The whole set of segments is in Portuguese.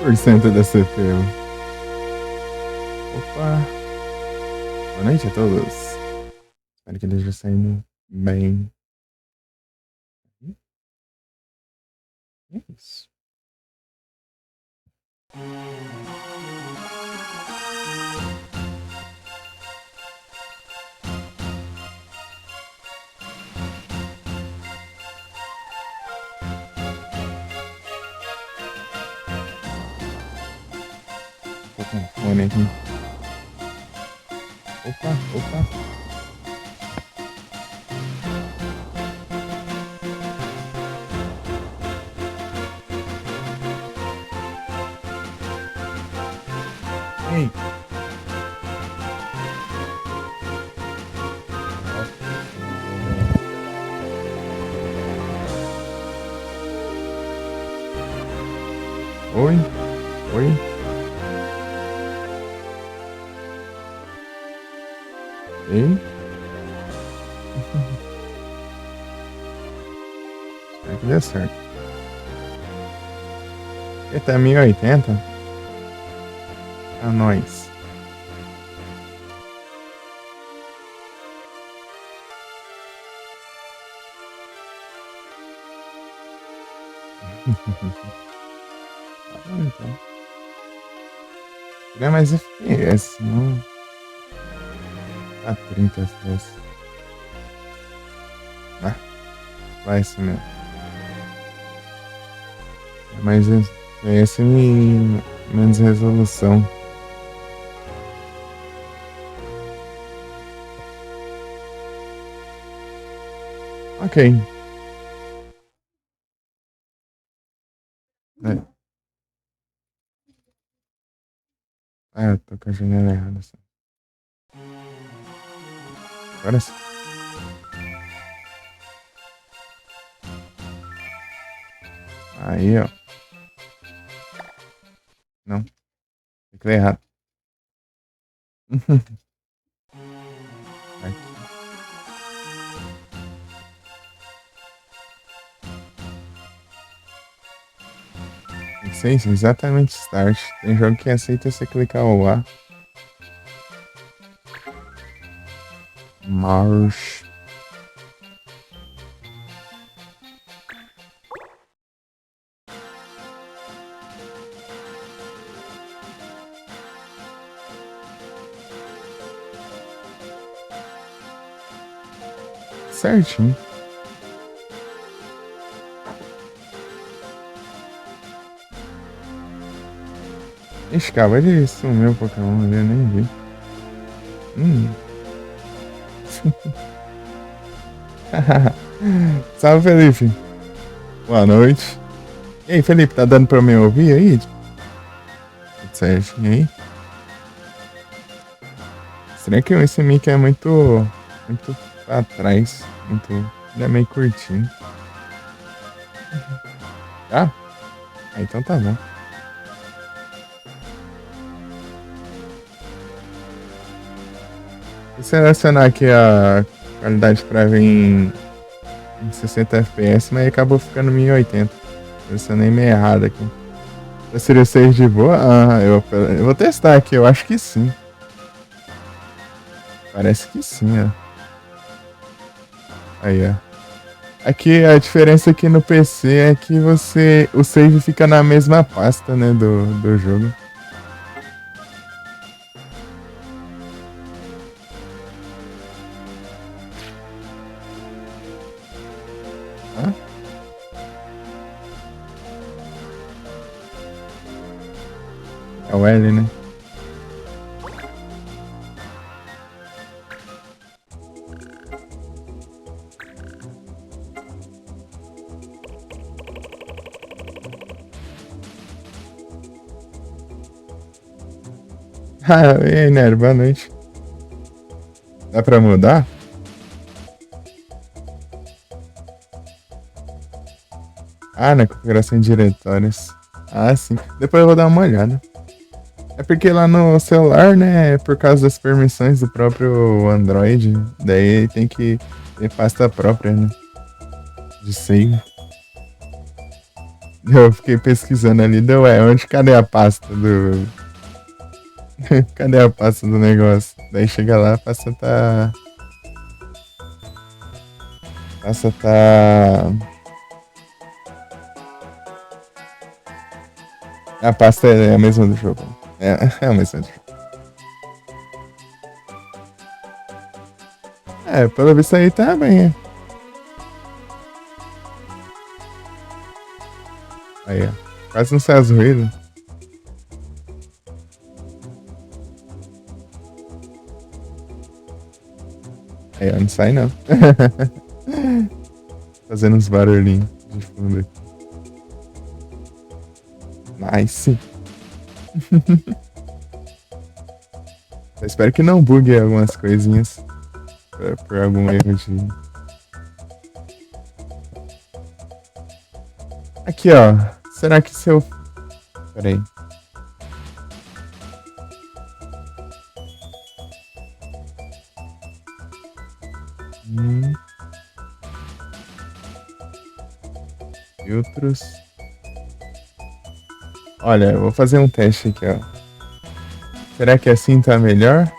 1% da CPU. Opa! Boa noite a todos. Espero que eles já saindo bem. É isso. Tô com fone aqui. Opa, opa. Ei. Oi, oi. Ei. Espero que dê certo. Eita, 1080? É nóis. Tá bom, então. Queria mais FPS, não. Tá 30 FPS. Ah, vai isso mesmo. É mais FPS e menos resolução. Ok. É. Ah, eu tô com a janela errada. Só. Agora sim. Aí, ó. Não. Fiquei errado. Aqui. Sim, exatamente Start. Tem jogo que aceita você clicar o A. Marsh. Certinho. Ixi, acaba de sumir o Pokémon ali, eu nem vi. Salve, Felipe. Boa noite. E aí, Felipe, tá dando pra me ouvir aí? Tudo certinho aí? Será que esse mic é muito pra trás? Muito. Ele é meio curtinho. Ah? Ah, então tá bom. Vou selecionar aqui a qualidade pra vir em 60 FPS, mas acabou ficando 1080. Selecionei meio errado aqui. Seria 6 de boa? Ah, eu vou testar aqui, eu acho que sim. Parece que sim, ó. Aí, ó. Aqui a diferença aqui no PC é que o save fica na mesma pasta, né, do jogo. Hã? É o L, né? Ah, e aí, Nero, boa noite. Dá pra mudar? Ah, na configuração de diretórios. Ah, sim. Depois eu vou dar uma olhada. É porque lá no celular, né, é por causa das permissões do próprio Android, daí tem que ter pasta própria, né, de save. Eu fiquei pesquisando ali, deu, onde, cadê a pasta do. Cadê a pasta do negócio? Daí chega lá, a pasta tá. A pasta tá. A pasta é a mesma do jogo. É a mesma do jogo. Pelo visto aí tá bem, é. Aí, ó. Quase não sai os ruídos. Aí, ó, não sai não. Fazendo uns barulhinhos de fundo aqui. Nice. Eu espero que não bugue algumas coisinhas. Por algum erro de. Aqui, ó. Será que se eu. Pera aí. Filtros. Olha, eu vou fazer um teste aqui, ó. Será que assim tá melhor?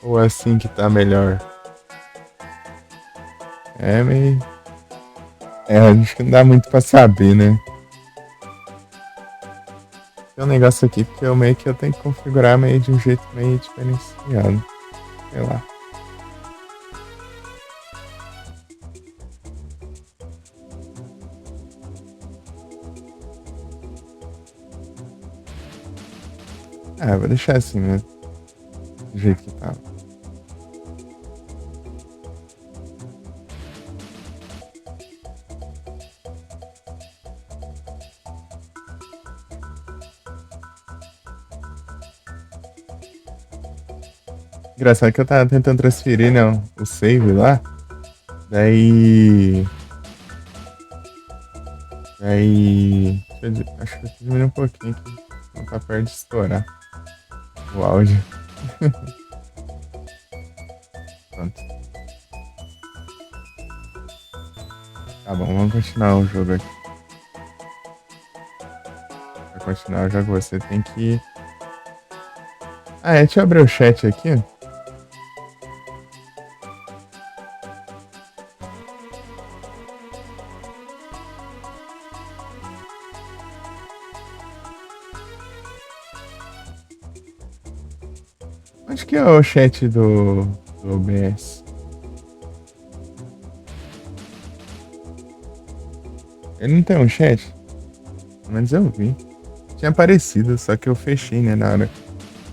Ou assim que tá melhor? Meio. Acho que não dá muito pra saber, né? Tem um negócio aqui porque eu tenho que configurar meio de um jeito meio diferenciado. Sei lá. Vou deixar assim mesmo. Do jeito que tava. Engraçado que eu tava tentando transferir, né, o save lá. Daí. Acho que eu diminui um pouquinho aqui. Não tá perto de estourar o áudio. Pronto. Tá bom, vamos continuar o jogo aqui. Pra continuar o jogo você tem que. Deixa eu abrir o chat aqui. Onde que é o chat do OBS? Ele não tem um chat? Pelo menos eu vi. Tinha aparecido, só que eu fechei, né, na hora.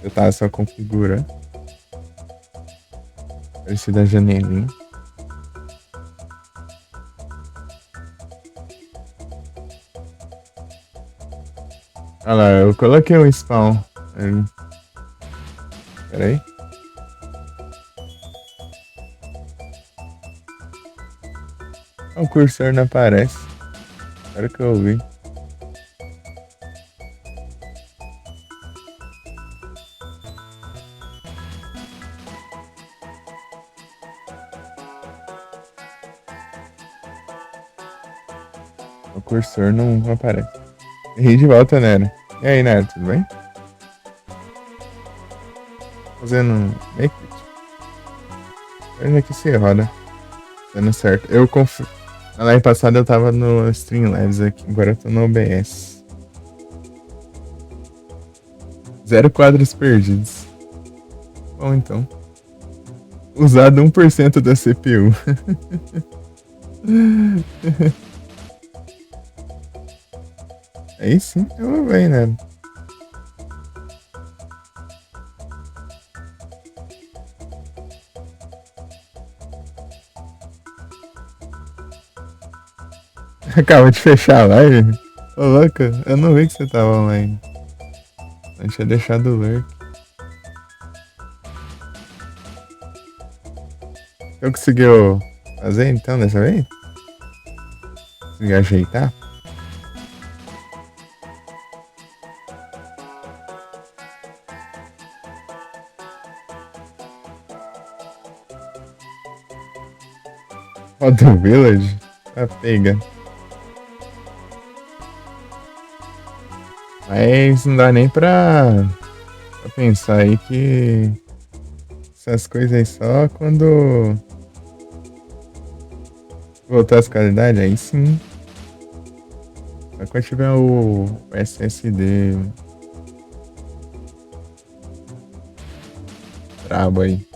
Eu tava só configurando. Aparecida a janelinha. Olha lá, eu coloquei um spawn. Pera aí. O cursor não aparece. Espero que eu vi. O cursor não aparece. Errei de volta, Nera. E aí, Nera, tudo bem? Fazendo make it. Vendo aqui se roda. Dando certo. Na live passada eu tava no Streamlabs aqui, agora eu tô no OBS. 0 quadros perdidos. Bom, então. Usado 1% da CPU. Aí sim, eu vou bem, né? Acaba de fechar a live. Ô, louca, eu não vi que você tava online. Eu tinha deixado o lurk. Eu conseguiu fazer então dessa vez? Conseguiu ajeitar? Ó, do Village? Tá pega. Mas não dá nem pra pensar aí que essas coisas aí só quando voltar as qualidades, aí sim. Só quando tiver o SSD brabo aí.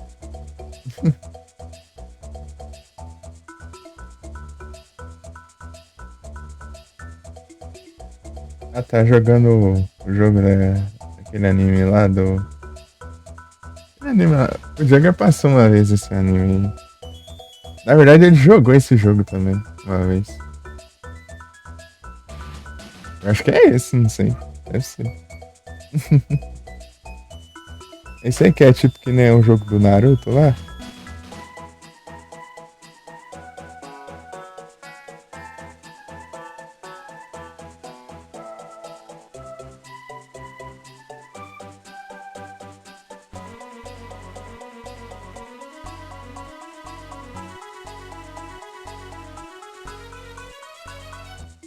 Ah, tá jogando o jogo daquele anime lá do. Anime lá. O Jagger passou uma vez esse anime aí. Na verdade, ele jogou esse jogo também, uma vez. Eu acho que é esse, não sei. Deve ser. Esse aí que é tipo que nem o jogo do Naruto lá?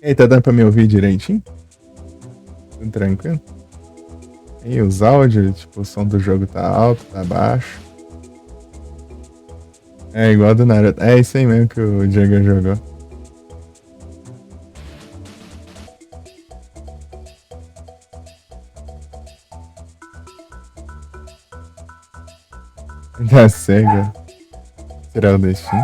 E aí, tá dando pra me ouvir direitinho? Tudo tranquilo? E os áudios, tipo, o som do jogo tá alto, tá baixo. É igual do Naruto. É isso aí mesmo que o Jagger jogou. Da cega. Será o destino?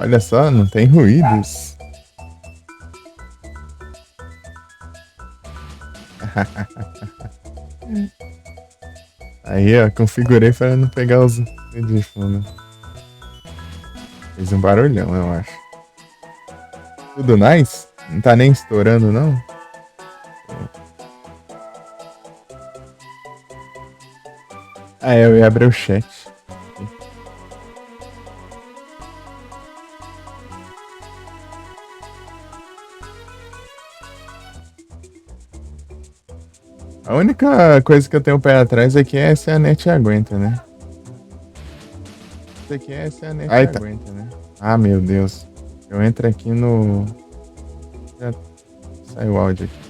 Olha só, não tem ruídos. Aí, ó, configurei para não pegar os de fundo. Fez um barulhão, eu acho. Tudo nice? Não tá nem estourando, não? Ah, eu ia abrir o chat. A única coisa que eu tenho o pé atrás é que se a net aguenta, né? Isso aqui é se a net aguenta, né? Ah, meu Deus. Eu entro aqui no. Já saiu o áudio aqui.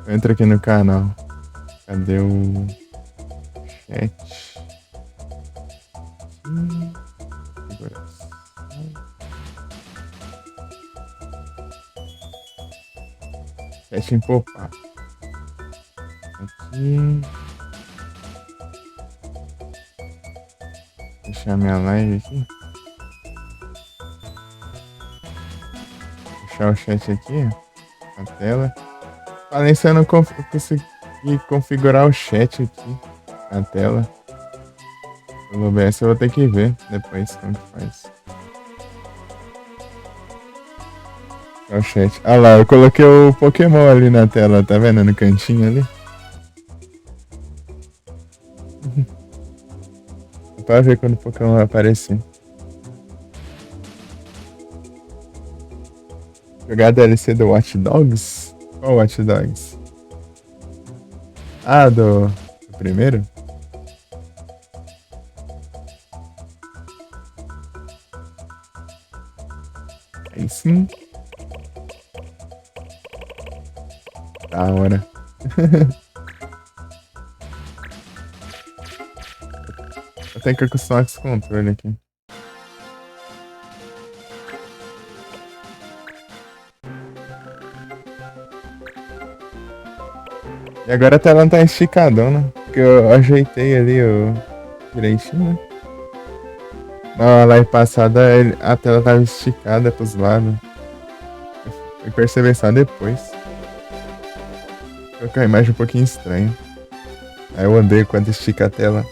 Eu entro aqui no canal. Cadê o chat? Chat em pop-up. Aqui. Fechar minha live aqui. Fechar o chat aqui, ó. Na tela. Falei se eu não consegui configurar o chat aqui na tela. Pelo OBS eu vou ter que ver depois como que faz. É o chat. Ah lá, eu coloquei o Pokémon ali na tela, tá vendo? No cantinho ali. Dá pra ver quando o Pokémon vai aparecer. Jogar a DLC do Watch Dogs? Qual Watch Dogs? Ah, do primeiro? Aí sim. Da hora. Eu tenho que acostumar com esse controle aqui. E agora a tela não tá esticadona. Porque eu ajeitei ali o direitinho, né? Na live passada a tela tava esticada pros lados. Eu fui perceber só depois. Ficou com a imagem um pouquinho estranha. Aí eu odeio quando estica a tela.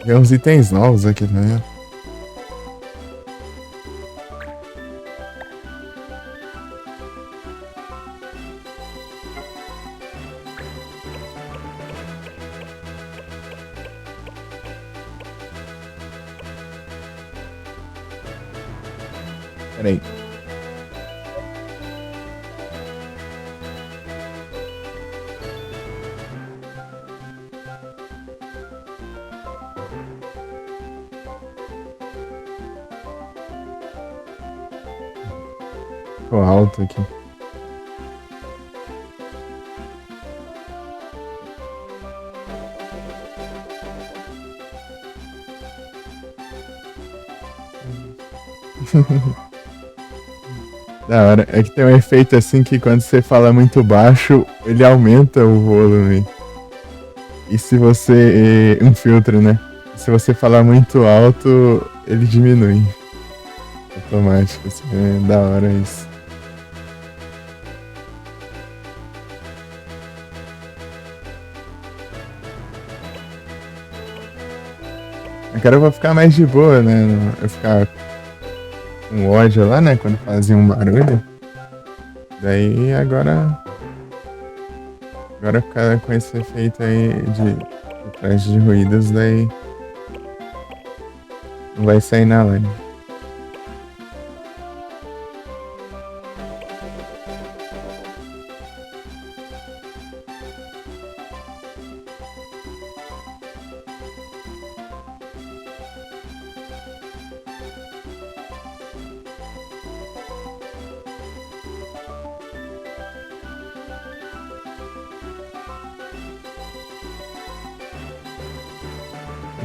Tem uns itens novos aqui também, ó. Peraí. muito alto aqui. Da hora. É que tem um efeito assim que quando você fala muito baixo, ele aumenta o volume. E se você. Um filtro, né? Se você falar muito alto, ele diminui. Automático, assim. É da hora isso. Agora eu vou ficar mais de boa, né? Eu ficar com ódio lá, né? Quando fazia um barulho. Daí agora. Agora ficar com esse efeito aí de teste de ruídos, daí. Não vai sair na live.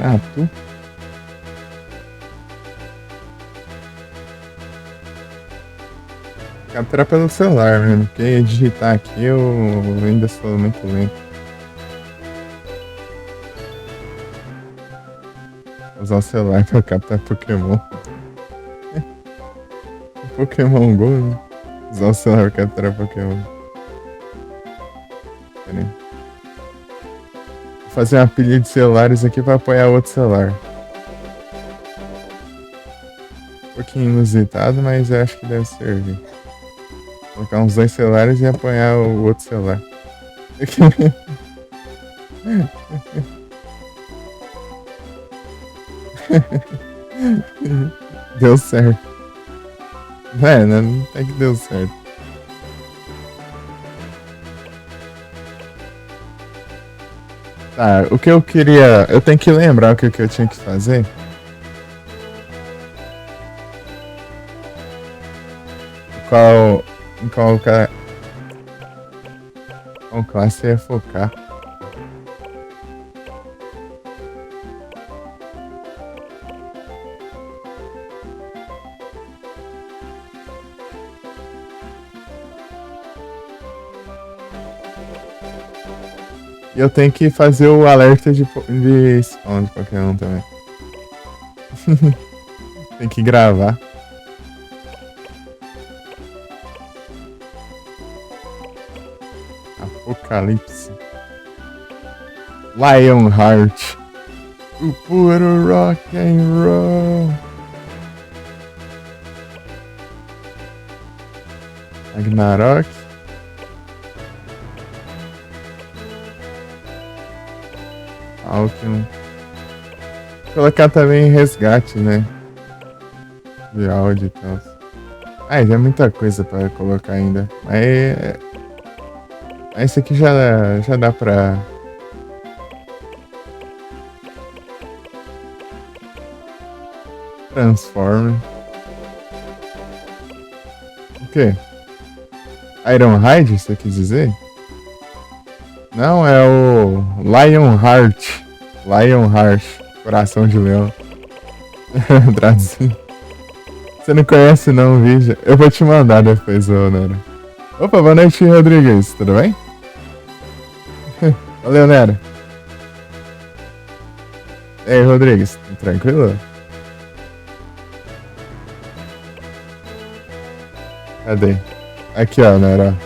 Ah, tu? Capturar pelo celular, mano. Porque digitar aqui eu ainda sou muito lento. Usar o celular pra captar Pokémon. Pokémon Go, né? Usar o celular pra capturar Pokémon. Pera aí. Vou fazer uma pilha de celulares aqui pra apoiar outro celular. Um pouquinho inusitado, mas eu acho que deve servir. Colocar uns 2 celulares e apoiar o outro celular. Deu certo. É, né? Até que deu certo. Tá, o que eu queria. Eu tenho que lembrar o que eu tinha que fazer. Qual. Em qual, qual classe eu ia focar? E eu tenho que fazer o alerta de spawn de qualquer um também. Tem que gravar. Apocalipse. Lionheart. O puro rock and roll. Ragnarok. Alckmin. Colocar também resgate, né? De áudio e tal. Ah, já é muita coisa pra colocar ainda. Mas esse aqui já dá pra. Transform. O quê? Ironhide, você quis dizer? Não, é o Lionheart. Lionheart. Coração de leão. Traduzindo. Você não conhece não o vídeo? Eu vou te mandar depois, ô Nero. Opa, boa noite, Rodrigues. Tudo bem? Valeu, Nero. Ei, Rodrigues. Tranquilo? Cadê? Aqui, ó, Nero.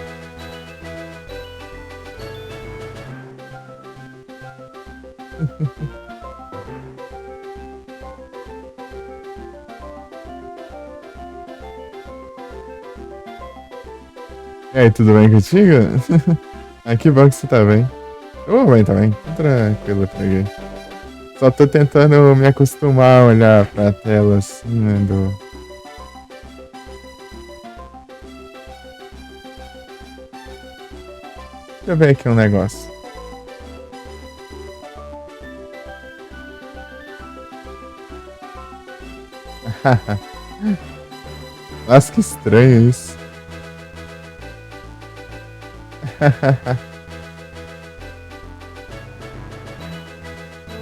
E aí, tudo bem contigo? Ah, que bom que você tá bem. Eu vou bem também. Tô tranquilo por aqui. Só tô tentando me acostumar a olhar pra tela assim, né, Deixa eu ver aqui um negócio. Nossa, que estranho isso.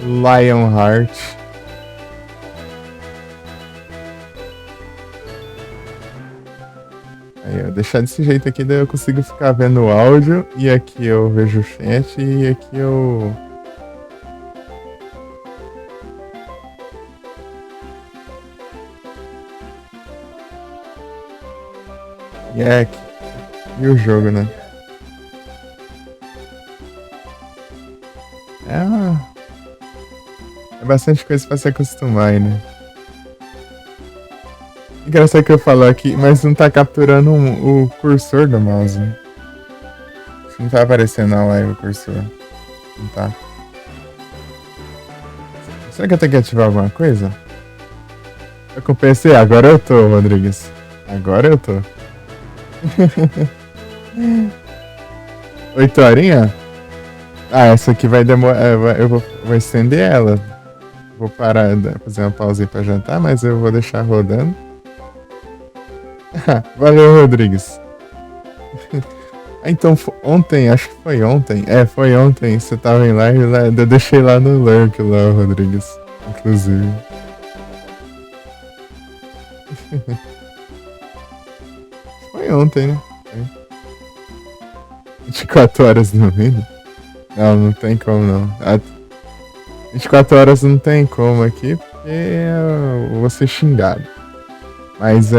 Lionheart. Aí, ó, deixar desse jeito aqui, daí eu consigo ficar vendo o áudio. E aqui eu vejo o chat. E aqui eu... E é aqui. E o jogo, né? É bastante coisa pra se acostumar aí, né? Engraçado que eu falo aqui, mas não tá capturando o cursor do mouse. Não tá aparecendo na live o cursor. Não tá. Será que eu tenho que ativar alguma coisa? Eu com PC? Agora eu tô, Rodrigues. Agora eu tô. 8 horinha? Ah, essa aqui vai demorar. Eu vou estender ela. Vou parar, fazer uma pausa aí pra jantar, mas eu vou deixar rodando. Valeu, Rodrigues. Então, ontem, acho que foi ontem. Foi ontem. Você tava em live, eu deixei lá no Lurk lá, Rodrigues. Inclusive. Foi ontem, né? 24 horas no vídeo? Não tem como não. 24 horas não tem como aqui, porque eu vou ser xingado. Mas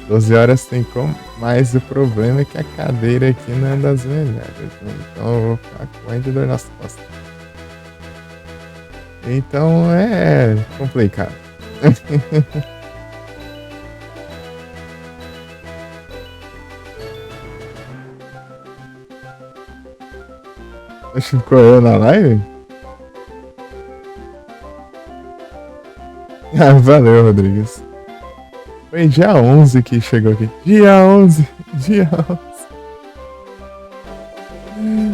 12 horas tem como, mas o problema é que a cadeira aqui não é das melhores, né? Então eu vou ficar com de dor nas costas. Então é complicado. Acho que ficou eu na live? Ah, valeu, Rodrigues. Foi dia 11 que chegou aqui. Dia 11. Dia 11.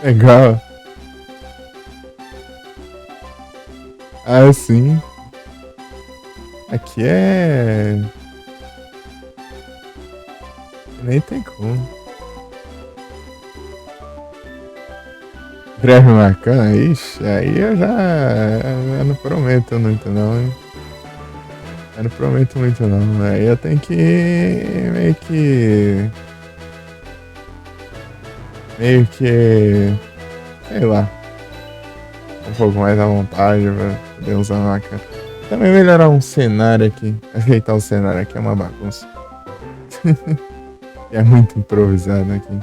Legal. Ah, sim. Aqui nem tem como. Breve marcando, ixi, aí eu não prometo muito não, hein? Eu não prometo muito não, aí eu tenho que meio que, sei lá, um pouco mais à vontade pra poder usar a máquina. Também melhorar um cenário aqui, ajeitar o cenário aqui é uma bagunça. É muito improvisado aqui.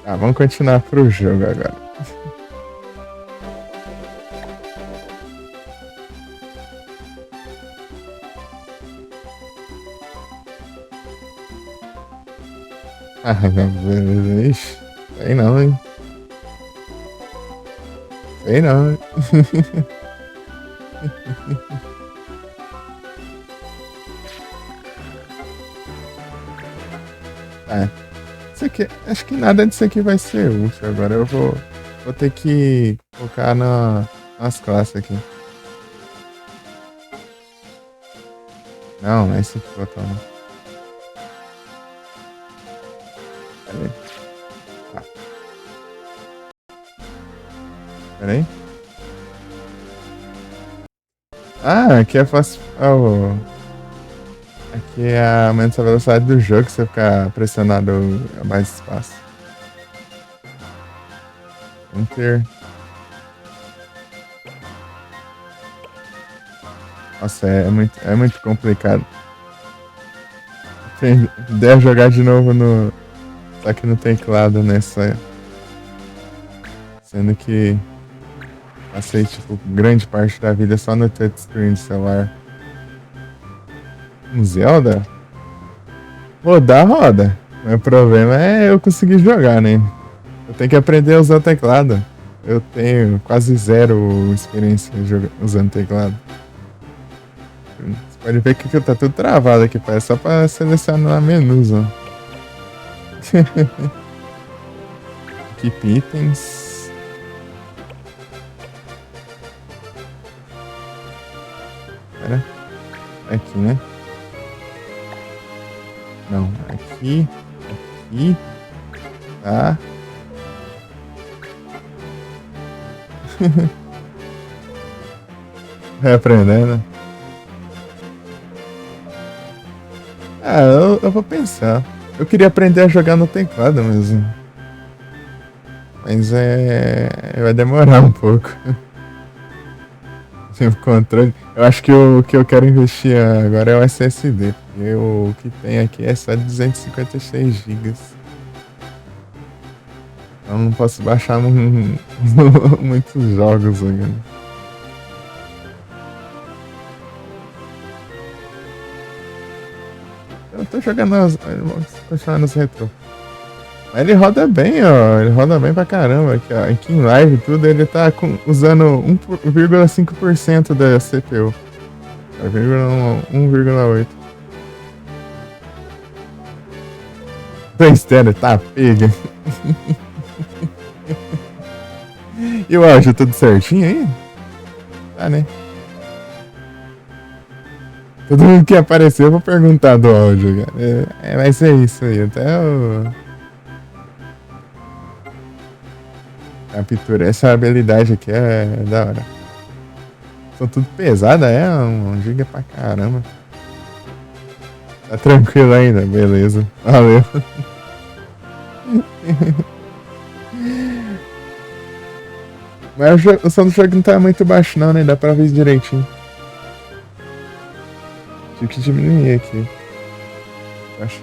Tá, vamos continuar pro jogo agora. Ah, beleza. Ixi, sei não, hein? Sei não, hein? Tá. Isso aqui, acho que nada disso aqui vai ser útil. Agora eu vou ter que focar nas classes aqui. Não, é esse aqui que eu tô, né? Pera aí. Tá. Pera aí. Ah, aqui é fácil. Aqui é aumenta a velocidade do jogo se você ficar pressionado a mais espaço. Enter. Nossa, é muito complicado. Deve jogar de novo só que no teclado nessa. Sendo que passei tipo grande parte da vida só no touchscreen do celular. Um Zelda? Rodar, roda. Mas o problema é eu conseguir jogar, né? Eu tenho que aprender a usar o teclado. Eu tenho quase zero experiência usando teclado. Você pode ver que tá tudo travado aqui, é só pra selecionar menus, ó. Keep itens. Pera. Aqui, né? Não, aqui. Aqui. Tá. Vai aprendendo. Ah, eu vou pensar. Eu queria aprender a jogar no teclado mesmo. Mas vai demorar um pouco. Sem o controle. Eu acho que o que eu quero investir agora é o SSD. Porque o que tem aqui é só 256 GB. Eu não posso baixar muitos jogos agora. Eu tô jogando continuar nos retro. Mas ele roda bem, ó. Ele roda bem pra caramba. Aqui, ó. Aqui em live tudo, ele tá usando 1,5% da CPU. 1,8. Dois tá pega. E o áudio tudo certinho aí? Tá, né? Todo mundo que apareceu eu vou perguntar do áudio, cara. Vai ser isso aí. Até o. Captura. Essa habilidade aqui é da hora. São tudo pesada, é? 1 GB pra caramba. Tá tranquilo ainda? Beleza. Valeu. Mas o som do jogo não tá muito baixo não, né? Dá pra ver direitinho. Tive que diminuir aqui. Acho.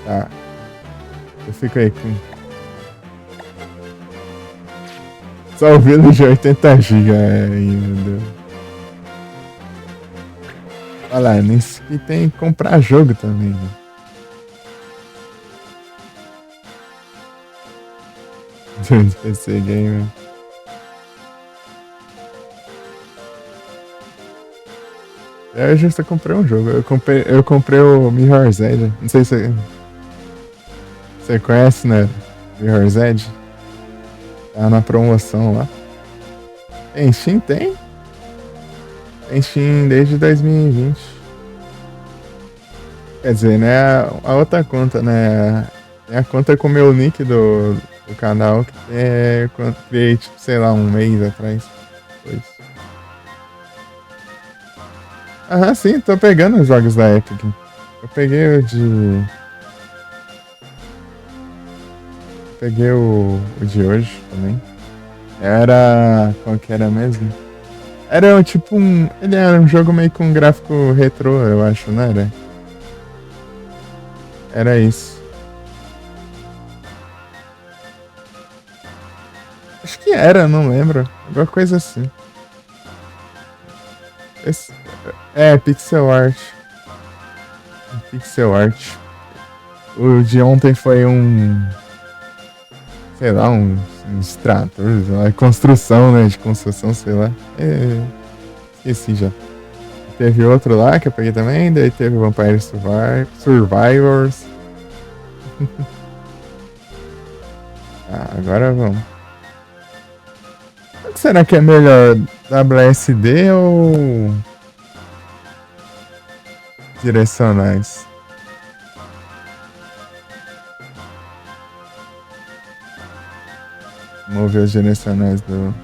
Tá. Eu fico aí com... Só ouvindo de 80 GB aí, meu Deus. Olha lá, nisso que tem que comprar jogo também, né? PC Gamer. Eu já comprei um jogo. Eu comprei o Mirror's Edge. Não sei se você conhece, né? Mirror's Edge. Tá na promoção lá. Tem Steam? Tem? Tem Steam desde 2020. Quer dizer, né? A outra conta, né? Tem a conta com o meu nick do canal que criei, tipo, sei lá, um mês atrás. Foi isso. Aham, sim, tô pegando os jogos da Epic. Eu peguei o de. Peguei o de hoje também. Era. Qual que era mesmo? Era tipo um. Ele era um jogo meio com gráfico retrô, eu acho, não era? Era isso. Acho que era, não lembro. Alguma coisa assim. Pixel art. Pixel art. O de ontem foi um. Sei lá, um extrator, construção, né? De construção, sei lá. Esqueci já. Teve outro lá que eu peguei também, daí teve Vampire Survivors. Agora vamos. O que será que é melhor? WSD ou direcionais? Vamos ver os direcionais do...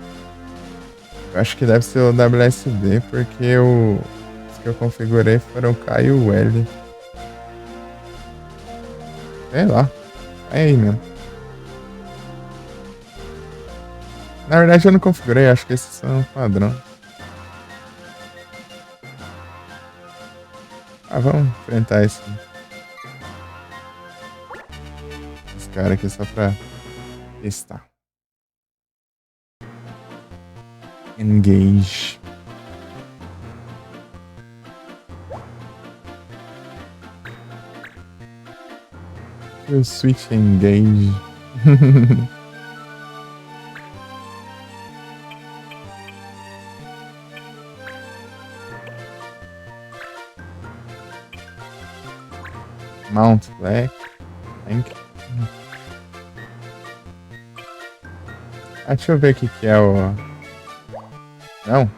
Eu acho que deve ser o WSD, porque os que eu configurei foram o K e o L. Sei lá. É aí mesmo. Na verdade eu não configurei, acho que esses são padrão. Vamos enfrentar esse cara aqui só pra testar. Engage. O Switch Engage. Mount Black. Deixa eu ver o que é o... Não?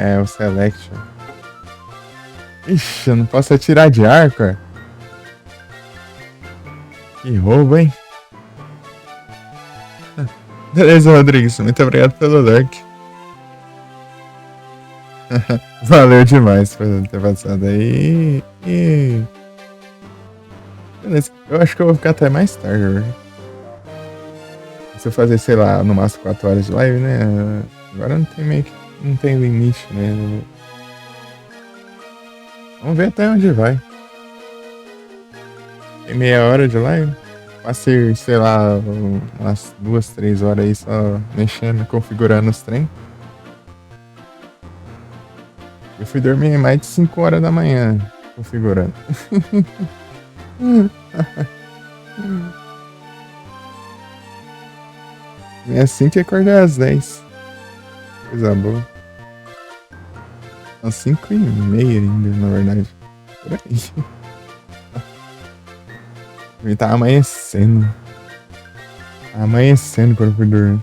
É, o Selection. Ixi, eu não posso atirar de arco, cara. Que roubo, hein? Beleza, Rodrigues. Muito obrigado pelo like. Valeu demais por ter passado aí. Beleza. Eu acho que eu vou ficar até mais tarde hoje. Se eu fazer, sei lá, no máximo 4 horas de live, né? Agora não tem meio que. Não tem limite, né? Vamos ver até onde vai. Tem meia hora de live. Passei, sei lá, umas 2, 3 horas aí só mexendo, configurando os trem. Eu fui dormir mais de 5 horas da manhã configurando. É assim que acordei às 10. Coisa boa. Às 5h30 ainda, na verdade. Por aí. Ele tá amanhecendo. Amanhecendo quando eu fui dormir.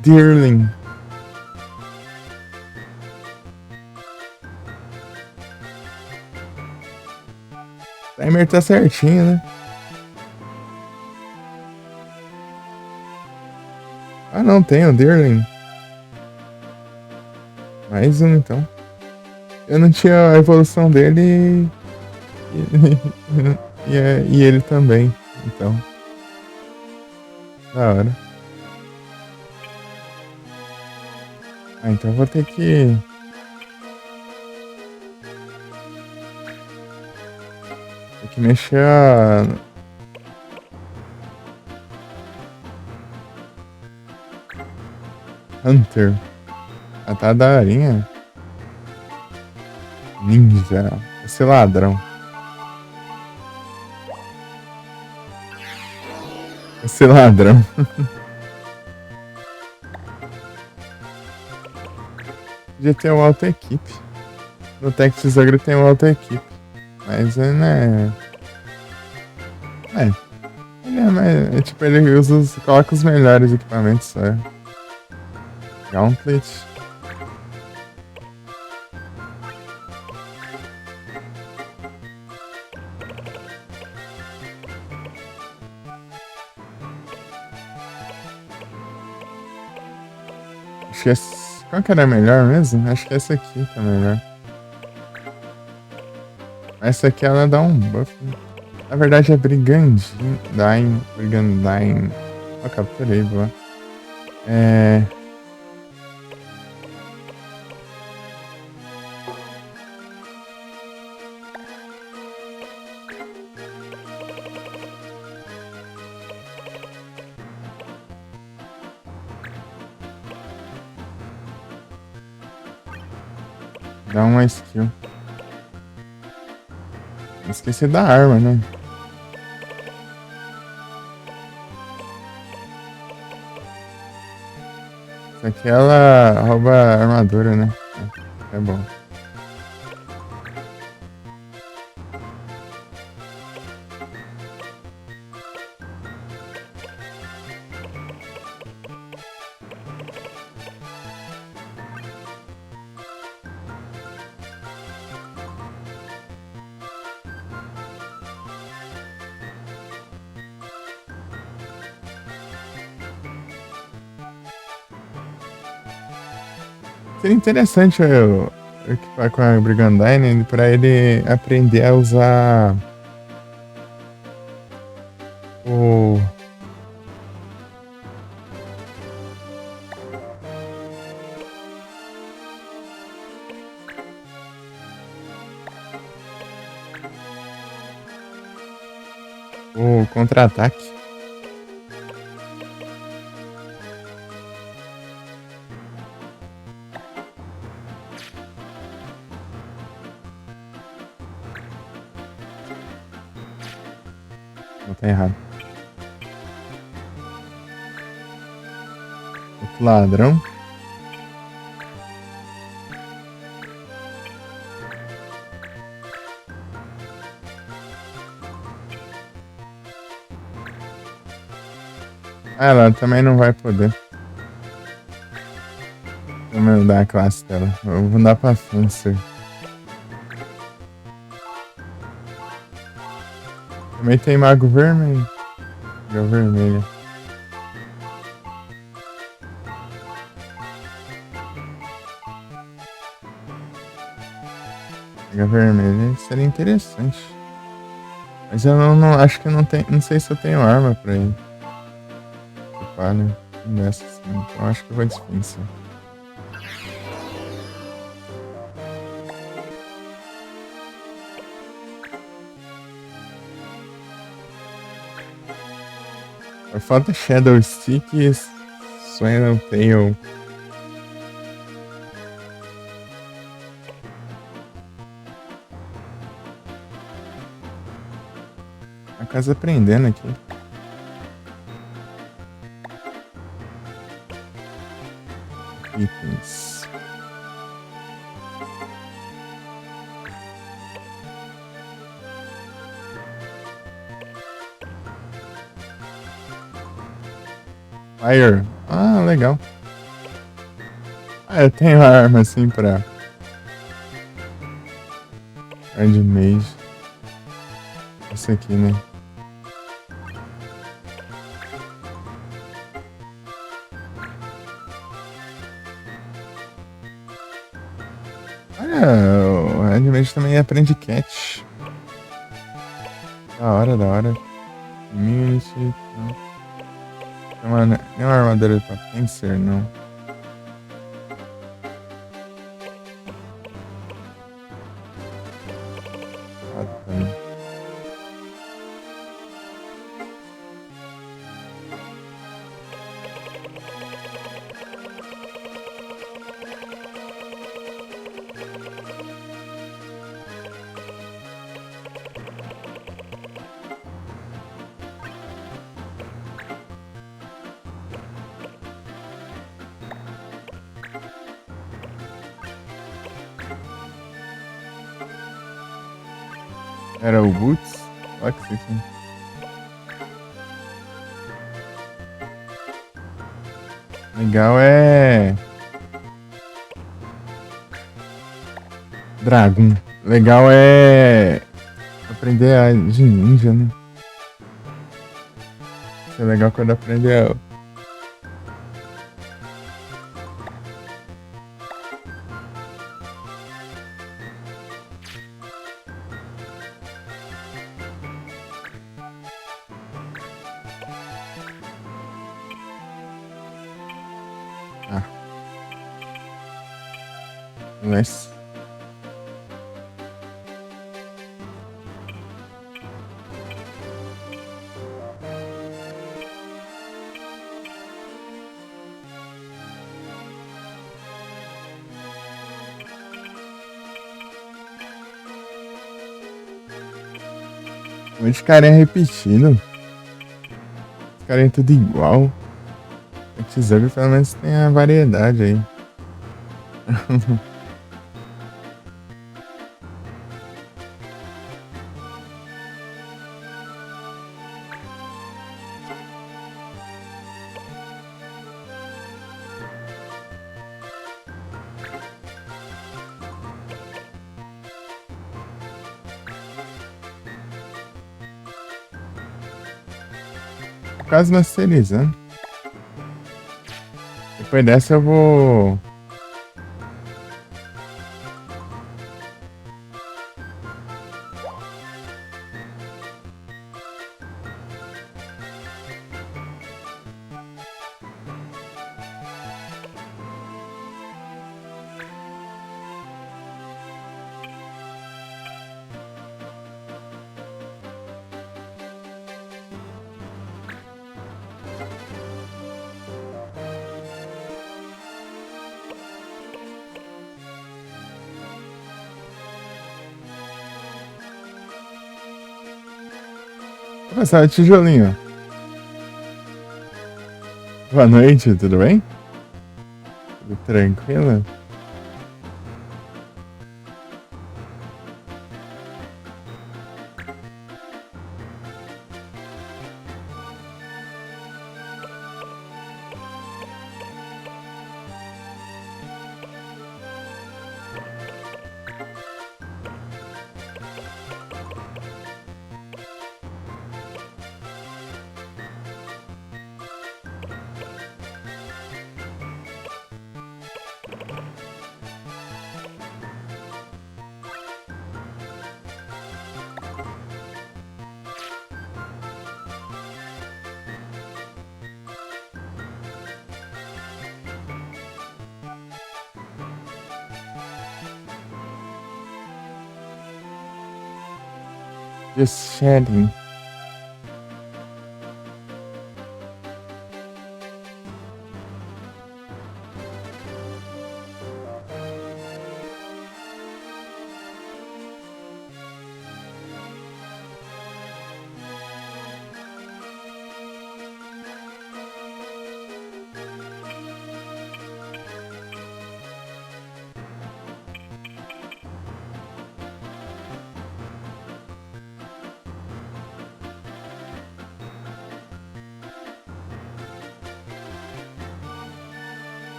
Dearling. O timer tá certinho, né? Ah, não, tem o Dearling. Mais um, então. Eu não tinha a evolução dele e ele também, então. Da hora. Ah, então eu vou ter que... Tem que mexer a... Hunter. Ah, tá daorinha. Ninja. Esse ladrão. Esse ladrão. Podia ter uma alta equipe. No Texas Ogre tem uma alta equipe. Mas ele não é... Ele é mais... É, tipo, ele usa, coloca os melhores equipamentos só. Gauntlet. Acho que esse... Qual que era melhor mesmo? Acho que essa aqui tá melhor. Essa aqui ela dá um buff. Na verdade é Brigandine. Brigandine. Ó, capturei, boa. É... Dá uma skill. Esqueci da arma, né? Isso aqui ela rouba armadura, né? É bom. Seria interessante eu equipar com a Brigandine pra ele aprender a usar o... o contra-ataque. Não, tá errado. Outro ladrão. Ah, ela também não vai poder. Vamos mudar a classe dela. Vou mudar pra Fencer. Também tem Mago Vermelho. Mago Vermelho. Mago Vermelho seria interessante. Mas eu não acho que eu não tenho. Não sei se eu tenho arma pra ele. Palha. Nessa sim. Então acho que eu vou de Spencer. Falta Shadow Stick e Swallow Tail. A casa aprendendo aqui. Itens. Fire. Ah, legal. Ah, eu tenho arma assim pra. Grand Mage. Essa aqui, né? Olha, o Grand Mage também aprende catch. Da hora, da hora. Immunity. Não. Nem uma armadura pra Fencer, não. Ah, tá. Era o Boots? Olha que fica. Legal é. Dragon. Legal é. Aprender a de ninja, né? Isso é legal quando aprender a. Ah. Mas. Os caras repetindo. Os caras é tudo igual. O Teaser pelo menos tem a variedade aí. Quase masterizando. Depois dessa eu vou. Vou passar o tijolinho. Boa noite, tudo bem? Tudo tranquilo? Just shedding.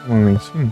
Um momentinho.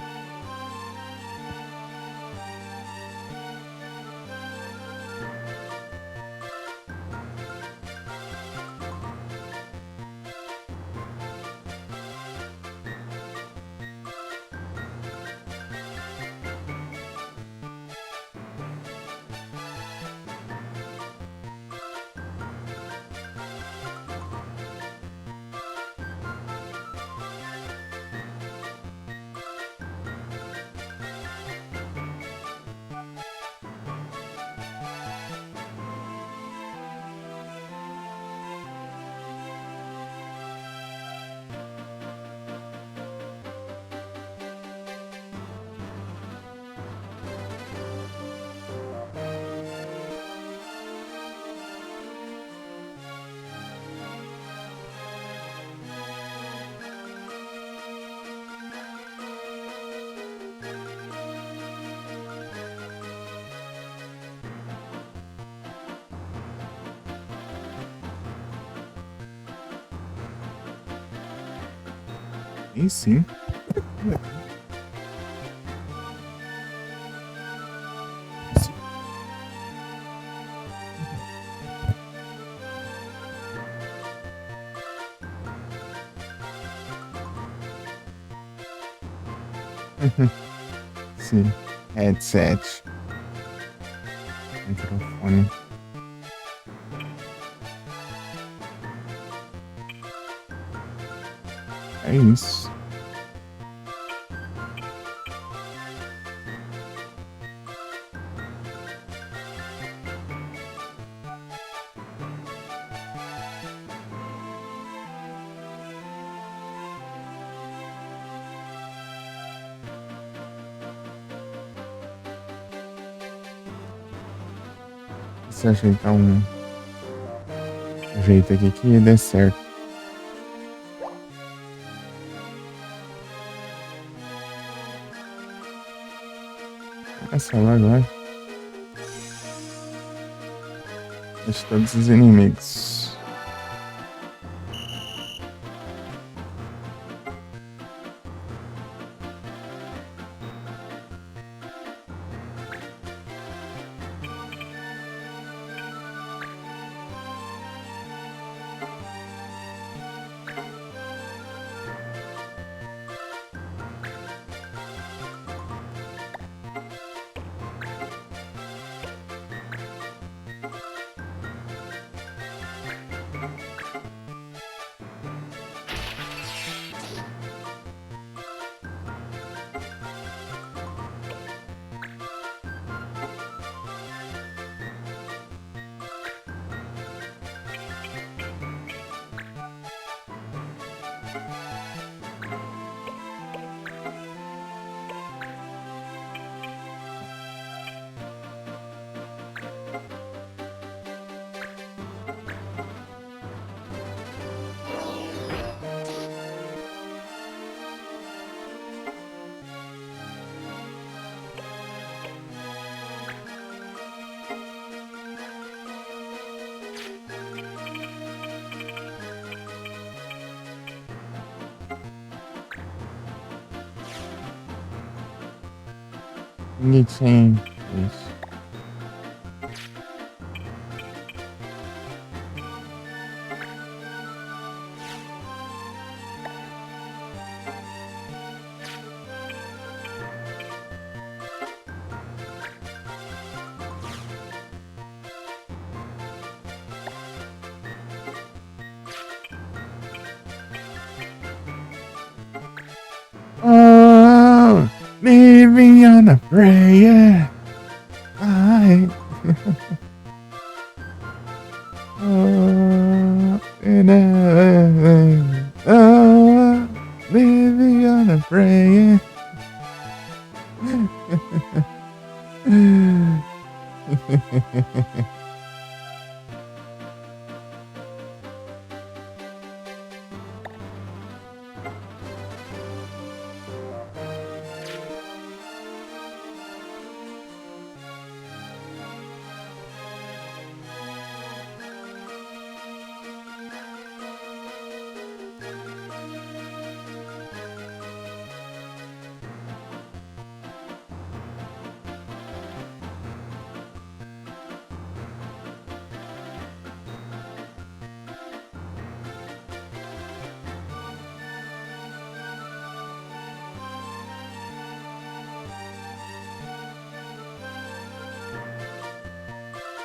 E sim. Sim. Headset. Microfone. É isso. Se ajeitar um jeito aqui que dê certo. Essa lá agora. Deixa todos os inimigos. Bonitinho. Isso. Oh, living on a prayer. I Oh, oh, living on a prayer.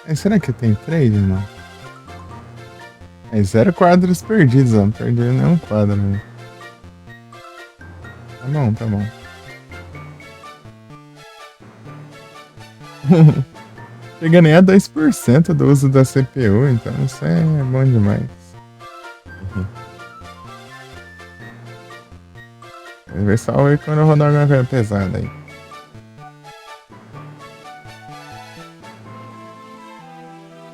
Mas será que tem três, irmão? É 0 quadros perdidos, ó. Não perdi nenhum quadro, né? Tá bom, tá bom. Chega nem a 2% do uso da CPU, então isso é bom demais. Vai ver só quando eu rodar alguma coisa pesada aí.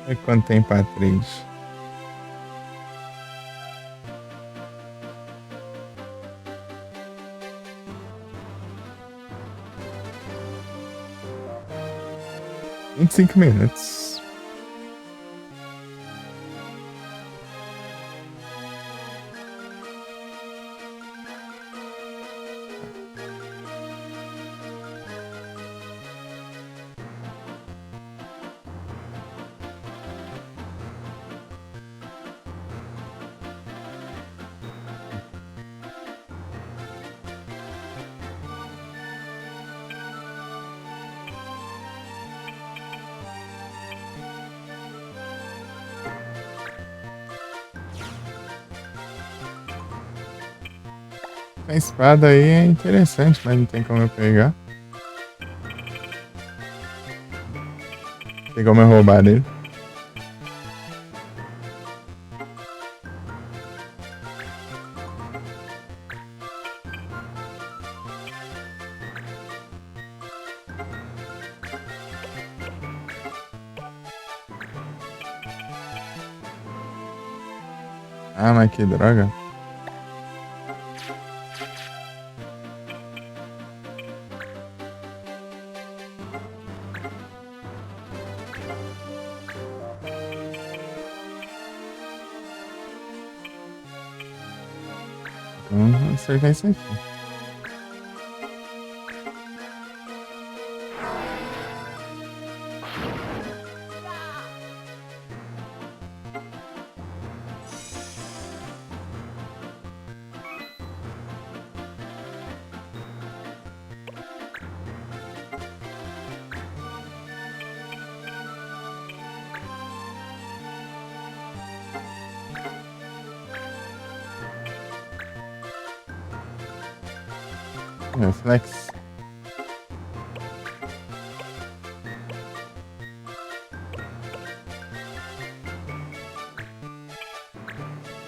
E quanto tem pra 3? Em 5 minutos. A espada aí é interessante, mas não tem como eu pegar. Tem como eu roubar dele. Ah, mas que droga. Vamos acertar isso aqui. Reflex.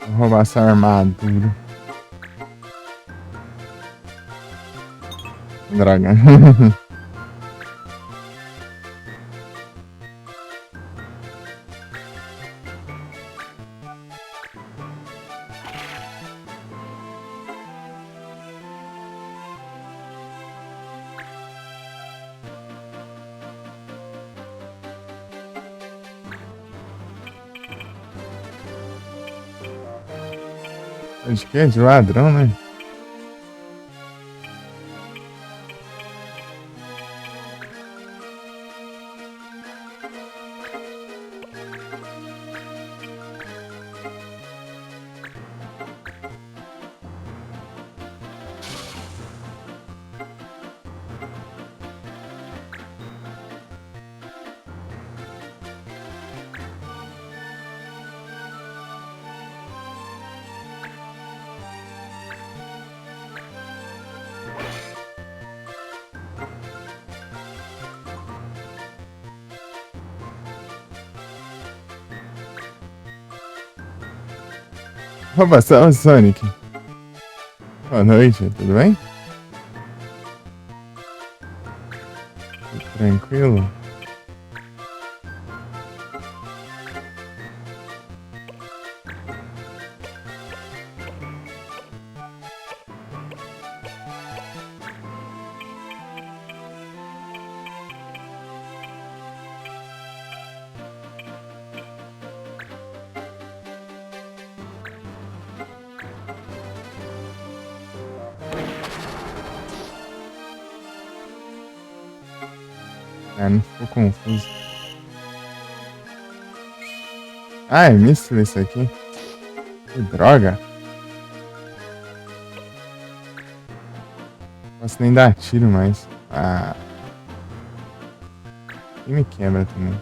Vou roubar essa armadura. Droga. De quê? De ladrão, né? Opa, salve, Sonic. Boa noite, tudo bem? Tudo tranquilo? Ah, não ficou confuso. Ah, é míssil isso aqui? Que droga. Não posso nem dar tiro mais. Ah, e me quebra também.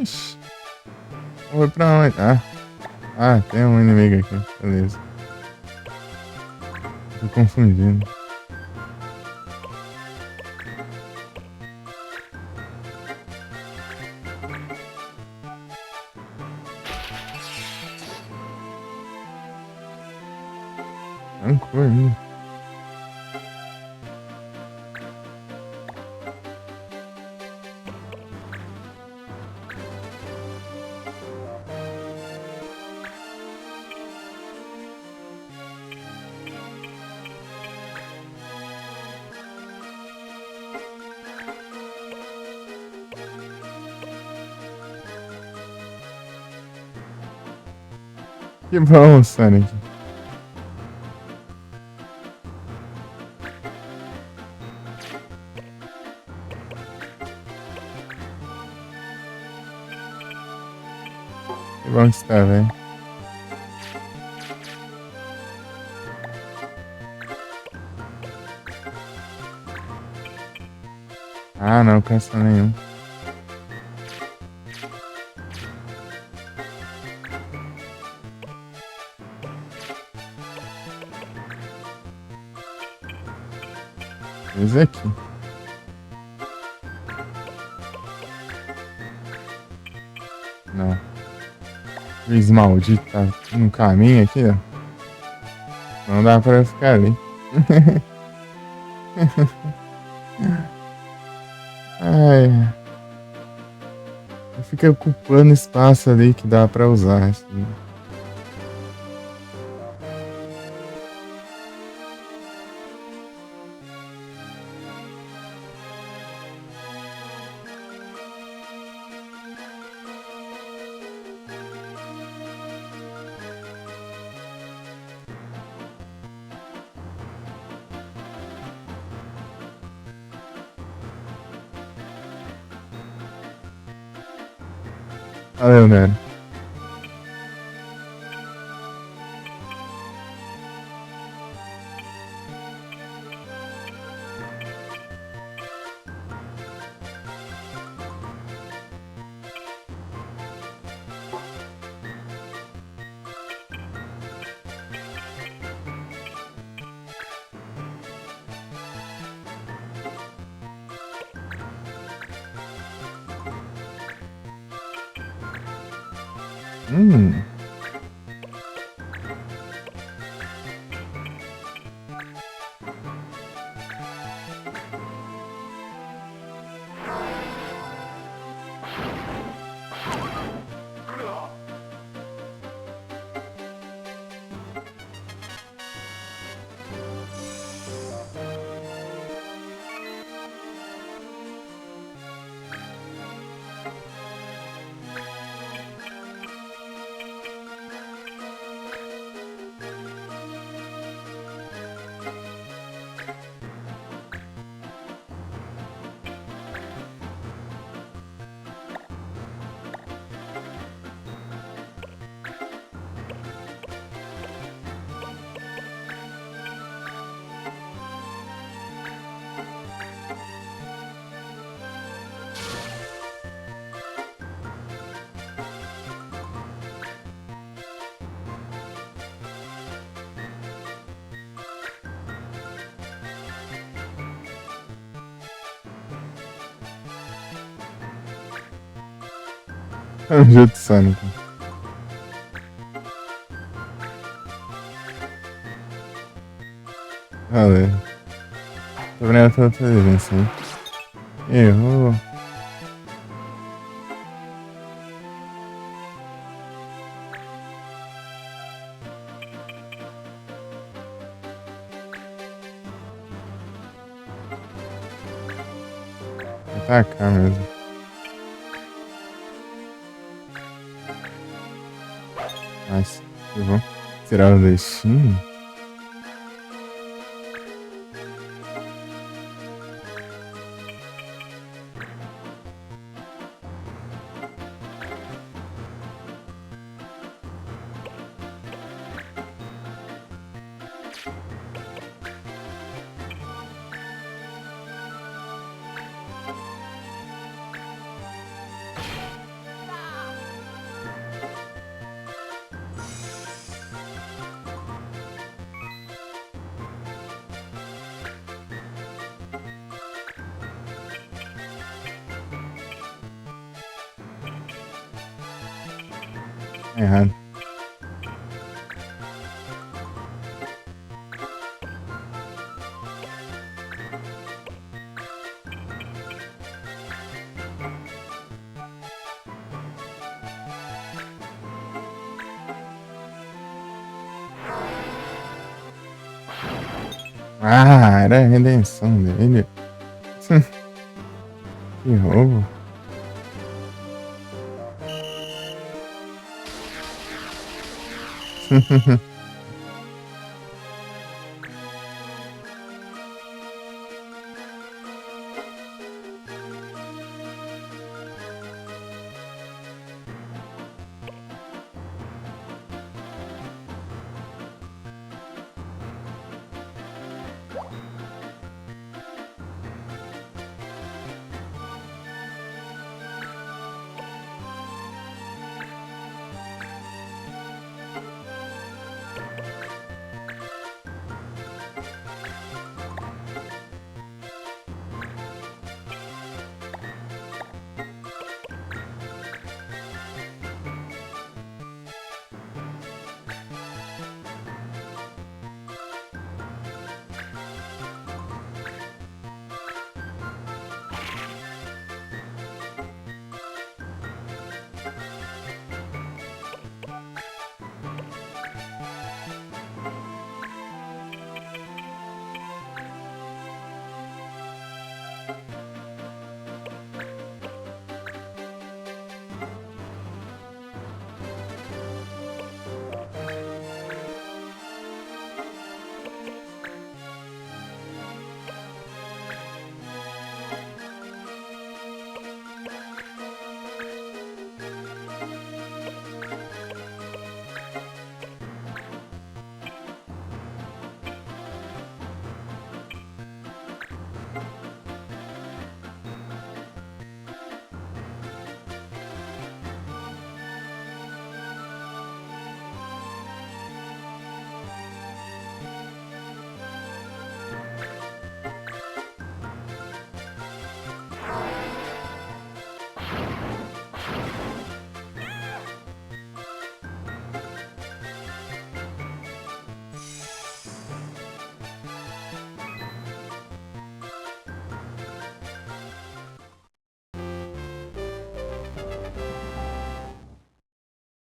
Ixi. Foi pra onde? Tem um inimigo aqui. Beleza. Tô confundindo. Rancor ainda. Que bom, Sonic. Que bom que você tá, velho. Ah, não, cansa nenhum. Esse aqui. Não. Juiz maldito tá no caminho aqui, ó. Não dá pra eu ficar ali. Ai. Fica ocupando espaço ali que dá pra usar. Assim. Valeu, Nero. Hum. Jutsu Sônico. Valeu. Tô obrigado pela presença, hein? Errou. Vou atacar mesmo. Mas eu vou tirar o destino. Errado. Ah, era a redenção dele. Que roubo.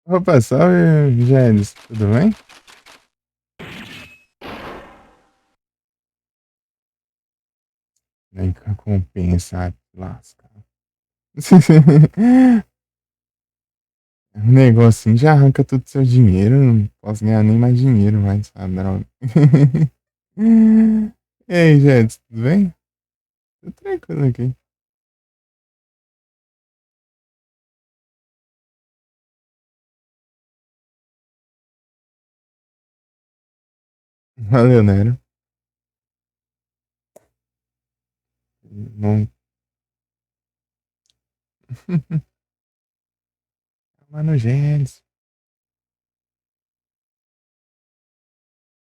Opa, salve, Gélis. Tudo bem? Nem que compensa, lasca. Um negocinho já arranca todo o seu dinheiro. Não posso ganhar nem mais dinheiro mais, a droga. E aí, Gélis, tudo bem? Tô tranquilo aqui. Valeu, Nero. Não. Mano, Gélis.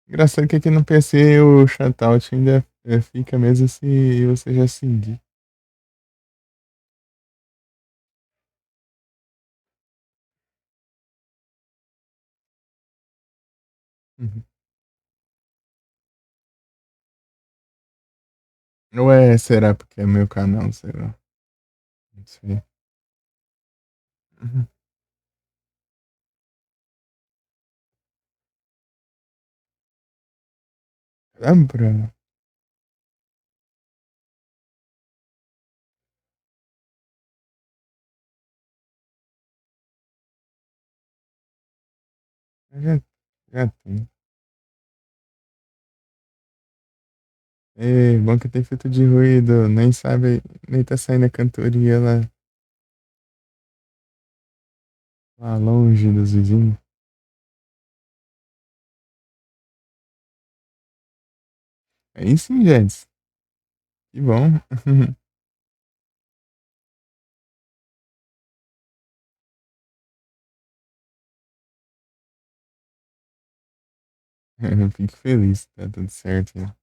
Engraçado que aqui no PC o shoutout ainda fica mesmo se você já seguir. Uhum. Ou será porque é meu canal, sei lá. Não sei. Uhum. Lembra? Já, já tem. Bom que tem filtro de ruído, nem sabe, nem tá saindo a cantoria lá longe dos vizinhos. Aí sim, Jets. Que bom. Eu fico feliz, tá tudo certo. Né?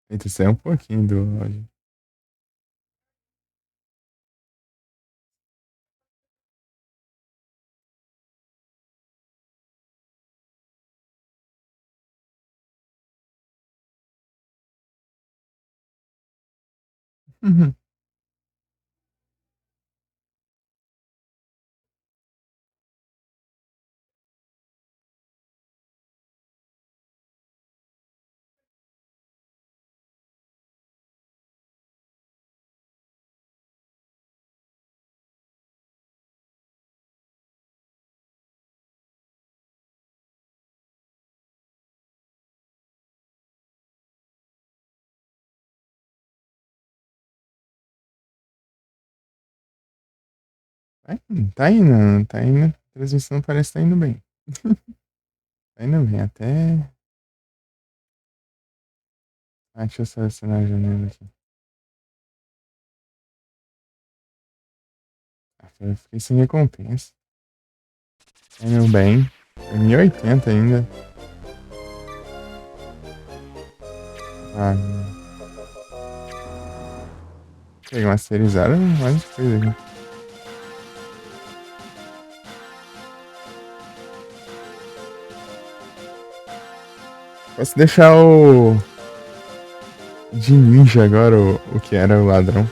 Tenta sair um pouquinho do áudio. Uhum. Tá indo, tá indo. A transmissão parece que tá indo bem. Tá indo bem, até. Ah, deixa eu selecionar a janela aqui. Ah, eu fiquei sem recompensa. Tá indo bem. É 1080 ainda. Ah, peguei masterizada, mais coisa aqui. Posso deixar o. De ninja agora, o que era o ladrão.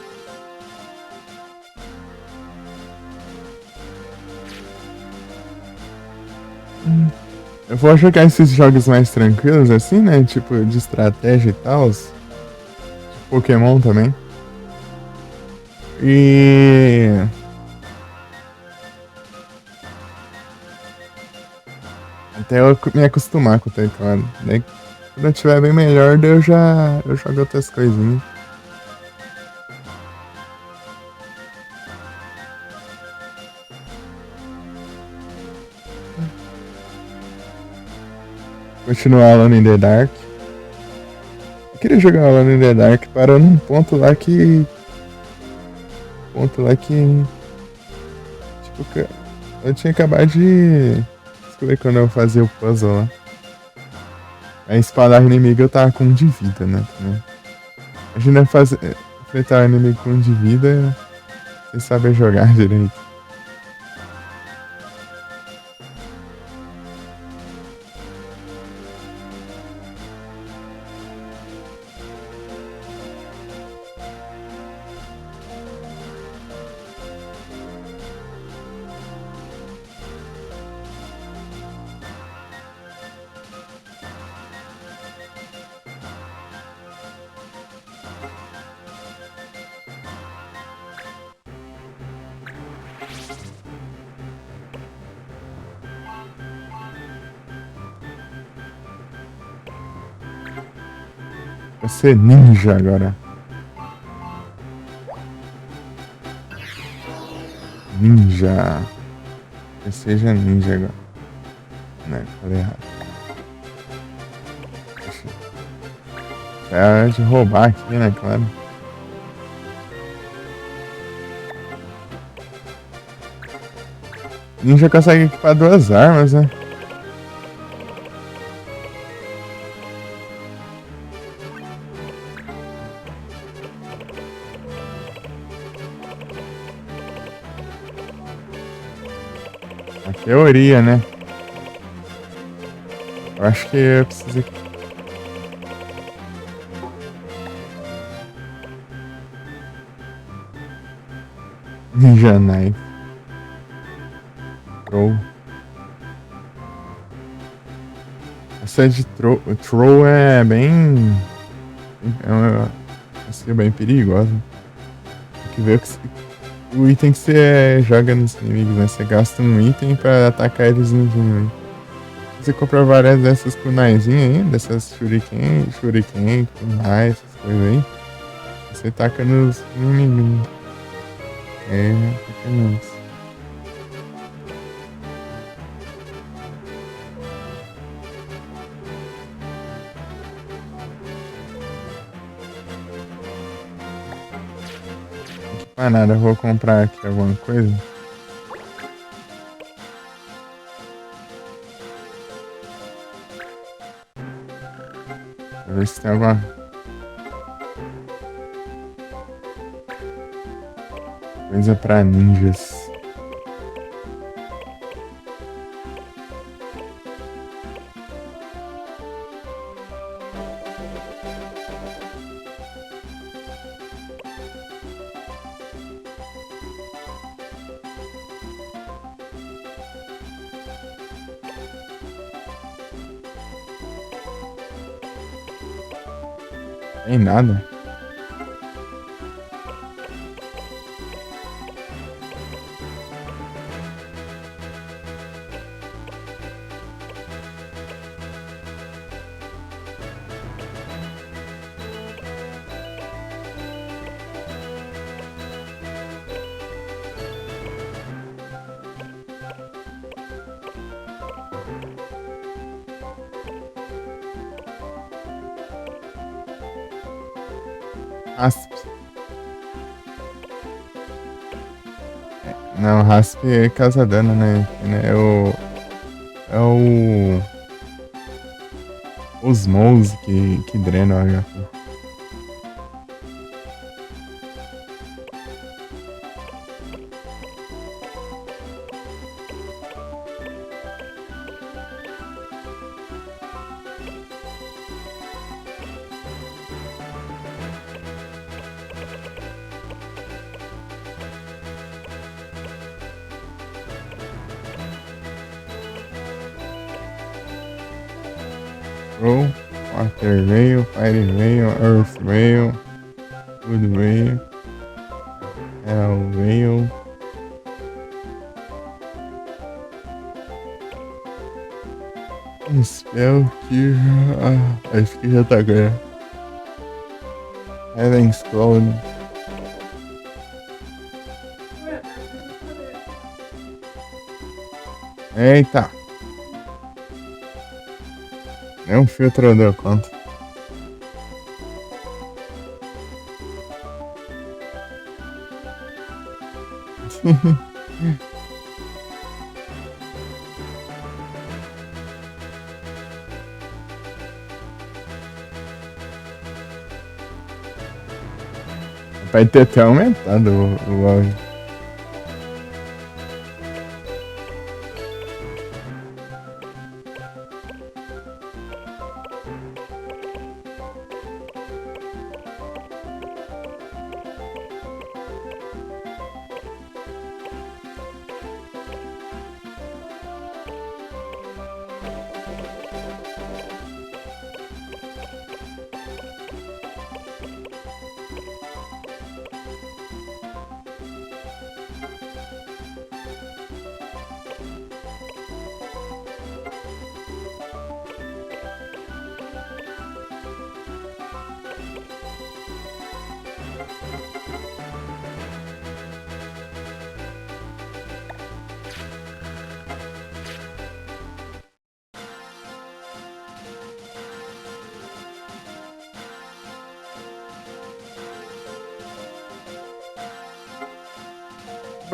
Eu vou jogar esses jogos mais tranquilos, assim, né? Tipo, de estratégia e tal. Pokémon também. E. Até eu me acostumar com o teclado. Daí, quando eu tiver bem melhor, daí eu jogo outras coisinhas. Continuar Alone in the Dark. Eu queria jogar Alone in the Dark, parou num ponto lá que. Ponto lá que. Tipo, eu tinha acabado de descobrir quando eu fazia o puzzle lá. A espadar inimigo eu tava com um de vida, né? Também. Imagina enfrentar o inimigo com um de vida sem saber jogar direito. Vai ser ninja agora. Ninja. Que seja ninja agora. Né, falei errado. É de roubar aqui, né, claro. Ninja consegue equipar duas armas, né? A teoria, né? Eu acho que eu preciso. Ninja Knife. Troll. Essa de Troll é bem. É uma skill bem perigosa. Tem que ver o item que você joga nos inimigos, né? Você gasta um item pra atacar eles no inimigo. Você compra várias dessas kunaizinhas aí, dessas shuriken, kunai, essas coisas aí. Você taca nos inimigos. É, pequenos. Ah, nada, eu vou comprar aqui alguma coisa. Pra ver se tem alguma coisa pra ninjas. Tem nada. Rasp. Não, Rasp é causa dano, né? É o. Os Mouse que drenam o HP. Roll, Water Veil, Fire Veil, Earth Veil, Wood Veil, Hell Veil. Spell que. Acho que já tá ganhando. Heaven's Cloud. Eita! É um filtro deu conta. Vai ter até aumentado o áudio.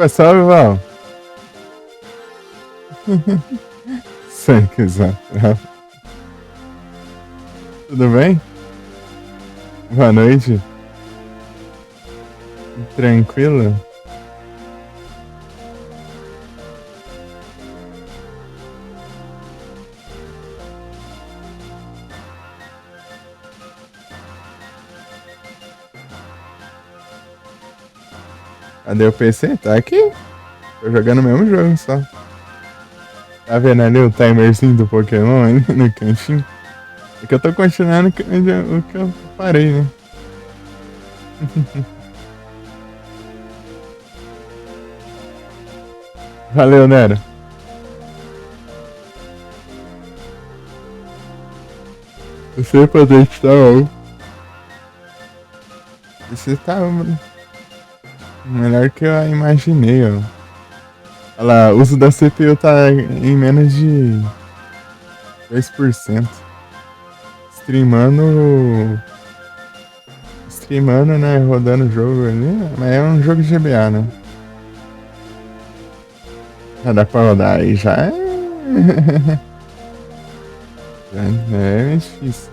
Salve, Val. Sem quiser. Tudo bem? Boa noite. Tranquilo? Cadê o PC? Tá aqui. Tô jogando o mesmo jogo só. Tá vendo ali o timerzinho do Pokémon ali no cantinho? É que eu tô continuando o que eu parei, né? Valeu, Nero. Você poder estar on. Você tá melhor que eu imaginei, ó. Olha lá, o uso da CPU tá em menos de 2%. Streamando. Streamando, né? Rodando o jogo ali. Mas é um jogo de GBA, né? Já dá pra rodar aí já é. Já é difícil.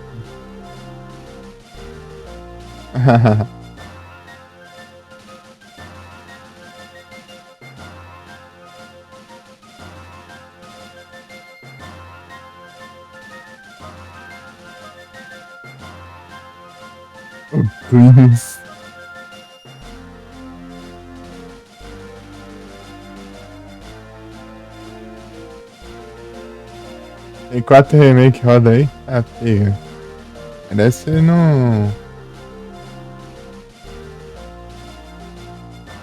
O Queens. Tem 4 remake roda aí? Ah, pega. Deve ser no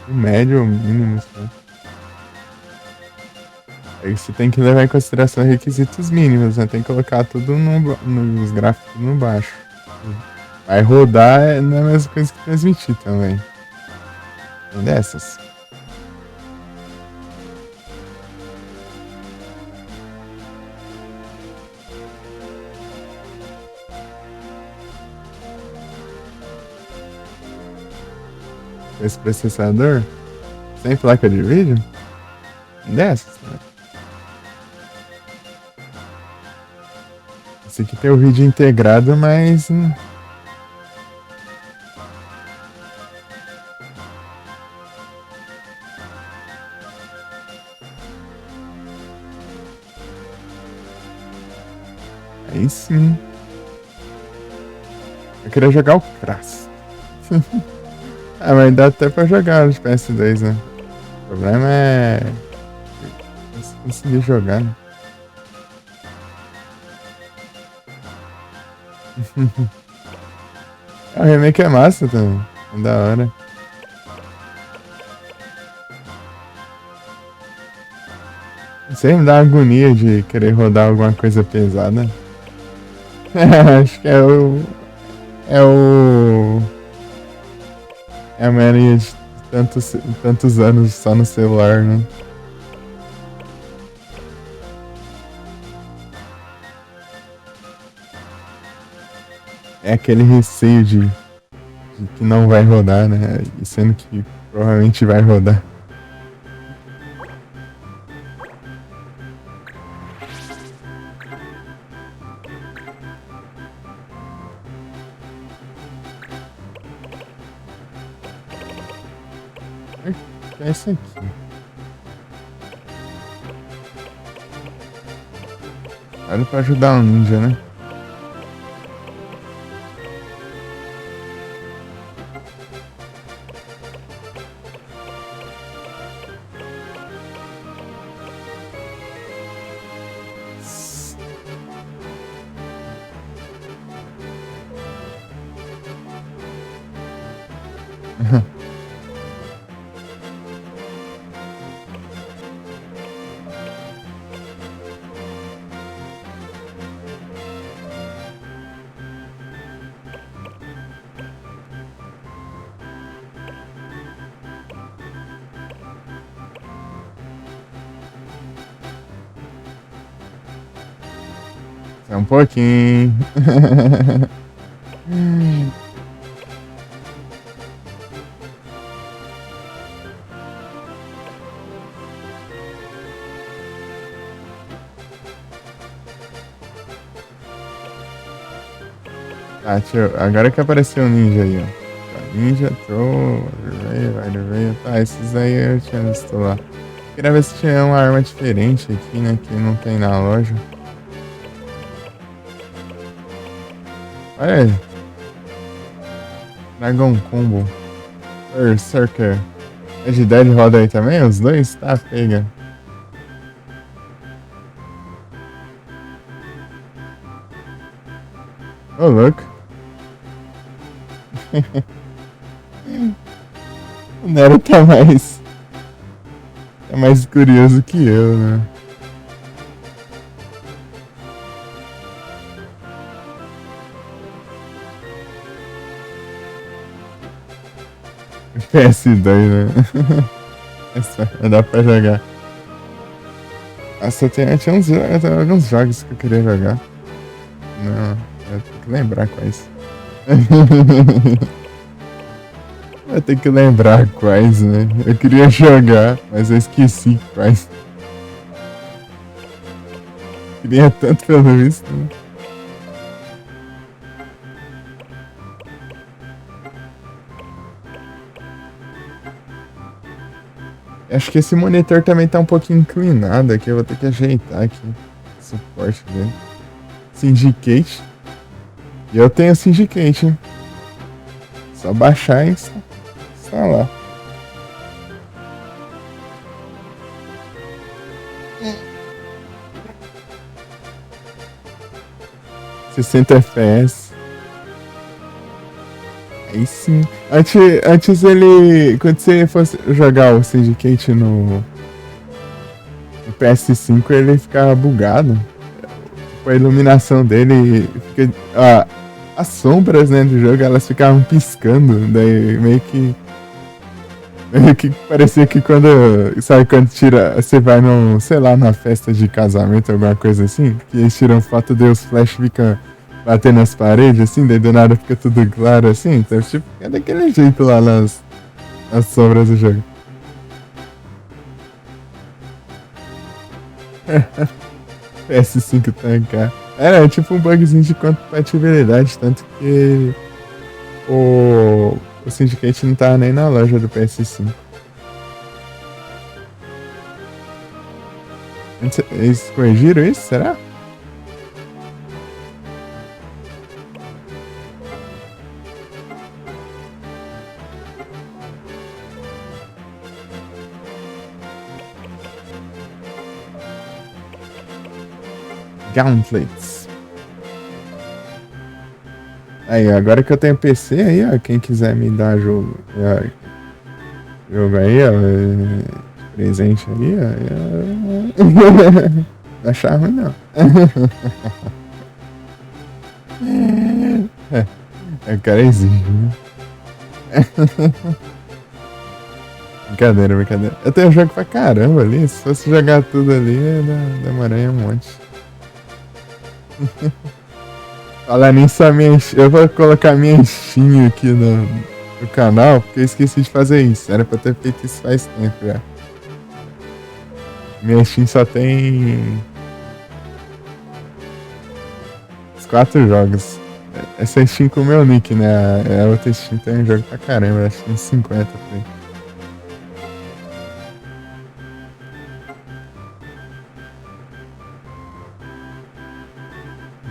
médio ou mínimo, sabe? Aí você tem que levar em consideração requisitos mínimos, né? Tem que colocar tudo nos gráficos no baixo. Vai rodar não é a mesma coisa que transmitir também. Tem dessas. Esse processador sem placa de vídeo? Dessas, né? Esse aqui tem o vídeo integrado, mas. Aí sim. Eu queria jogar o Crass. Ah, mas dá até pra jogar os PS2, né? O problema é. Conseguir jogar, né? O remake é massa também. É da hora. Sempre me dá agonia de querer rodar alguma coisa pesada. Acho que é o. É o. É a mania de tantos anos só no celular, né? É aquele receio de que não vai rodar, né? Sendo que provavelmente vai rodar. É isso aqui. Olha pra ajudar o ninja, né? Só um pouquinho. Tá, agora que apareceu o ninja aí, ó. Tá, ninja, troll, vai. Tá, esses aí eu tinha visto lá. Queria ver se tinha uma arma diferente aqui, né? Que não tem na loja. Olha aí. Dragon Combo. Berserker. A de Dead roda aí também? Os dois? Tá, pega. Ô, louco. O Nero tá mais curioso que eu, né? PS2, né? Dá pra jogar. Nossa, tinha alguns jogos que eu queria jogar. Não, eu tenho que lembrar quais. Eu tenho que lembrar quais, né? Eu queria jogar, mas eu esqueci quais. Queria tanto pelo visto, né? Acho que esse monitor também tá um pouquinho inclinado aqui, eu vou ter que ajeitar aqui o suporte dele. Syndicate. E eu tenho Syndicate, hein? Só baixar e instalar. É. 60 FPS. Aí sim. Antes ele. Quando você fosse jogar o Syndicate no PS5, ele ficava bugado. Tipo, a iluminação dele fica. As sombras, né, do jogo, elas ficavam piscando. Daí meio que parecia que quando. Sabe quando tira. Você vai num, sei lá, numa festa de casamento, alguma coisa assim, que eles tiram foto e os flash ficam batendo nas paredes, assim, daí do nada fica tudo claro assim. Então, tipo, é daquele jeito lá nas sombras do jogo. PS5 tancar. Era tipo um bugzinho de compatibilidade, tanto que o Syndicate não tava nem na loja do PS5. Eles corrigiram isso, será? Gauntlets. Aí, agora que eu tenho PC aí, ó, quem quiser me dar jogo aí, ó, presente aí, ó. Não achar ruim, não. O cara exige, né? Brincadeira. Eu tenho jogo pra caramba ali. Se fosse jogar tudo ali, demoraria um monte. Falar nisso, eu vou colocar minha Steam aqui no canal, porque eu esqueci de fazer isso. Era pra ter feito isso faz tempo já. Minha Steam só tem os 4 jogos. Essa Steam com o meu nick, né? A outra Steam tem um jogo pra caramba, acho que tem 50 por aí.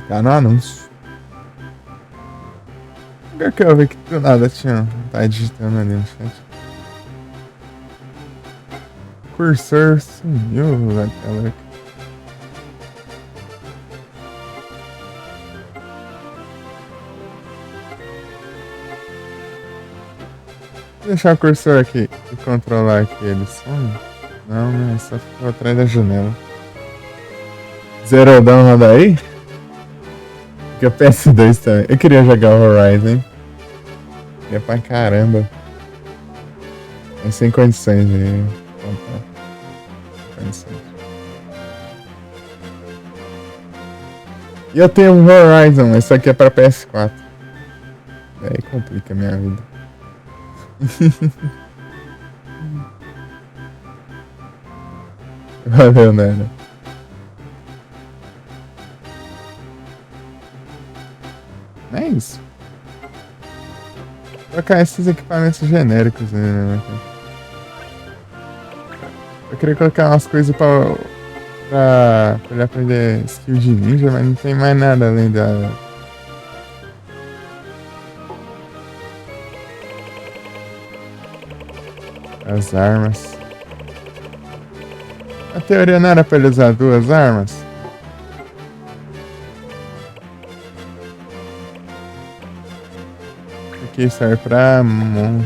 Tá no anúncio. Agora que eu vi que do nada tinha. Tá digitando ali no chat. Cursor sumiu na tela aqui. Vou deixar o cursor aqui e controlar aqui ele some. Não, né? Só ficou atrás da janela. Zerodão roda aí? Porque o PS2 também. Eu queria jogar o Horizon. É pra caramba. É sem condições de comprar. E eu tenho um Horizon, esse aqui é pra PS4. Aí complica a minha vida. Valeu, Nana. É isso. Colocar esses equipamentos genéricos, né? Eu queria colocar umas coisas pra ele aprender skill de ninja, mas não tem mais nada além da. As armas. A teoria não era pra ele usar duas armas? Aqui serve pra Monk.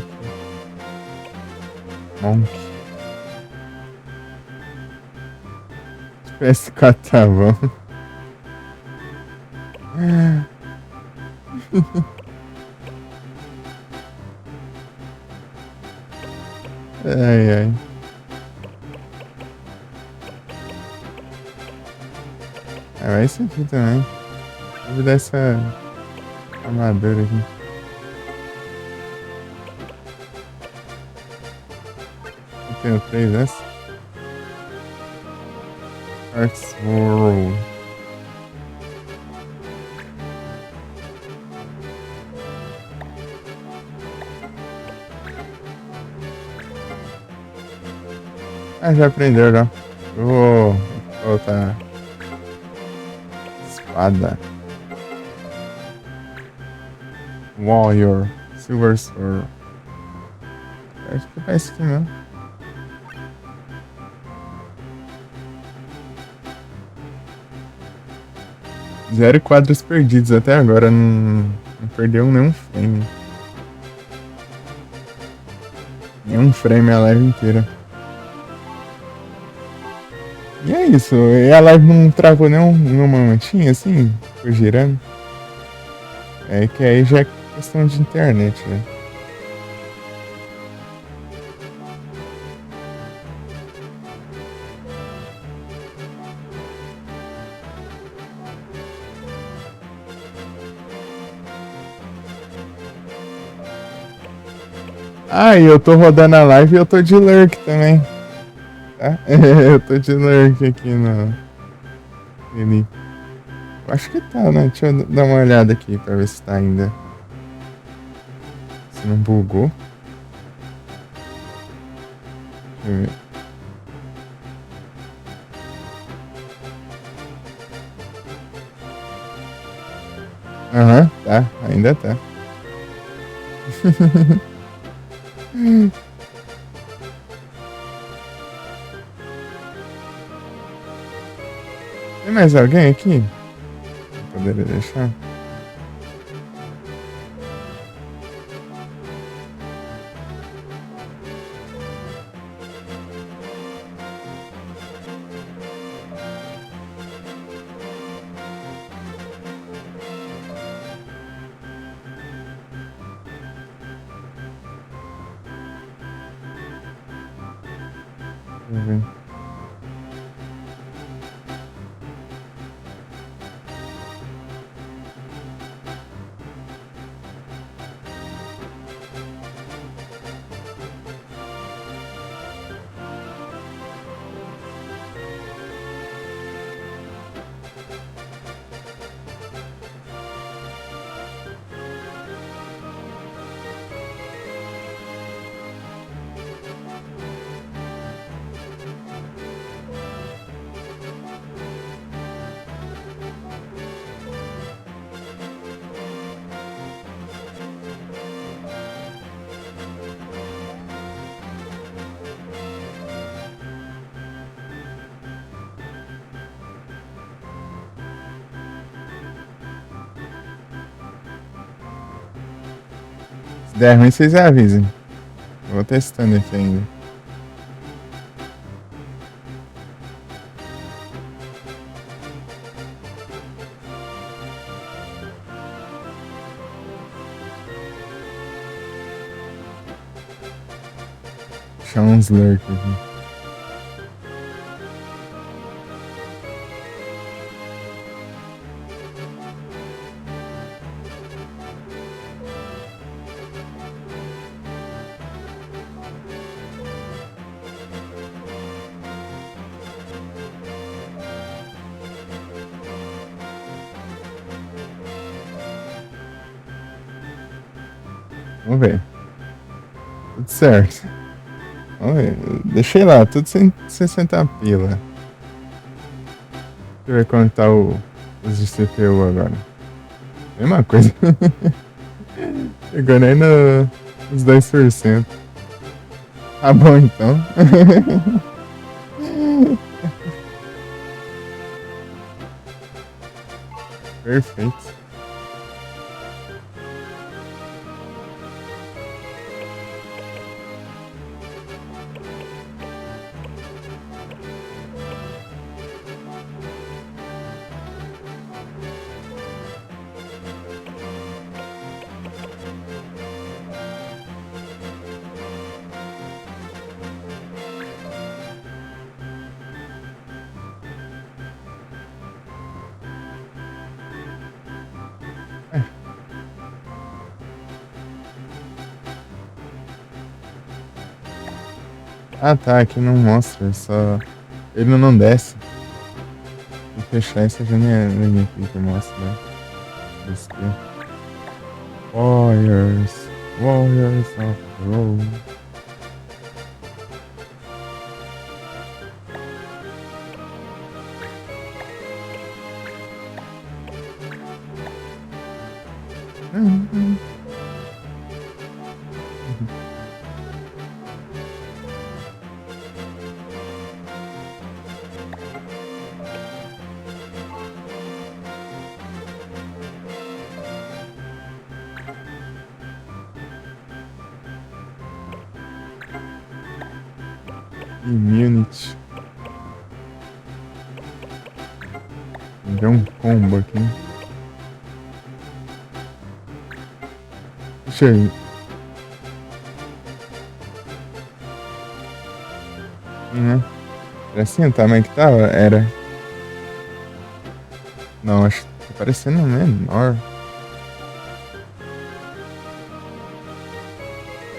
Esse cara tá bom. Ai, ai. Ah, vai isso aqui também. Vou dar essa armadura aqui. Eu tenho 3 dessas. Arts World. Ah, já aprendeu já. Vou voltar. Espada. Warrior. Silver Sword. Acho que é isso aqui mesmo. Zero quadros perdidos até agora. Não perdeu nenhum frame. Nenhum frame a live inteira. E é isso. E a live não travou nenhuma mantinha assim? Foi girando? É que aí já é questão de internet, né? Ah, e eu tô rodando a live e eu tô de lurk também. Tá? Eu tô de lurk aqui no. Acho que tá, né? Deixa eu dar uma olhada aqui pra ver se tá ainda. Se não bugou. Deixa eu ver. Aham, tá. Ainda tá. Tem mais alguém aqui? Poderia deixar? Deixa eu ver. Se der ruim, vocês avisem. Eu vou testando aqui ainda. Deixar uns lurk aqui. Vamos ver. Tudo certo. Vamos ver. Deixei lá, tudo 160 pila. Deixa eu ver quanto tá os de CPU agora. Mesma coisa. Chegou nem nos 10%. Tá bom então. Perfeito. Ah tá, aqui não mostra, só. Ele não desce. Vou fechar essa janelinha aqui que mostra, né? Isso aqui. Warriors, Warriors of the Road. Immunity. Deu um combo aqui. Deixa eu ir. Né? Era assim o tamanho que tava? Era. Não, acho que tá parecendo menor.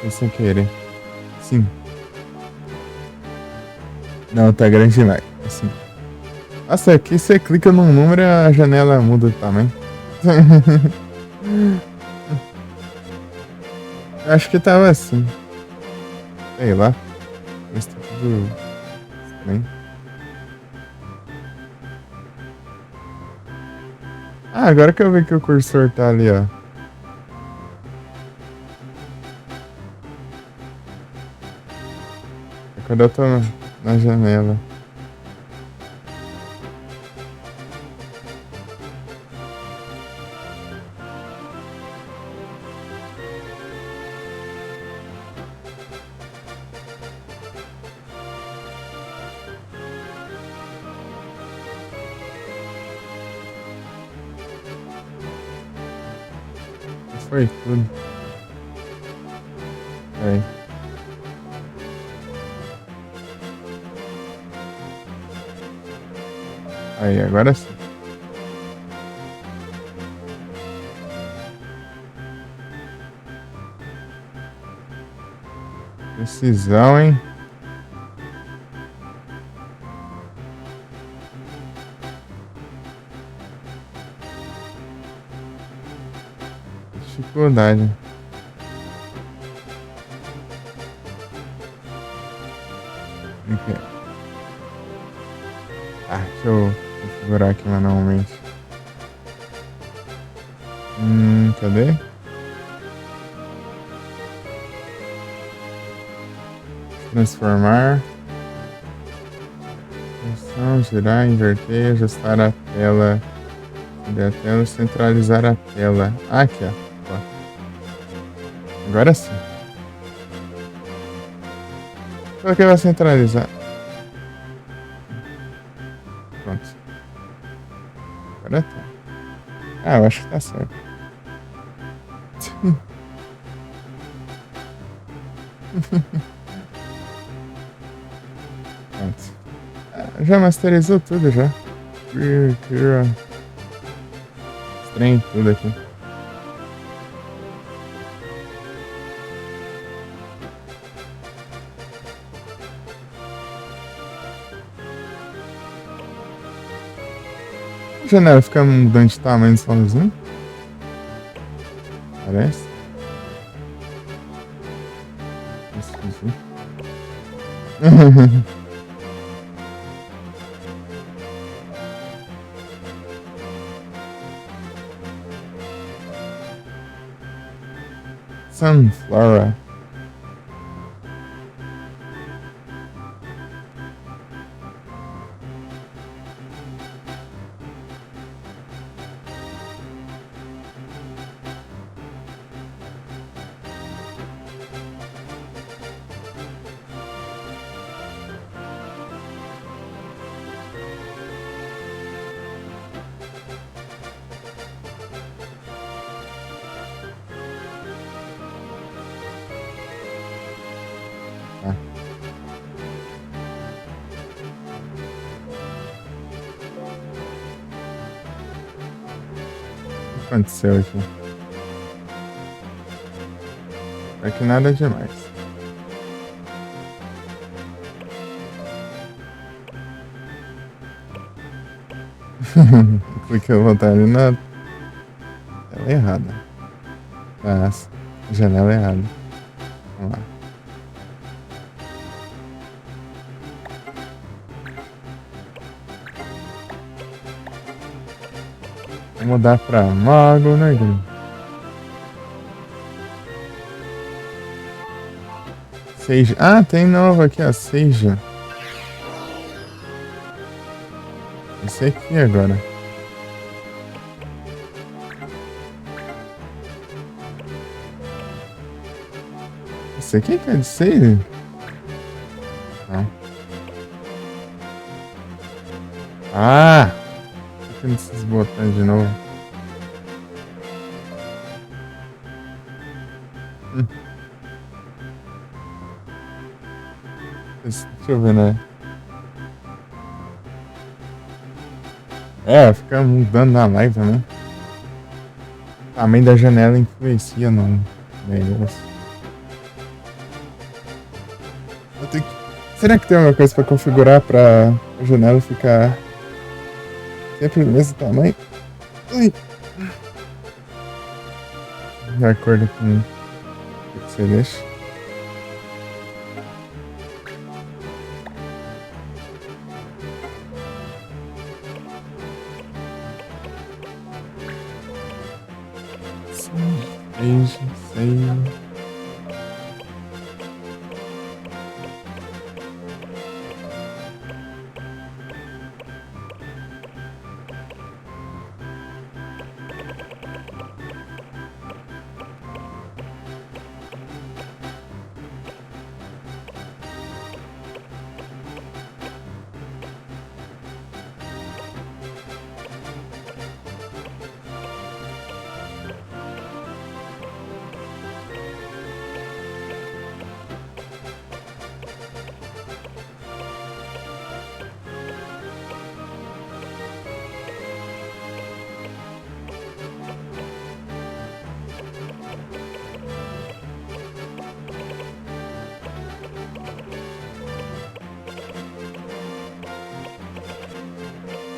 Foi sem querer. Sim. Não, tá grande demais. Assim. Nossa, aqui você clica num número e a janela muda de tamanho. Eu acho que tava assim. Sei lá. Mas tá tudo estranho. Ah, agora que eu vi que o cursor tá ali, ó. É quando eu tô na janela. Foi tudo. Aí. Aí, agora sim. Precisão, hein? Dificuldade. Aqui. Ah, deixa eu configurar aqui manualmente. Cadê? Transformar. Função, girar, inverter, ajustar a tela. Subir a tela, centralizar a tela. Ah, aqui, ó. Agora sim. Qual que vai centralizar? Pronto. Agora tá. Ah, eu acho que tá certo. Pronto. Ah, já masterizou tudo já. Estranho tudo aqui. A janela fica mudando de tamanho sozinho? Parece. Esquisito. Sunflora. Ah, o que aconteceu aqui? É que nada demais. Porque eu vou estar ali na tela errada. Mas, janela errada. Vamos lá. Vou mudar pra Mago Negro. Seja. Ah, tem novo aqui, ó. Seja. Esse aqui agora. Esse aqui quer dizer? Não. Ah! Tô nesses botões de novo. Deixa eu ver, né? É, fica mudando na live, né? O tamanho da janela influencia no negócio. Será que tem alguma coisa pra configurar pra a janela ficar sempre do mesmo tamanho? Ui. De acordo com o que você deixa. Seja.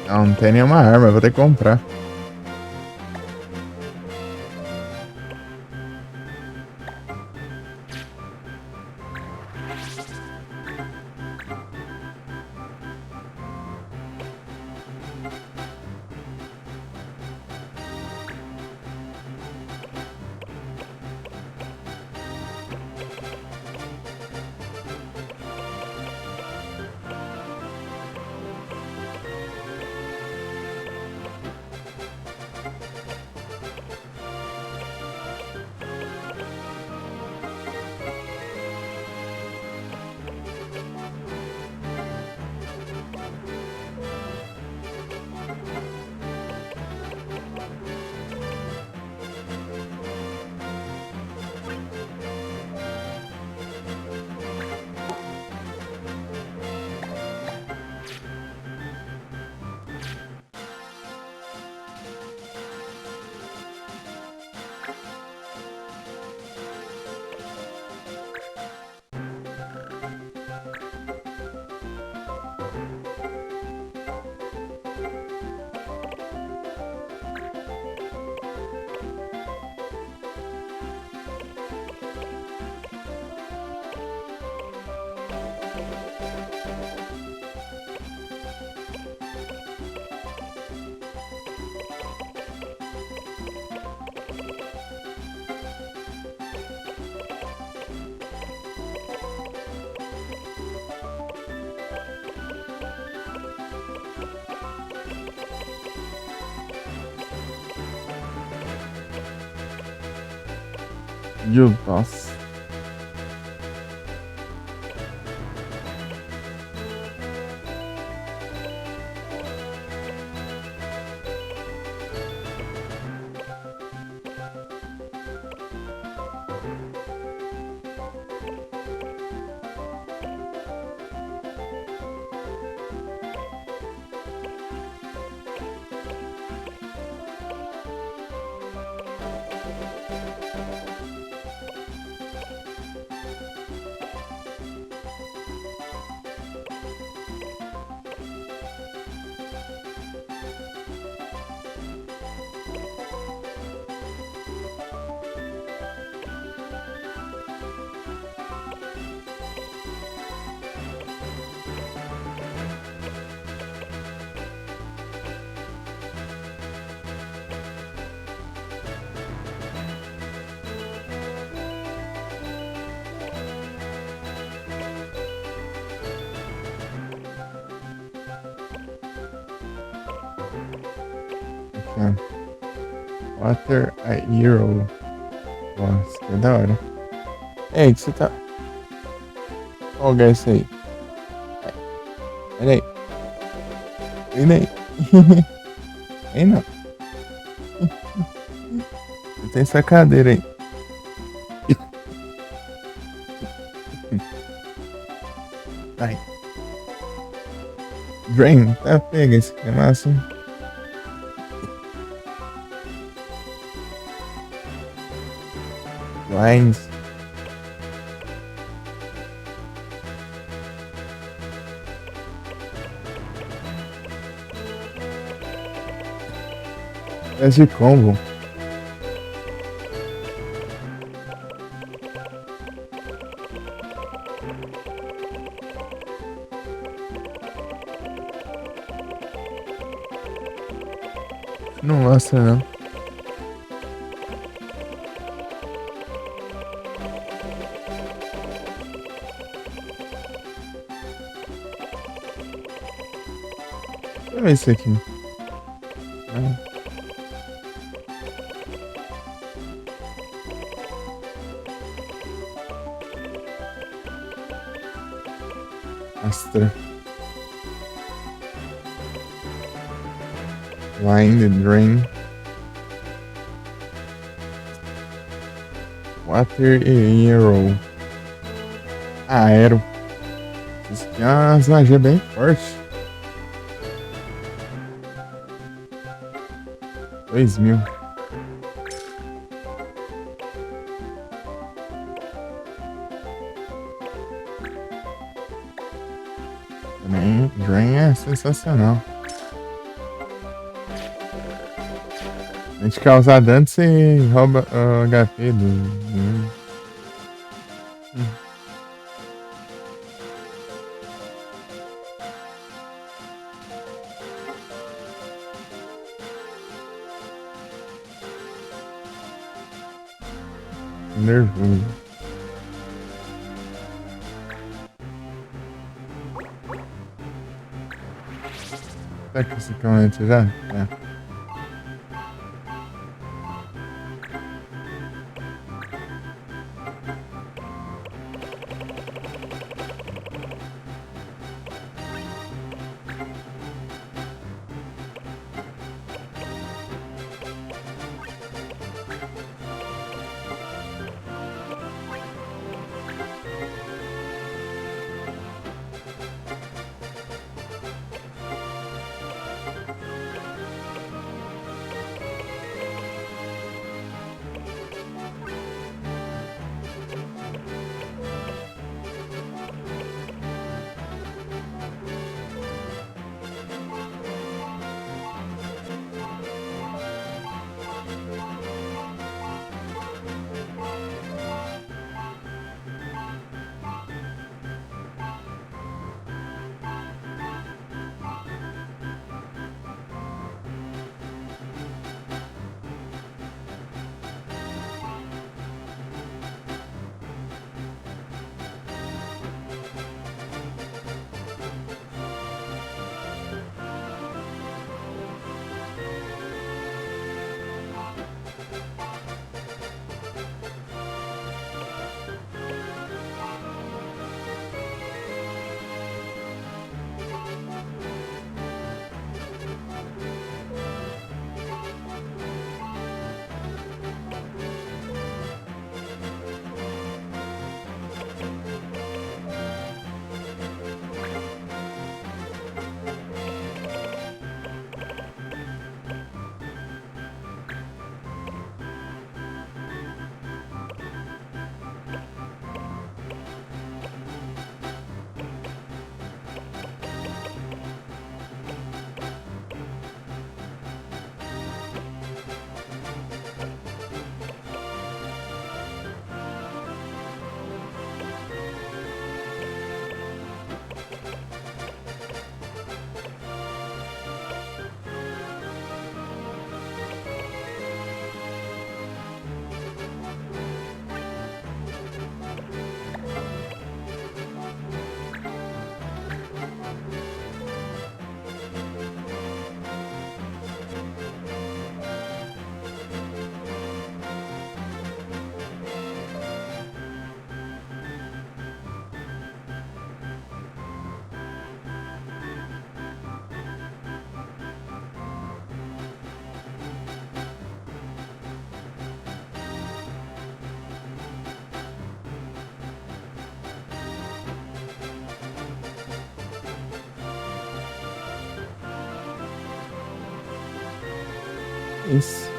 Não tem nenhuma arma, eu vou ter que comprar. Nossa. Ah, Water a Hero. Nossa, que da hora. Ei, que você tá. Qual lugar é esse aí? Peraí. Vem aí. Vem não. Você tem essa cadeira aí. Vai. Drain, tá pega esse aqui é massa. Lines. É de combo. Não mostra não. Deixa eu ver isso aqui. Ah, Astra. Line, Drain. Water e Hero. Aero. Isso aqui é umas magias bem fortes. 2000. Também, Drain é sensacional. A gente causar dano, você rouba o HP do. Nervoso. Será que esse cão entra já? É. isso.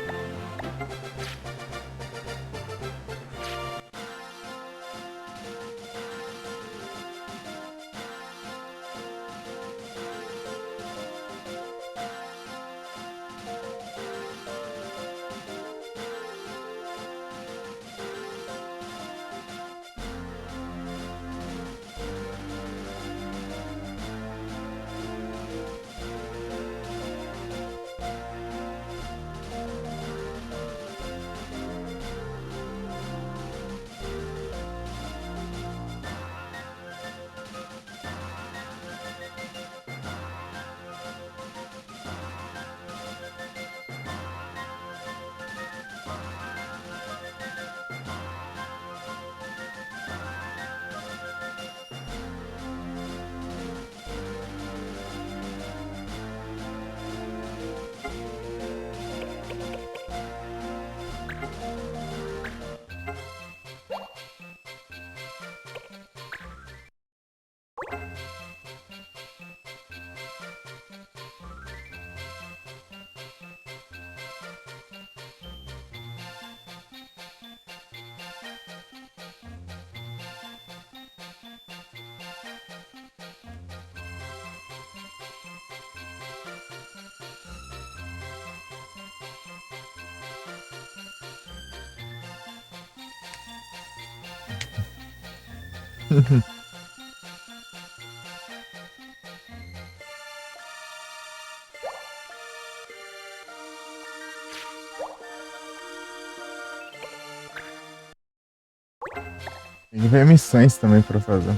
Tem que ver missões também pra fazer.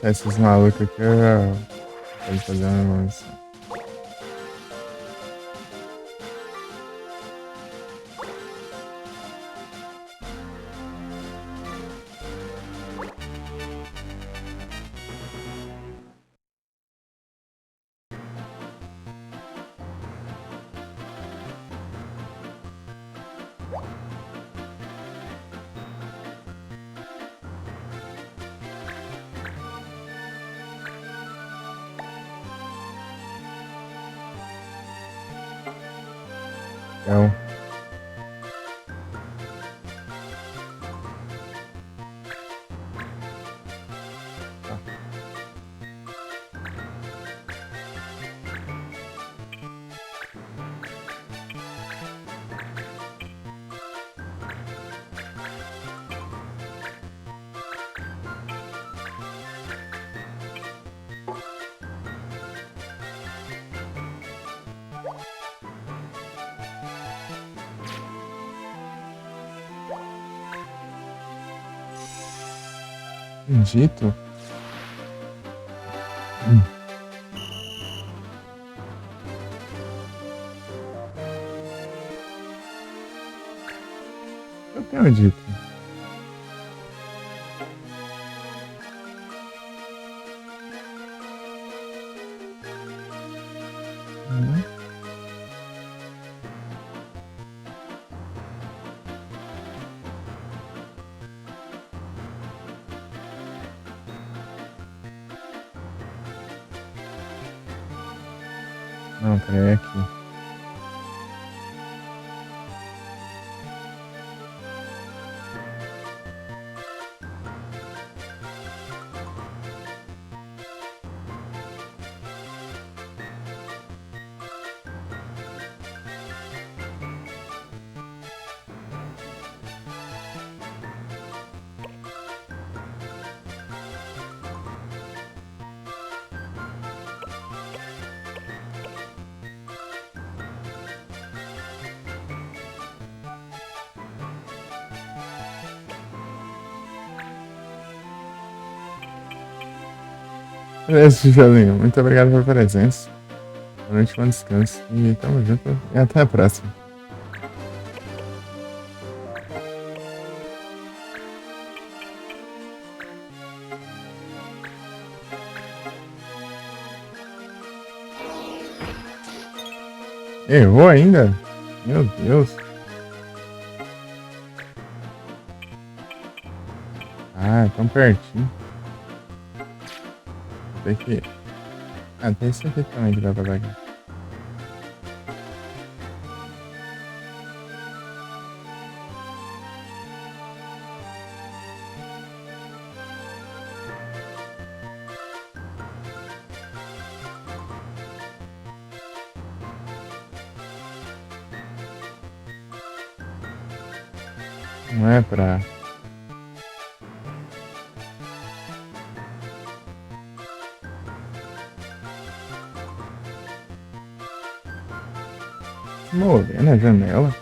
Esses malucos aqui, eu pode fazer uma missão. Então, Dito? Eu tenho dito. Não, peraí, é aqui. Beleza, tijolinho. Muito obrigado pela presença. Boa noite, bom descanso. E tamo junto. E até a próxima. Errou ainda? Meu Deus. Ah, tão pertinho. Tem que Ah, tem esse aqui também que dá pra pegar. Não é pra. Se mover na janela?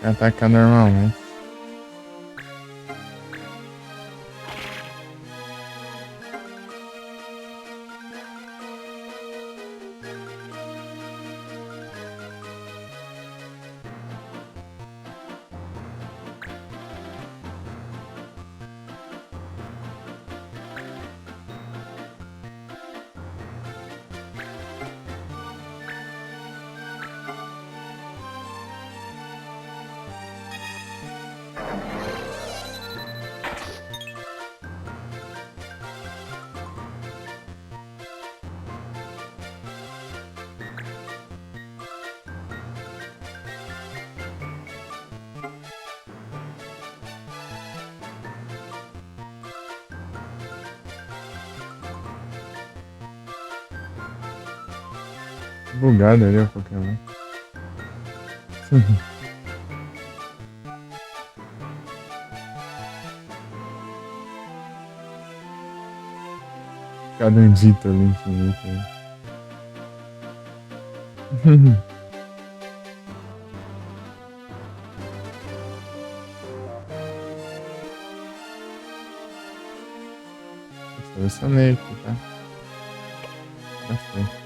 Atacar normalmente. Bugado ali o Pokémon. Cada um dito ali infinito. Selecionei aqui, tá? Bastante.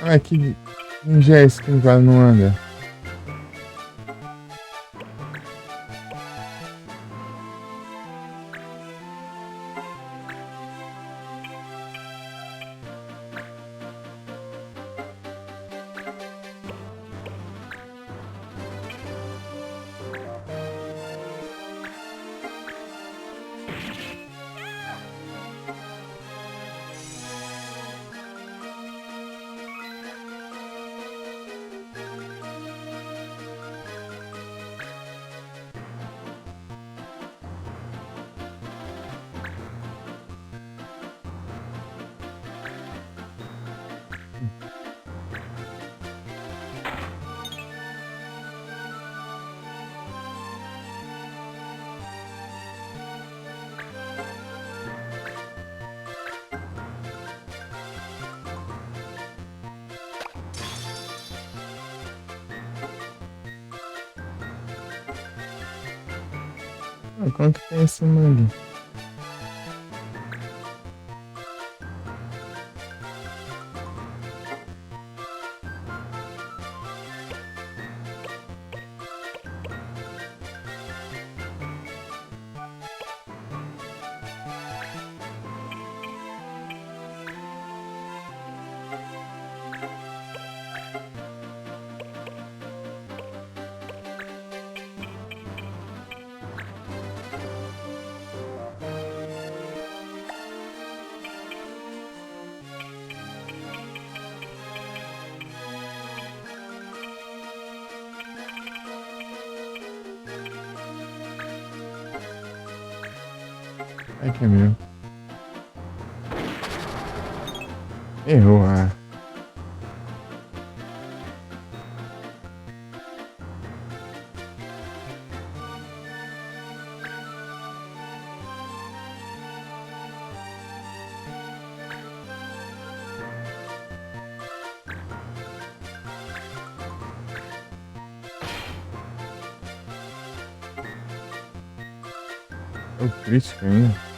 Ah, que ninja é esse que não anda? Ah, quanto que tem esse mangue? É que é meu. Errou, ah. É o crítico ainda.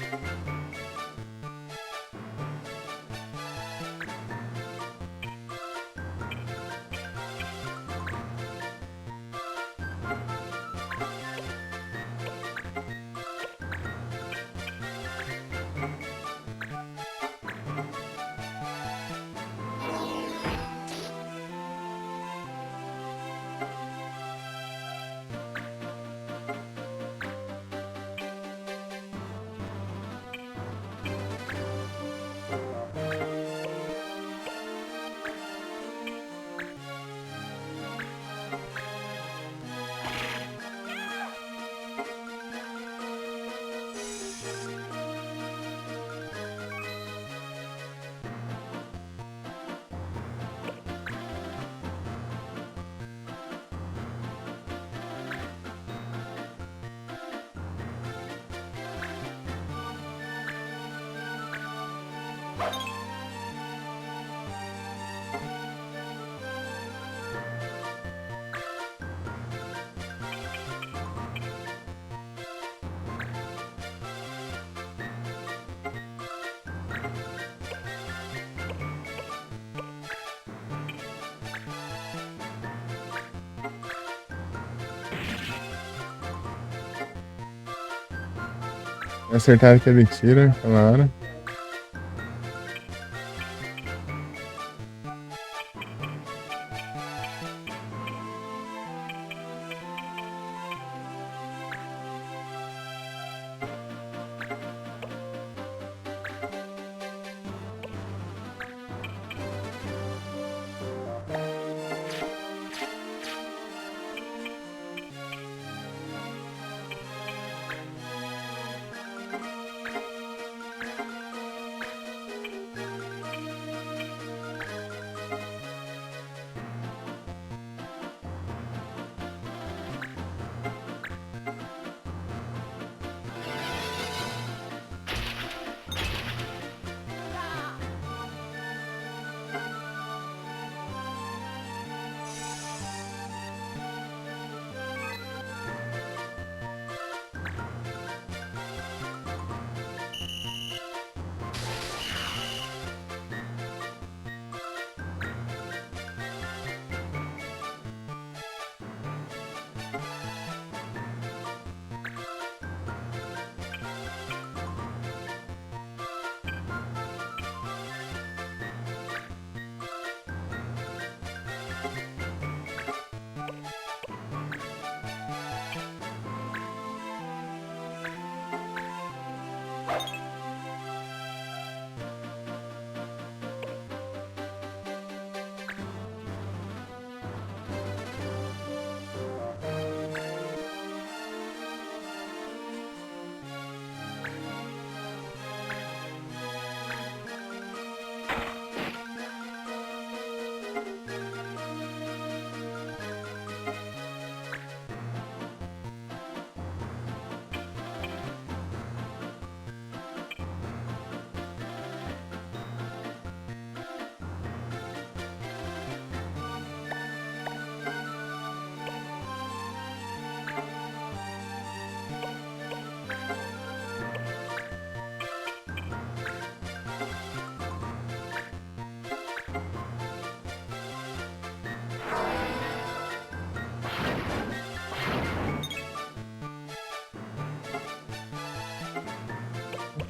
Acertaram aquele tiro aquela hora.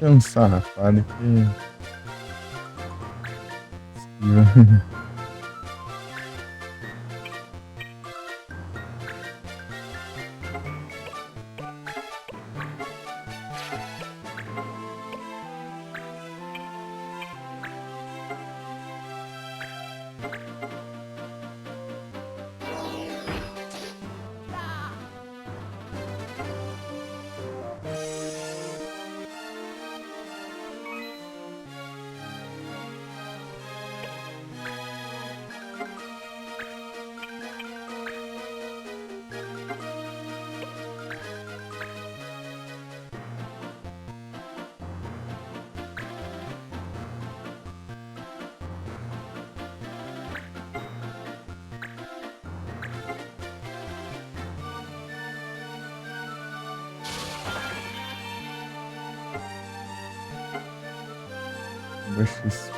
Tem um sarrafado que. Esquiva. Bomba XP.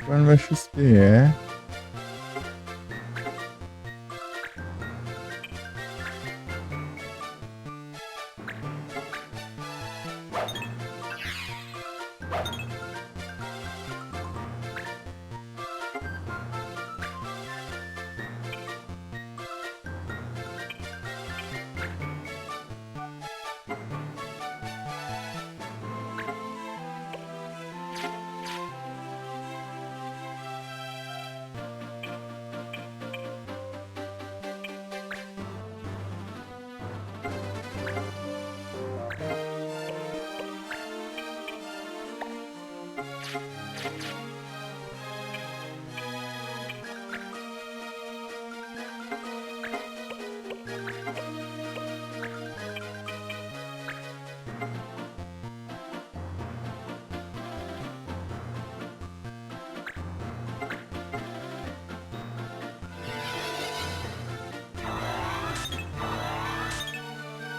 Bomba XP é.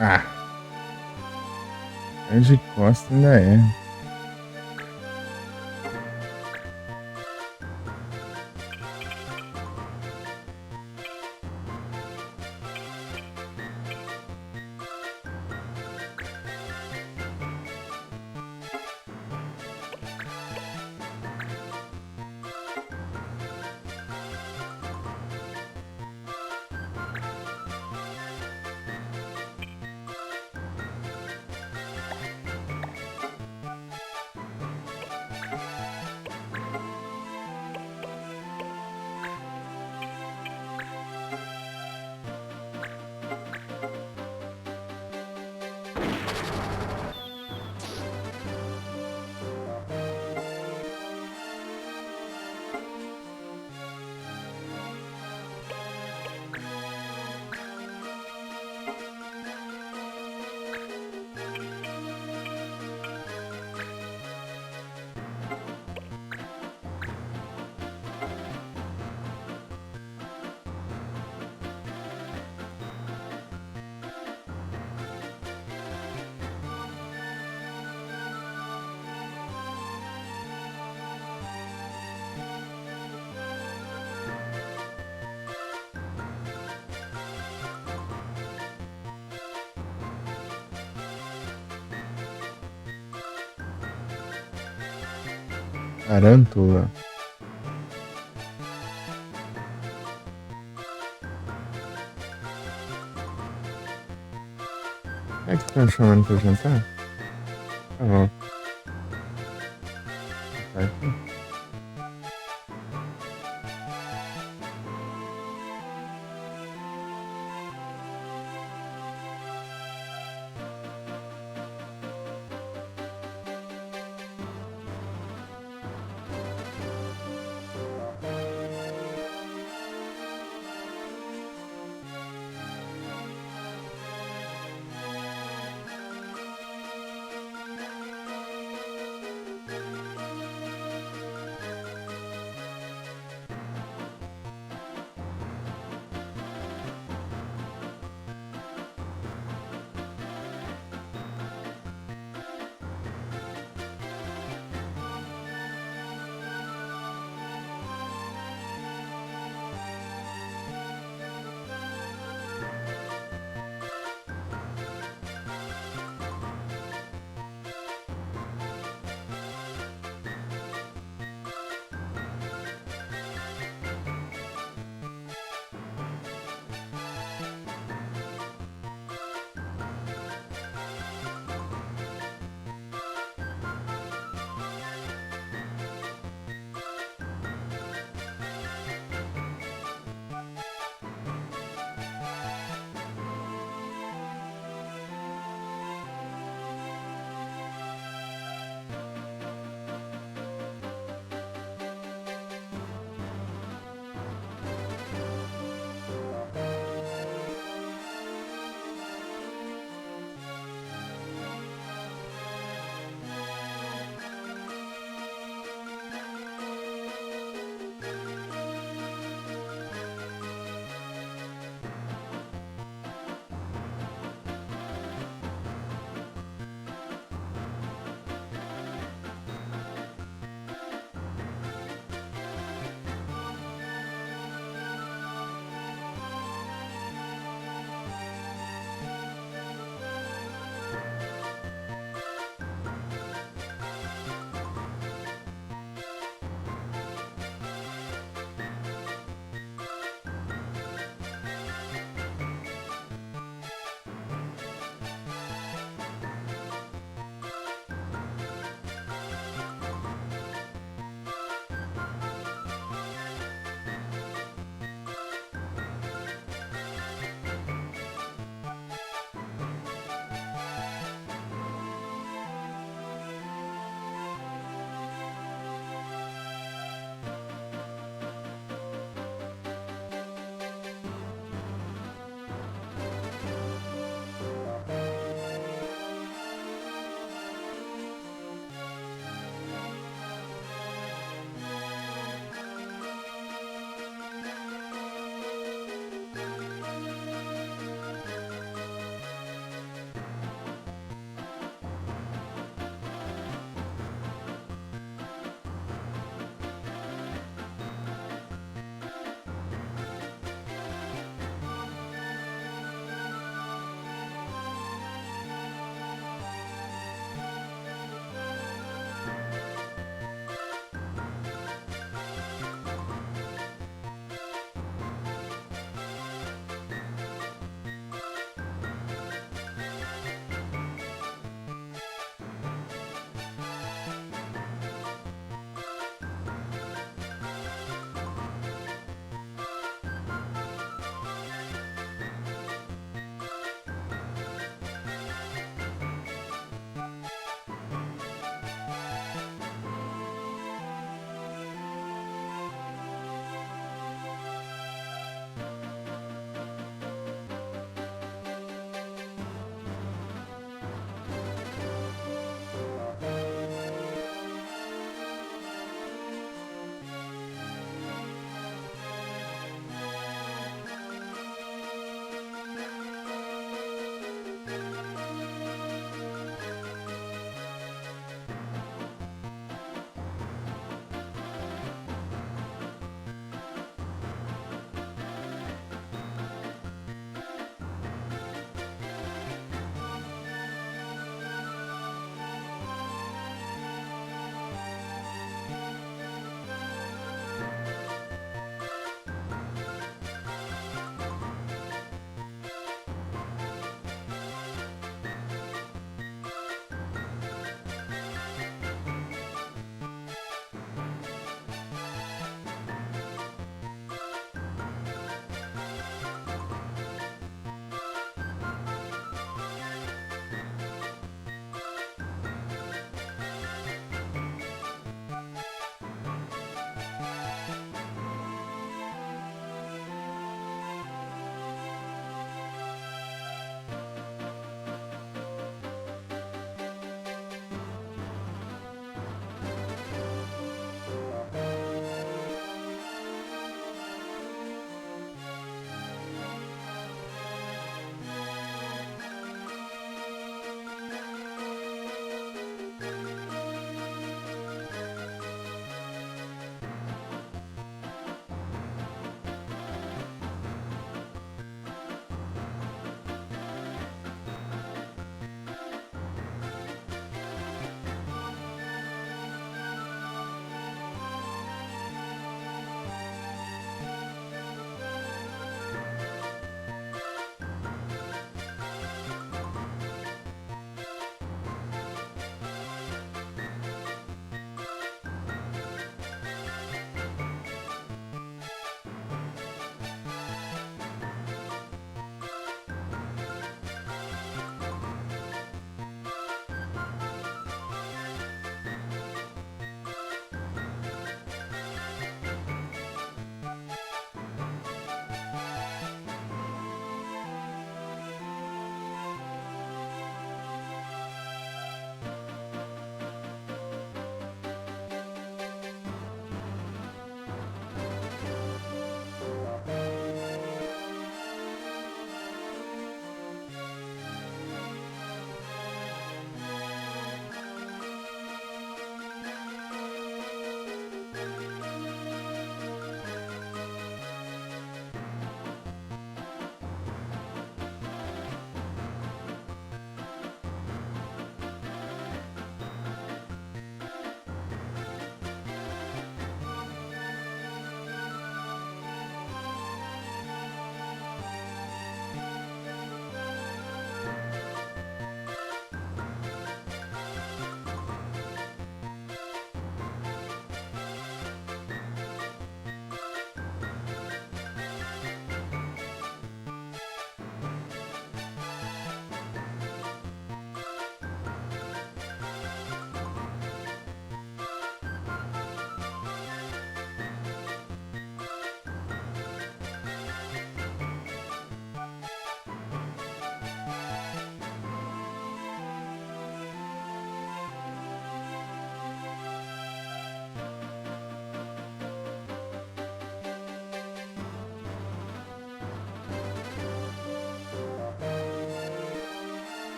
Ah, é de costa ainda é. Tarântula. É que estão chamando pra jantar? Tá bom. Tá aqui.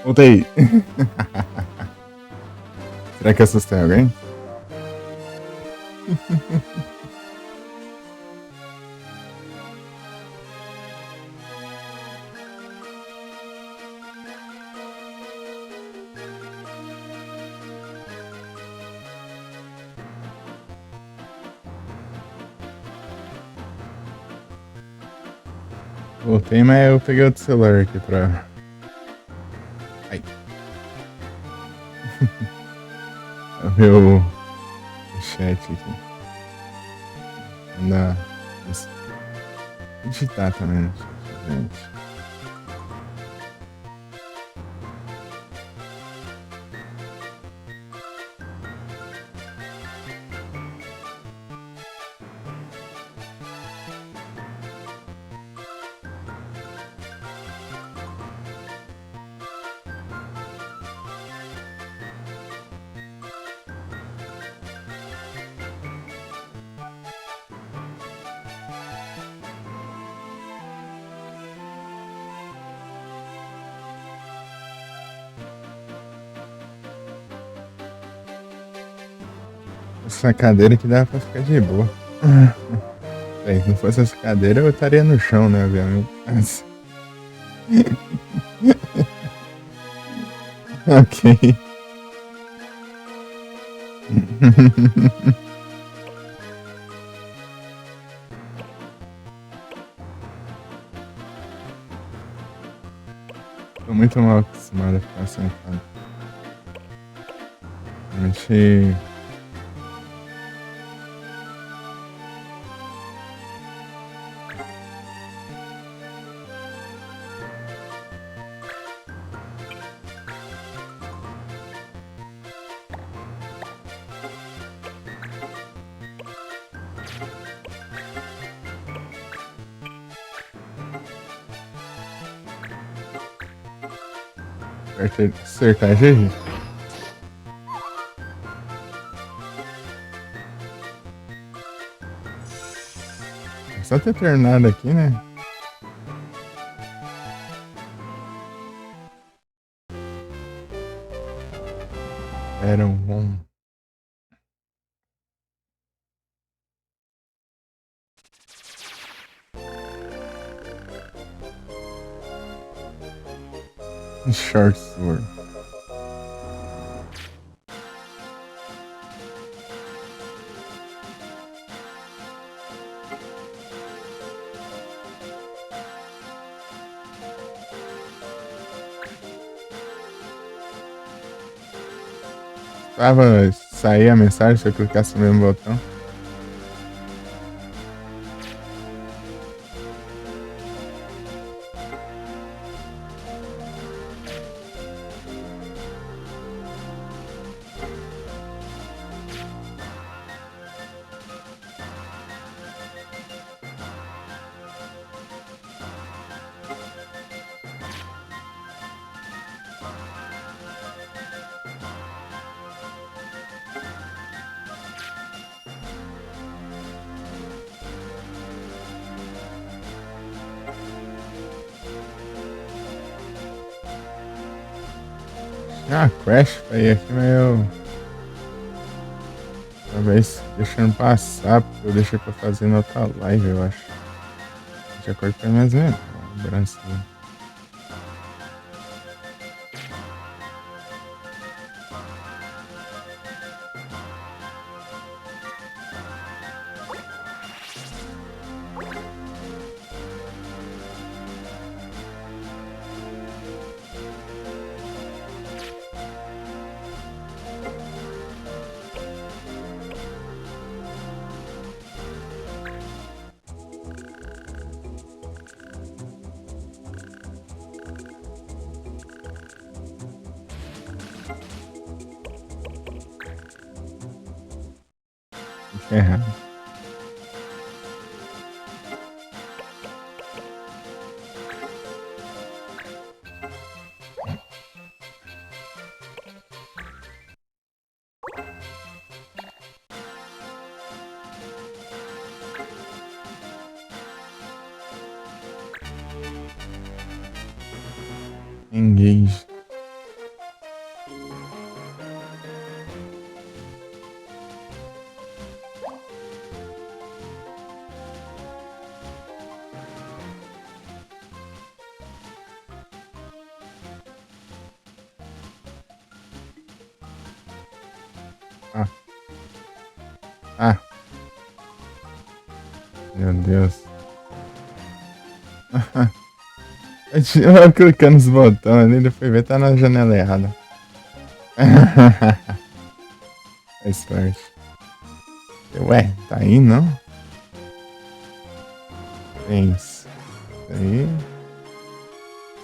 Voltei. Será que assustei alguém? Voltei, mas eu peguei outro celular aqui pra... Ai. Ver o chat aqui. Andar... digitar também no chat, gente. Essa cadeira que dá pra ficar de boa. Bem, se não fosse essa cadeira, eu estaria no chão, né, obviamente. Ok. Tô muito mal acostumado a ficar sentado. Realmente... acertar é GG. É só ter terminado aqui, né? Era um bom... Short sword. Tava sair a mensagem se eu clicasse no mesmo botão. Ah, Crash pra ir aqui, mas eu... talvez deixando passar, porque eu deixei pra fazer na outra live, eu acho. De acordo com as minhas lembranças. Errado. Engage. Ah, ah, meu Deus. Eu clicando nos botões ali, depois ver, tá na janela errada. Faz parte. Ué, tá aí não? Tem isso. Aí.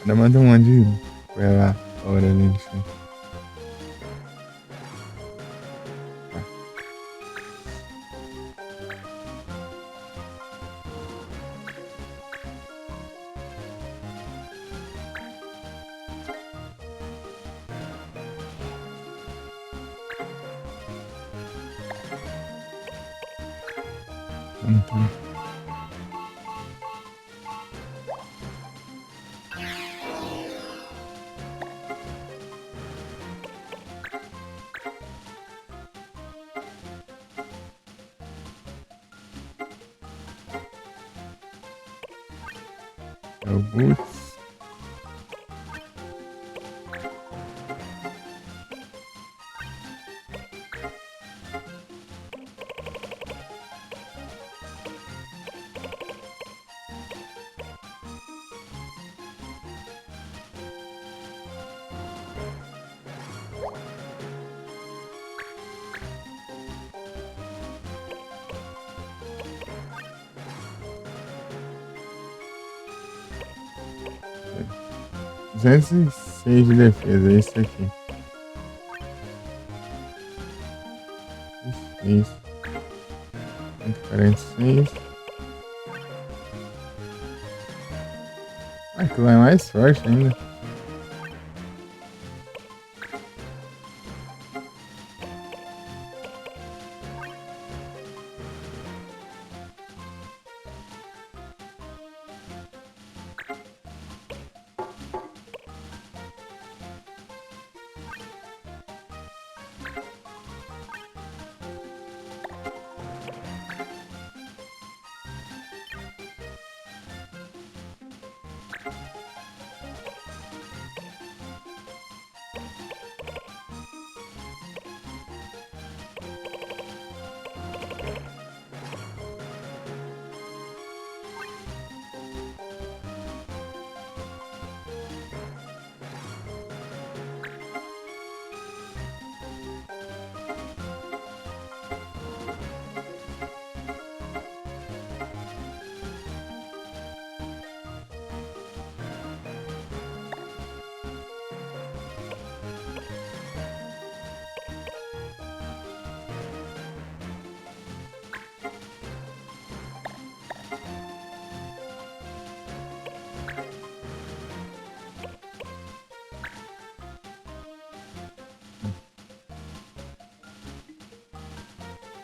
Ainda manda um monte de coisa fora ali no chão. Ah, não tem. É o Boots. É. 206 de defesa, é esse aqui. Isso. 146. Ah, aquilo é mais forte ainda.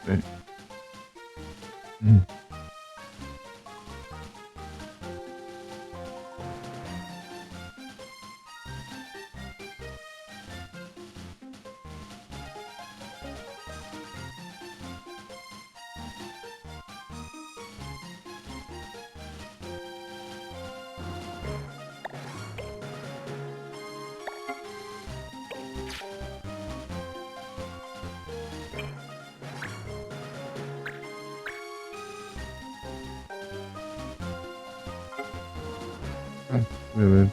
É. Hum. Ah, beleza.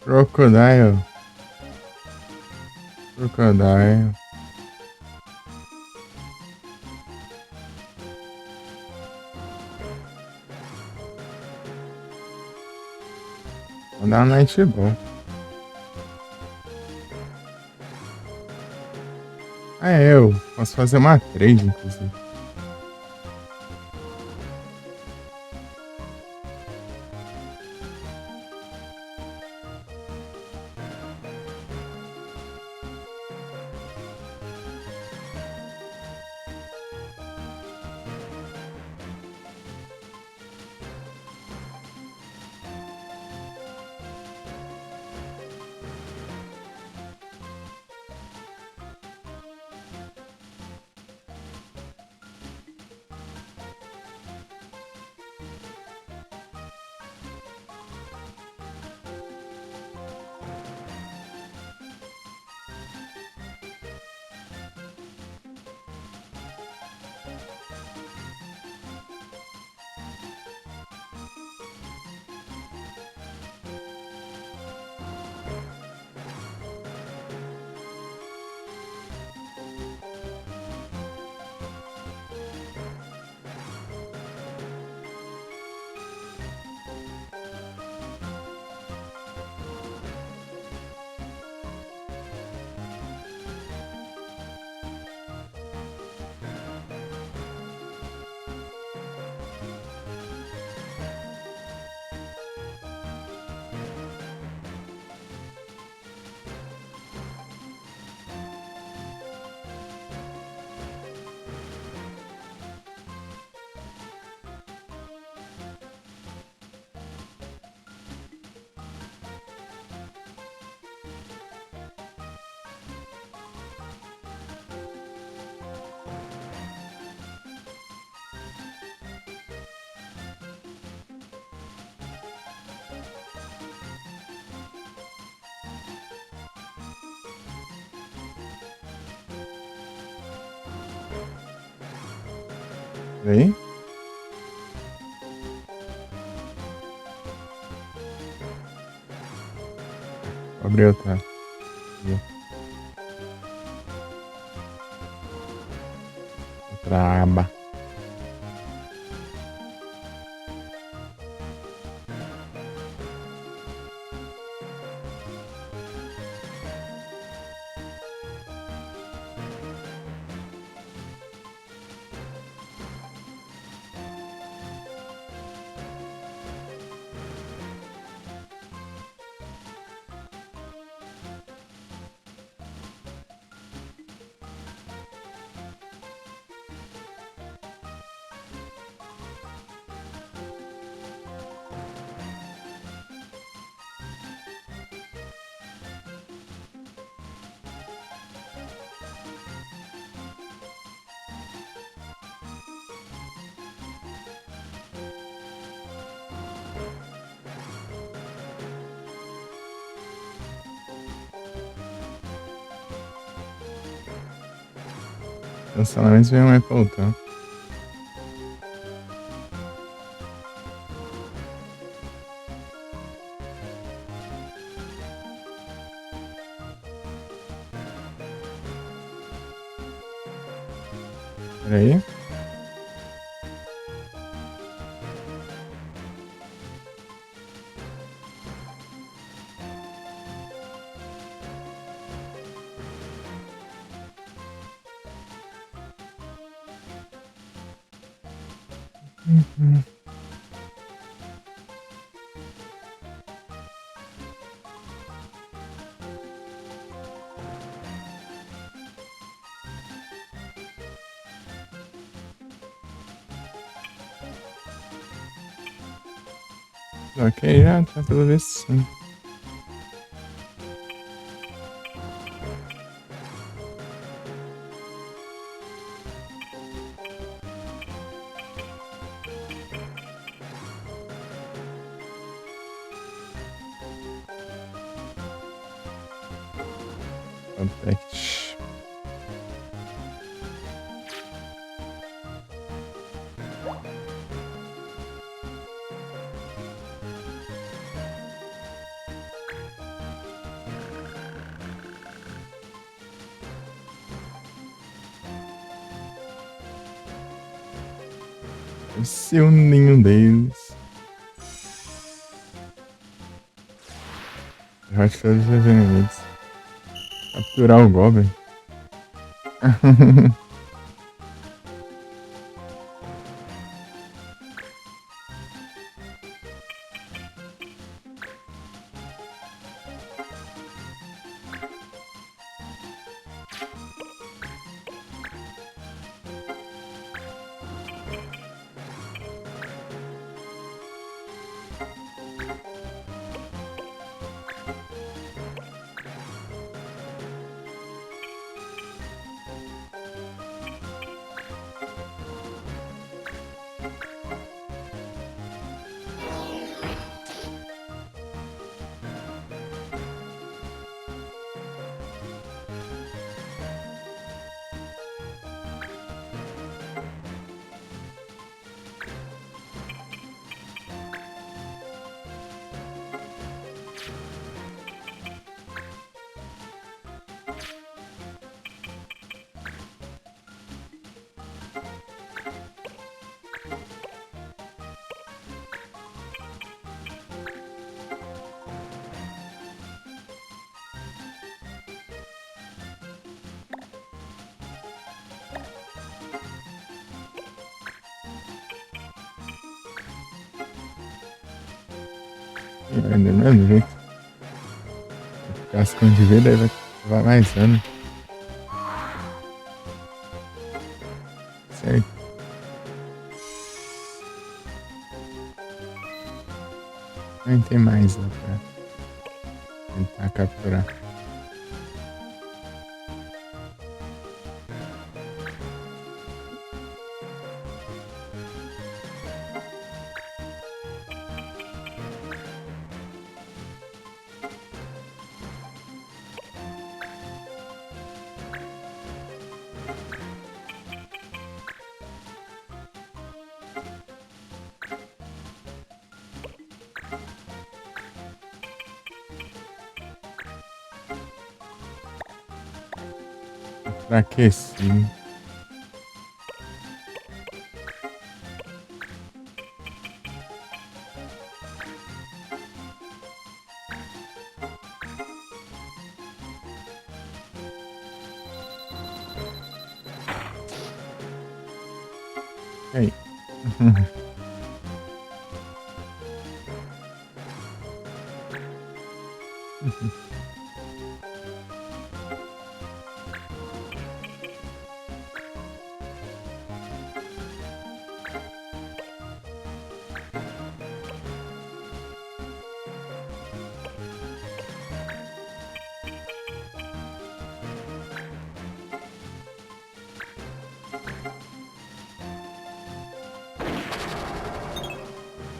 Crocodile. Crocodile. Vou dar uma night ball. Ah, é, eu posso fazer uma trade, inclusive. Vem. Vou abrir outra. Outra aba. Cancelamentos vem mais faltando. Peraí. Ok, já tá pelo visto sim. Contact. Deve ser nenhum deles. Derrote todos os inimigos. Capturar o Goblin. É do mesmo jeito. Ficar escondido aí vai levar mais anos. Certo. Não tem mais lá pra tentar capturar. Enfraqueci. Aí.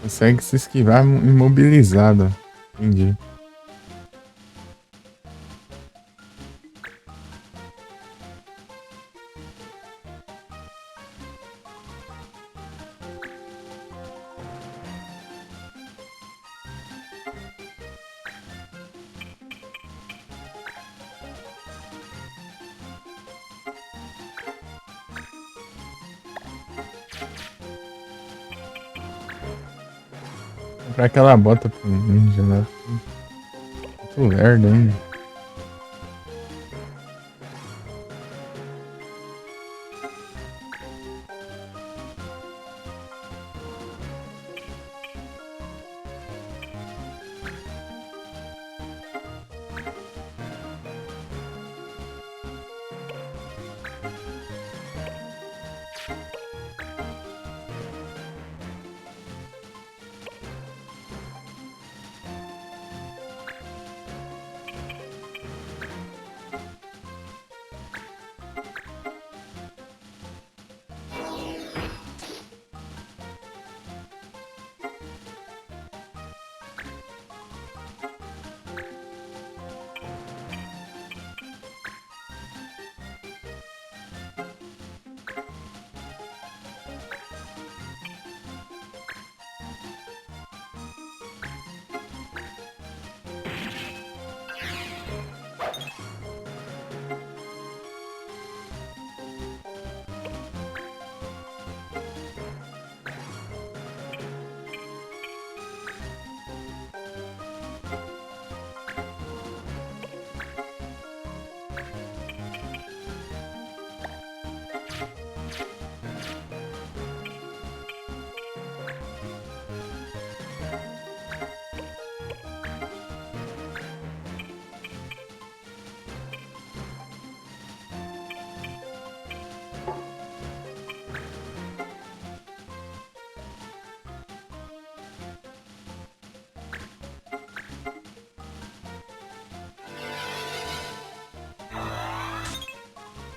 Consegue se esquivar imobilizado. Entendi. Comprar aquela bota pro ninja lá. Muito lerdo ainda.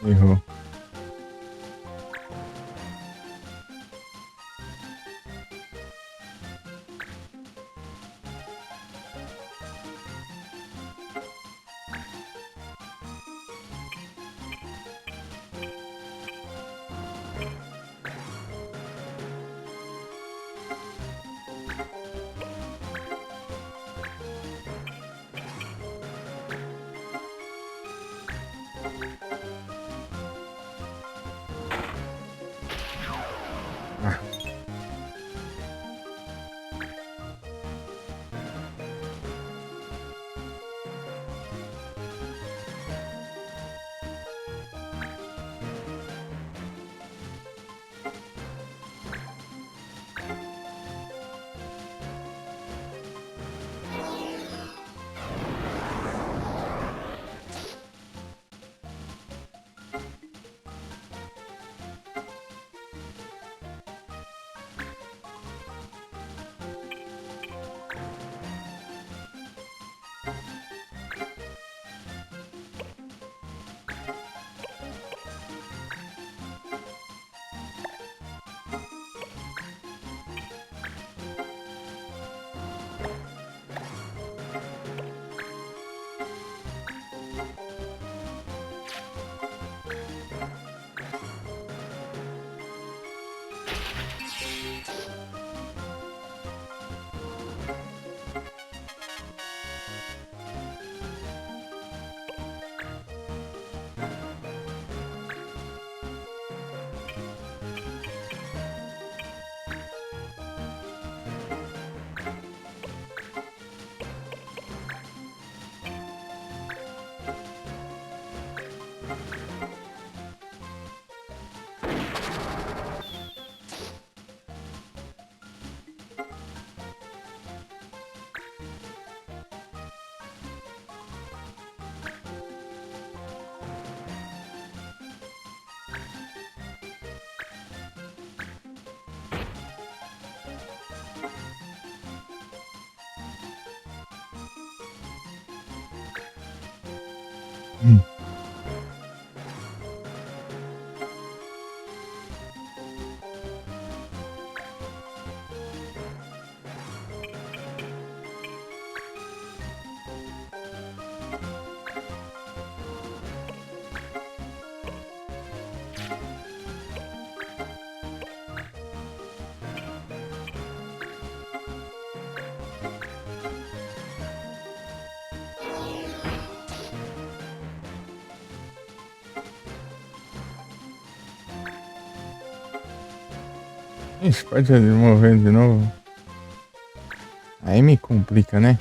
Errou. Ah, hum. Ixi, pode mover de novo. Aí me complica, né?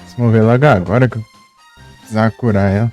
Se mover logo agora que eu precisava curar ela.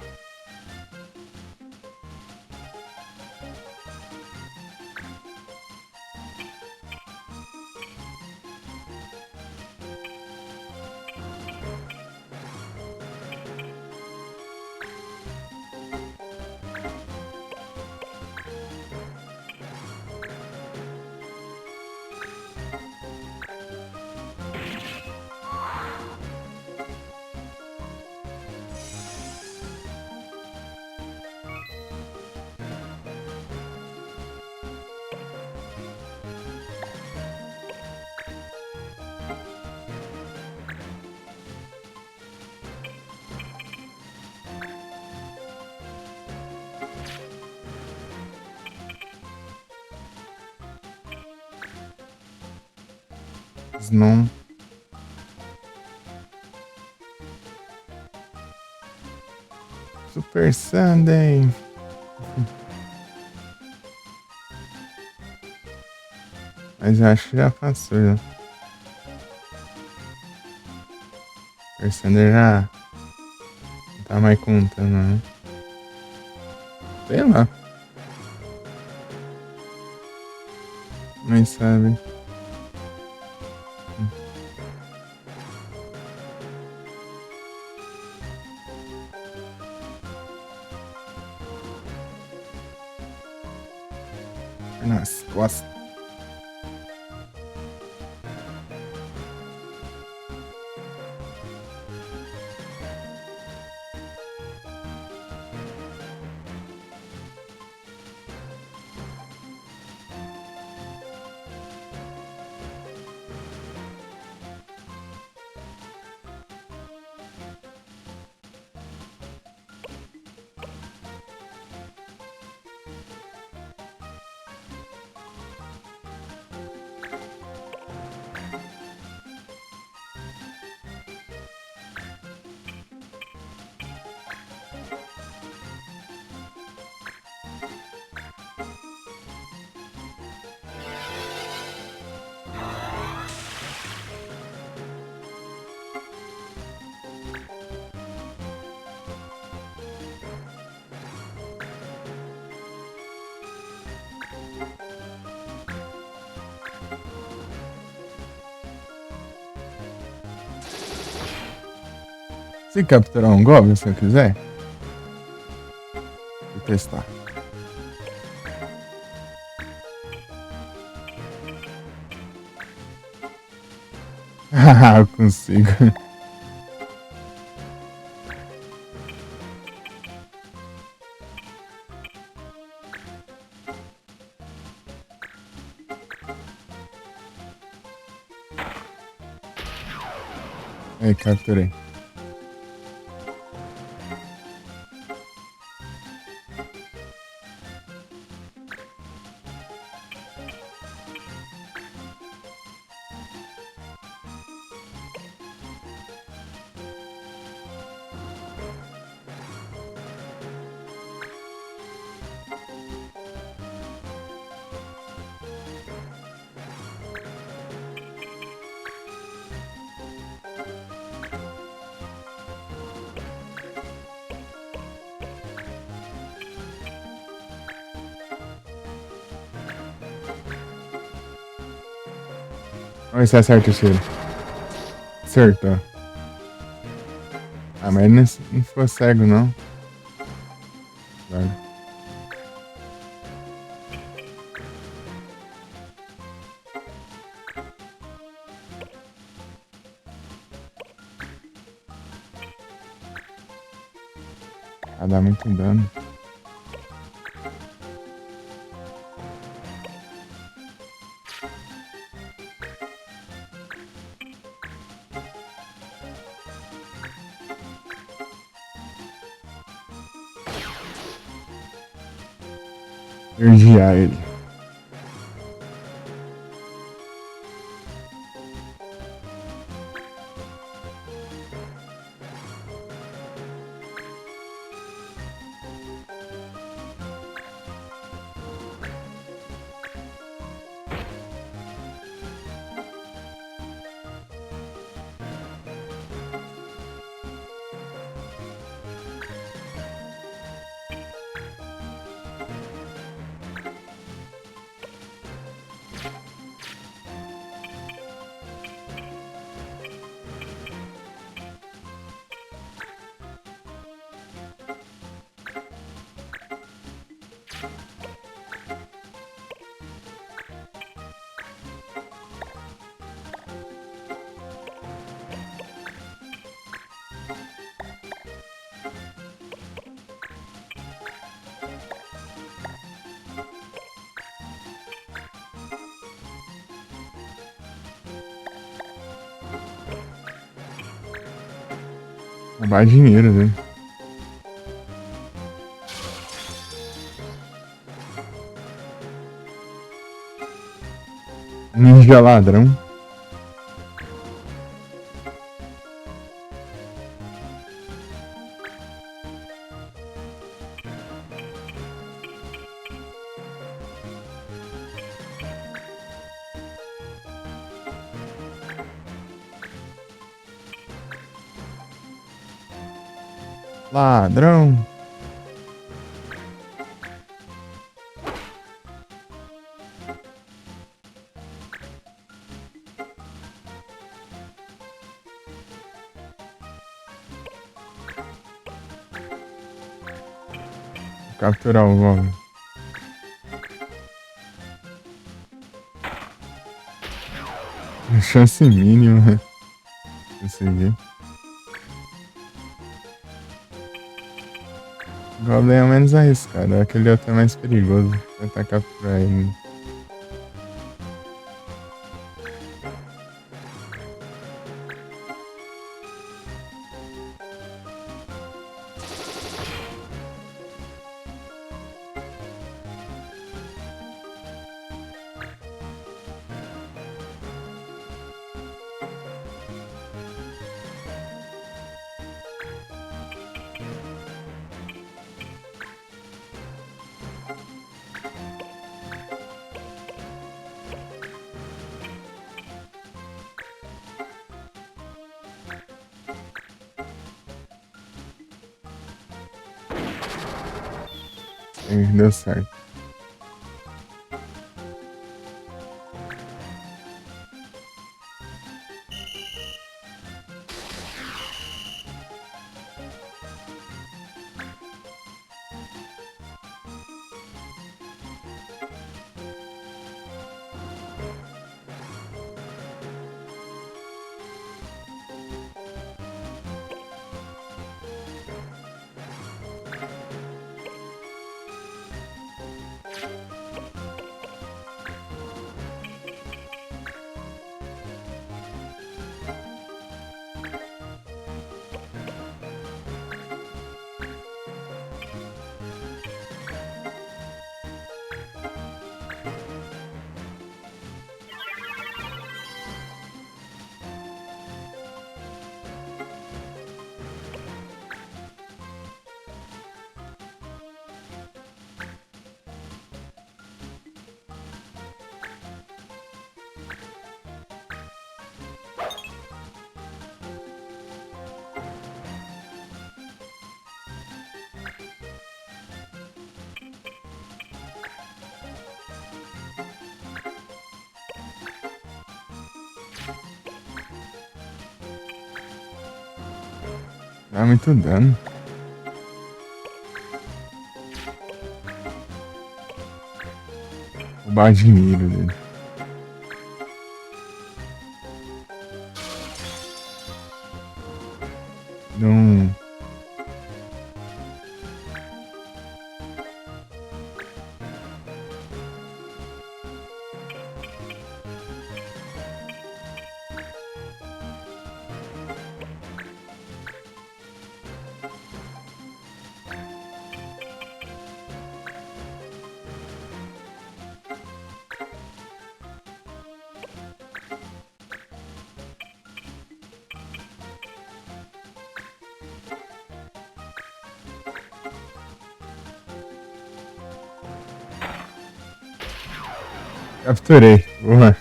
Não. Super Sunday. Mas eu acho que já passou, já. Super Sunday já não tá mais contando, né? Sei lá. Nem sabe. Nas costas. Se capturar um Goblin, se eu quiser. Vou testar. Haha, eu consigo. Aí, capturei. Vamos ver se acerta o tiro. Acertou. Ah, mas ele não ficou cego, não. Droga. Ah, dá muito dano. Energiar ele. Mais dinheiro, né? Ninja ladrão. Ladrão. Vou capturar o Goblin. Chance mínima. Consegui. O Goblin é o menos arriscado. Aquele outro é mais perigoso. Tentar capturar ele. Deu certo. Dá muito dano. O badinheiro dele. Não. Capturei. Boa.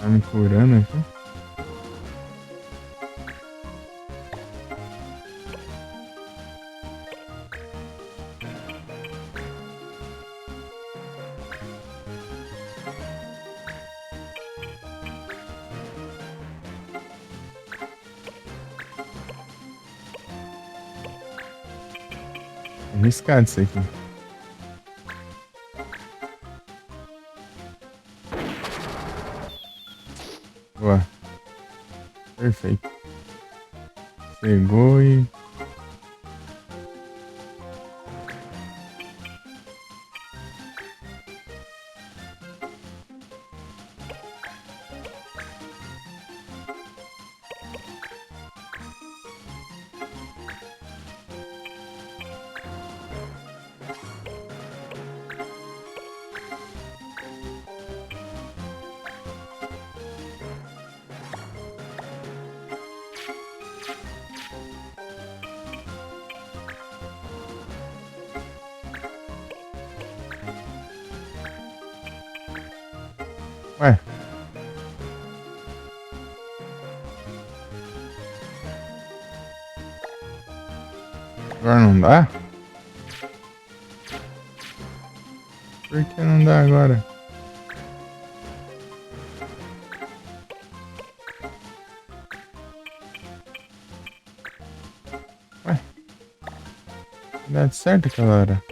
Tá me curando aqui. Arriscado isso aqui. Boa. Perfeito. Pegou e... Ué. Agora não dá? Por que não dá agora? Ué. Dá certo aquela hora.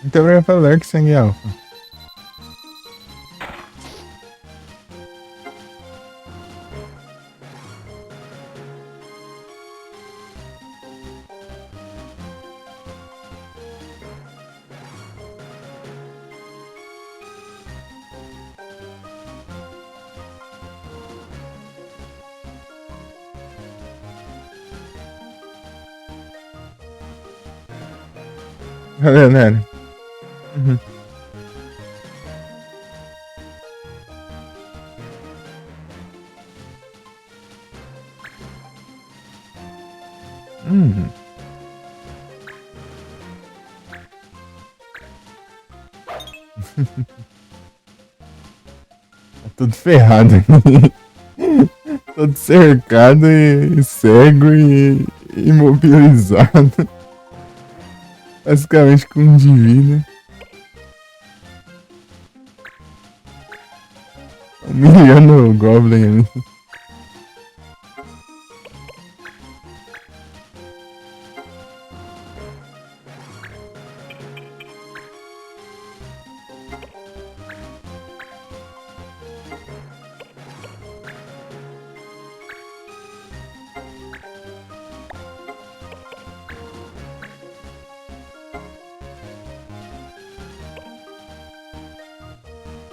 Muito obrigado pelo like, Sangue Alpha. Valeu, galera. Uhum. Uhum. Tá tudo ferrado. Todo cercado e cego e imobilizado. Basicamente com um de vida. Humilhando o Goblin ali.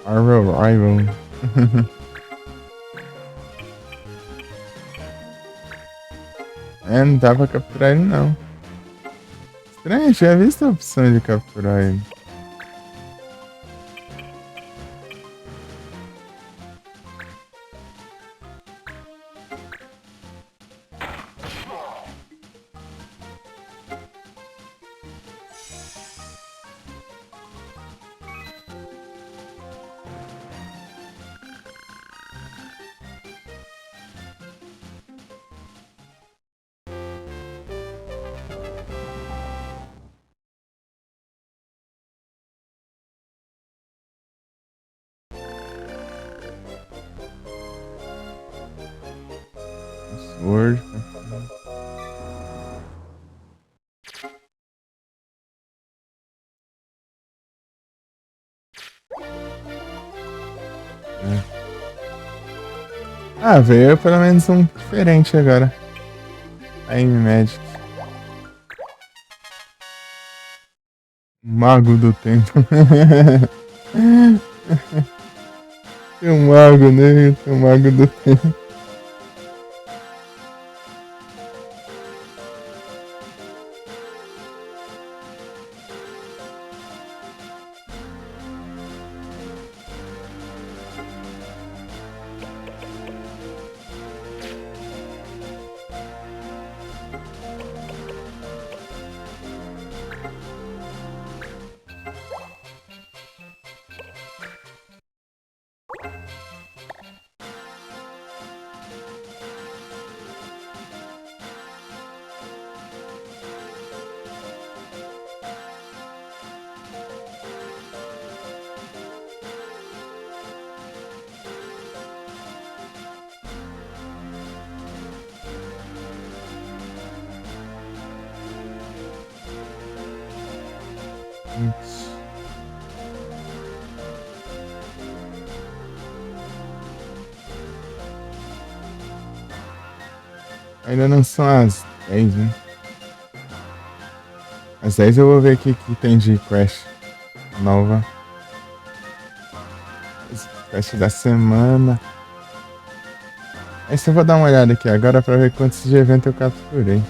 Our rival. É, não dá pra capturar ele não. Estranho, tinha visto a opção de capturar ele. Word. Ah, veio pelo menos um diferente agora. Time Magic. Mago do Tempo. Tem um mago, né? Tem um mago do tempo. Ainda não são as 10, né? Às 10 eu vou ver o que tem de quest nova. Quest da semana. Esse eu vou dar uma olhada aqui agora pra ver quantos de evento eu capturei.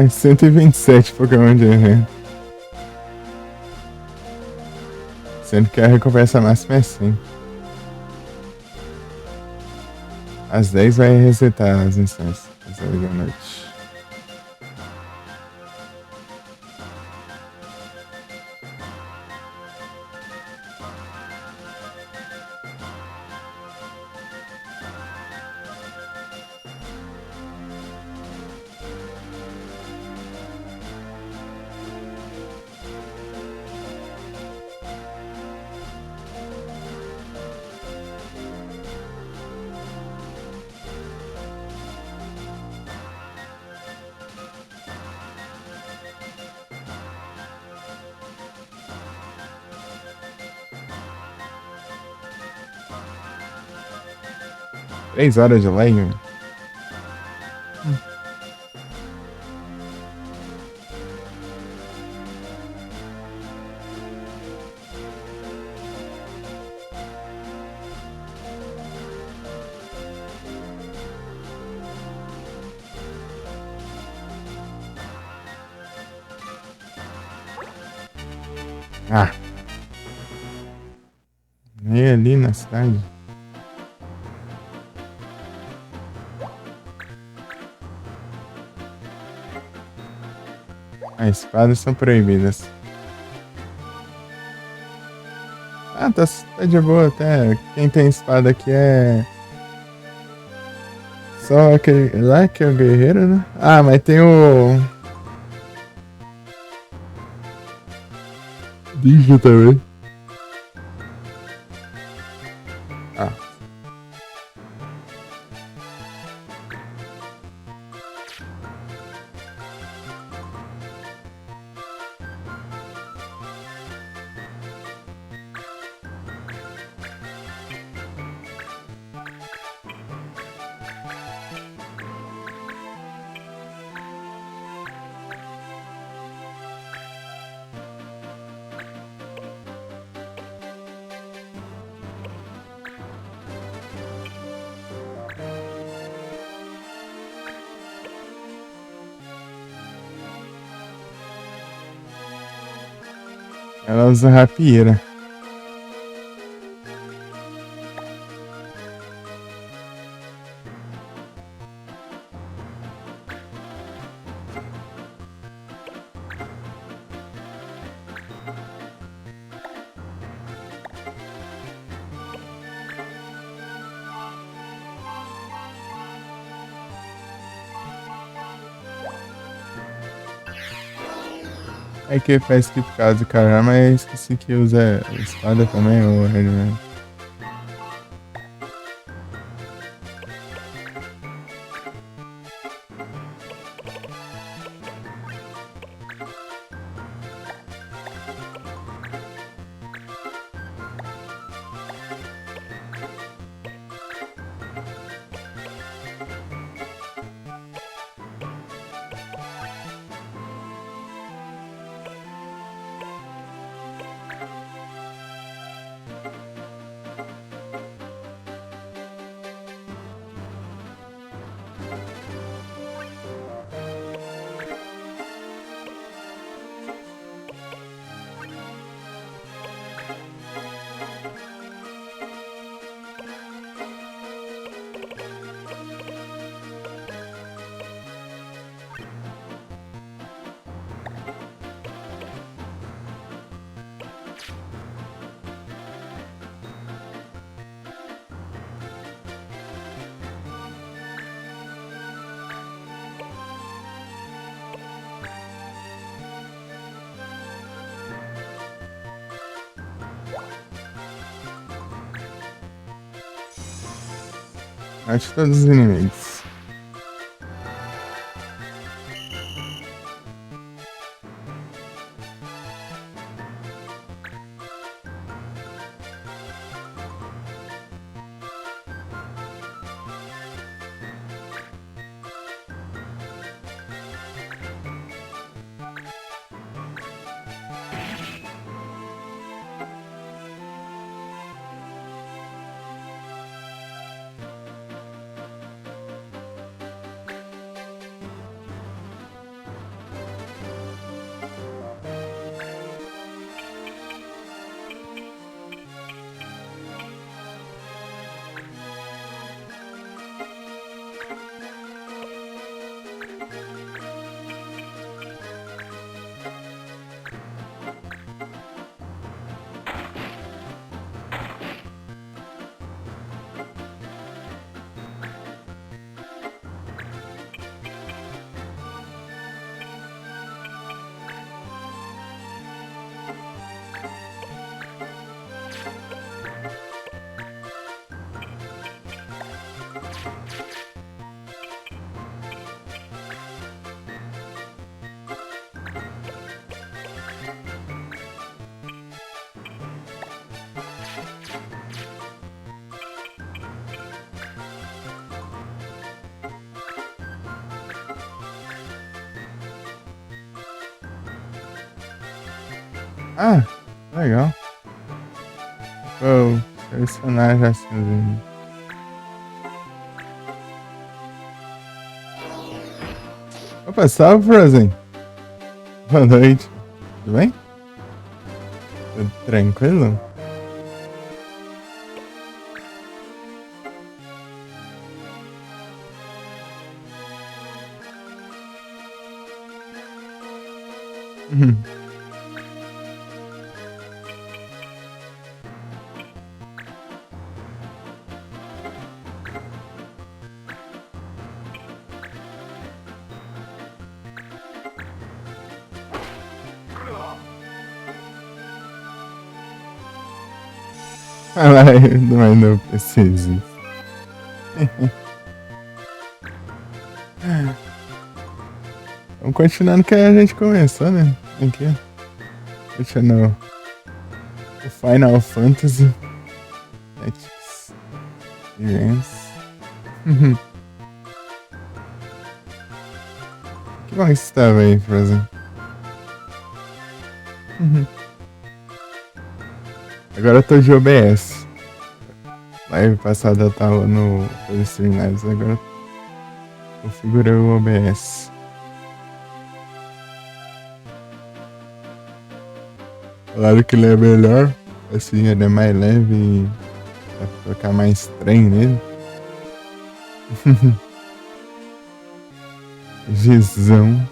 Cento e 127 Pokémon de evento. Sendo que a recompensa máxima é 100. Às 10 vai resetar as instâncias. Às 10 da noite. Três horas de live? Ah. Nem ali na cidade. As espadas são proibidas. Ah, tá de boa até. Quem tem espada aqui é. Só aquele lá que é o guerreiro, né? Ah, mas tem o. Ninja também. Ah. Ela usa rapieira. É que faz que por causa do cara, mas esqueci que usa espada também, ou né? Mate todos os inimigos. Ah, legal. Vou selecionar já assim. Opa, salve, Frozen. Boa noite. Tudo bem? Tudo tranquilo? Uhum. Mas não preciso. Vamos continuando que a gente começou, né? Aqui. Continuando o Final Fantasy Tactics Advance. Que bom que você estava aí, Frozen. Agora eu tô de OBS. Live passada eu tava no Streamlabs, agora configurei o OBS. Claro que ele é melhor, assim ele é mais leve e dá pra colocar mais trem nele. Gizão.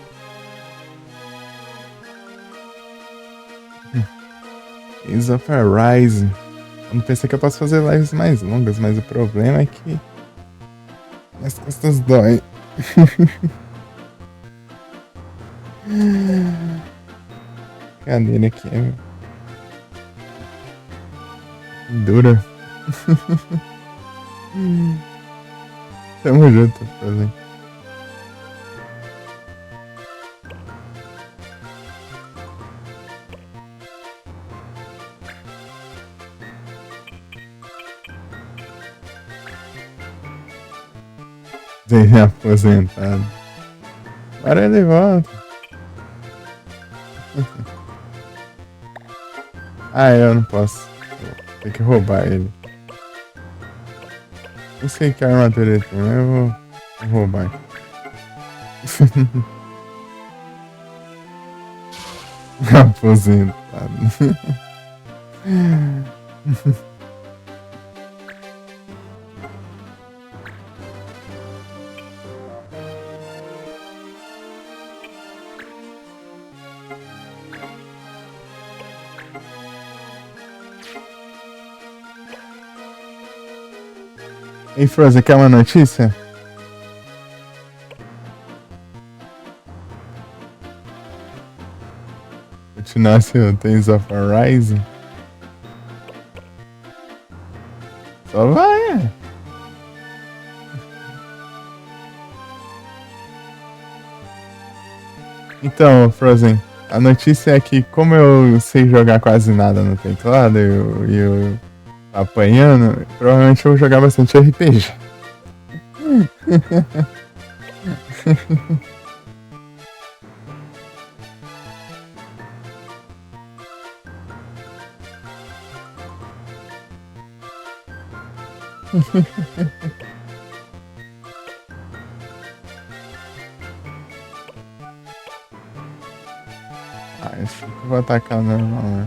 Is of Arise. Eu não pensei que eu posso fazer lives mais longas, mas o problema é que minhas costas doem. Cadeira aqui é dura. Tamo junto, Frozen. Ele é aposentado. Agora ele volta. Ah, eu não posso. Tem que roubar ele. Não sei que armadura ele tem, mas eu vou roubar. Aposentado. Ei, Frozen, quer uma notícia? Continuasse o Tales of Arise? Só vai, Então, Frozen, a notícia é que como eu sei jogar quase nada no teclado e eu apanhando, provavelmente eu vou jogar bastante RPG. Ah, acho que eu vou atacar normal, né?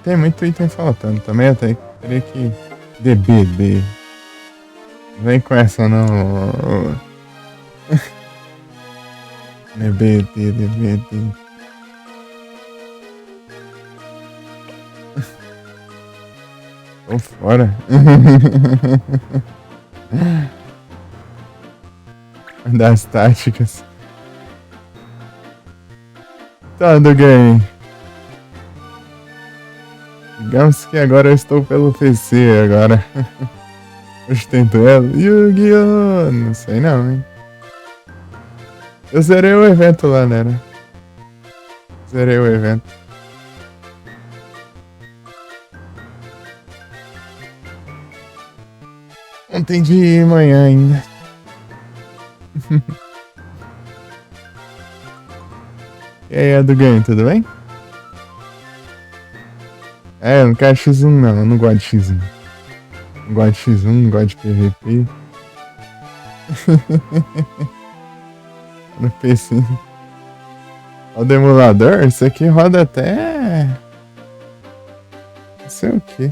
Tem muito item faltando também, até teria que DBD. Vem com essa não. DBD, DBD. Tô fora. Das táticas. Tá, do game. Digamos que agora eu estou pelo PC agora. Hoje tem duelo. Yu-Gi-Oh! Não sei não, hein? Eu zerei o evento lá, né? Zerei o evento. Ontem de manhã ainda. E aí, é do game, tudo bem? É, eu não quero X1 não, eu não gosto de X1. Não gosto de X1, não gosto de PVP. No PC. Roda emulador? Isso aqui roda até. Não sei o que.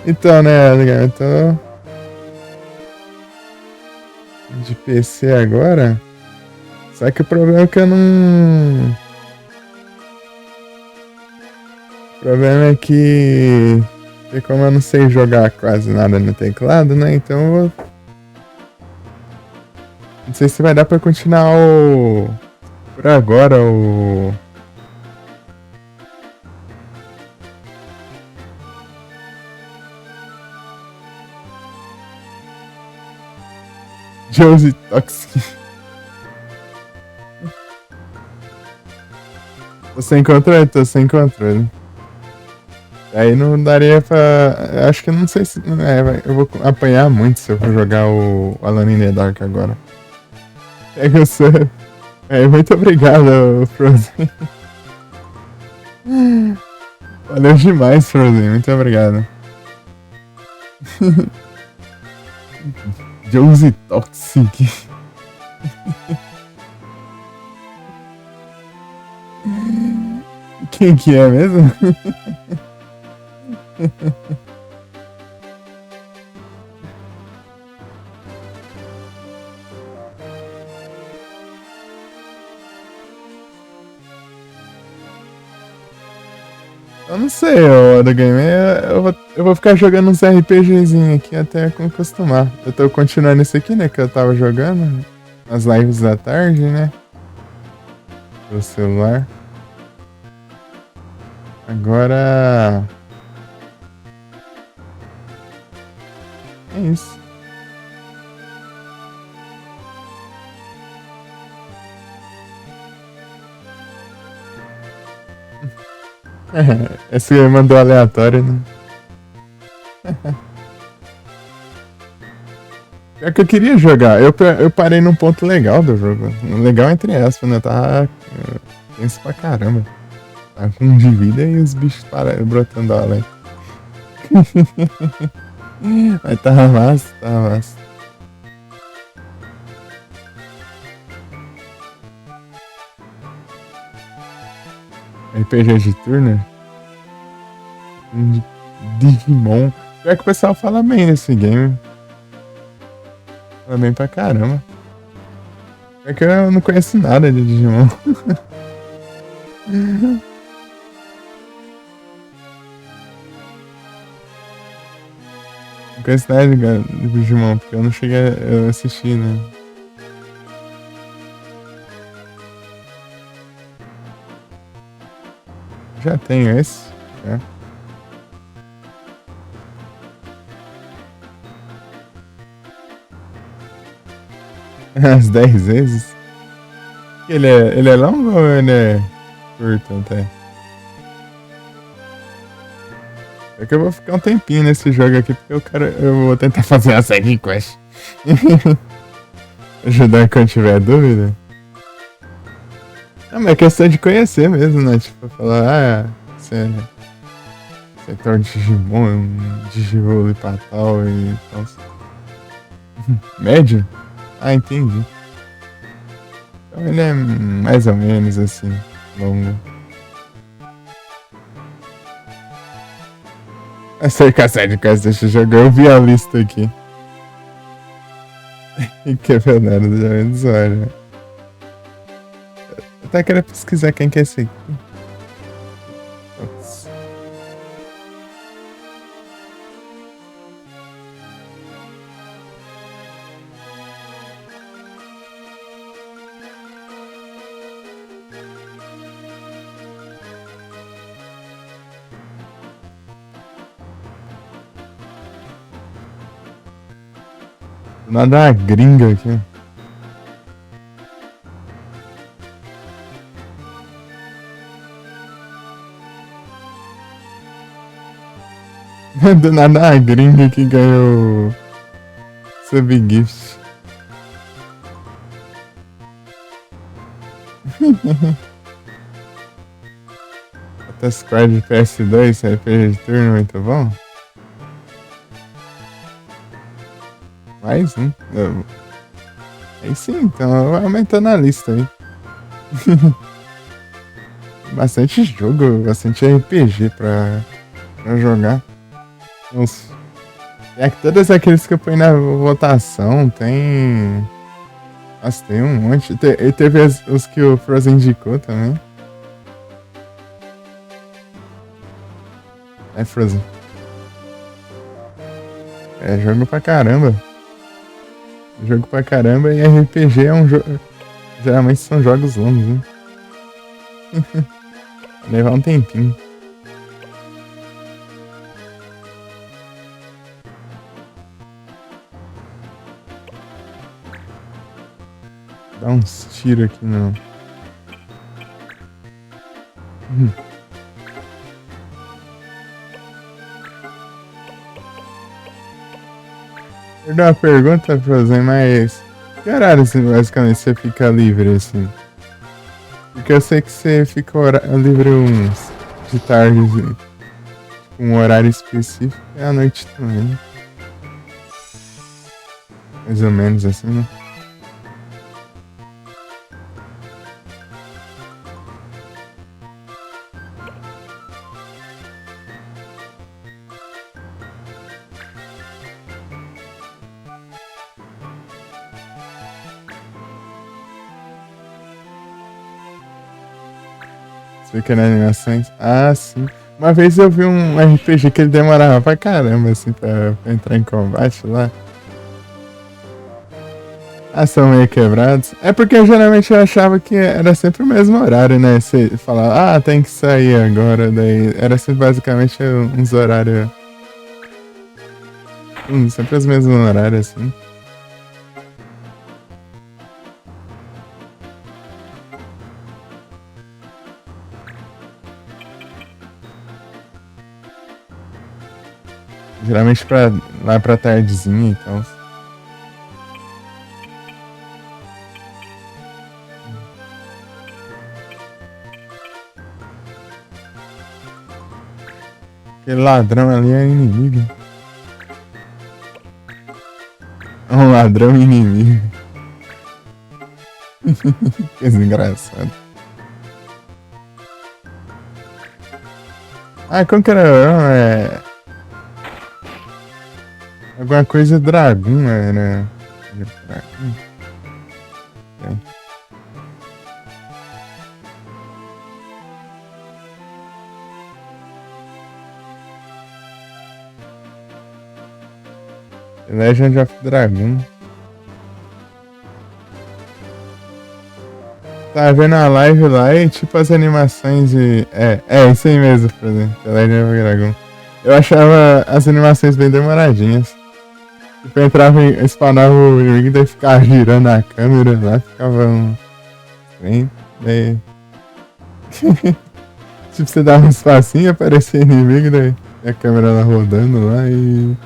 Então, né, eu tô de PC agora. Só que o problema é que eu não. O problema é que. E como eu não sei jogar quase nada no teclado, né? Então eu vou. Não sei se vai dar pra continuar o. Por agora o. Josie Toxic. Tô sem controle, tô sem controle. Aí não daria pra. Acho que não sei se. Eu vou apanhar muito se eu for jogar o Alone in the Dark agora. Pega o seu. Muito obrigado, Frozen. Valeu demais, Frozen. Muito obrigado. Josie Toxic. Quem que é mesmo? Eu não sei, ô do game. Eu vou ficar jogando uns RPGzinhos aqui até acostumar. Eu tô continuando esse aqui, né? Que eu tava jogando. Nas lives da tarde, né? Do celular. Agora. É isso. Esse mandou aleatório, né? É que eu queria jogar. Eu parei num ponto legal do jogo. Legal entre aspas, né? Tava tenso pra caramba. Tava com um de vida e os bichos brotando além. Mas tava massa, tava massa. RPG de turno? Digimon. Pior que o pessoal fala bem desse game. Fala bem pra caramba. É que eu não conheço nada de Digimon. Não conheço nada de Digimon, porque eu não cheguei a assistir, né? Já tenho esse, né? As 10 vezes. Ele é longo ou ele é curto até? É que eu vou ficar um tempinho nesse jogo aqui, porque eu vou tentar fazer a side quest. Ajudar quando tiver dúvida. Não, mas é questão de conhecer mesmo, né? Tipo, falar, você é um Digimon, um Digivole pra tal e tal. Médio? Ah, entendi. Então ele é mais ou menos assim, longo. Essa cassete com esse jogo, eu vi a lista aqui. E que é verdade, já é desuário, né? Eu até queria pesquisar quem que é esse aqui. Ops. Nada gringa aqui. Do nada a gringa que ganhou Subgift. Até Squad PS2, RPG de turno, muito bom. Mais um. Aí sim, então vai aumentando a lista aí. Bastante jogo, bastante RPG pra jogar. Nossa. É que todos aqueles que eu ponho na votação tem. Nossa, tem um monte. E teve os que o Frozen indicou também. É Frozen. É jogo pra caramba. Jogo pra caramba e RPG é um jogo. Geralmente são jogos longos, né? Levar um tempinho. Dá uns tiros aqui não. Eu dou uma pergunta pra você, mas que horário basicamente você fica livre assim? Porque eu sei que você fica livre uns de tarde, tipo, um horário específico e à noite também. Né? Mais ou menos assim, né? Você fica nas animações. Ah, sim. Uma vez eu vi um RPG que ele demorava pra caramba, assim, pra entrar em combate lá. Ah, são meio quebrados. É porque eu, geralmente eu achava que era sempre o mesmo horário, né? Você falava, ah, tem que sair agora. Daí era sempre basicamente uns horários. Sempre os mesmos horários, assim. Geralmente lá pra tardezinha, então. Aquele ladrão ali é inimigo. É um ladrão inimigo. Que engraçado. Ah, como que era? Alguma coisa dragão, era. Dragão. É. Legend of Dragon. Tá vendo a live lá e tipo as animações de. Isso aí mesmo, por exemplo. Legend of Dragon. Eu achava as animações bem demoradinhas. Tipo, entrava e spawnava o inimigo, daí ficava girando a câmera lá, ficava um. Bem. Daí. Tipo, você dava um espacinho, aparecia inimigo, daí a câmera lá rodando lá e.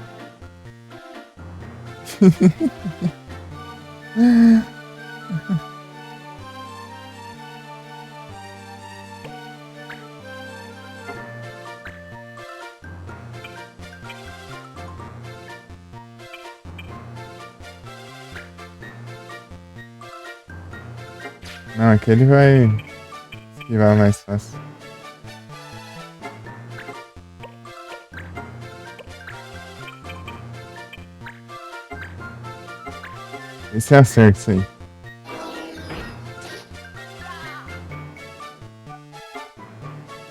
Não, aqui ele vai esquivar mais fácil. Esse é acerto, isso aí.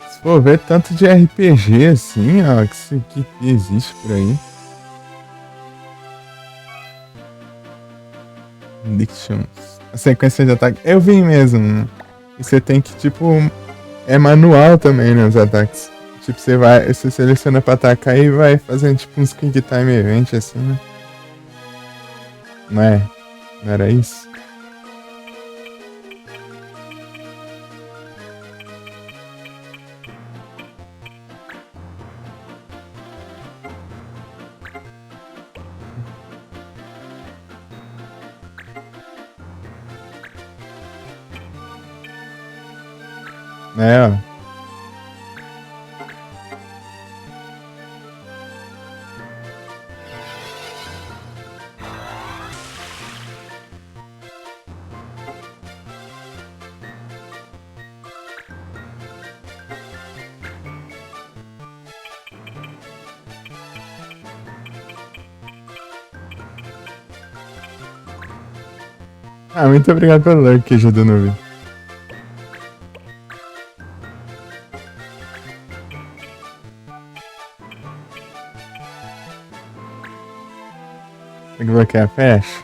Se for ver tanto de RPG assim, ó, que existe por aí. Dictions. A sequência de ataque. Eu vi mesmo. E você tem que, tipo. É manual também, né? Os ataques. Tipo, você seleciona pra atacar e vai fazendo tipo uns quick time event assim, né? Não é? Não era isso? É, ó. Ah, muito obrigado pelo like que ajudou no vídeo. Tem que bloquear a flash?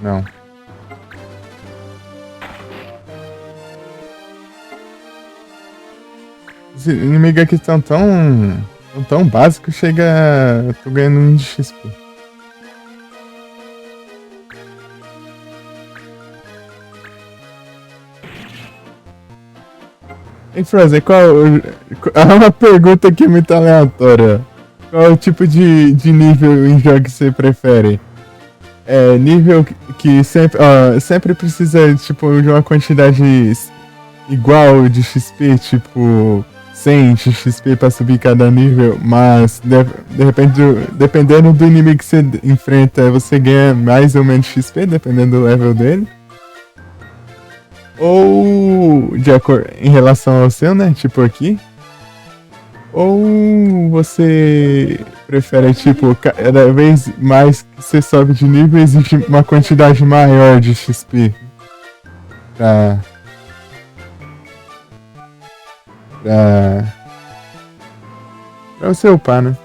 Não. Os inimigos aqui estão tão básicos, chega. Eu tô ganhando 1 de XP. Ei, Frozen, há uma pergunta aqui muito aleatória. Qual é o tipo de nível em jogo que você prefere? É nível que sempre precisa tipo, de uma quantidade igual de XP, tipo 100 de XP pra subir cada nível, mas de repente, dependendo do inimigo que você enfrenta, você ganha mais ou menos XP, dependendo do level dele. Ou de acordo em relação ao seu, né? Tipo aqui. Ou você prefere, tipo, cada vez mais que você sobe de nível, existe uma quantidade maior de XP pra, pra, pra você upar, né?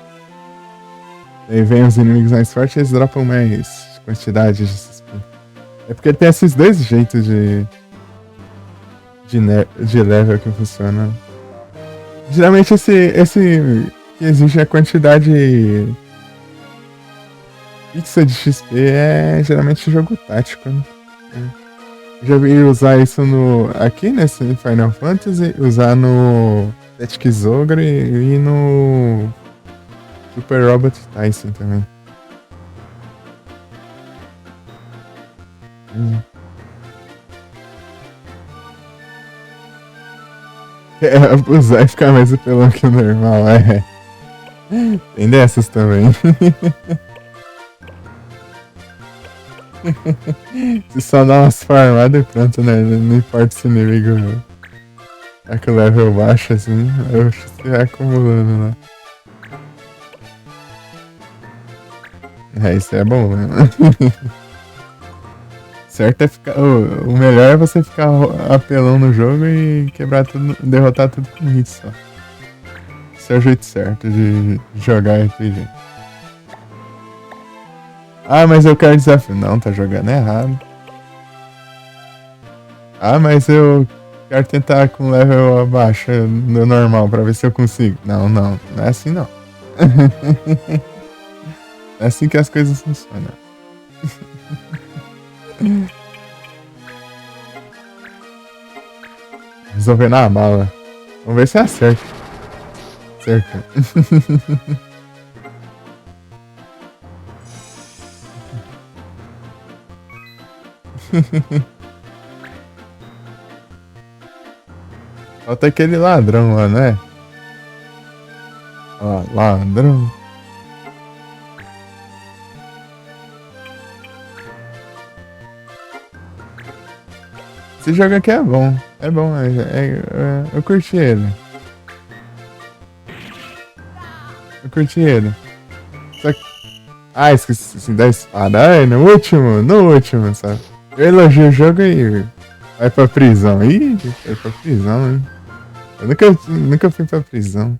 Aí vem os inimigos mais fortes e eles dropam mais quantidade de XP. É porque tem esses dois jeitos de level que funciona. Geralmente esse que exige a quantidade fixa de XP é geralmente jogo tático, né? Já vi usar isso aqui nesse Final Fantasy, usar no Tactics Ogre e no Super Robot Tyson também. Usar e ficar mais apelão que o normal, é. Tem dessas também. Se só dá umas farmadas e pronto, né? Não importa se o inimigo é que o level baixo assim, você vai acumulando lá. É, isso é bom, né? Certo é ficar. O melhor é você ficar apelão no jogo e quebrar tudo, derrotar tudo com hit só. Esse é o jeito certo de jogar RPG. Ah, mas eu quero desafio. Não, tá jogando errado. Ah, mas eu quero tentar com level abaixo no normal pra ver se eu consigo. Não, não. Não é assim não. É assim que as coisas funcionam. Resolver na bala. Vamos ver se acerta. Certo. Falta aquele ladrão lá, né? Ó, ladrão. Esse jogo aqui é bom. É bom, eu curti ele. Eu curti ele. Só que... Ah, esqueci da espada. Ai, no último, sabe? Eu elogio o jogo e vai pra prisão. Ih, vai pra prisão, hein? Eu nunca fui pra prisão.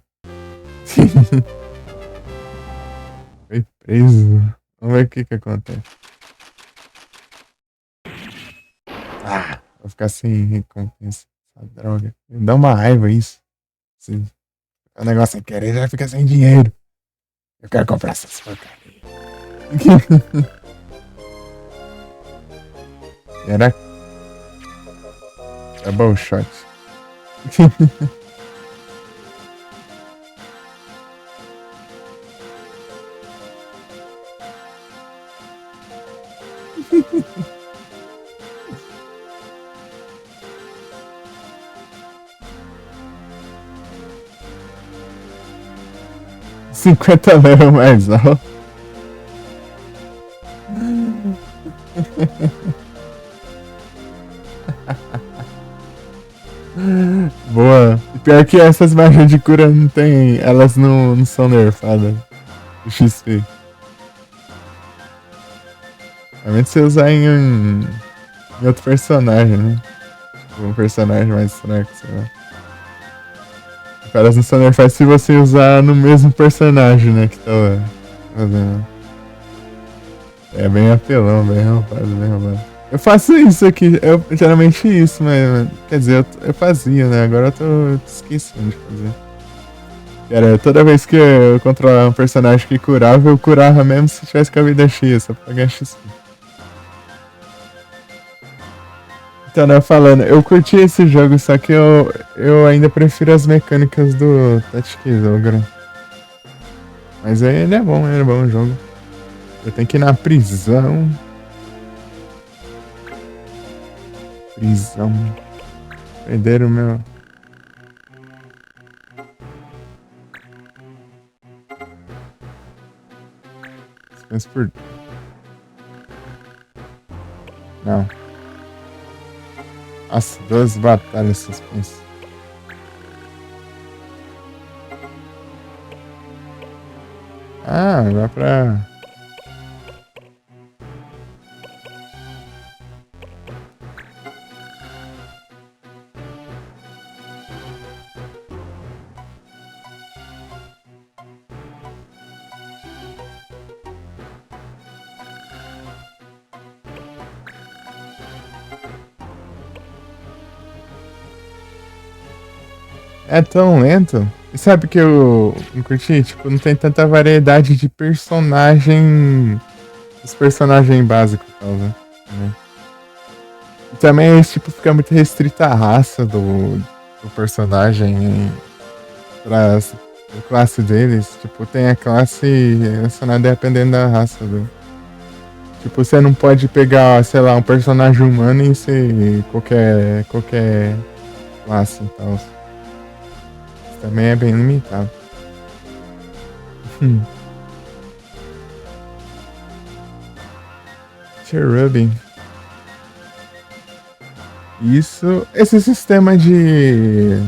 Foi preso. Vamos ver o que acontece. Ah, vou ficar sem recompensa. Essa droga. Me dá uma raiva isso. O negócio é querer, já fica sem dinheiro. Eu quero comprar essas porcarias. Era double shot. $50 level mais alto. Boa. Pior que essas magias de cura não tem. Elas não são nerfadas. O XP. Realmente você usar em outro personagem, né? Tipo, um personagem mais fraco, sei lá. Elas não são nerfadas se você usar no mesmo personagem, né? Que tá fazendo. É bem apelão, bem roubado, bem roubado. Eu faço isso aqui, eu geralmente isso, mas quer dizer, eu fazia, né? Agora eu tô esquecendo de fazer. Cara, toda vez que eu controlava um personagem que curava, eu curava mesmo se tivesse com a vida cheia, só pra ganhar XP. Então, né, falando, eu curti esse jogo, só que eu ainda prefiro as mecânicas do Tactics Ogre. Mas ele é bom o jogo. Eu tenho que ir na prisão. Prisão. Perderam o meu. Suspense por. Não. As 2 batalhas suspense. Ah, dá pra... É tão lento. E sabe que eu não curti? Tipo, não tem tanta variedade de personagem. Os personagens básicos, talvez. Né? E também, tipo, fica muito restrita a raça do personagem pra classe deles. Tipo, tem a classe relacionada dependendo da raça do. Tipo, você não pode pegar, sei lá, um personagem humano e ser qualquer classe e tal. Também é bem limitado. Cherubim. Isso, esse sistema de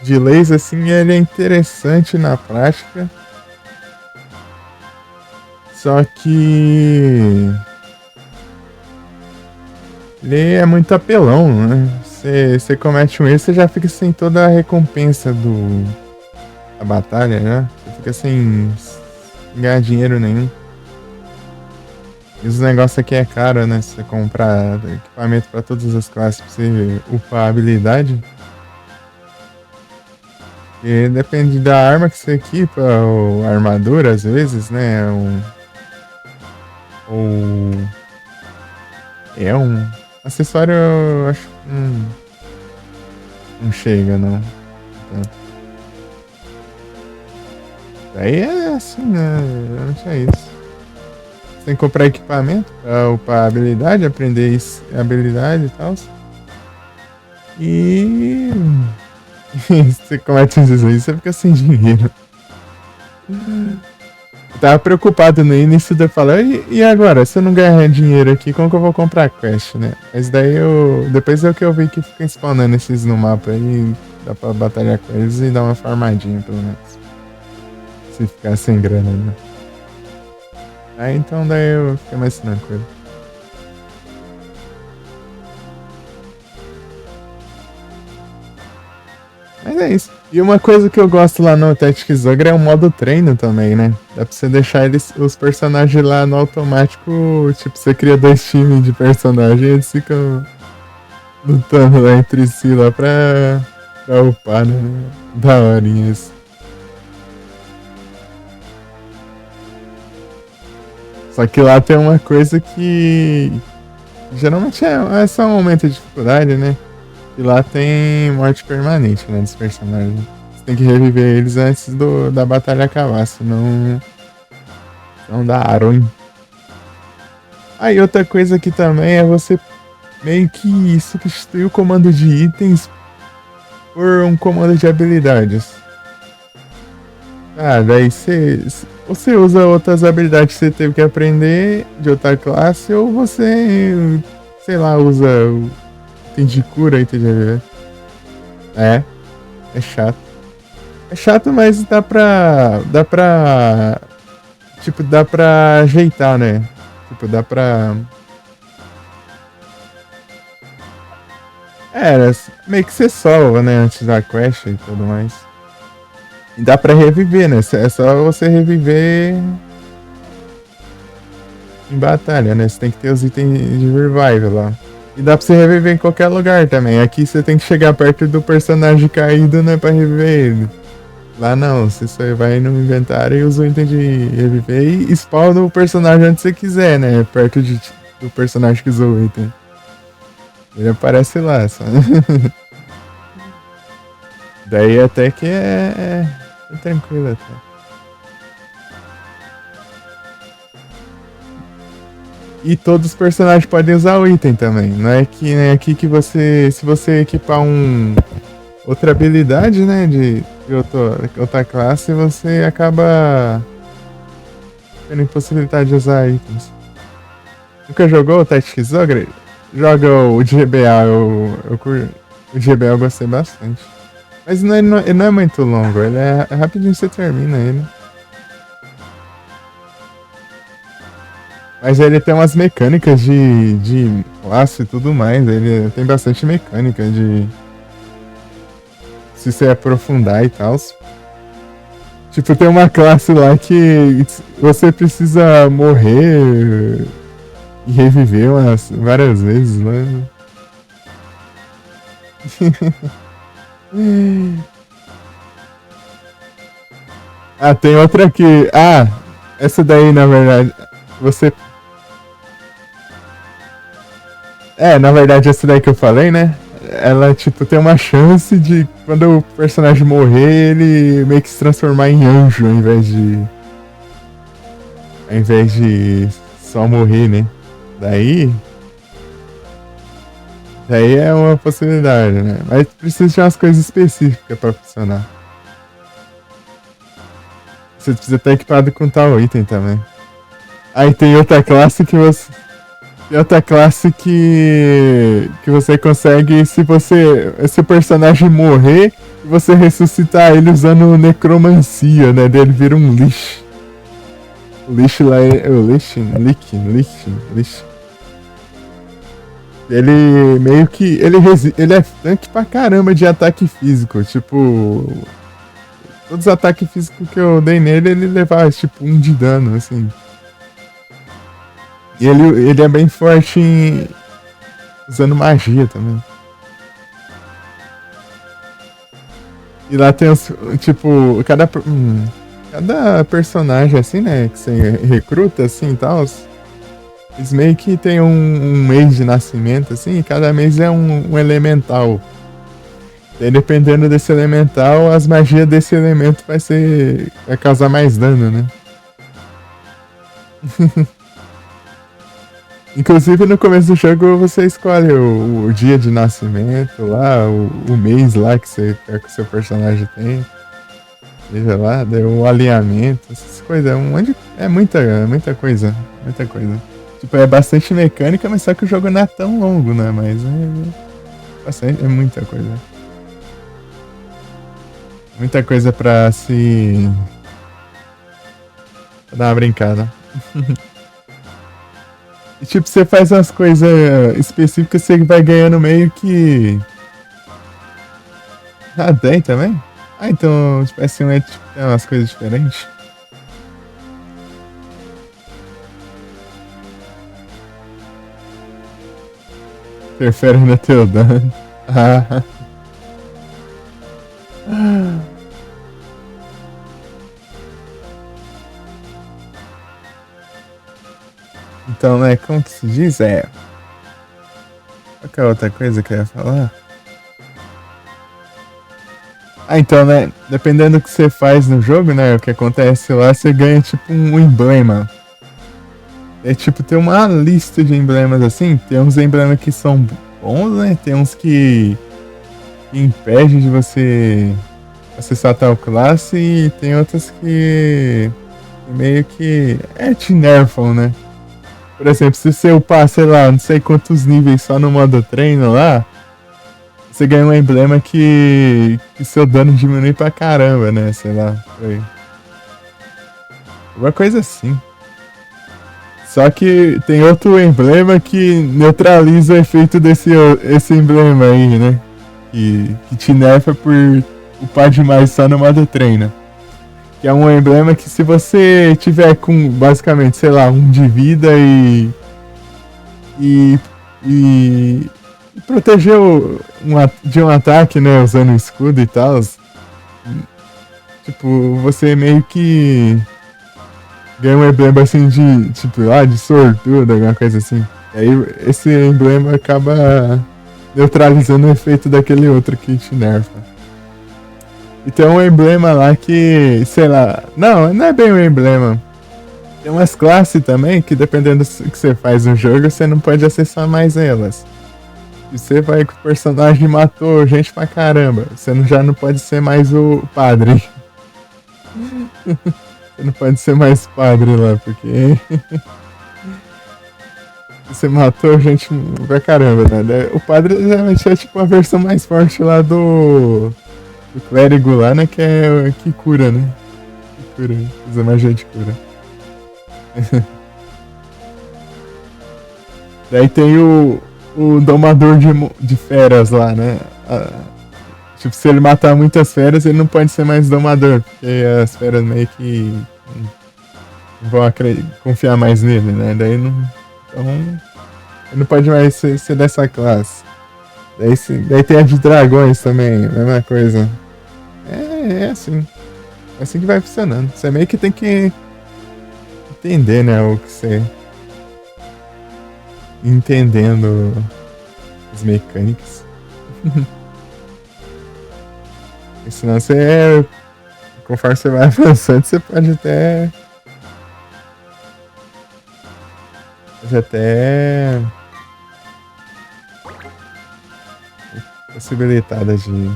leis assim, ele é interessante na prática. Só que ele é muito apelão, né? Você comete um erro, você já fica sem toda a recompensa da batalha, né? Você fica sem ganhar dinheiro nenhum. E os negócios aqui é caro, né? Se você comprar equipamento pra todas as classes pra você upar a habilidade. E depende da arma que você equipa, ou armadura às vezes, né? Ou é um acessório, eu acho que não chega, não. Tanto. Daí é assim, né? Eu não tinha isso. Você tem que comprar equipamento pra upar a habilidade, aprender habilidade e tal. E você comete isso aí, você fica sem dinheiro. Eu tava preocupado no início de eu falar, e agora? Se eu não ganhar dinheiro aqui, como que eu vou comprar quest, né? Mas daí depois é o que eu vi que fica spawnando esses no mapa aí, dá pra batalhar com eles e dar uma farmadinha, pelo menos. Se ficar sem grana, né? Aí então daí eu fiquei mais tranquilo. Mas é isso. E uma coisa que eu gosto lá no Tactics Ogre é o modo treino também, né? Dá pra você deixar os personagens lá no automático. Tipo, você cria 2 times de personagens e eles ficam lutando lá entre si lá pra upar, né? Da horinha isso. Só que lá tem uma coisa que geralmente é só um aumento de dificuldade, né? E lá tem morte permanente, né, dos personagens. Você tem que reviver eles antes da batalha acabar, senão não dá ruim. Aí outra coisa aqui também é você meio que substituir o comando de itens por um comando de habilidades. Ah, daí você usa outras habilidades que você teve que aprender de outra classe, ou você, sei lá, usa item de cura, item de reviver. É chato. É chato, mas tipo, dá pra ajeitar, né? Tipo, dá pra... Meio que você salva, né, antes da quest e tudo mais. E dá pra reviver, né? É só você reviver em batalha, né? Você tem que ter os itens de revive lá. E dá pra você reviver em qualquer lugar também. Aqui você tem que chegar perto do personagem caído, né, pra reviver ele. Lá não, você só vai no inventário e usa o item de reviver e spawna o personagem onde você quiser, né? Perto do personagem que usou o item. Ele aparece lá, só. Daí até que é tranquilo até. E todos os personagens podem usar o item também. Não é que nem aqui que você. Se você equipar outra habilidade, né? De outra classe, você acaba tendo impossibilidade de usar itens. Nunca jogou o Tactics Ogre? Joga o GBA, o GBA eu gostei bastante. Mas ele não é muito longo, ele é rapidinho você termina ele. Mas ele tem umas mecânicas de classe e tudo mais. Ele tem bastante mecânica de. Se você aprofundar e tal. Tipo, tem uma classe lá que você precisa morrer e reviver várias vezes, né? Ah, tem outra aqui. Ah, essa daí na verdade. Você. Na verdade, essa daí que eu falei, né? Ela, tipo, tem uma chance de, quando o personagem morrer, ele meio que se transformar em anjo ao invés de. Ao invés de só morrer, né? Daí. Daí é uma possibilidade, né? Mas precisa de umas coisas específicas pra funcionar. Você precisa estar equipado com tal item também. Aí tem outra classe que você. Tem outra classe que você consegue, se o personagem morrer, você ressuscitar ele usando necromancia, né? Daí ele vira um lixo. O lixo lá é o lixo. Ele meio que. Ele é tanque pra caramba de ataque físico. Tipo. Todos os ataques físicos que eu dei nele, ele levava tipo 1 de dano, assim. E ele é bem forte usando magia também. E lá tem os. Tipo, cada personagem assim, né? Que você recruta assim e tal. Eles meio que tem um mês de nascimento, assim, e cada mês é um elemental. E dependendo desse elemental, as magias desse elemento vai causar mais dano, né? Inclusive no começo do jogo você escolhe o dia de nascimento lá, o mês lá que você quer que o seu personagem tem. Veja lá, deu o alinhamento, essas coisas. É muita coisa. Muita coisa. Tipo, é bastante mecânica, mas só que o jogo não é tão longo, né? Mas é muita coisa. Muita coisa pra se. Pra dar uma brincada. E tipo, você faz umas coisas específicas, você vai ganhando meio que. Ah, tem também? Ah, então, tipo, assim, tipo, tem umas coisas diferentes. Interfere no teu dano. Ah. Então, né, como que se diz? Qual que é a outra coisa que eu ia falar? Ah, então, né, dependendo do que você faz no jogo, né, o que acontece lá, você ganha, tipo, um emblema. É, tipo, tem uma lista de emblemas, assim, tem uns emblemas que são bons, né, tem uns que impedem de você acessar tal classe, e tem outras que meio que te nerfam, né. Por exemplo, se você upar, sei lá, não sei quantos níveis só no modo treino lá, você ganha um emblema que seu dano diminui pra caramba, né? Sei lá. Foi. Uma coisa assim. Só que tem outro emblema que neutraliza o efeito esse emblema aí, né? Que te nerfa por upar demais só no modo treino. Que é um emblema que se você tiver com, basicamente, sei lá, 1 de vida e proteger de um ataque, né, usando escudo e tal. Tipo, você meio que ganha um emblema assim de, tipo, de sortudo, alguma coisa assim. E aí esse emblema acaba neutralizando o efeito daquele outro que te nerfa. E tem um emblema lá que, sei lá, não é bem um emblema. Tem umas classes também que, dependendo do que você faz no jogo, você não pode acessar mais elas. E você vai que o personagem matou gente pra caramba, você já não pode ser mais o padre. Você não pode ser mais padre lá, porque você matou gente pra caramba, né? O padre geralmente é tipo a versão mais forte lá do clérigo lá, né? Que cura, né? Que cura, usa magia de cura. Daí tem o domador de feras lá, né? Tipo, se ele matar muitas feras, ele não pode ser mais domador, porque as feras meio que não vão confiar mais nele, né? Daí não. Então. Ele não pode mais ser dessa classe. Daí tem a de dragões também, mesma coisa. É assim. É assim que vai funcionando. Você meio que tem que entender, né? O que você. Entendendo as mecânicas. E senão você. Conforme você vai avançando, você pode até. Pode até. Possibilitada de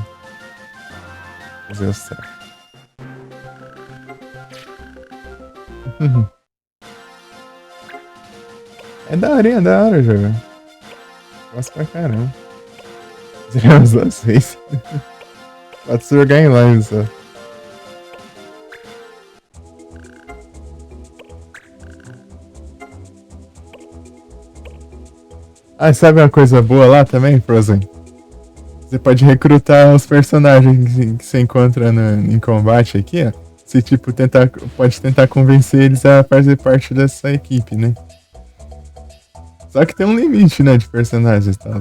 fazer o certo. É da hora jogar. Gosto pra caramba. Zeramos duas vezes. Pode jogar em live só. Ah, sabe uma coisa boa lá também, Frozen? Você pode recrutar os personagens que você encontra em combate aqui, ó. Você, tipo, pode tentar convencer eles a fazer parte dessa equipe, né? Só que tem um limite, né, de personagens e tal.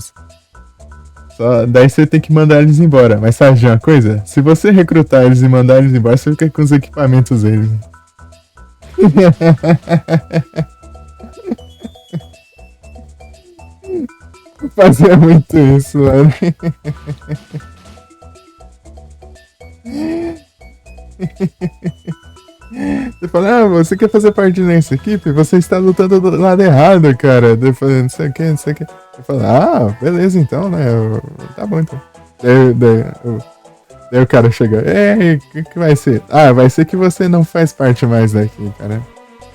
Daí você tem que mandar eles embora. Mas sabe de uma coisa? Se você recrutar eles e mandar eles embora, você fica com os equipamentos deles. Fazia muito isso, mano. Você fala, você quer fazer parte dessa equipe? Você está lutando do lado errado, cara. Não sei o que, não sei o que. Eu falo, beleza então, né? Tá bom então. Daí o cara chega, o que vai ser? Vai ser que você não faz parte mais daqui, cara.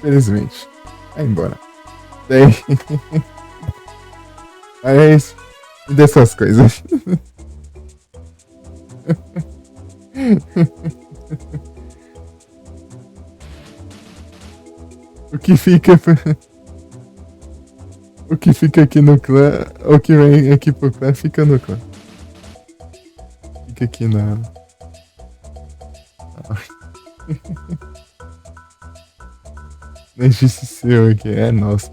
Felizmente. Vai embora. Daí. Aí é isso. Me dê essas coisas. O que fica. O que fica aqui no clã. O que vem aqui pro clã fica no clã. Fica aqui na. Não disse seu aqui, é nosso.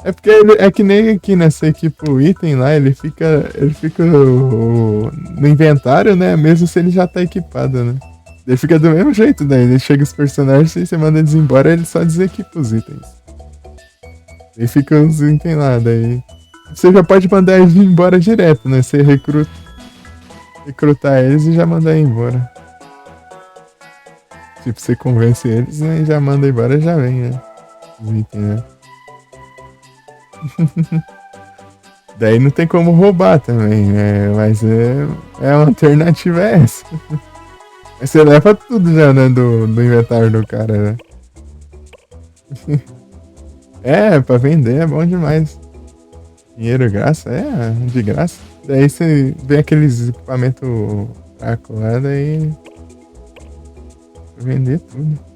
É porque é que nem aqui nessa equipe o item lá, ele fica no inventário, né? Mesmo se ele já tá equipado, né? Ele fica do mesmo jeito, daí ele chega os personagens e você manda eles embora, ele só desequipa os itens. Aí fica os itens lá, daí você já pode mandar eles embora direto, né? Você recrutar eles e já mandar embora. Tipo, você convence eles, né? E já manda embora e já vem, né? Os itens, né? Daí não tem como roubar também, né? Mas uma alternativa essa. Aí você leva tudo já, né? Do inventário do cara, né? Pra vender é bom demais. Dinheiro graça, de graça. Daí você vê aqueles equipamentos fracos lá, daí. Vender tudo.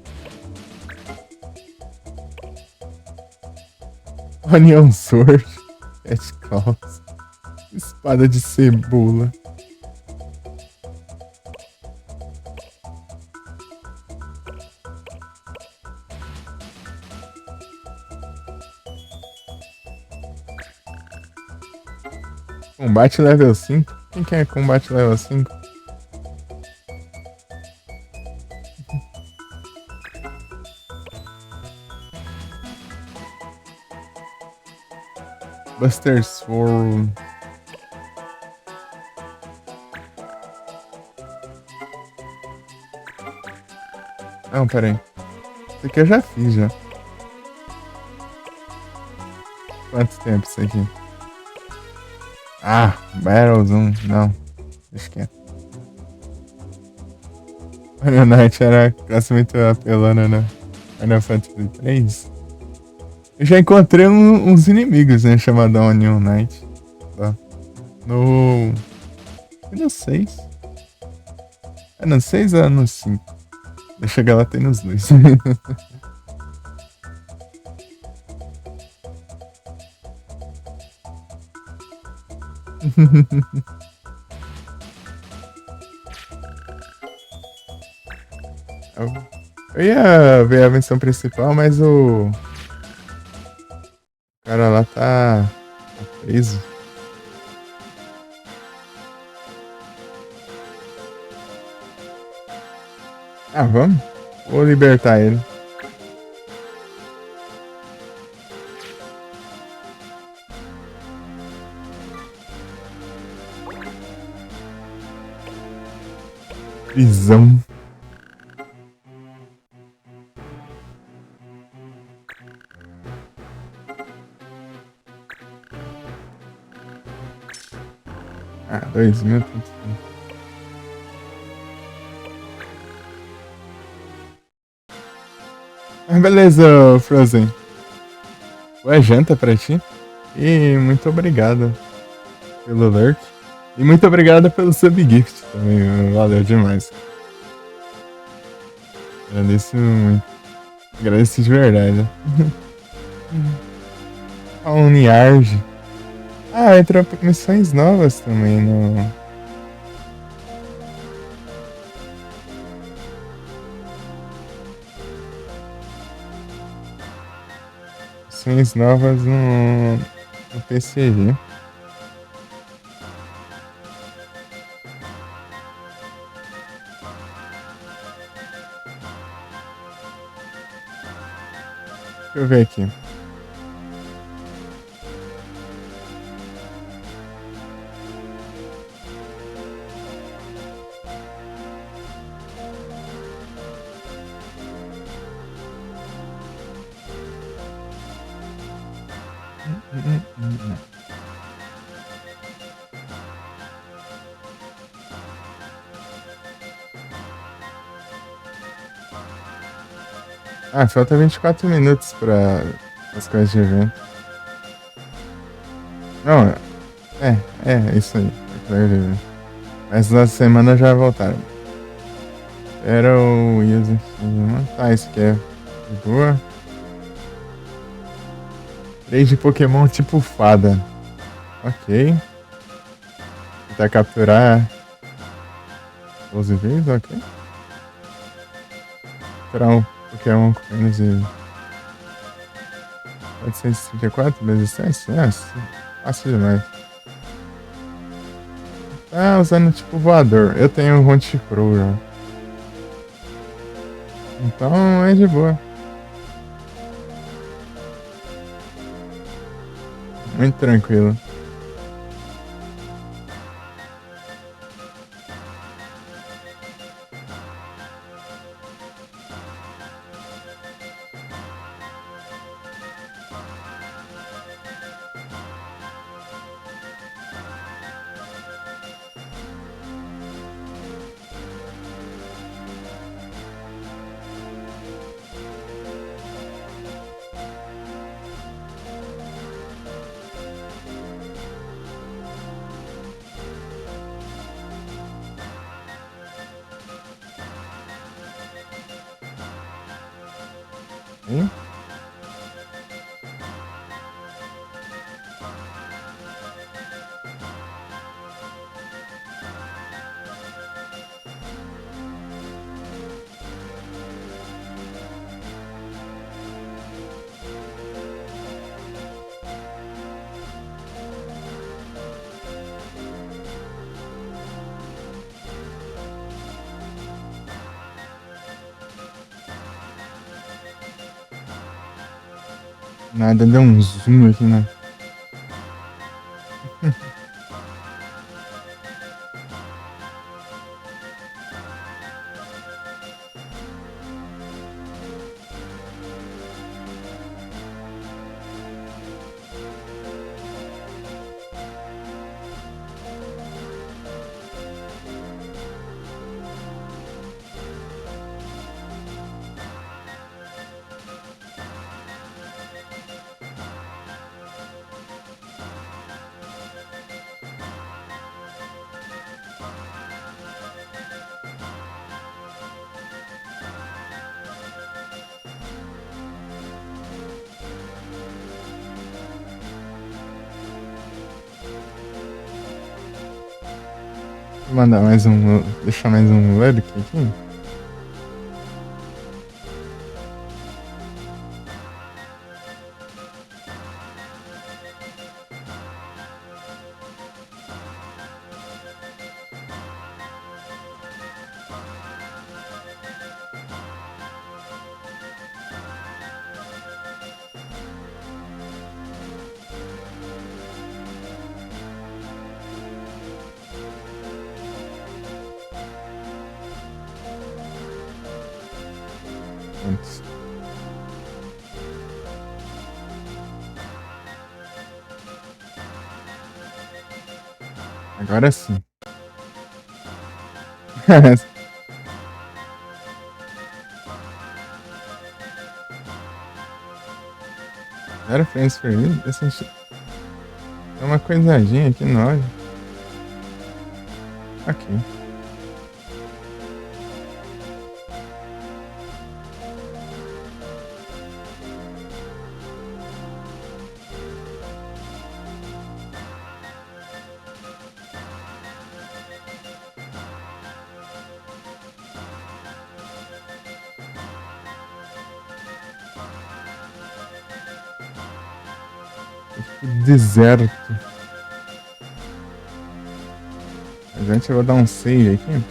Onion Sword. Cat Claws. Espada de cebola. Combate level 5? Quem quer combate level 5? Buster Sword. Não, pera aí. Isso aqui eu já fiz, já. Quanto tempo isso aqui? Battle Zoom. Não. Deixa quieto. Onion Knight era quase muito apelando, né? Final Fantasy 3. Eu já encontrei uns inimigos, né? Chamado Onion Knight. Tá. No 6. No 6 ou no 5? Deixa chegar lá, tem nos dois. Eu ia ver a missão principal, mas o cara lá tá preso. Ah, vamos? Vou libertar ele. Prisão. Ah, 2.000. Ah, beleza, Frozen. Boa janta pra ti. E muito obrigado pelo lurk. E muito obrigado pelo subgift também. Valeu demais. Agradeço muito. Agradeço de verdade. A Uniarge. Ah, entrou missões novas também no. Missões novas no PCG. Deixa eu ver aqui. Ah, falta 24 minutos para as coisas de evento. Não, é isso aí. Mas na semana já voltaram. Era o User. Tá, isso aqui é de boa. 3 de Pokémon tipo fada. Ok. Tentar capturar 12 vezes, ok. Capturar um Pokémon com menos de 434 vezes 7? Nossa, fácil demais. Tá usando tipo voador. Eu tenho um Honchkrow já. Então é de boa. Muito tranquilo. Hein? Nada, deu um zoom aqui, né? mandar mais um. Deixar mais um Ludwig aqui. Antes. Agora sim. Zero frames per minute? É uma coisadinha aqui na hora. Ok. Deserto. Mas antes eu vou dar um save aqui.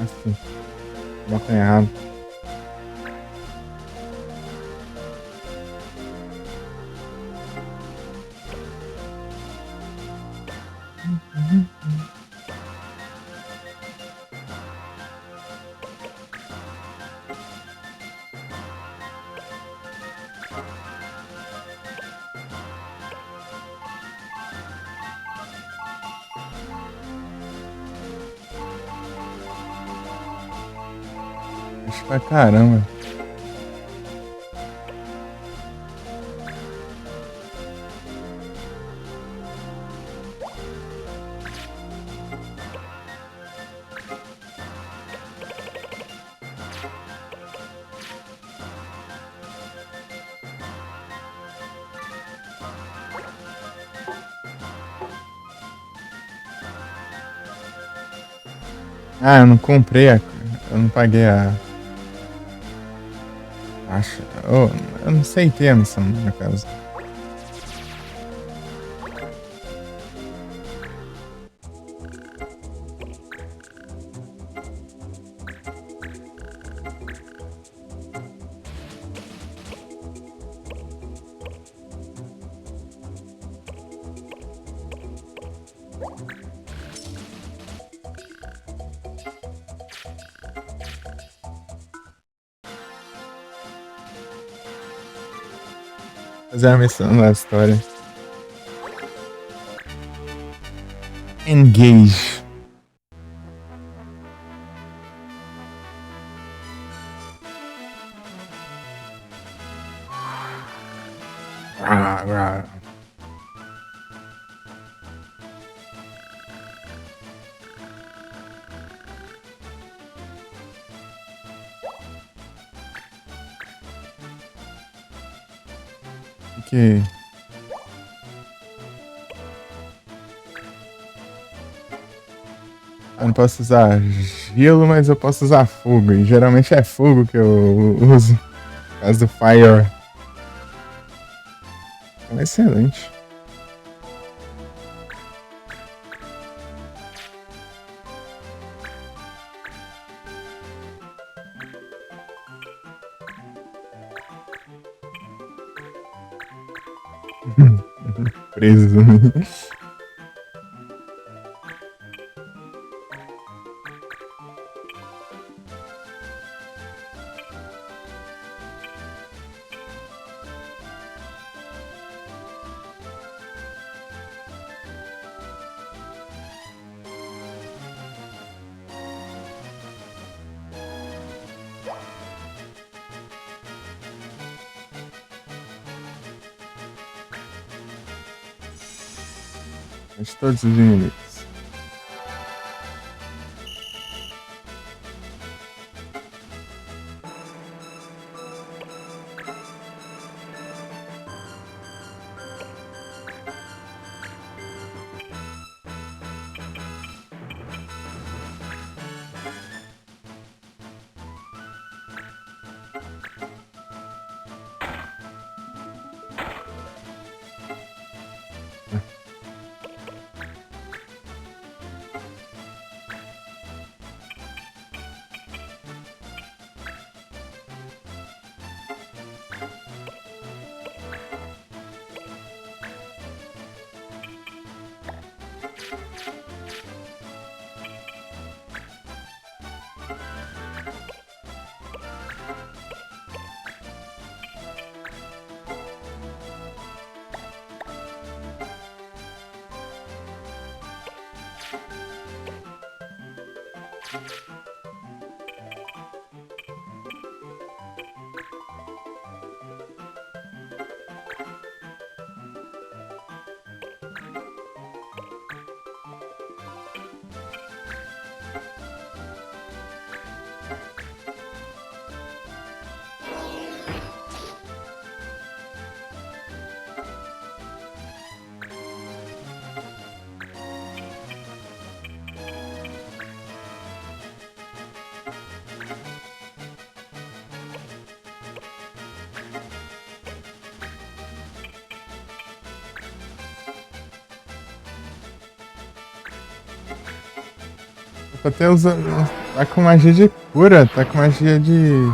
Assim. Bota errado. Acho pra caramba. Ah, eu não comprei a. Eu não paguei a. Acho. Oh, eu não sei termos, no caso. Fazer a missão da história. Engage. Que eu não posso usar gelo, mas eu posso usar fogo. E geralmente é fogo que eu uso. Por causa do Fire. Então, excelente. Preso. De todos os inimigos. Tô até usando. Tá com magia de cura, tá com magia de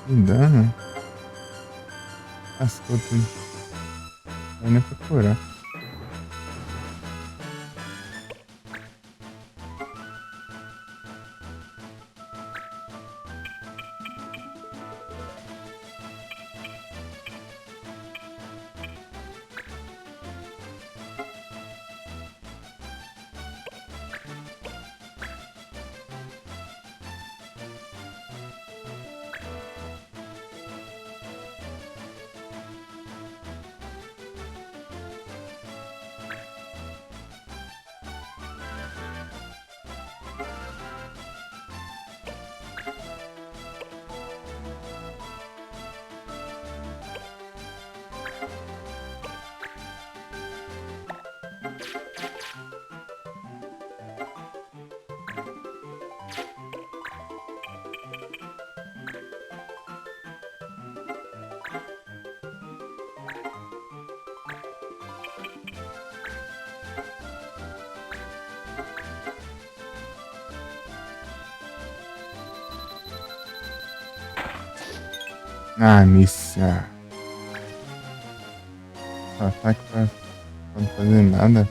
dano. Lascou tudo. Não nem pra curar. Ah, missa. Só ataque pra não fazer nada.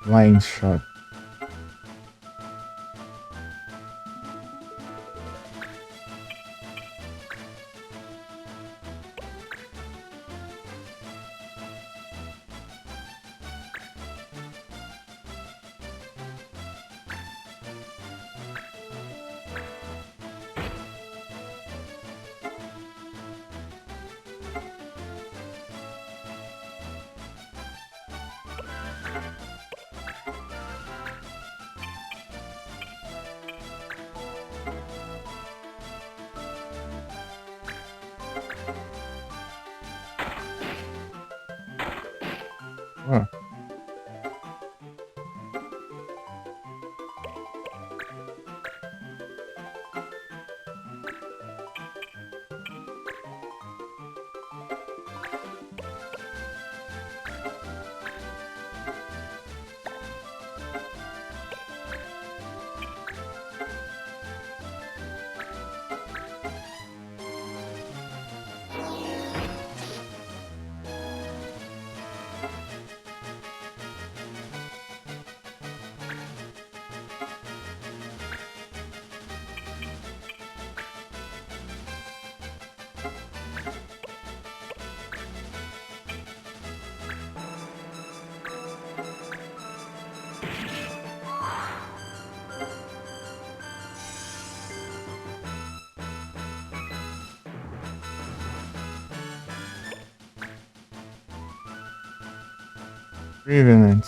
Line shot. Ó. Revenant.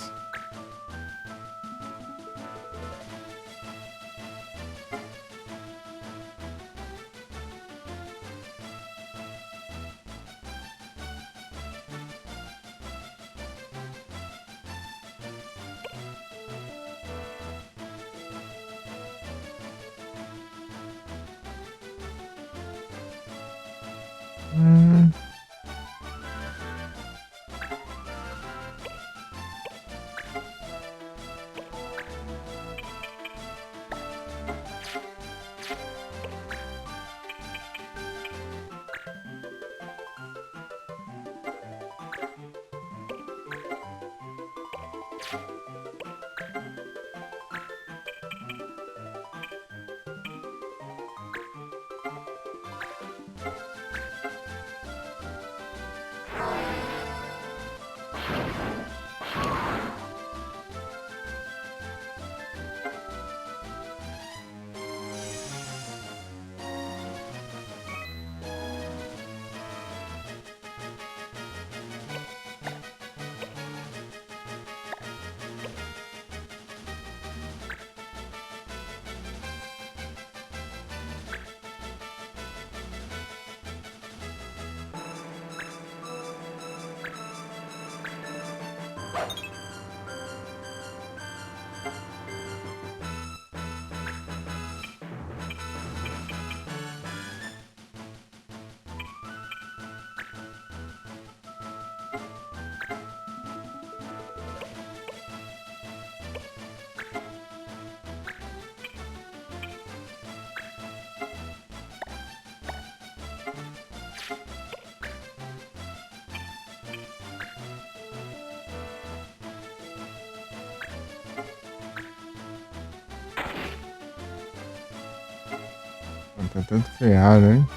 Tá tudo ferrado, hein?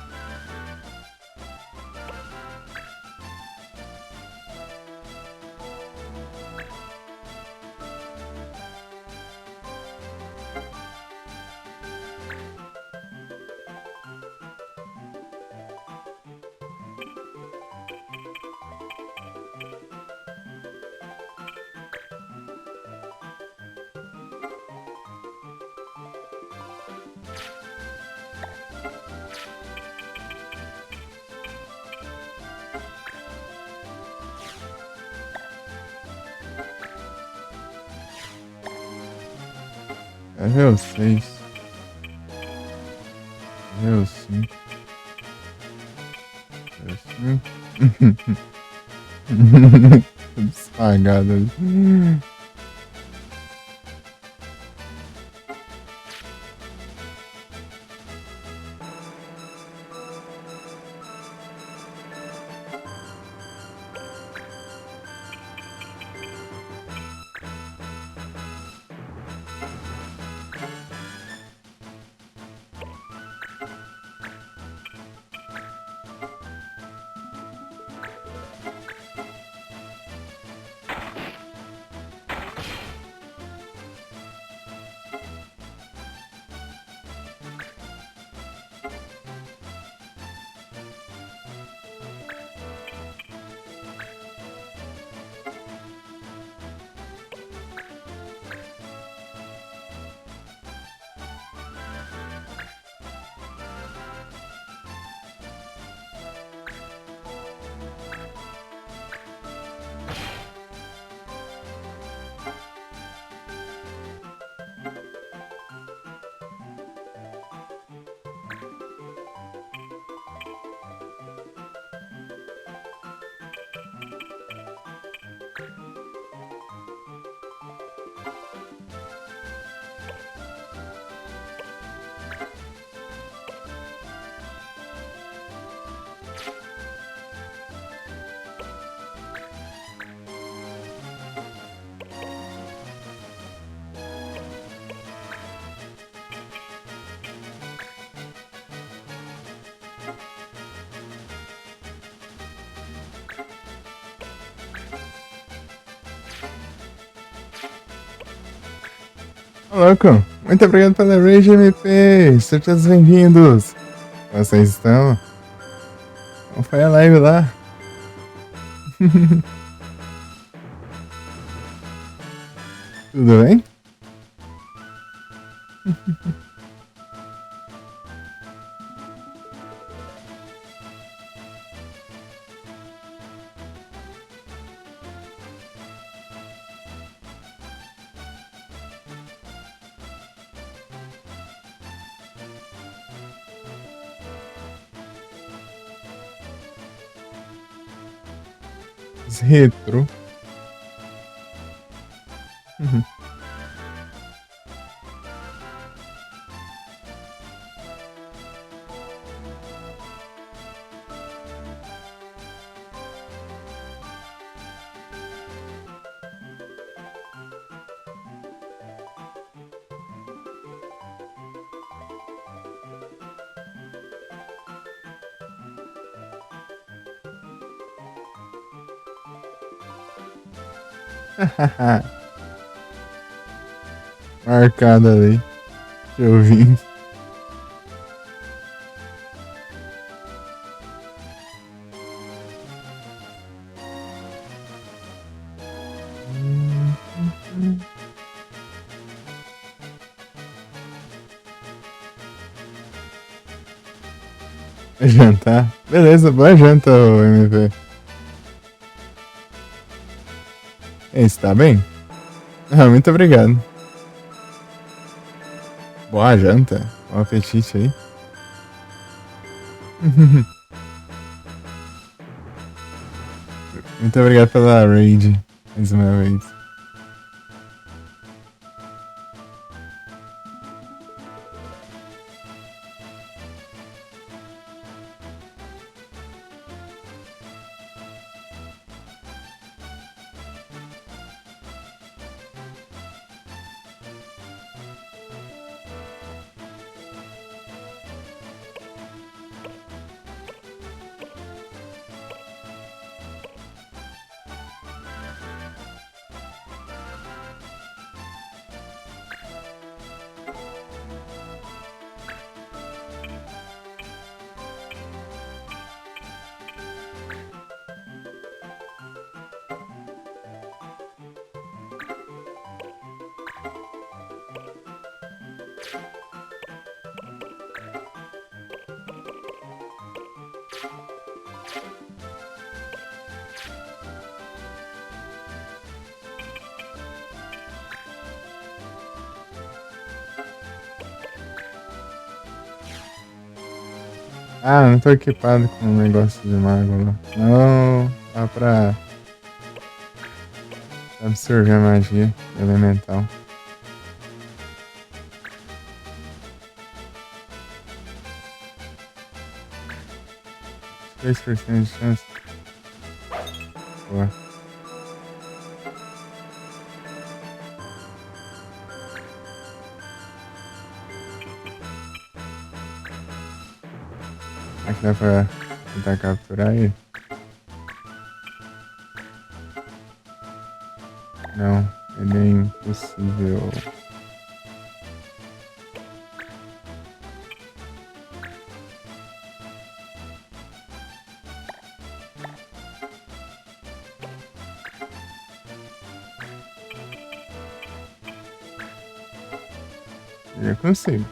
É level 6. Level 5. Level 5. Tudo espagado ali. Louco, muito obrigado pela Rage MP. Sejam todos bem-vindos. Vocês estão? Como foi a live lá? Tudo bem? Os retro. Uhum. Marcada ali. Te ouvindo. Vai jantar? Beleza, boa janta, ô MP. Ei, você tá bem? Ah, muito obrigado. Boa janta. Bom apetite aí. Muito obrigado pela raid. Mais uma vez. Ah, não tô equipado com um negócio de mago lá. Não, dá pra absorver a magia elemental. 3% de chance. Boa. Aqui dá pra tentar capturar ele? Não, ele é impossível. Eu consigo.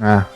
Ah.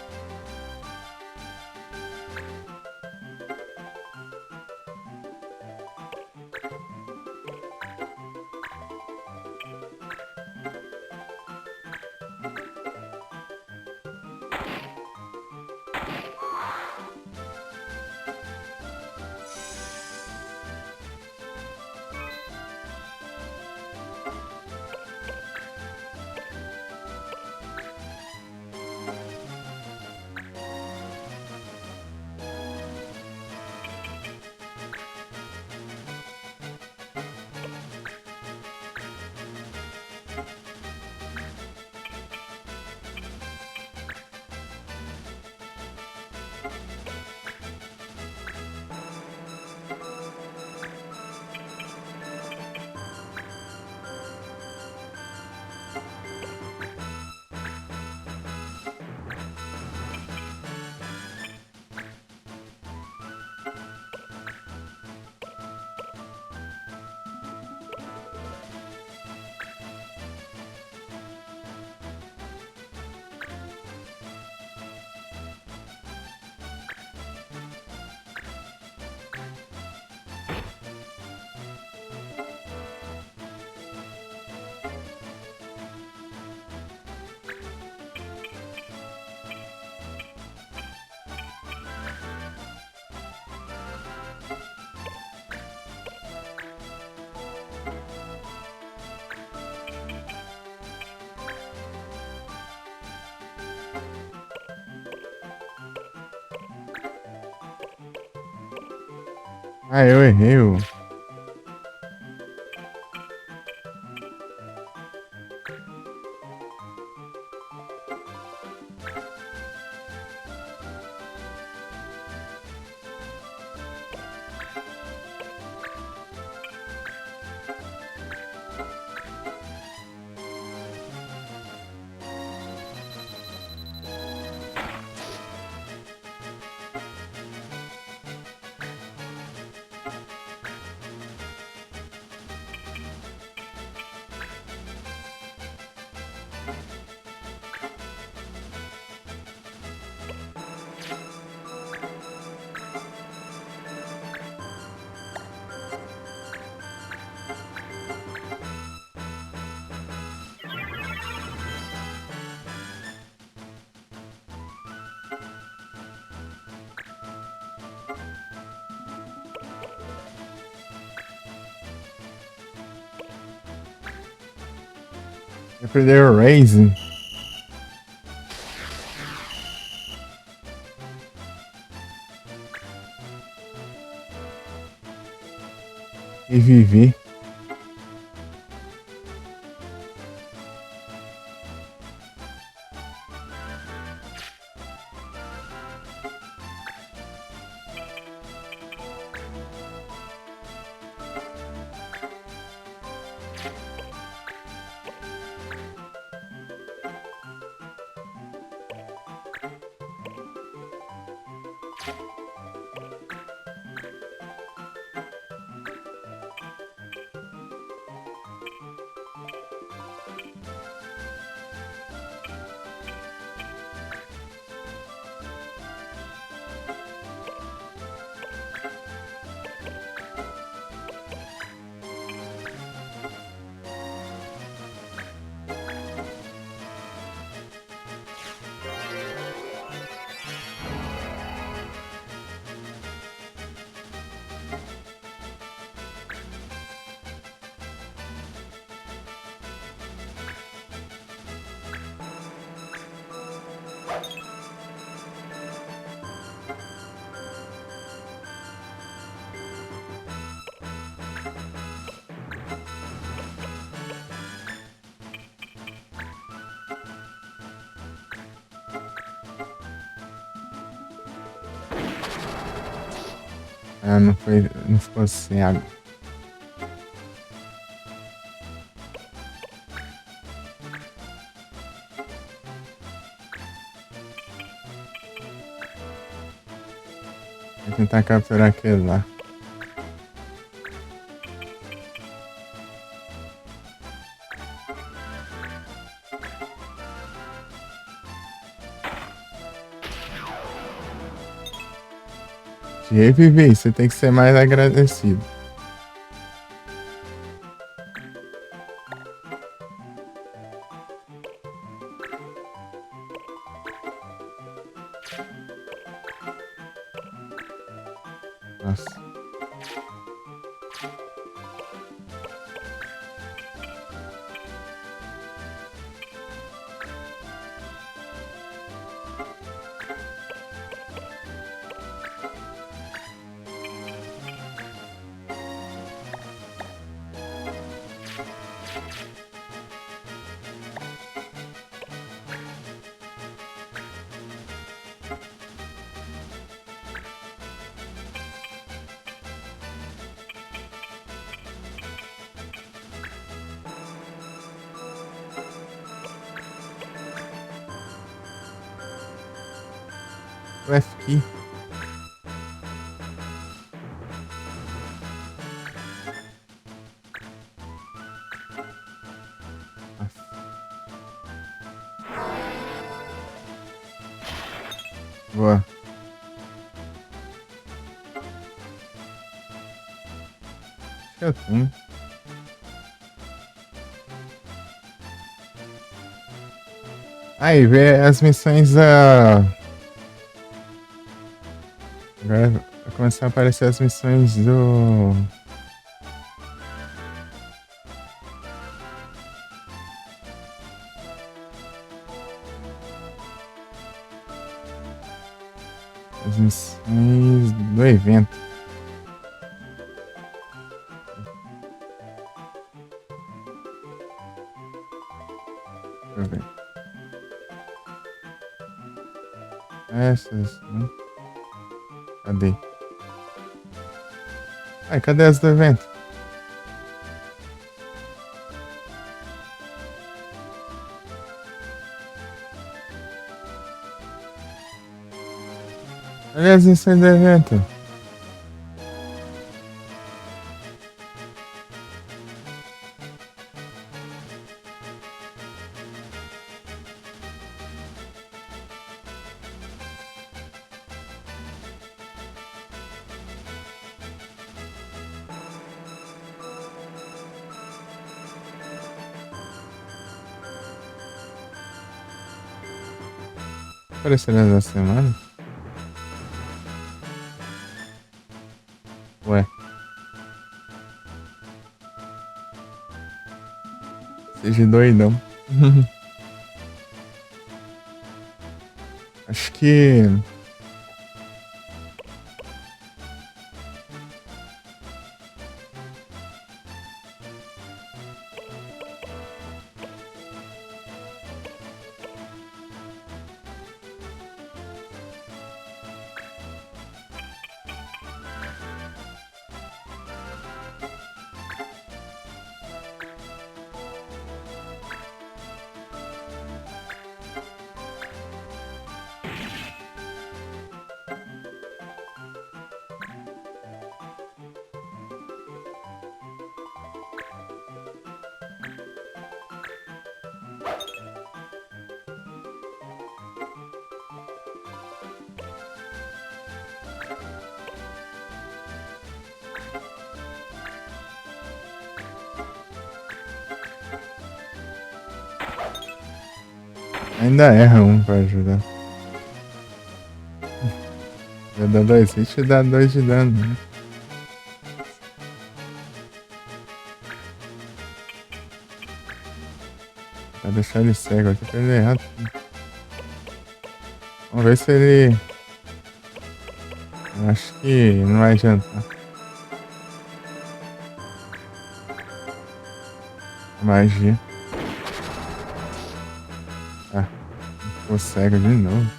Ah, eu errei o. Eu perdi o Raise. E vivi. Ah, não foi. Não ficou cego. Vou tentar capturar aquele lá. Te reviver, você tem que ser mais agradecido. Nossa. O F-Key. Boa. Acho que eu tenho. Aí, vê as missões. Agora vai começar a aparecer as missões do. As missões do evento. Deixa eu ver. Essas, né? Cadê? Ai, cadê as do evento? Cadê as missões do evento? Apareceram da semana? Ué, seja doidão. Acho que. Ainda erra um pra ajudar. Já dá 2 hits e dá 2 de dano, né? Pra deixar ele cego aqui pra ele errar tudo. Vamos ver se ele. Eu acho que não vai adiantar. Magia. Ah, ficou cego de novo.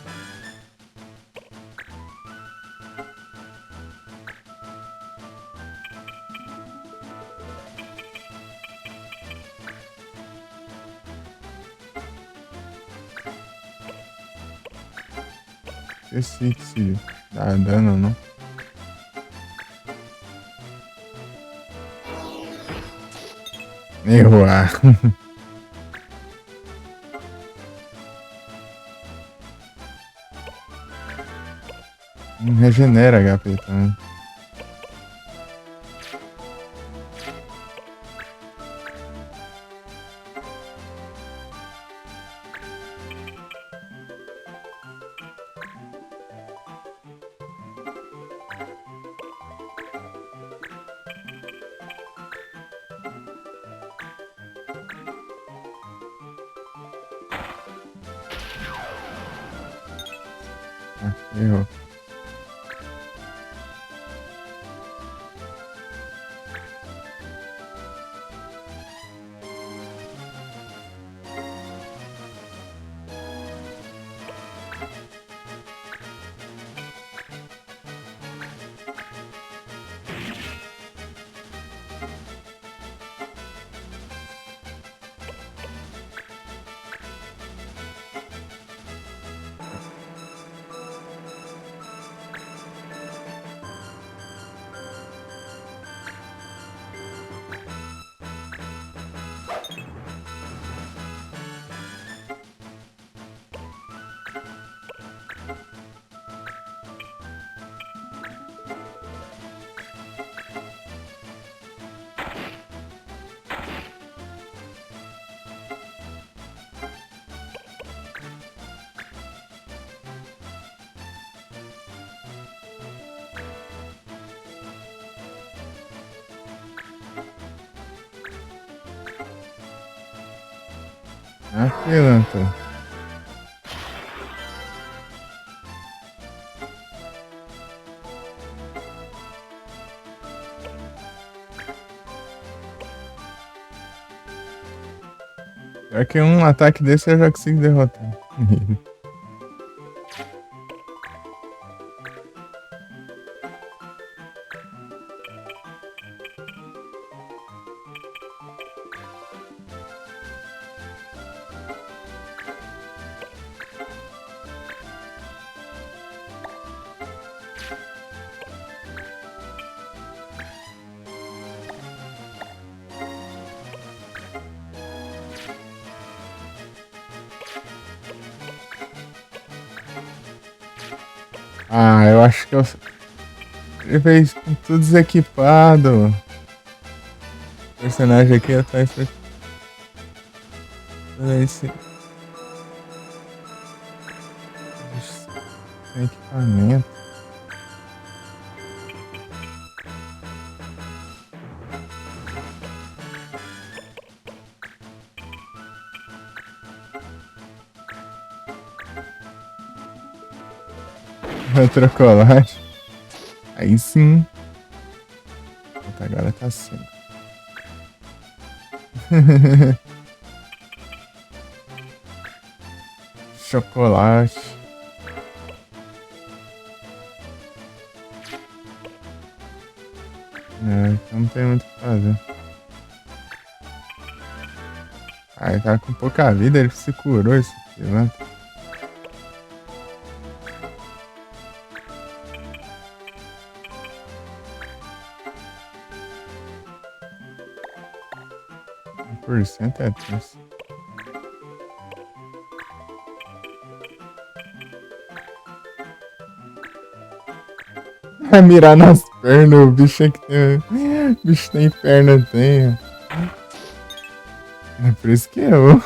Esqueci que se dá dano ou não. Errou. Não regenera HP também. Ah, errou. Ah, pilantra. Pior que um ataque desse eu já consigo derrotar. Ah, eu acho que eu. Ele fez com tudo desequipado. O personagem aqui atrás foi. Esse. Sem equipamento. Retrocolagem. Aí sim. Puta, agora tá assim. Chocolate. É, então não tem muito o que fazer. Ah, ele tava com pouca vida, ele se curou esse levanta. Por cento é tenso. Vai mirar nas pernas, o bicho é que tem. O bicho tem perna, tem. É por isso que eu.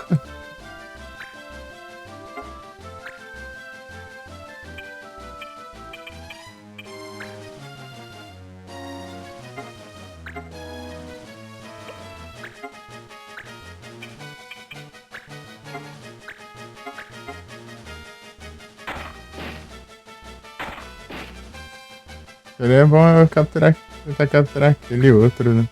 Seria bom eu capturar, tentar capturar aquele outro, né?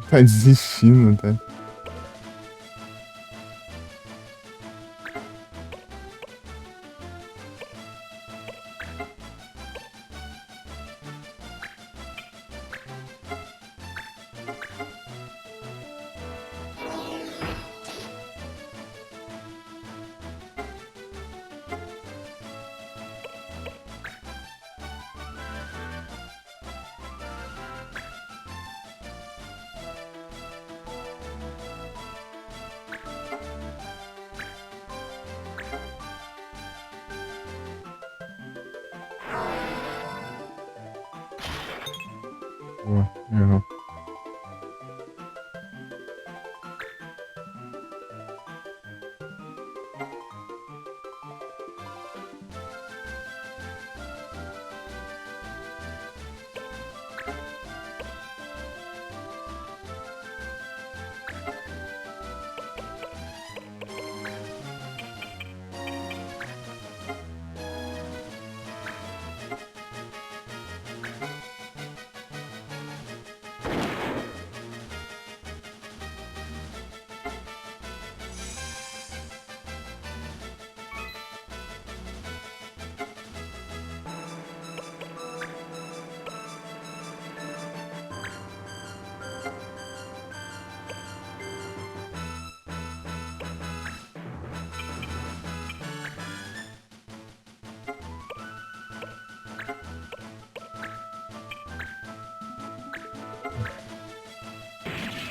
Tá desistindo, tá? Boa, errou.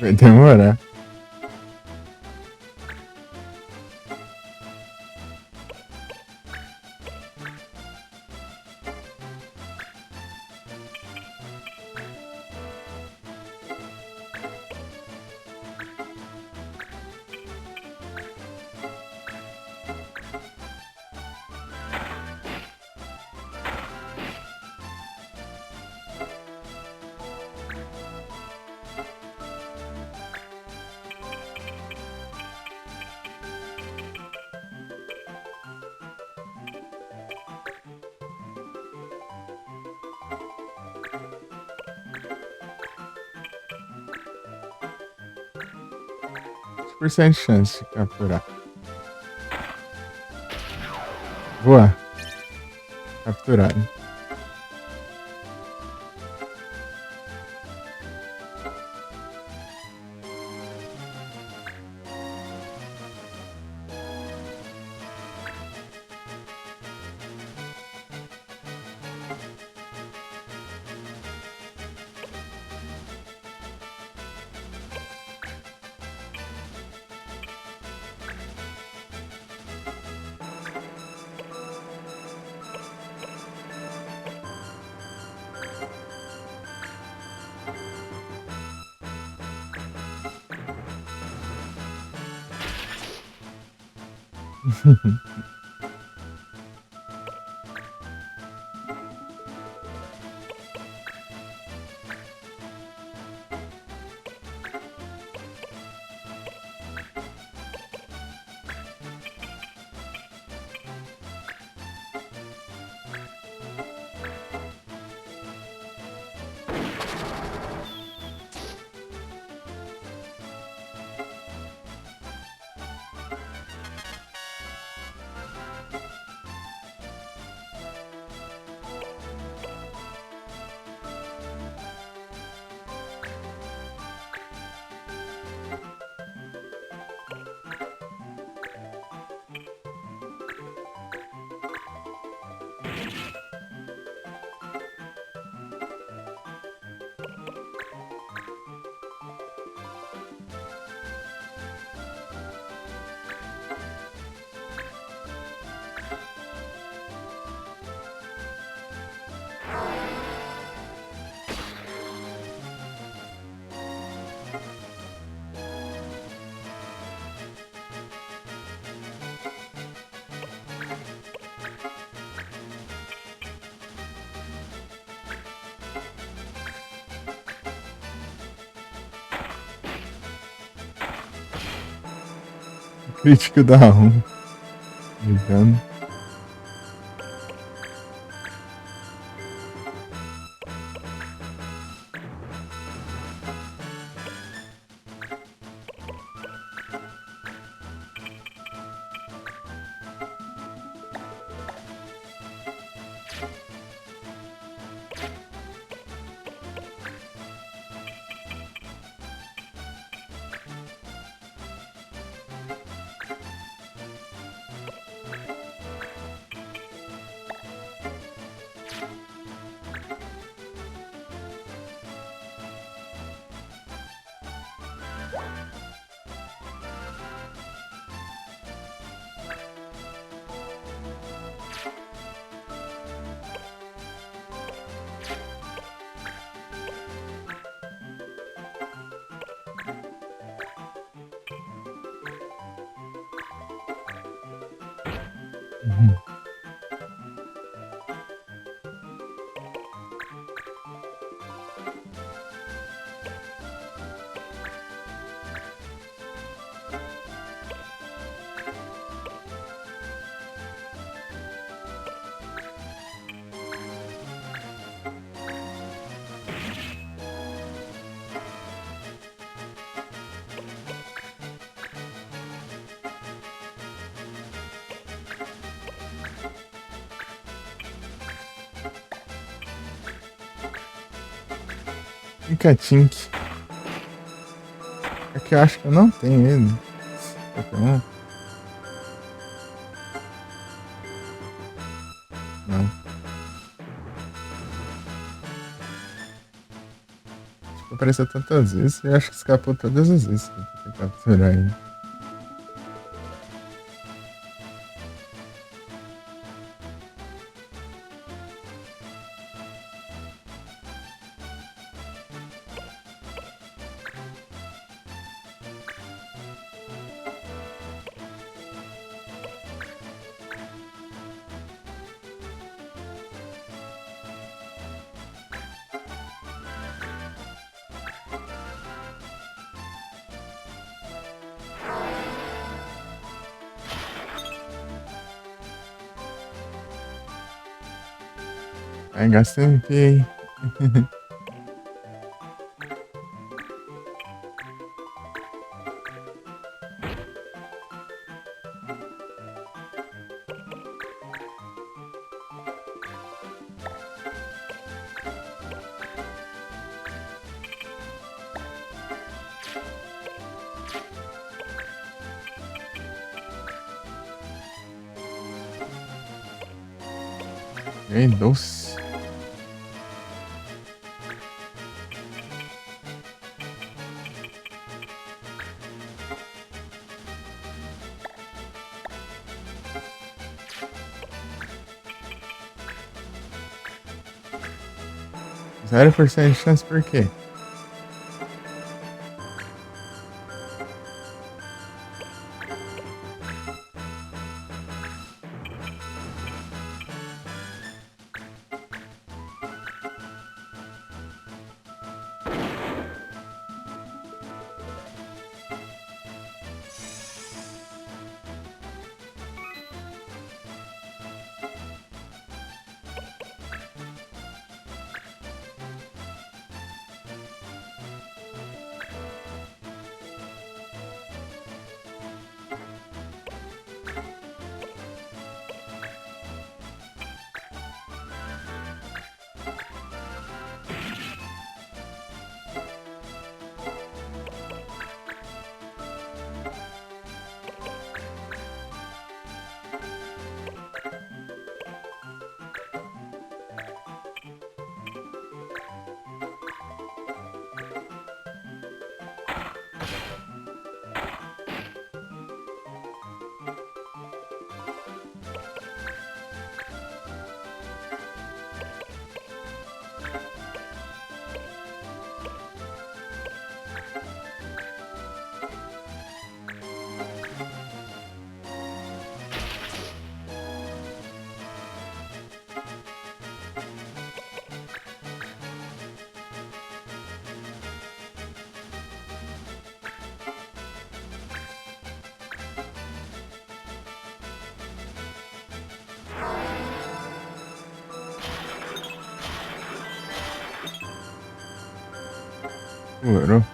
Vai demorar. 20% de chance de capturar. Boa. Capturado. Crítico da 1. Ligando. Uhum. Tink. É que eu acho que eu não tenho ele. Pokémon? Não. Tipo, apareceu tantas vezes. Eu acho que escapou todas as vezes que eu tentei capturar ele. Aí gastei MP. Bem doce. Zero por cento de chance por quê? Ouro.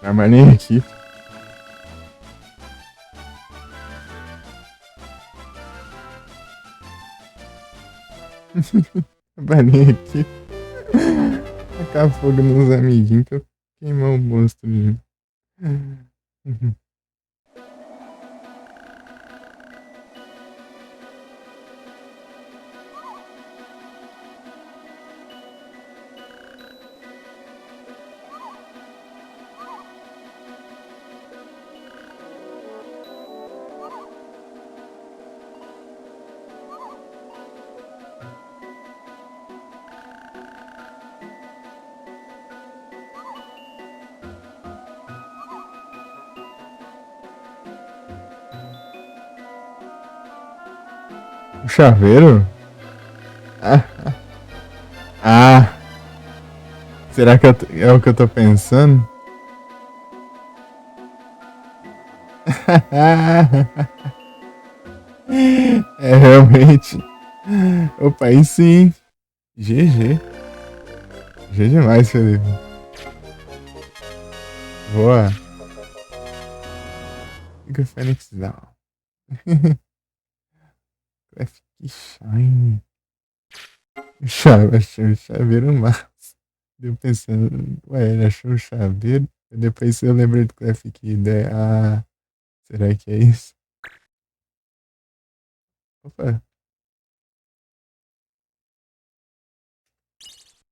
Trabalhei aqui. Trabalhei aqui. Tacar fogo nos amiguinhos pra queimar o monstro. O chaveiro? Ah, ah. Será que é o que eu tô pensando? É realmente. Opa, aí sim. GG. GG demais, Felipe. Boa. Fica o Fênix Down. Clef Shine. Chaveiro massa. Eu pensando, ué, ele achou o chaveiro. Depois eu lembrei do Clef que ideia. Ah, será que é isso? Opa,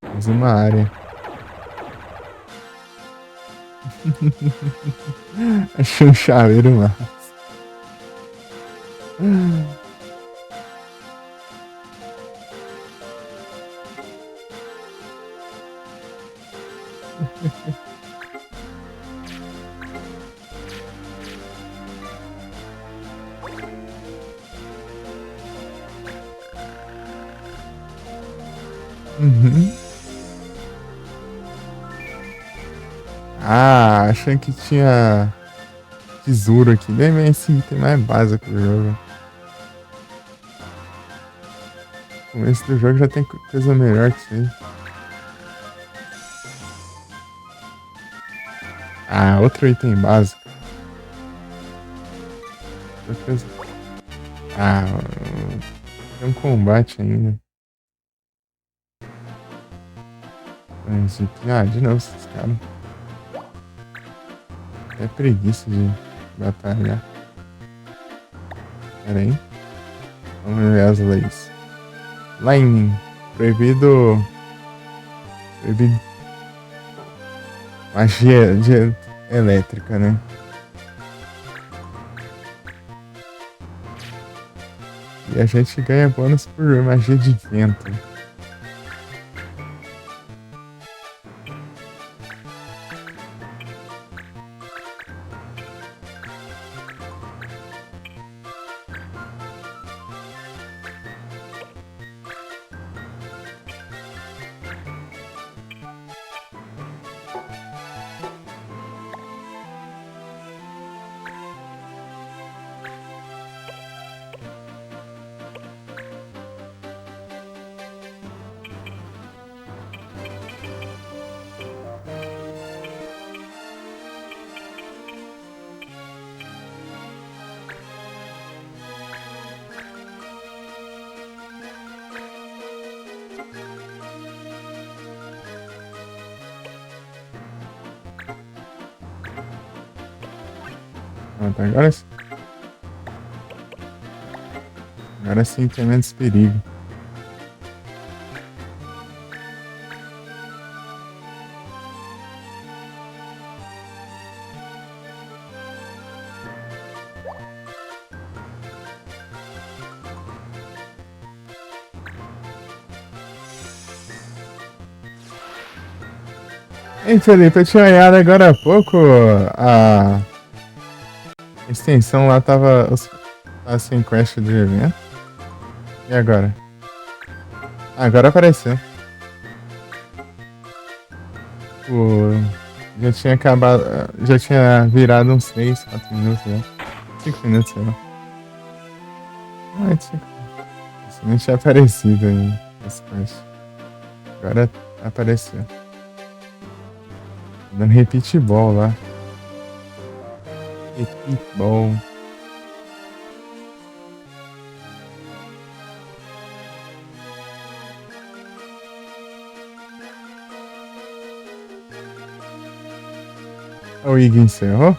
mais uma área. Achei um chaveiro massa. Uhum. Ah, achei que tinha tesouro aqui. Bem esse item mais básico do jogo. começo do jogo já tem coisa melhor que isso aí. Ah, outro item básico. Outra coisa. Ah, tem um combate ainda. Ah, de novo esses caras. É preguiça de batalhar. Pera aí. Vamos ver as leis. Lightning. Proibido. Proibido. Magia elétrica, né? E a gente ganha bônus por magia de vento. Pronto, agora sim tem menos perigo. Ei, Felipe, eu tinha olhado agora há pouco a extensão lá tava sem quest de evento. E agora? Agora apareceu. O... Já tinha acabado. Já tinha virado uns 3, 4 minutos já. 5 minutos, sei lá. Isso não tinha aparecido ainda. Essa parte. Agora apareceu. Dando repeat ball lá. Repeat ball. O Ig encerrou?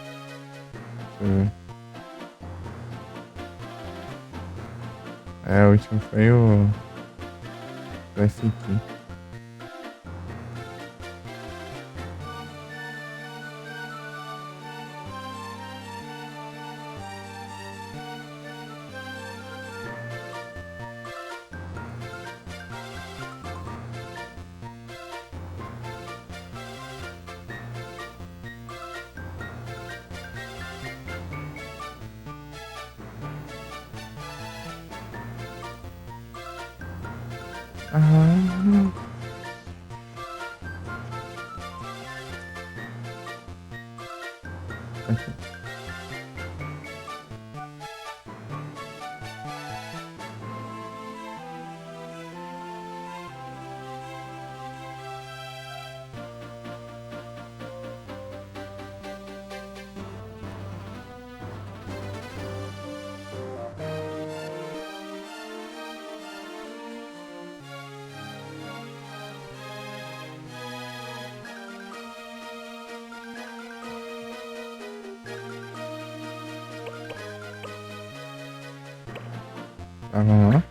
Deixa eu ver. O último foi o FQ. Tá, vamos lá.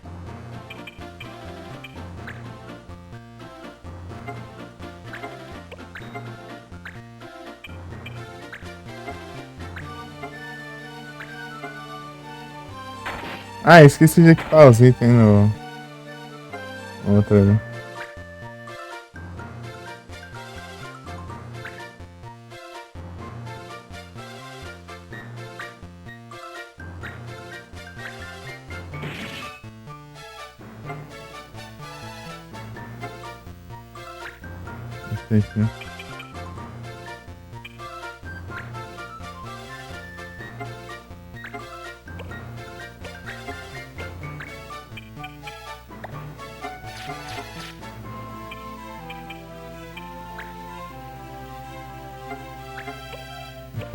Ah, esqueci de equipar os itens no outro ali. Perfeito, né?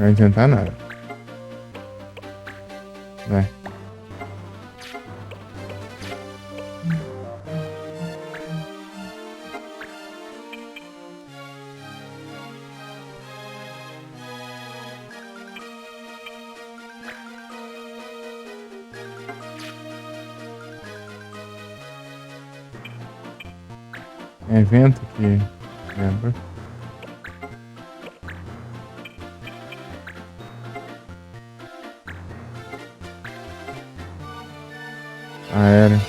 vai adiantar nada. Vai. Evento que lembra. Aéreo.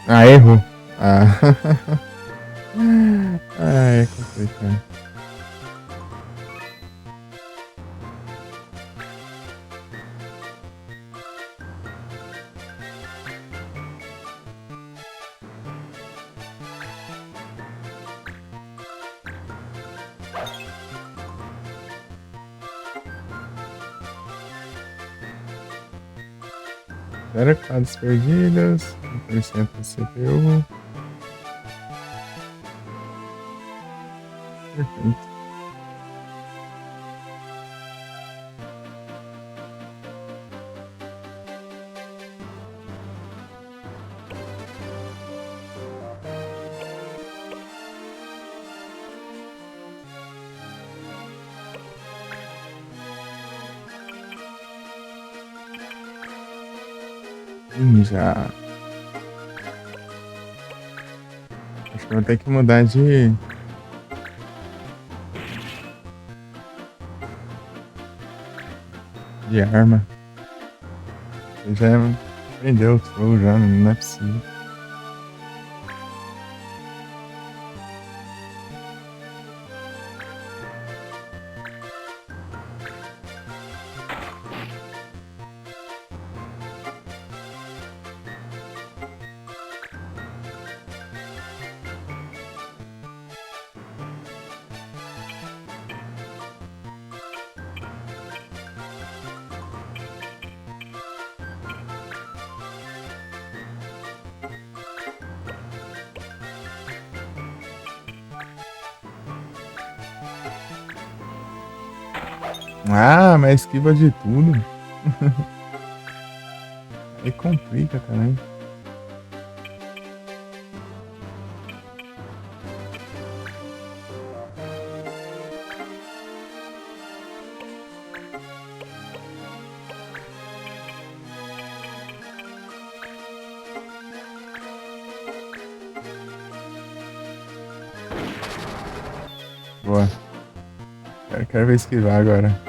Ah, errou. Ah. Ah, é complicado. Zero quadros perdidas. 1% da CPU. Perfeito. Já. Acho que eu vou ter que mudar de arma. Ele já prendeu o flow já, não é possível. Ah, mas esquiva de tudo. Aí complica também. Boa. Quero ver esquivar agora.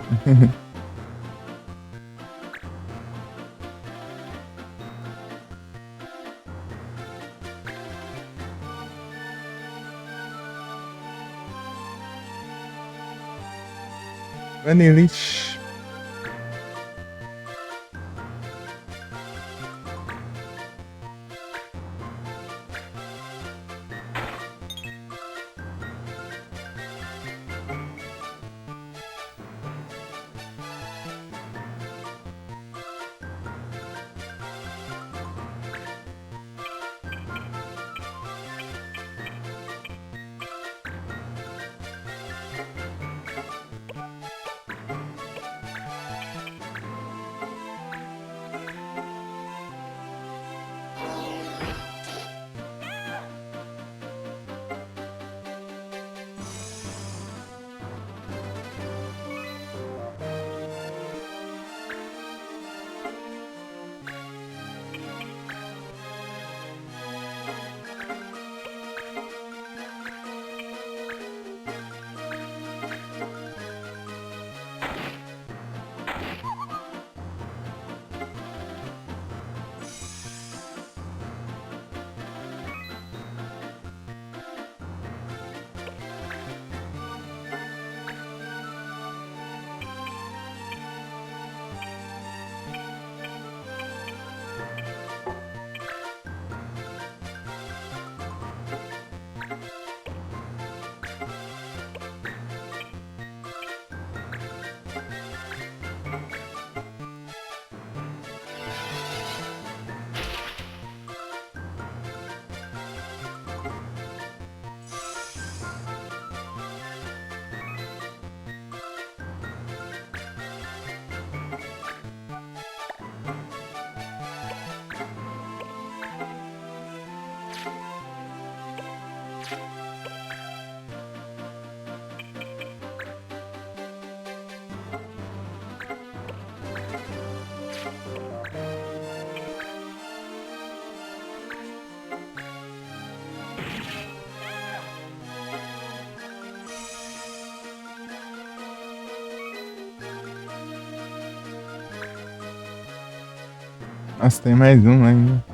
Vanilich. Nossa, tem mais um ainda.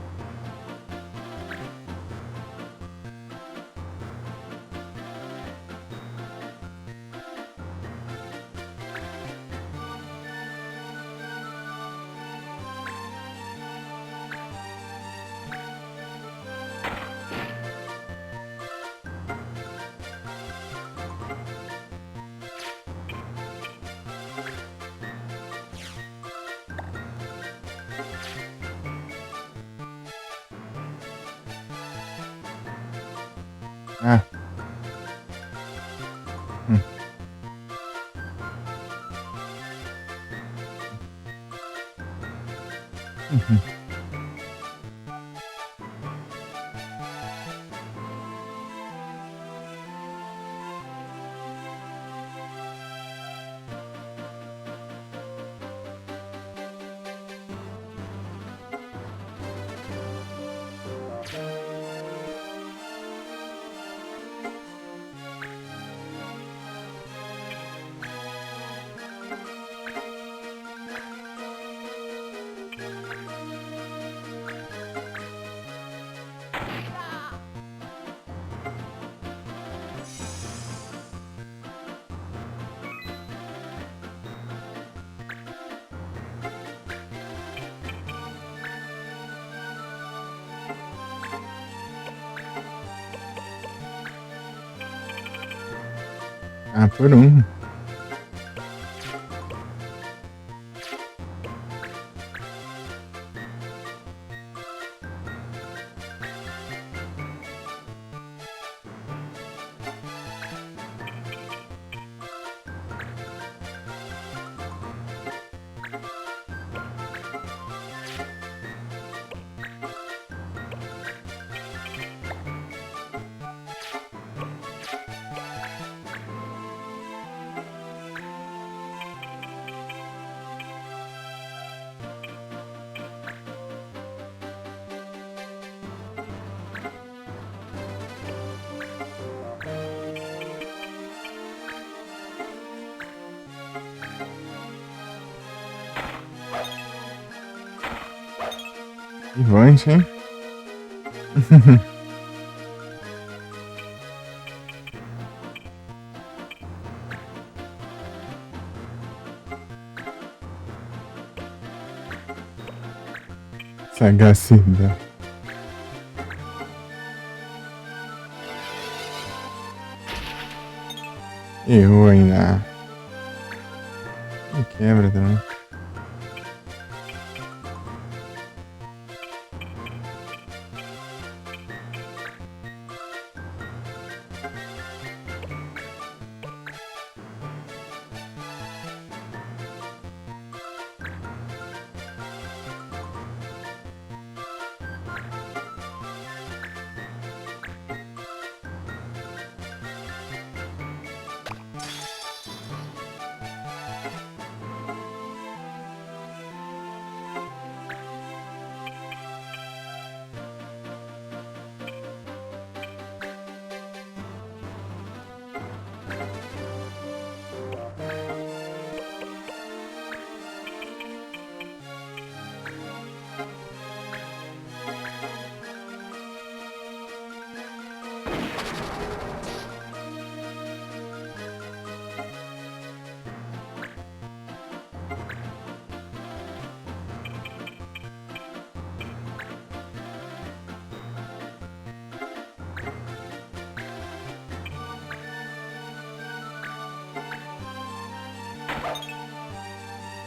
Ah. Hum. Uhum. Ah, por um. Ivante, hein? Sagacidade. Errou ainda. Me quebra também.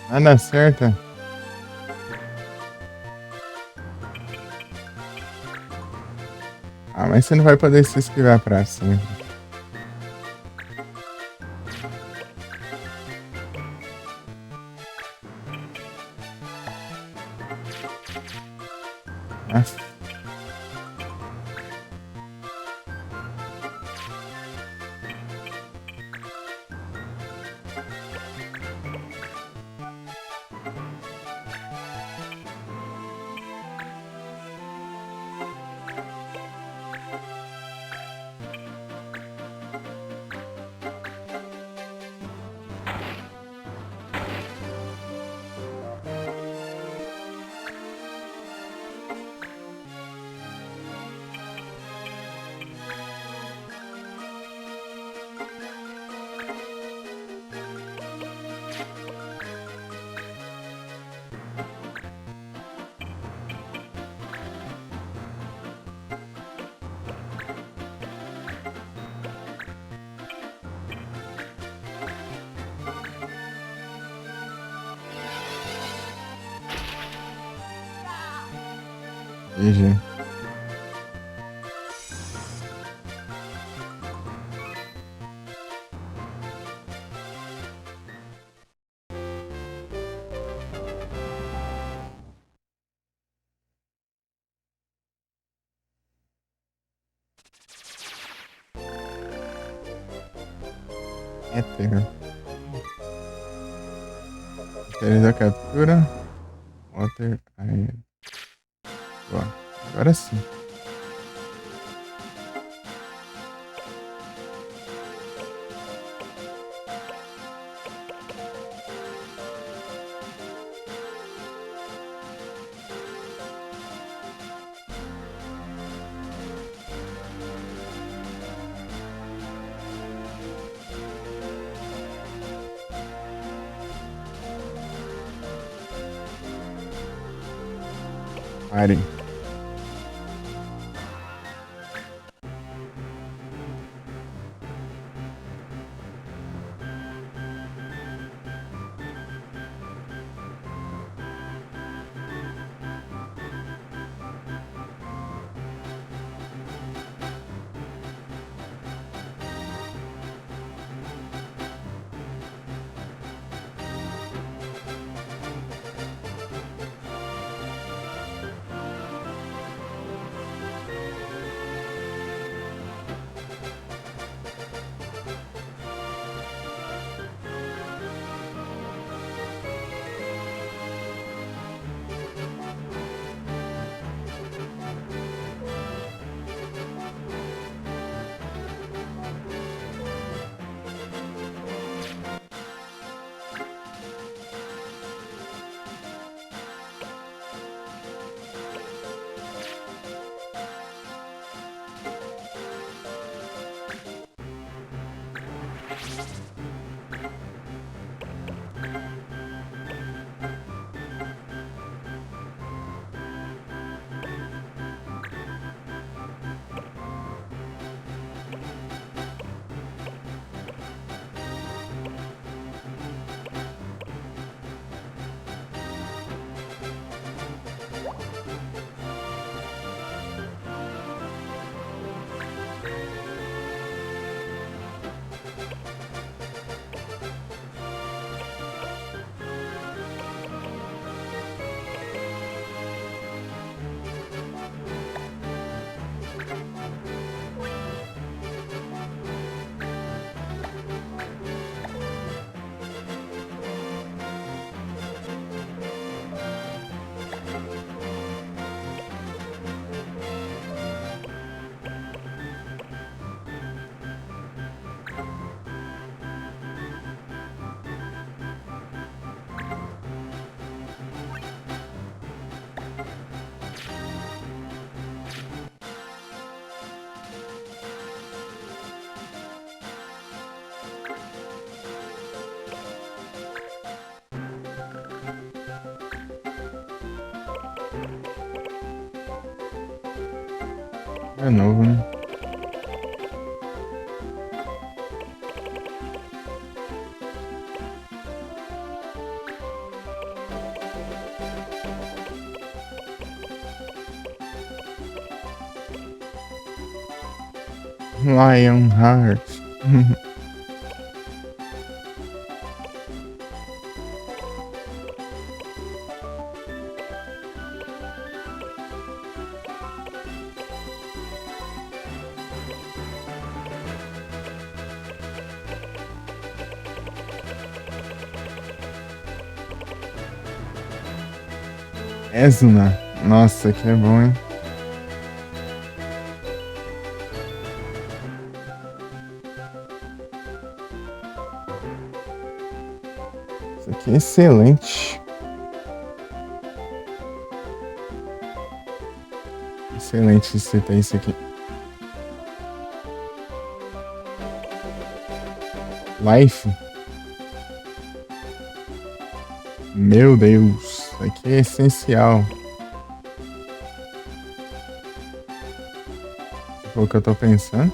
Nada certa. Ah, mas você não vai poder se esquivar pra sempre. Nossa. GG. Éter. Fez a captura. Water. Aí. Boa. Agora sim. Pare. De novo, né? Lionheart. Esna. Nossa, que é bom, hein? Isso aqui é excelente. Excelente você ter isso aqui. Life. Meu Deus, isso aqui é essencial. Tipo, o que eu tô pensando.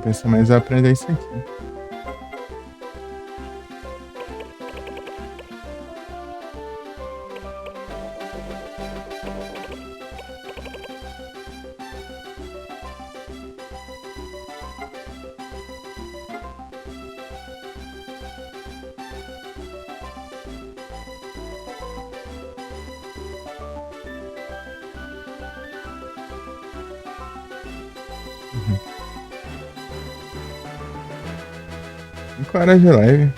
Vai ser mais eu aprender isso aqui. Uhum. 5 horas de live.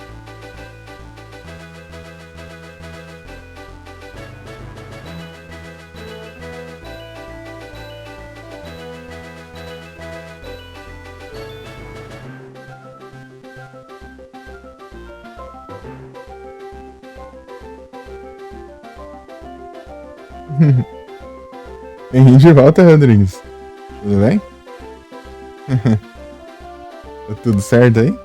Bem-vindo de volta, Rodrigues. Tudo bem? Tá tudo certo aí?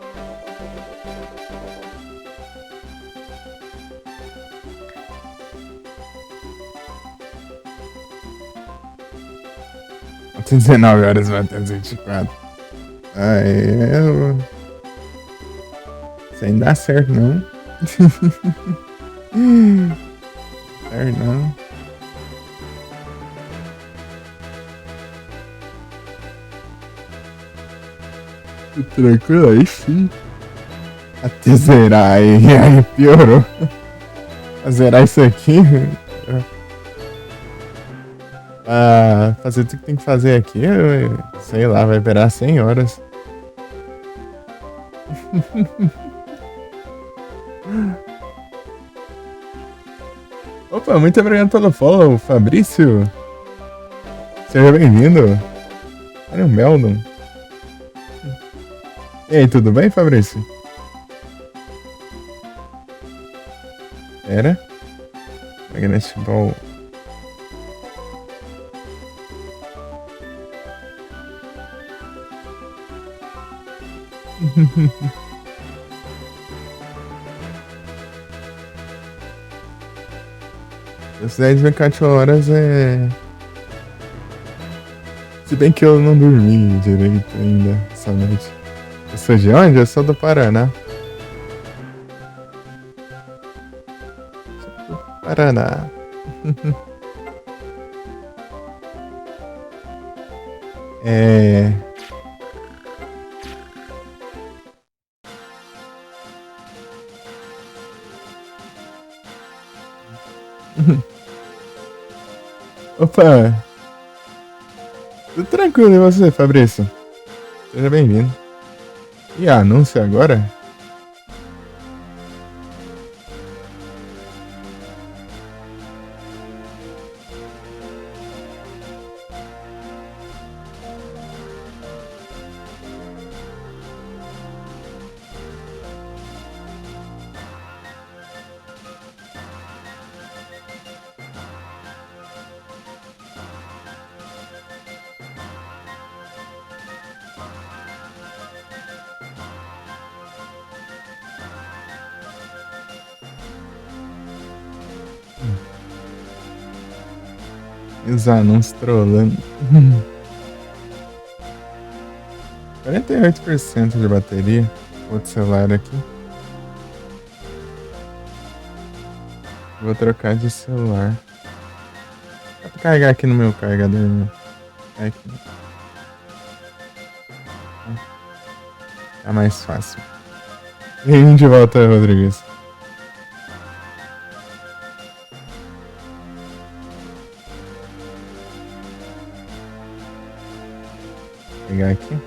Ontem 19 horas batendo 24. Aí eu. Sem dar certo, não. Certo, não. Tudo tranquilo aí, sim. Até zerar aí piorou. A zerar isso aqui. Fazer tudo que tem que fazer aqui, sei lá, vai virar 100 horas. Opa, muito obrigado pelo follow, Fabrício. Seja bem-vindo. Olha o Meldon. E aí, tudo bem, Fabrício? Era? Magnetic Ball. As 10 24 horas é. Se bem que eu não dormi direito ainda essa noite. Eu sou de onde? Eu sou do Paraná. Paraná. É. Opa! Tudo tranquilo e você, Fabrício? Seja bem-vindo. E anúncio agora? E os anúncios trolando. 48% de bateria. Outro celular aqui. Vou trocar de celular. Vou carregar aqui no meu carregador. Meu. Aqui. Tá mais fácil. E de volta, Rodrigues. Vou pegar aqui.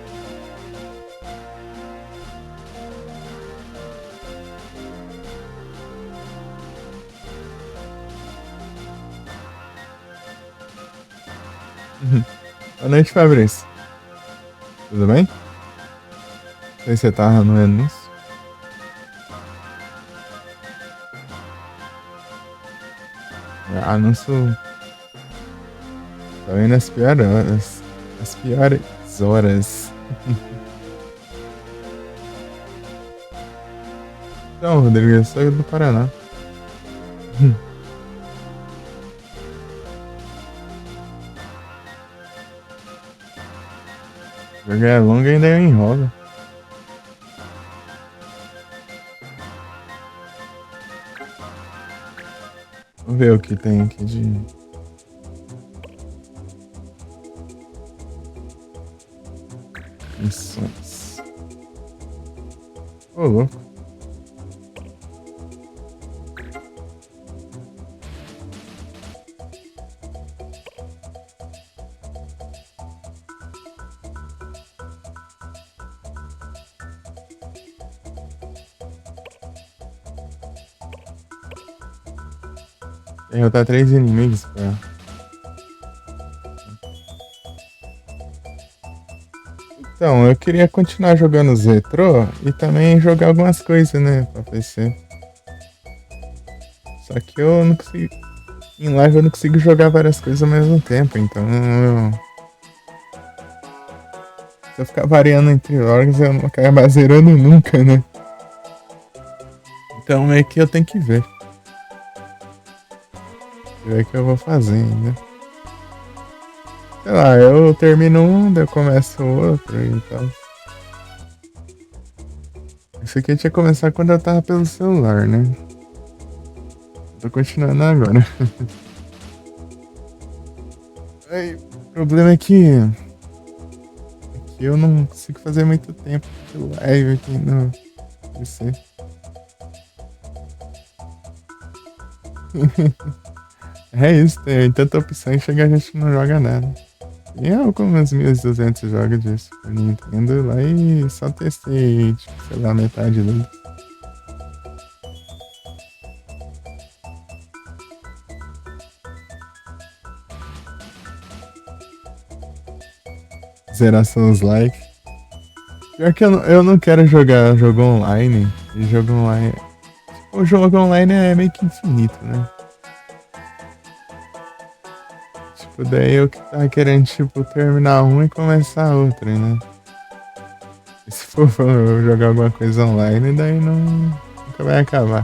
Boa noite, Fabrício. Tudo bem? Não sei se você tá no anúncio. Anúncio. Tá vendo as piores horas. As piores horas. Então, Rodrigo, eu sou do Paraná. O jogo é longo e ainda eu enrolo. Vamos ver o que tem aqui de... missões. Ô, louco. Derrotar 3 inimigos pra... Então, eu queria continuar jogando os retrô e também jogar algumas coisas, né, pra PC. Só que eu não consigo... Em live eu não consigo jogar várias coisas ao mesmo tempo, então se eu ficar variando entre órgãos, eu não acabo zerando nunca, né? Então meio que eu tenho que ver. Ver o que eu vou fazer ainda. Sei lá, eu termino um, daí eu começo o outro e tal. Isso aqui tinha que começar quando eu tava pelo celular, né? Tô continuando agora. Aí, o problema é que eu não consigo fazer muito tempo de live aqui no PC. É isso, tem tanta opção e chega a gente não joga nada. E eu com uns 1.200 jogos de Super Nintendo lá e só testei, tipo, sei lá, metade deles. Zerações like. Pior que eu não quero jogar jogo online. E jogo online. O jogo online é meio que infinito, né? Tipo, daí eu que tava querendo, tipo, terminar um e começar outro, né? E se for jogar alguma coisa online, daí nunca vai acabar.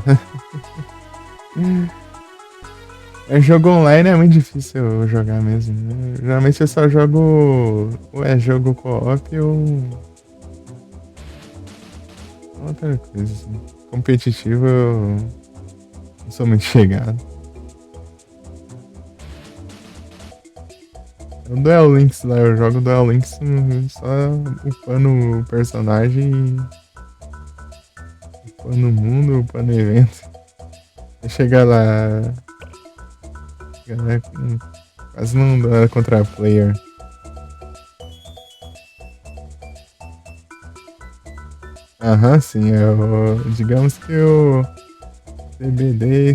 Mas jogo online é muito difícil eu jogar mesmo, né? Geralmente eu só jogo ou é jogo co-op ou outra coisa assim. Competitivo eu não sou muito chegado. O Duel Links lá, eu jogo Duel Links só upando o personagem, upando o mundo, upando o evento. Aí chegar lá, quase não dá contra player. Aham, sim, digamos que o CBD.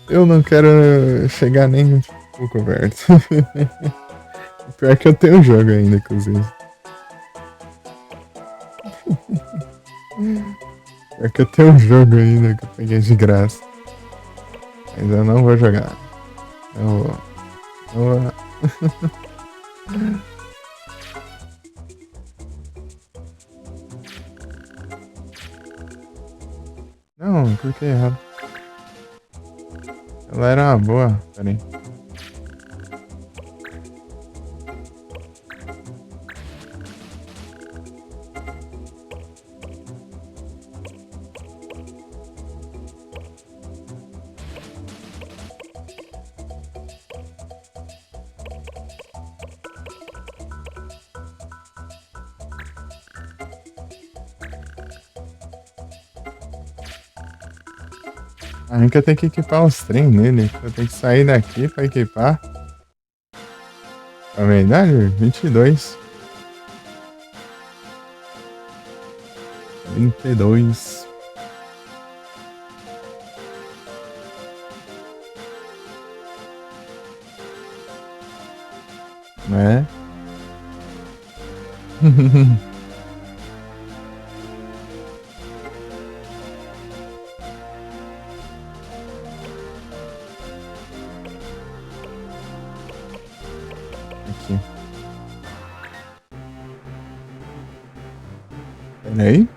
Eu não quero chegar nem um pouco perto. Pior que eu tenho o jogo ainda, inclusive. Pior que eu tenho um jogo ainda que eu peguei de graça. Mas eu não vou jogar. Eu vou. Eu vou. Não, cliquei errado. Ela era uma boa. Pera aí. A gente tem que equipar os trem nele. Eu tenho que sair daqui pra equipar. A verdade, 22. 22. Né? Aqui. Peraí.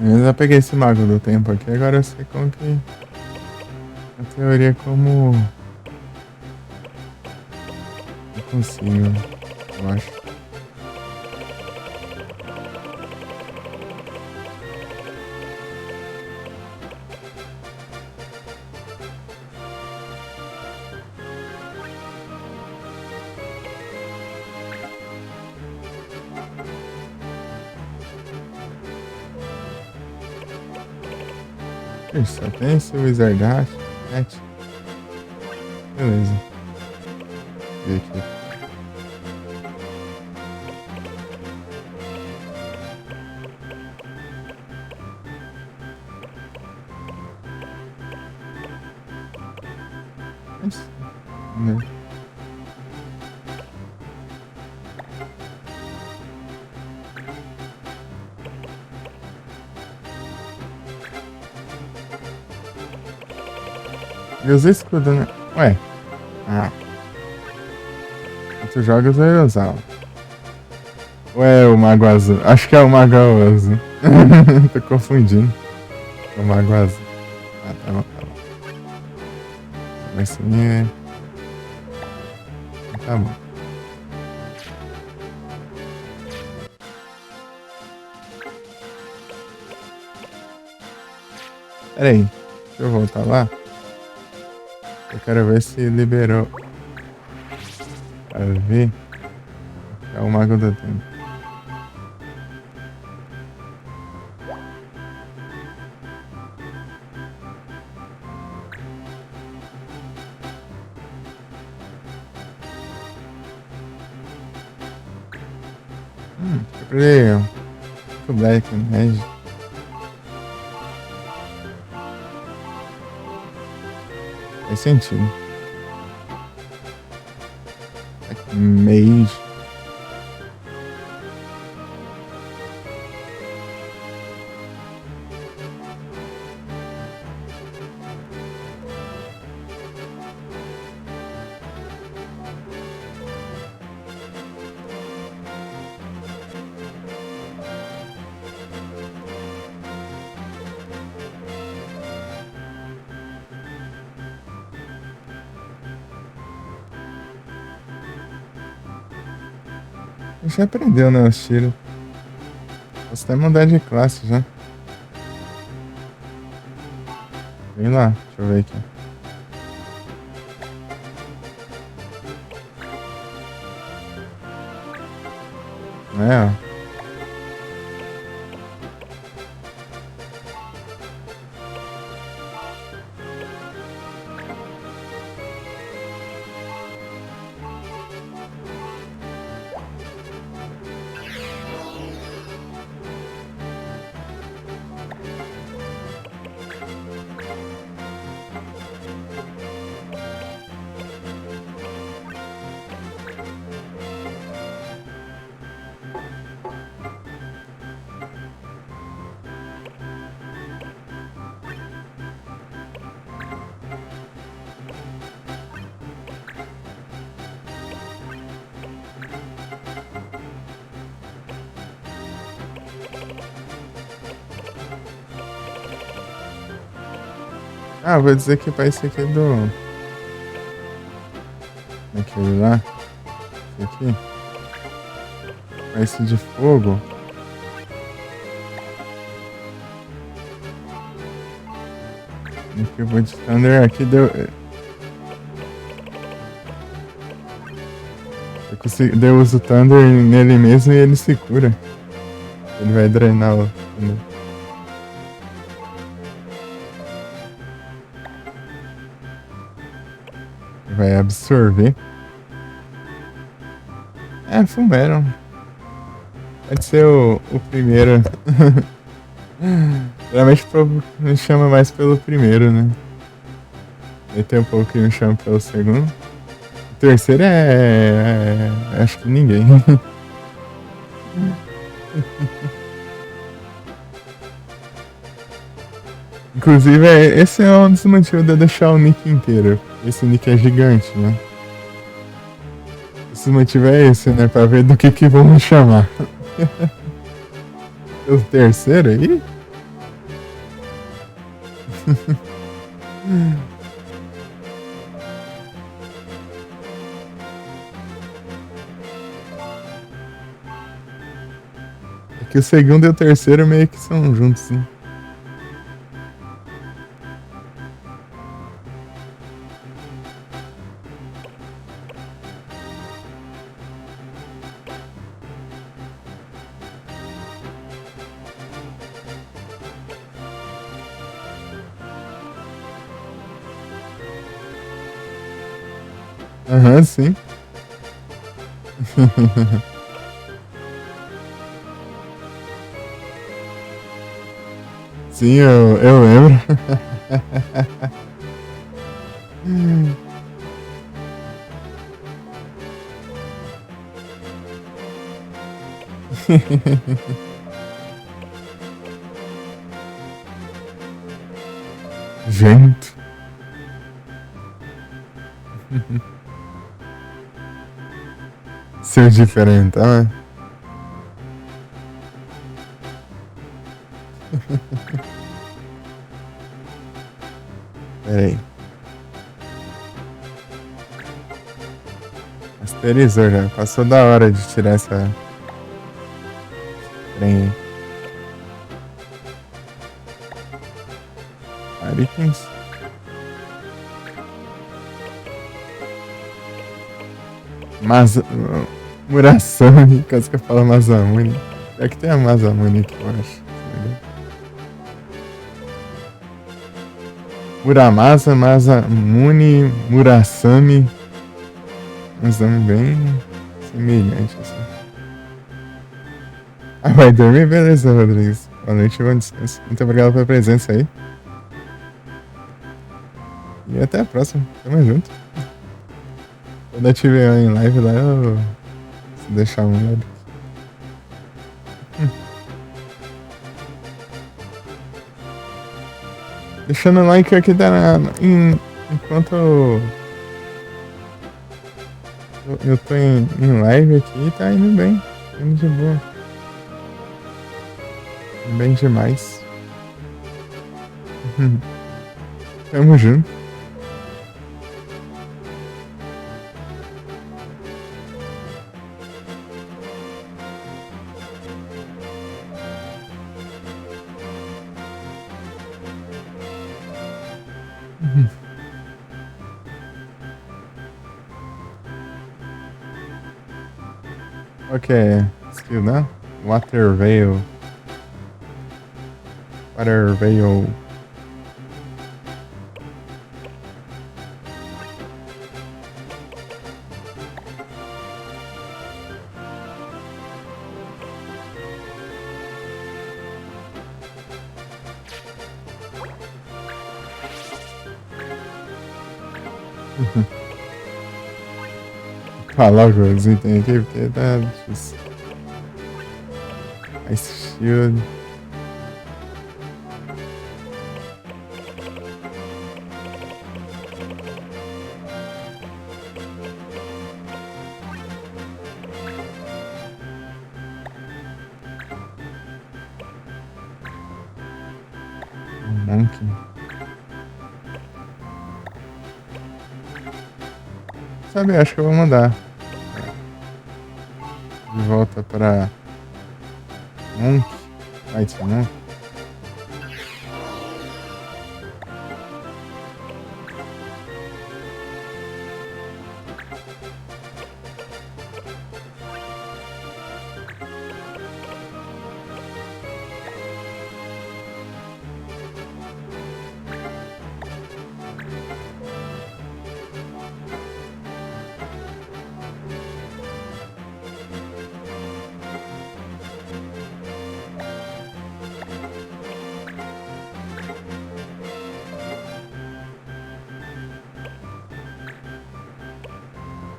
Eu já peguei esse mago do tempo aqui, agora eu sei como que... A teoria como... Eu consigo, eu acho. Ixi, só tem esse Wizard Hat. Beleza. E aqui. Isso. Né? E usa escudo, né? Ué. Ah. Outros jogos eu ia usar. Ou é o Mago Azul? Acho que é o Mago Azul. Tô confundindo. É o Mago Azul. Ah, tá bom, tá bom. Vai sumir. Tá bom. Pera aí. Deixa eu voltar lá. Eu quero ver se liberou. Pra ver. É o Mago do Tempo. Comprei o Black Magic. Faz sentido. Black Mage. Já aprendeu, né, o estilo. Posso até mudar de classe já. Vem lá, deixa eu ver aqui. É, ó. Ah, vou dizer que esse aqui é do... Aquele lá. Esse aqui. Esse de fogo. Aqui eu vou de Thunder. Aqui deu... Eu consegui... Deu uso Thunder nele mesmo e ele se cura. Ele vai drenar o Thunder. Vai absorver. É, Fumeron. Pode ser o primeiro. Geralmente o povo me chama mais pelo primeiro, né? E tem um pouco que me chama pelo segundo. O terceiro acho que ninguém. Inclusive, esse é um dos motivos de eu deixar o nick inteiro. Esse nick é gigante, né? Esse motivo é esse, né? Pra ver do que vão me chamar. O terceiro aí? É que o segundo e o terceiro meio que são juntos, né? Aham, sim. Sim, eu lembro. Vento. Seu diferentão, né? Pera aí. Masterizou já. Passou da hora de tirar essa trem aí. Arikins. Mas. Murasami, caso que eu falo Masamune. É que tem a Masamune aqui, eu acho. Muramasa, Masamune, Murasami. Uns nomes bem semelhantes, assim. Ah, vai dormir? Beleza, Rodrigues. Boa noite e bom descanso. Muito obrigado pela presença aí. E até a próxima. Tamo junto. Quando eu tiver em live lá, eu vou deixar um like. Deixando o like aqui enquanto eu tô em live aqui, tá indo bem. Tá indo de boa. Bem demais. Tamo junto. Ok, skill, né? Water Veil. Water Veil. Falar os itens aqui porque tá difícil. Ice Shield. Monkey. Sabe, acho que eu vou mandar. De volta para Monk. White Monk.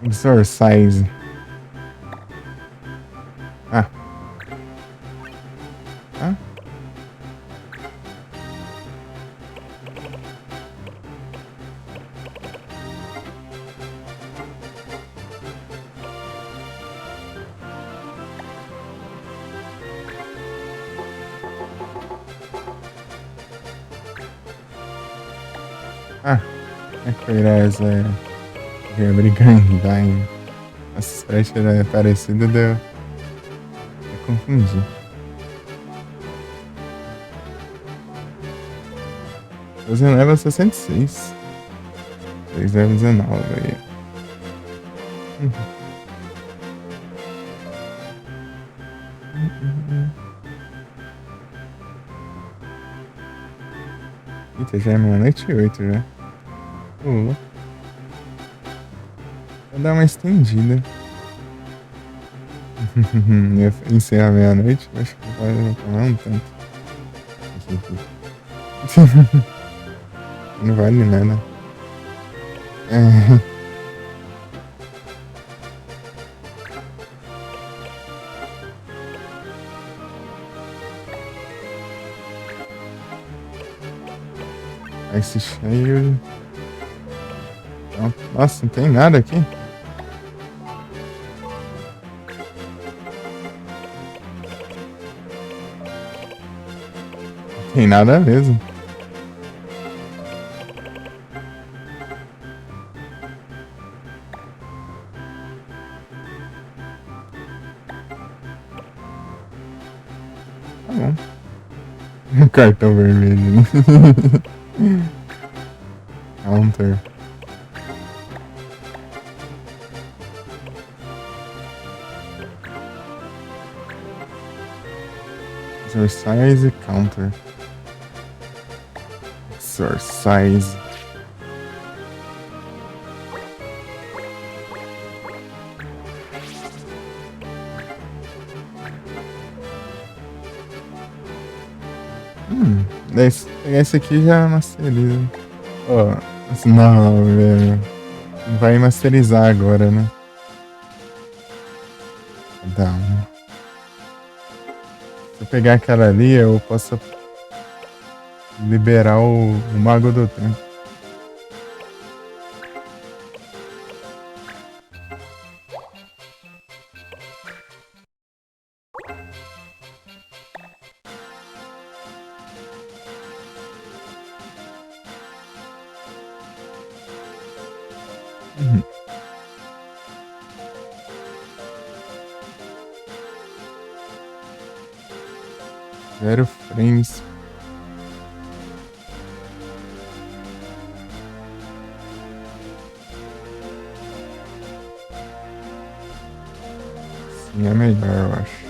Exorcise. Ah. Ah? Ah, a Coirés é Brigandine. Essa sprite é parecida, deu. Eu confundi. Você leva 66. 3 leva 19 aí. Eita, já é meia-noite e 8 já. Vou dar uma estendida. Encerra meia-noite, acho que vai tomar um tanto. Não vale nada. É. Ice Shield. Nossa, não tem nada aqui. Não tem nada mesmo. Tá bom. Um cartão vermelho, né? Counter. Exorcise Counter. Exorcise. Esse aqui já masteriza. Ó, não, velho. Vai masterizar agora, né? Dá. Se eu pegar aquela ali, eu posso liberar o Mago do Tempo. Zero frames. Sim, é melhor, eu acho.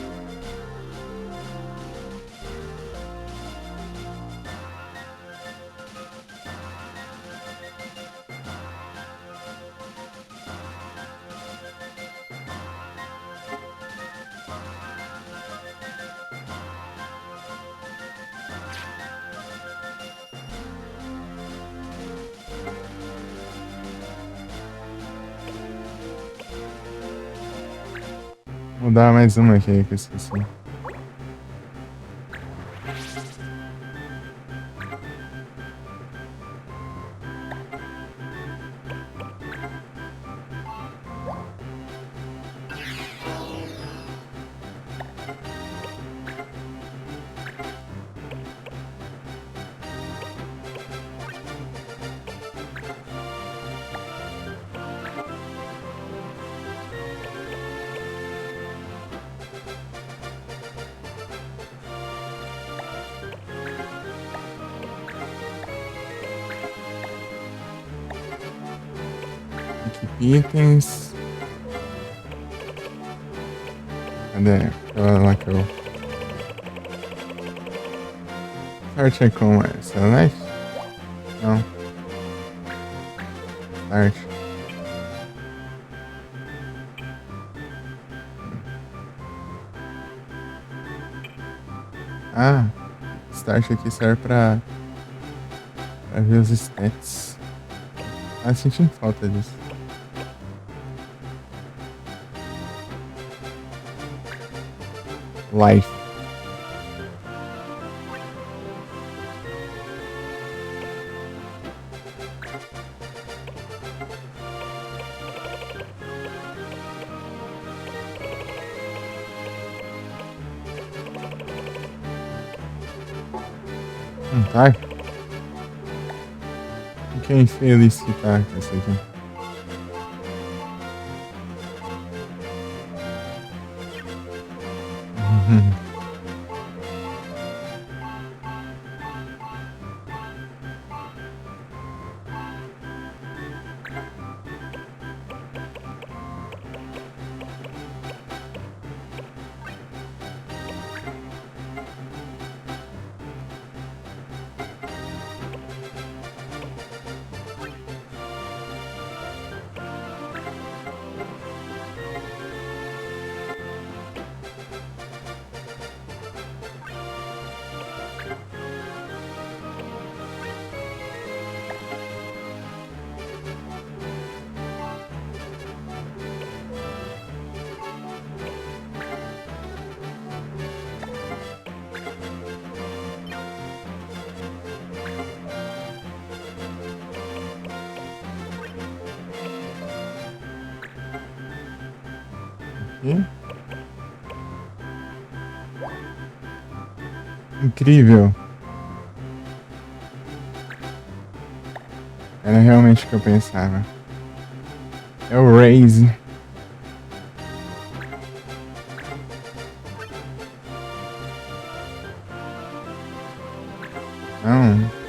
Vou dar mais uma aqui que eu esqueci. Itens. Cadê? Aquela lá que eu. Start é como é? Celeste? Não. Start. Ah, Start aqui serve pra ver os stats. Ah, sentindo falta disso. Life. Não tá? Fiquei infeliz que tá com isso aqui. Uhum. E incrível. Era realmente o que eu pensava. É o Raze. Não.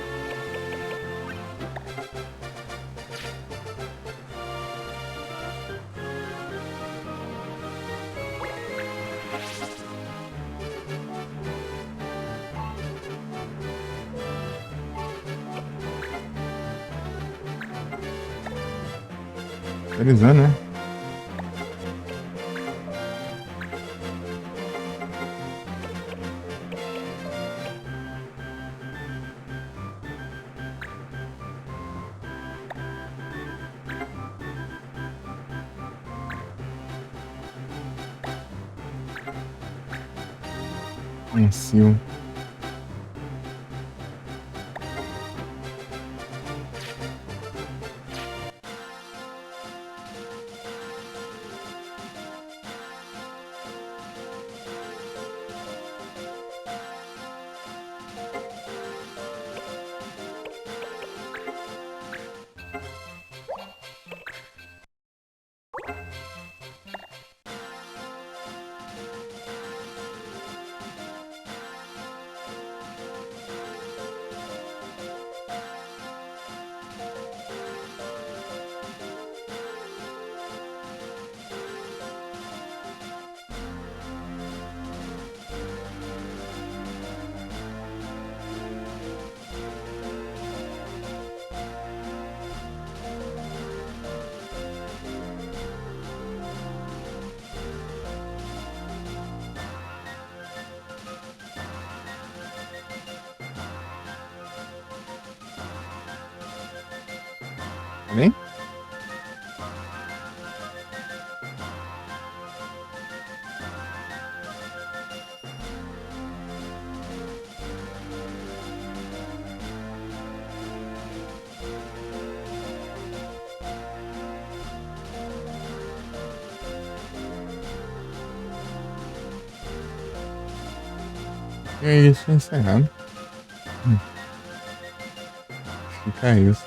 Atualizando, né? Um sil. Tá bem? E aí, isso é encerrado. Hum, Fica isso.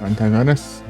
Pronto, agora sim.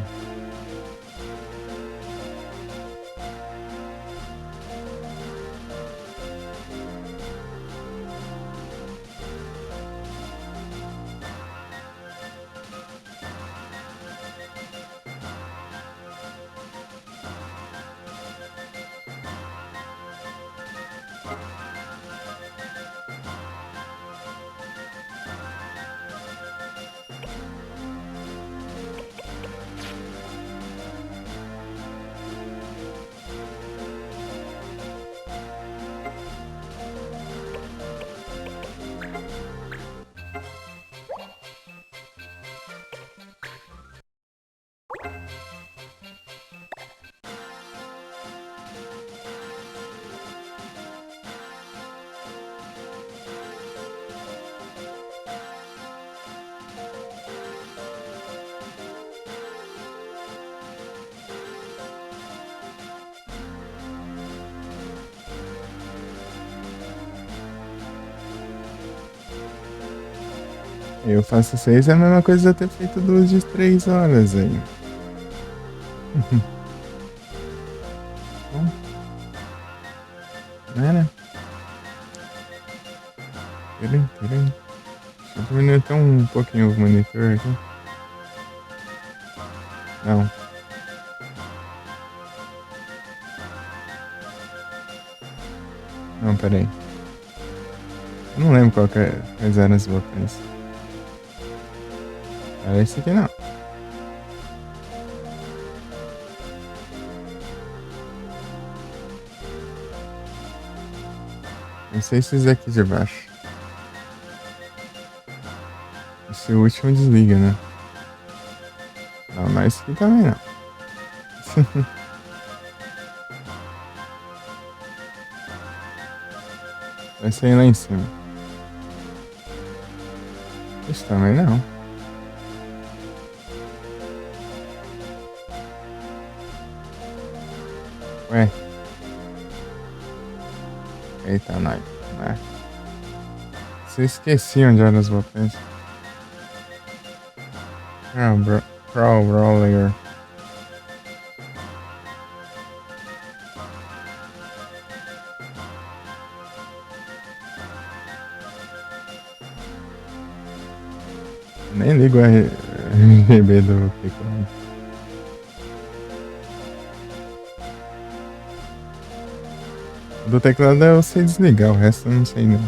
Eu faço 6 é a mesma coisa de eu ter feito 2 de 3 horas aí. Bom, né? Peraí. Deixa eu diminuir até um pouquinho o monitor aqui. Não. Não, peraí. Eu não lembro quais eram os botões. Era esse aqui não. Não sei se esse aqui de baixo. Esse último desliga, né? Não, não é esse aqui também não. Vai sair lá em cima. Esse também não. Ué. Eita, nós. Né? Você esqueci onde eram os botões. Ah, Brawler. Nem ligo o RGB do teclado. Do teclado eu sei desligar, o resto eu não sei não.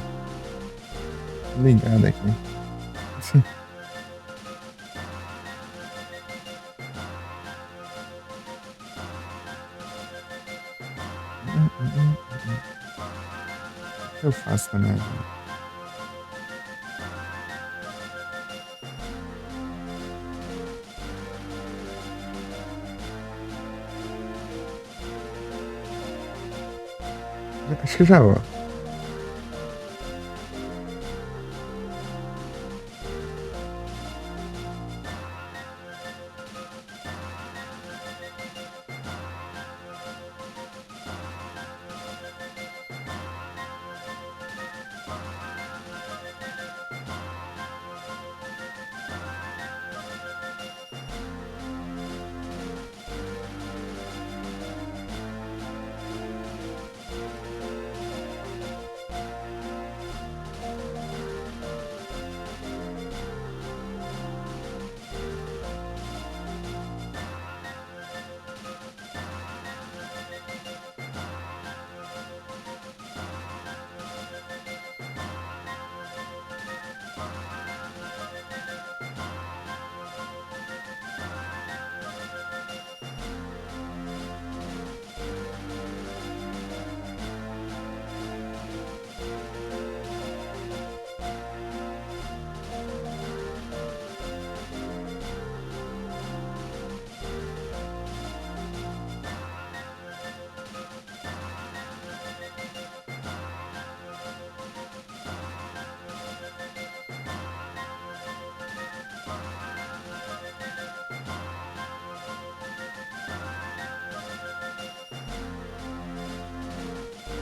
Ligado aqui. O que eu faço na minha vida? Acho que já vou.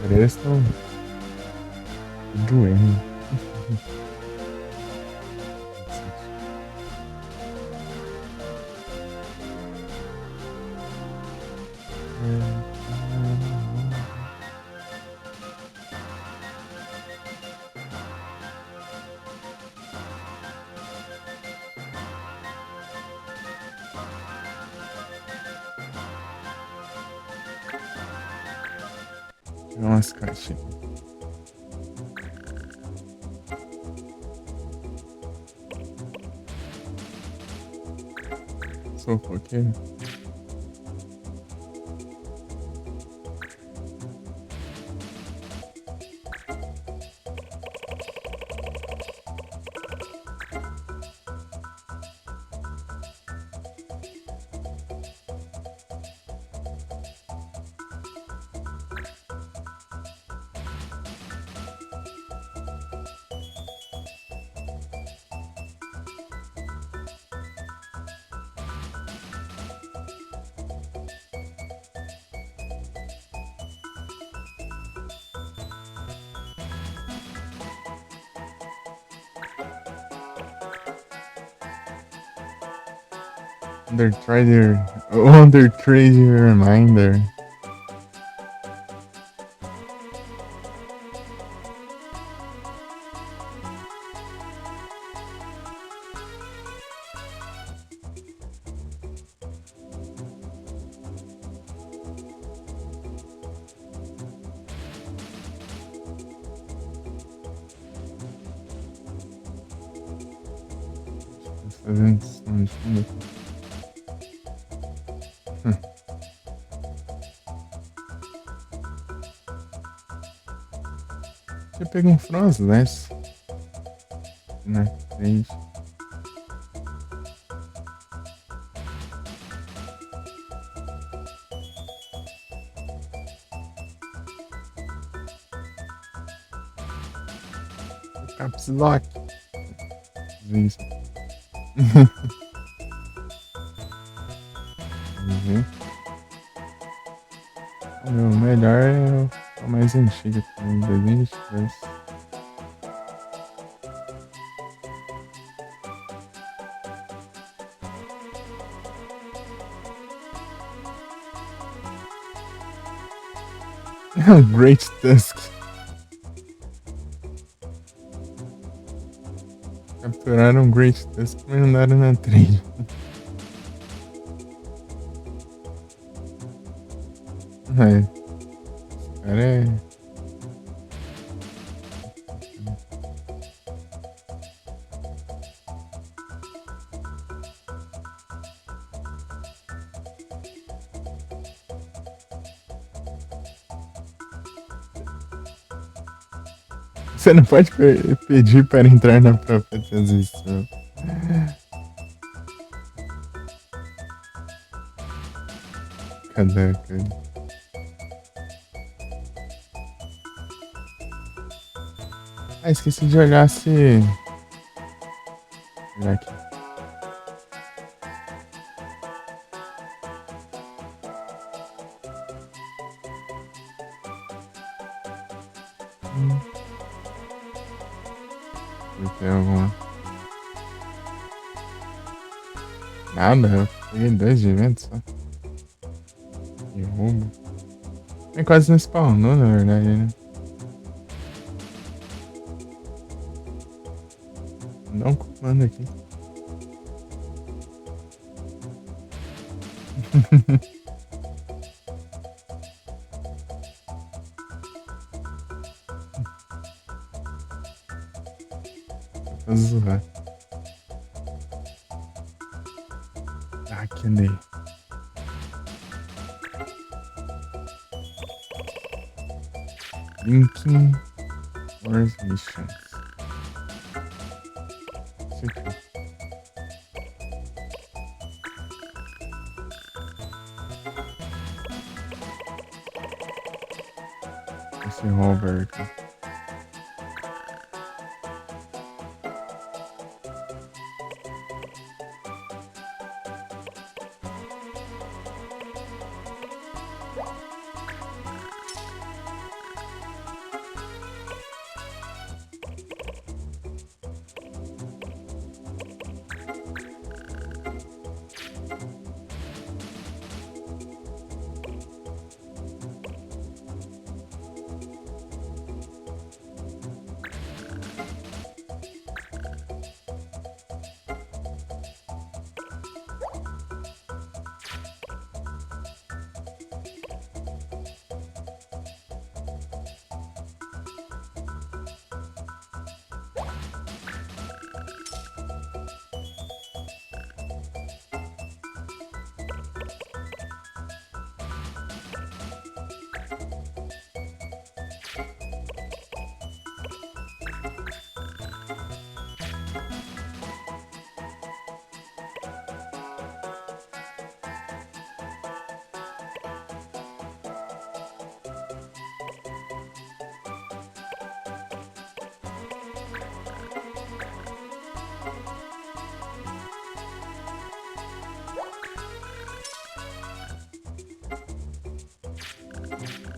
Eles estão doendo. Umas caixinhas. Sou foqueiro. Under Trade Reminder. Fazendo som de fundo aqui. Eu pego um Frozless. Na frente. Caps Lock. Isso. O meu melhor é o mais antigo também, 2022. Great Tusk. Capturaram um Great Tusk e mandaram na trade. É. Cara é. Você não pode pedir para entrar na própria transição. Cadê, cara? Ah, esqueci de olhar se. Olhar aqui. Tem alguma. Nada, eu peguei 2 de evento só. Que roubo. Nem quase não spawnou, na verdade, né? Dá um comando aqui. Pra zoar. Ah, que nem. Linking Wars Missions. Isso aqui. Esse rover aqui.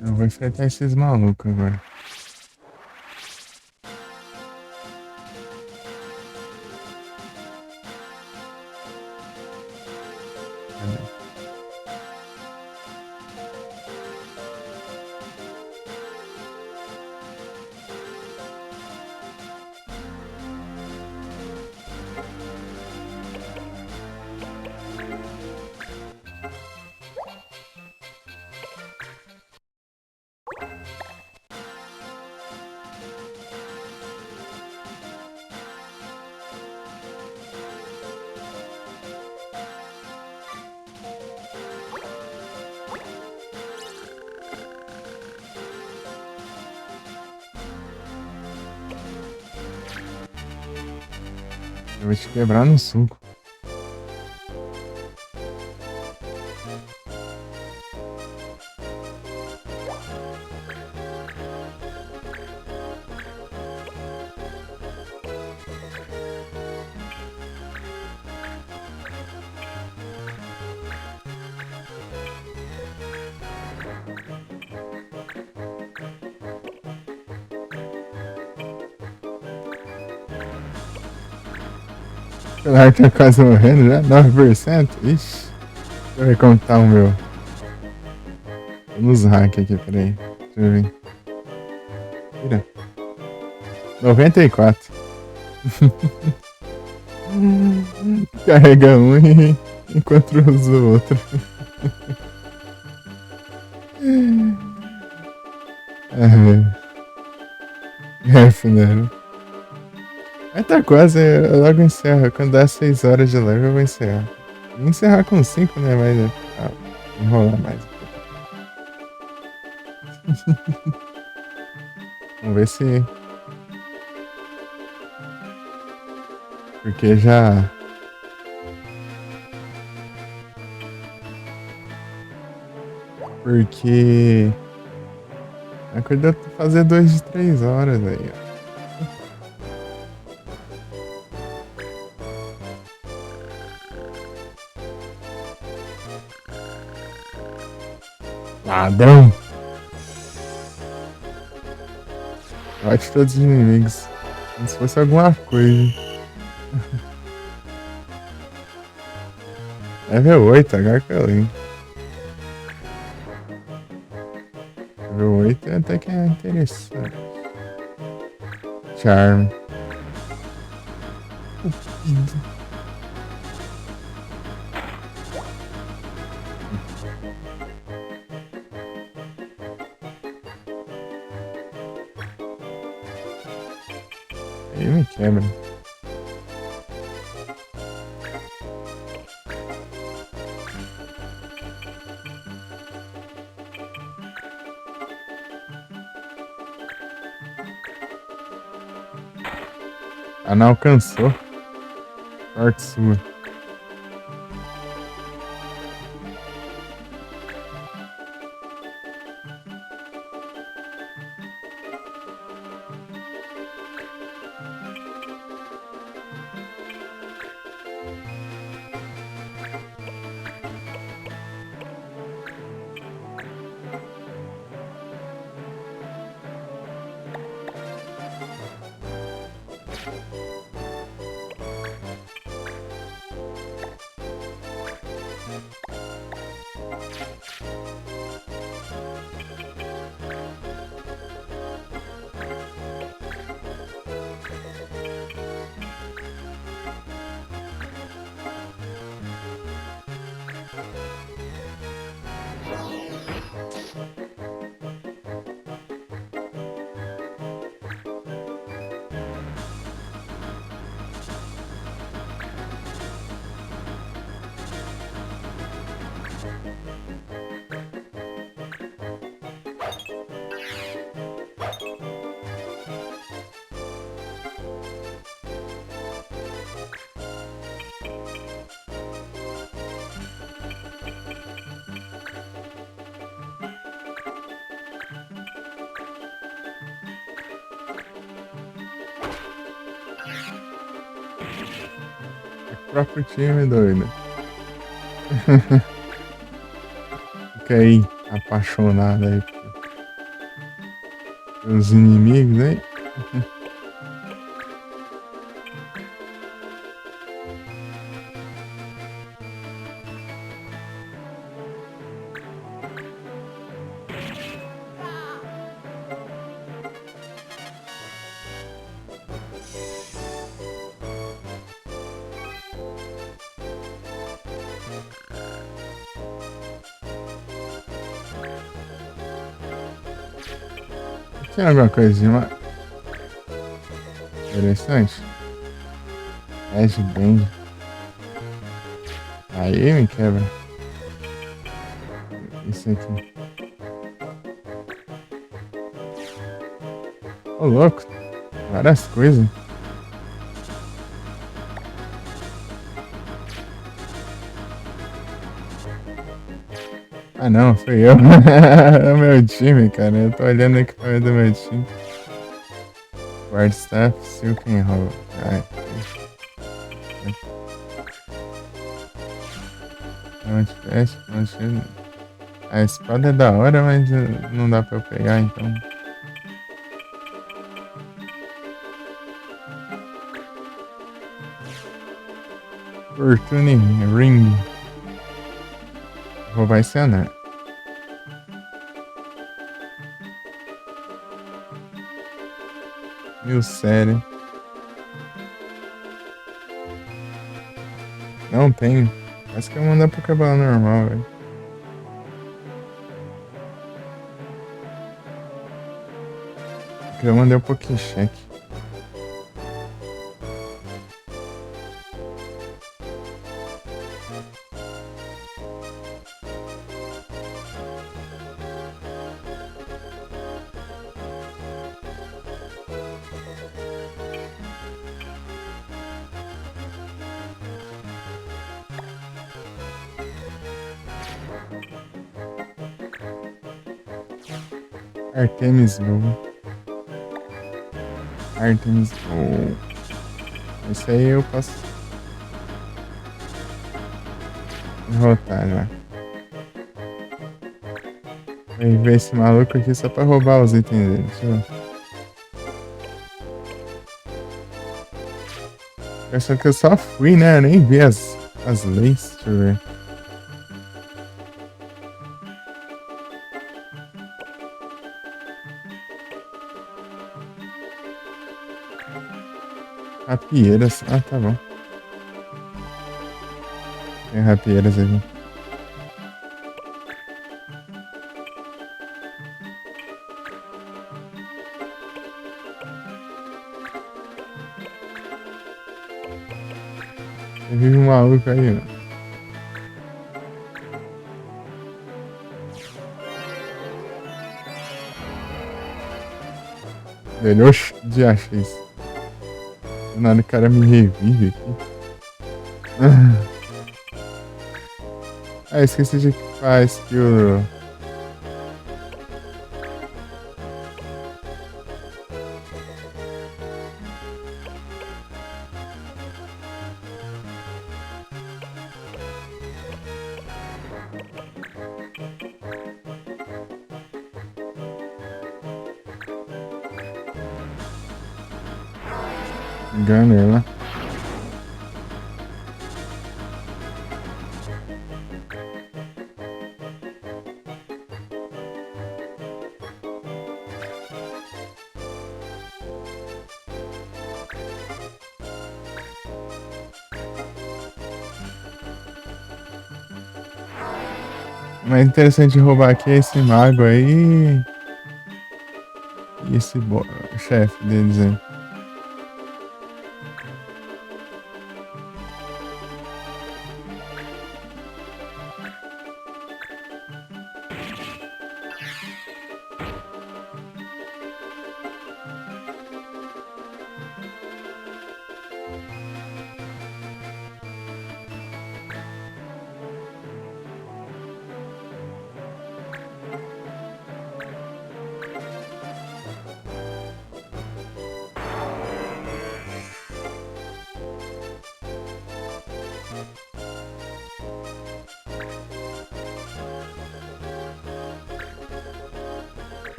Eu vou enfrentar esses malucos agora. Eu vou te quebrar no suco. O celular tá quase morrendo já? 9%? Ixi. Deixa eu ver como tá o meu. Vamos hack aqui, peraí. Deixa eu ver. Tira. 94. Carrega um enquanto usa o outro. Né? Aí tá quase, eu logo encerro. Quando dá 6 horas de live eu vou encerrar. Vou encerrar com 5, né? Mas enrolar mais. Vamos ver se. Porque já. Porque. A coisa de fazer 2 de 3 horas aí, ó. Ladrão! Bate todos os inimigos. Como se fosse alguma coisa. Level 8, agora que eu lembro. Level 8 até que é interessante. Charme. Aí me quebra. Ah, não alcançou. Sorte sua. O próprio time, doido. Fica aí, apaixonado aí pelos inimigos, hein? Tem alguma coisinha mais interessante? Edge Band. Aí me quebra. Isso aqui. Ô louco. Várias coisas. Ah não, fui eu. É o meu time, cara. Eu tô olhando o equipamento do meu time. Guard Staff, Silken Hall. Ai, Flash, a espada é da hora, mas não dá pra eu pegar, então. Fortune Ring. Roubar esse anel. Meu sério. Não tem. Acho que eu vou mandar pro cabelo normal, velho. Porque eu mandei um pouquinho cheque. Artemis Bowl. Artemis Bowl. Esse aí eu posso derrotar já. Vou ver esse maluco aqui só pra roubar os itens dele. Deixa eu ver. Só que eu só fui, né? Eu nem vi as leis. Deixa eu ver. Rapieiras. Ah, tá bom. Tem rapieiras aqui. Vive um maluco aí, ó. Melhor de achei isso. Do nada o cara me revive aqui. Ah, esqueci de equipar a skill. Gunner lá. O mais interessante de roubar aqui é esse mago aí. E esse chefe deles aí.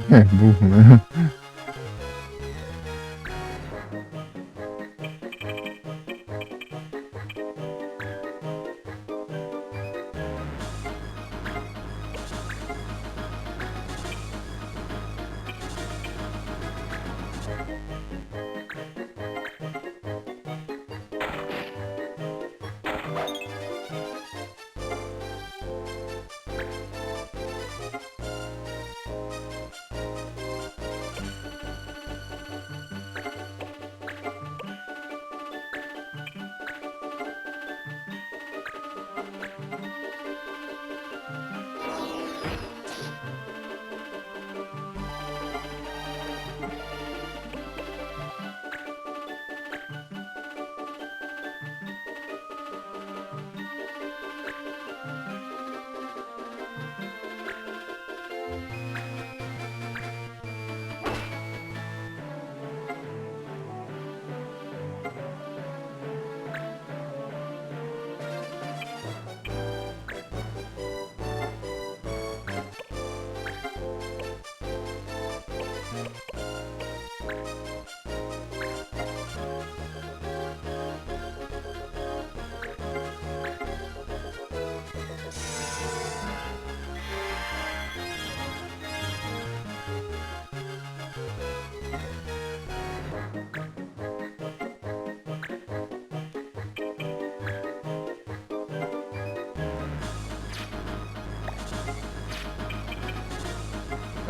É burro, né?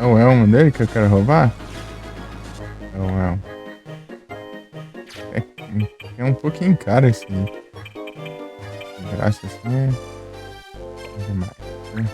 É o elmo dele que eu quero roubar? É o elmo. É um pouquinho caro esse de graça assim é demais, né?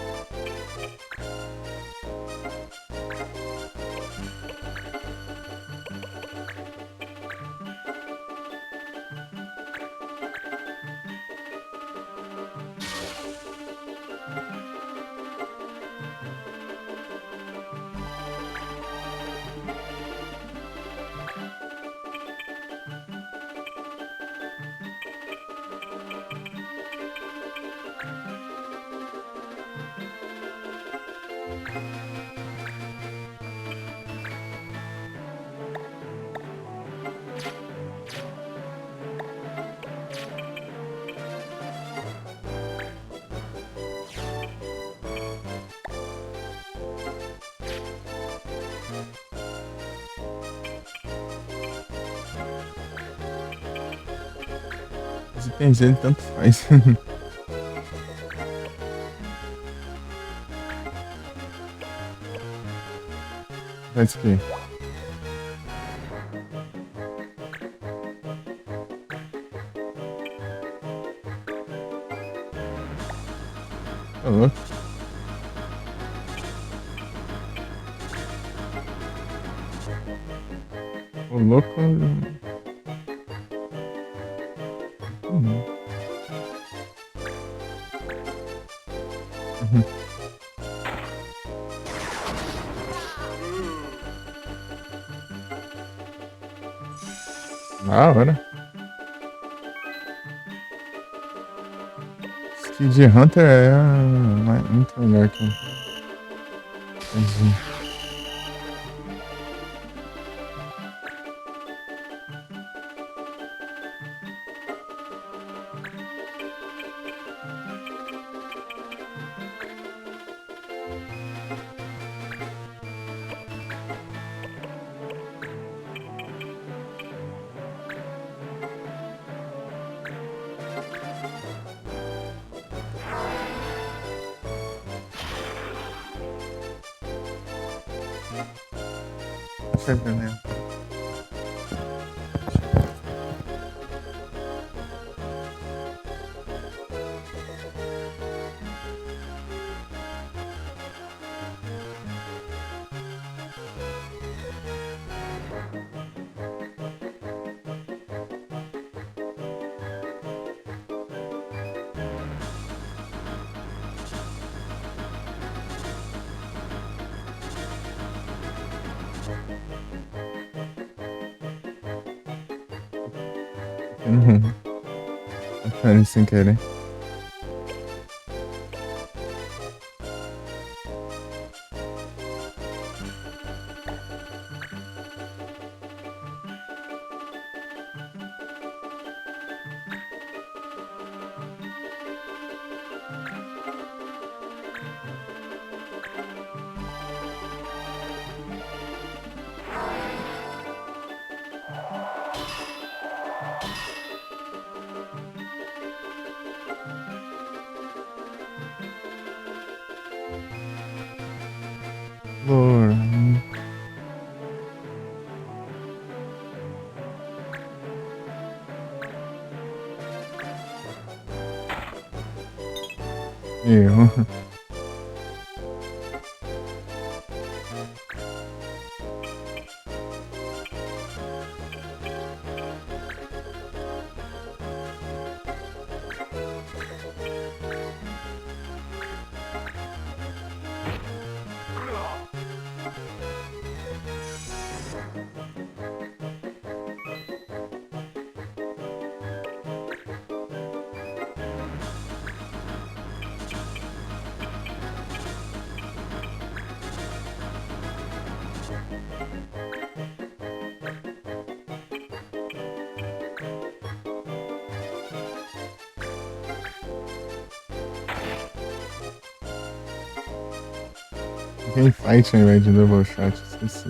Se tem jeito, tanto faz. Faz o quê? Ô louco. Ô louco. Uhum. Uhum. Da hora. Skid Hunter é muito melhor que o Entendi. Tá entendendo? Uhum. Apertando sem querer. Lord. Eu. Game Fight ao invés de Double Shot, esqueci.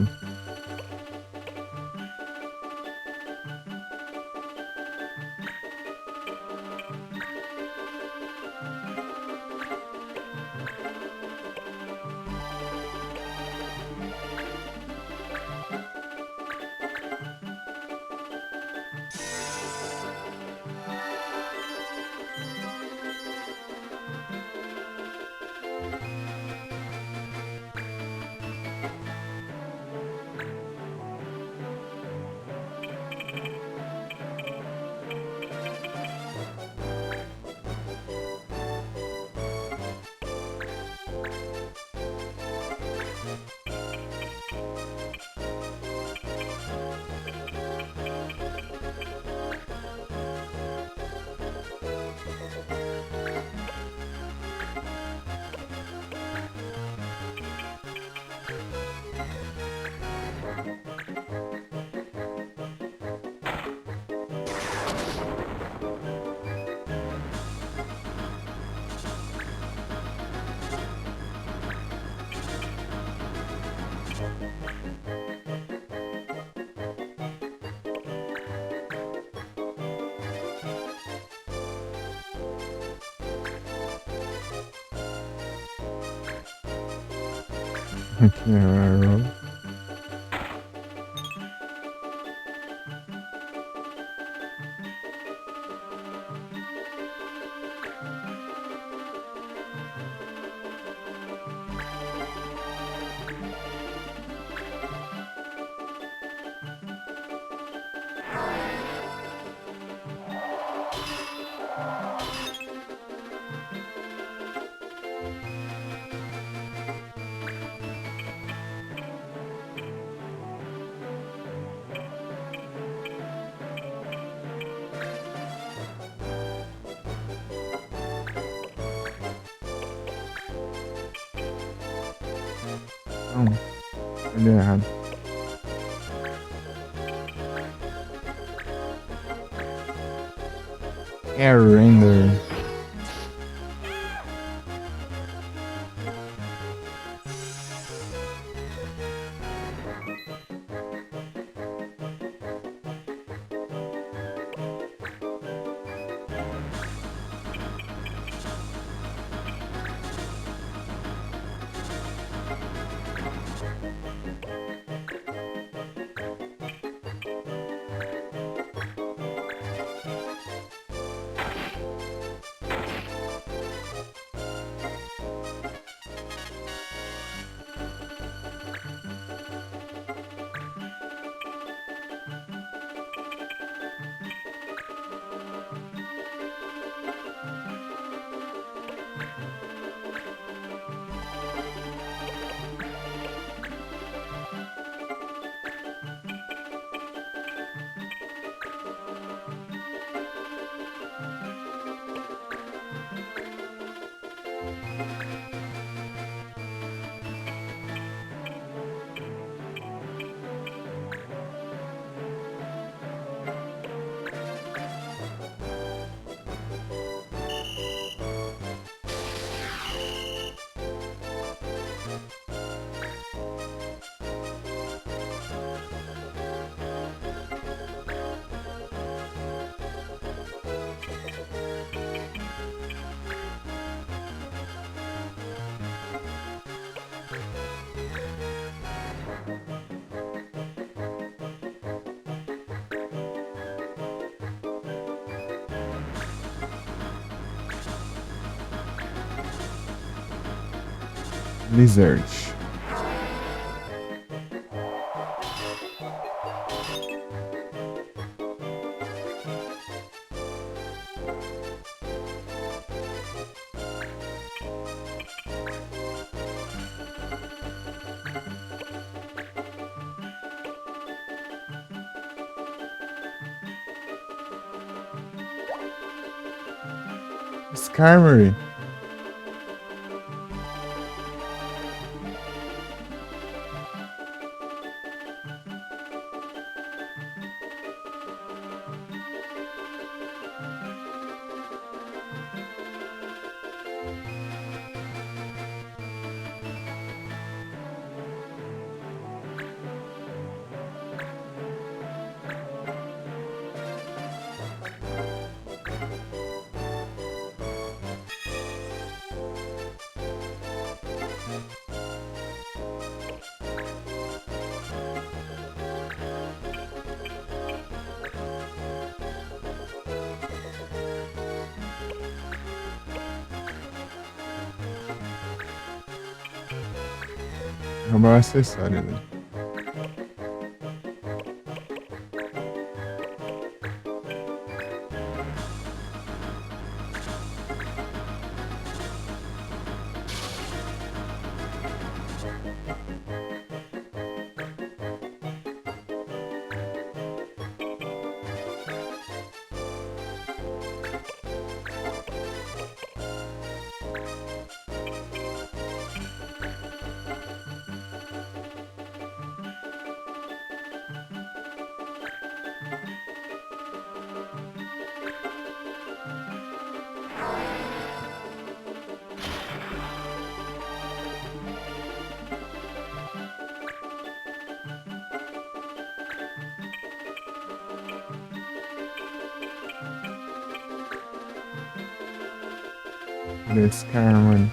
Aqui é não, olha errado. Air render. Blizzard. Skarmory. Roubar o acessório, né? Esse cara, mano.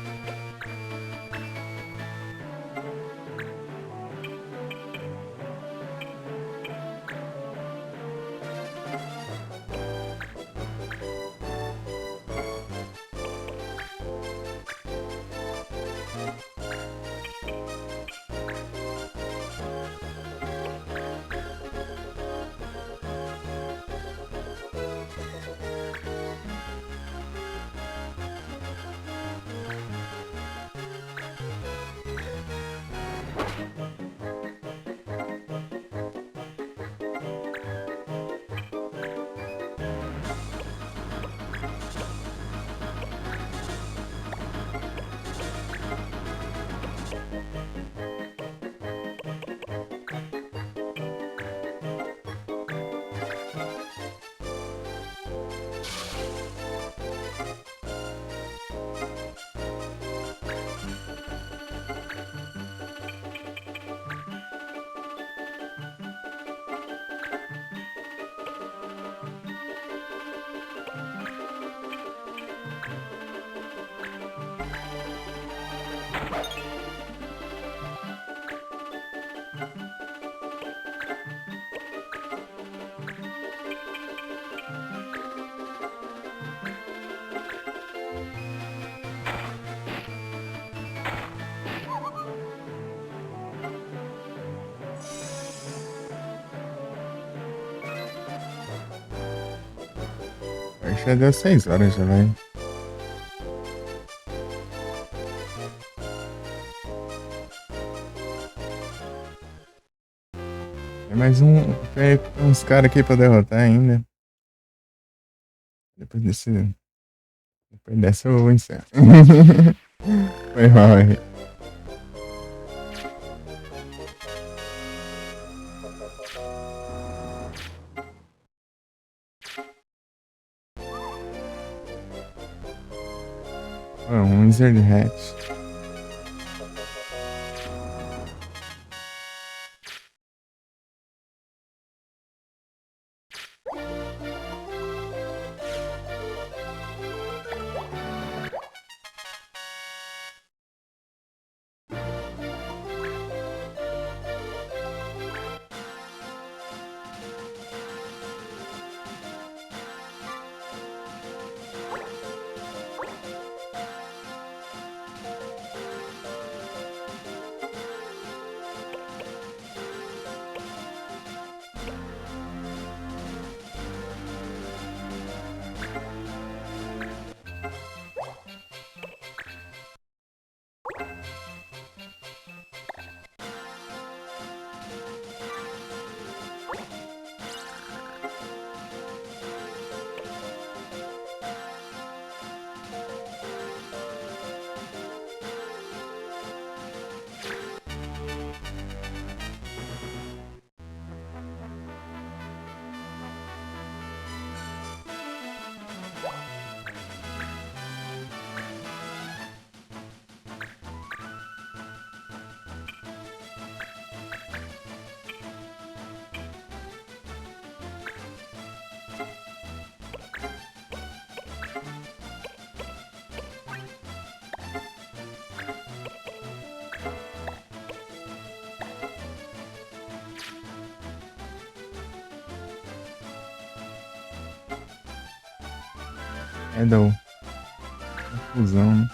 Acho que já deu 6 horas já, vai. Tem mais tem uns caras aqui pra derrotar ainda. Depois desse. Depois dessa eu vou encerrar. Foi mal aí. Um Wizard Hat. Deu confusão, né?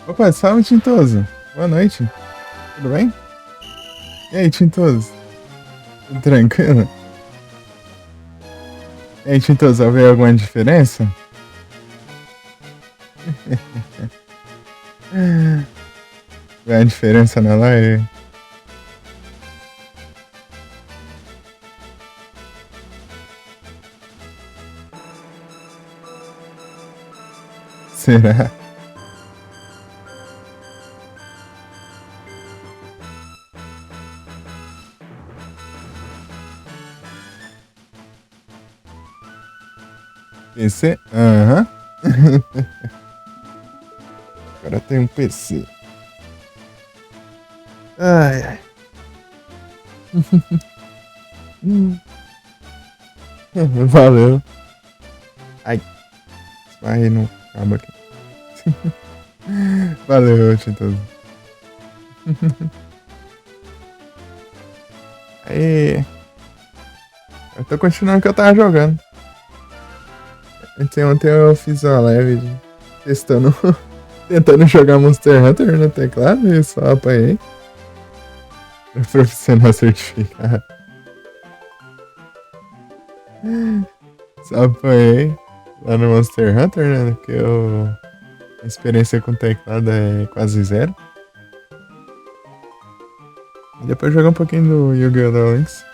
Opa, salve, Tintoso. Boa noite. Tudo bem? E aí, Tintoso? Tudo tranquilo? E aí, Tintoso, vê alguma diferença? Vê a diferença na live? Será? PC? Aham. Agora tem um PC. Ai, ai. Valeu. Ai, esbarrei no cabo aqui. Valeu, Tintoso. Aí. Eu tô continuando o que eu tava jogando. Ontem eu fiz uma live testando. Tentando jogar Monster Hunter no teclado e só apanhei. Profissional certificado. Só apanhei lá no Monster Hunter, né? Porque a experiência com teclado é quase zero. E depois jogar um pouquinho do Yu-Gi-Oh! Da Lynx.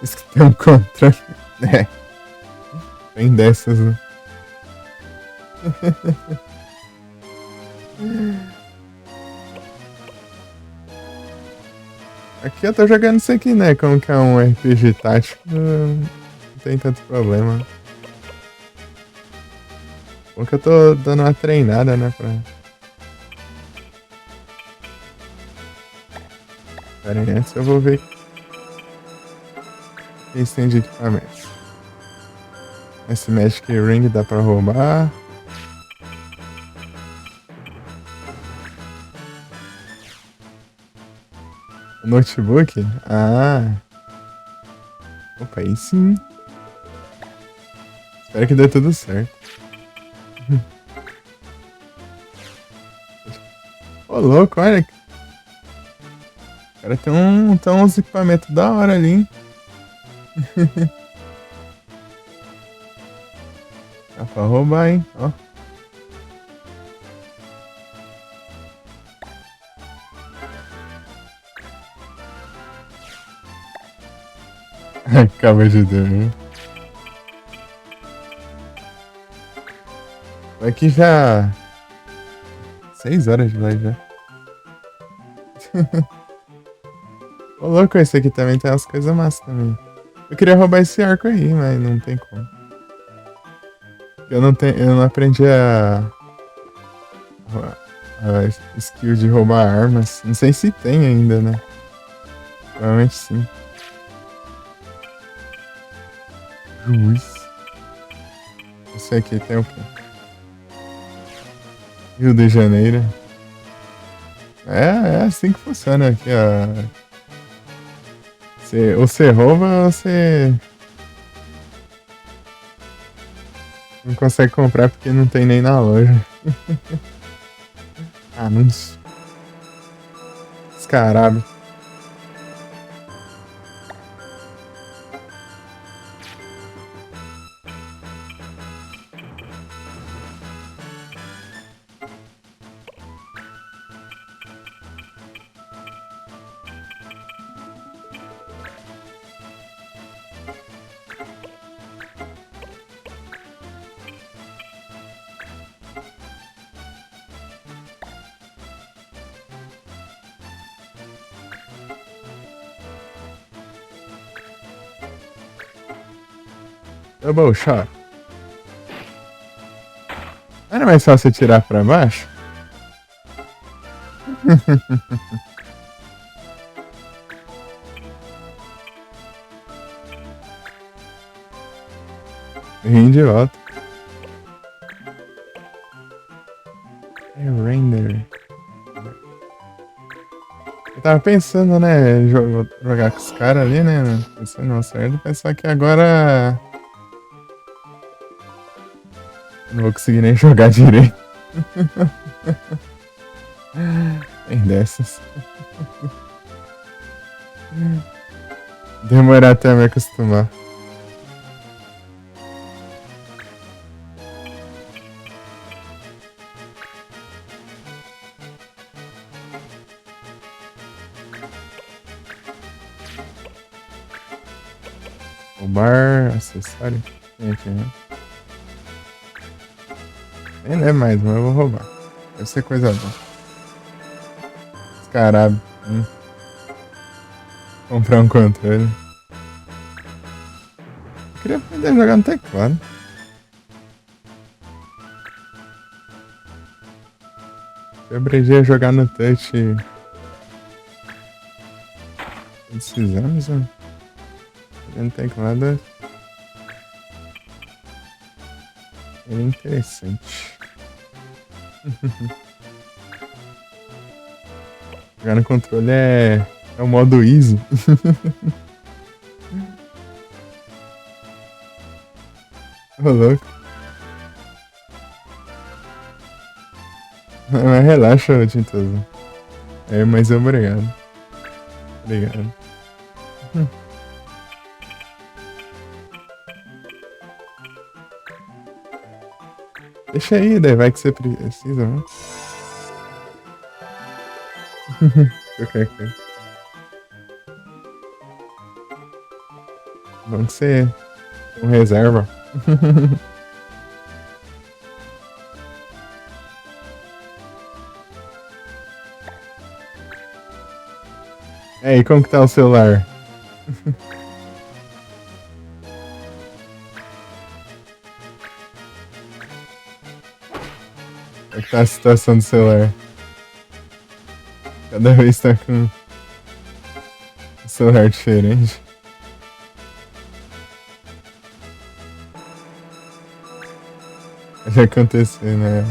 Isso que tem um controle. É. Tem dessas, né? Aqui eu tô jogando isso aqui, né? Como que é um RPG tático, não tem tanto problema. Bom que eu tô dando uma treinada, né? Pera aí, antes eu vou ver quem tem de equipamento. Esse Magic Ring dá pra roubar. O notebook? Ah. Opa, aí sim. Espero que dê tudo certo. Ô, louco, olha. O cara tem uns equipamentos da hora ali, hein? Dá pra roubar, hein? Ó. Acaba de dormir. Aqui já. 6 horas de live já. Ô, louco, esse aqui também tem umas coisas massas também. Eu queria roubar esse arco aí, mas não tem como. Eu não aprendi a skill de roubar armas. Não sei se tem ainda, né? Provavelmente sim. Juiz. Esse aqui tem o quê? Rio de Janeiro. É assim que funciona aqui, ó. Ou você rouba ou você não consegue comprar porque não tem nem na loja. Anúncio. Descarado. Double shot. Não é mais fácil tirar pra baixo? Vim de volta. É render. Eu tava pensando, né? Jogar com os caras ali, né? Pensando não certo. Pensar que agora. Não vou conseguir nem jogar direito. Tem dessas. Demorar até me acostumar. Roubar acessório. Aqui, né? Nem lembro mais, mas eu vou roubar. Deve ser coisa boa. Descarado. Comprar um controle. Eu queria aprender a jogar no teclado. Eu aprendi a jogar no touch esses anos, né? Jogando teclado é interessante. Jogar no controle é o modo easy. Ô, louco. Mas relaxa, Tintoso. É, mas obrigado. Obrigado. Deixa aí, daí vai que você precisa, né? Qualquer coisa. Vamos ser um reserva. E aí, como que tá o celular? Como é que tá a situação do celular? Cada vez tá com um celular diferente. Pode acontecer, né?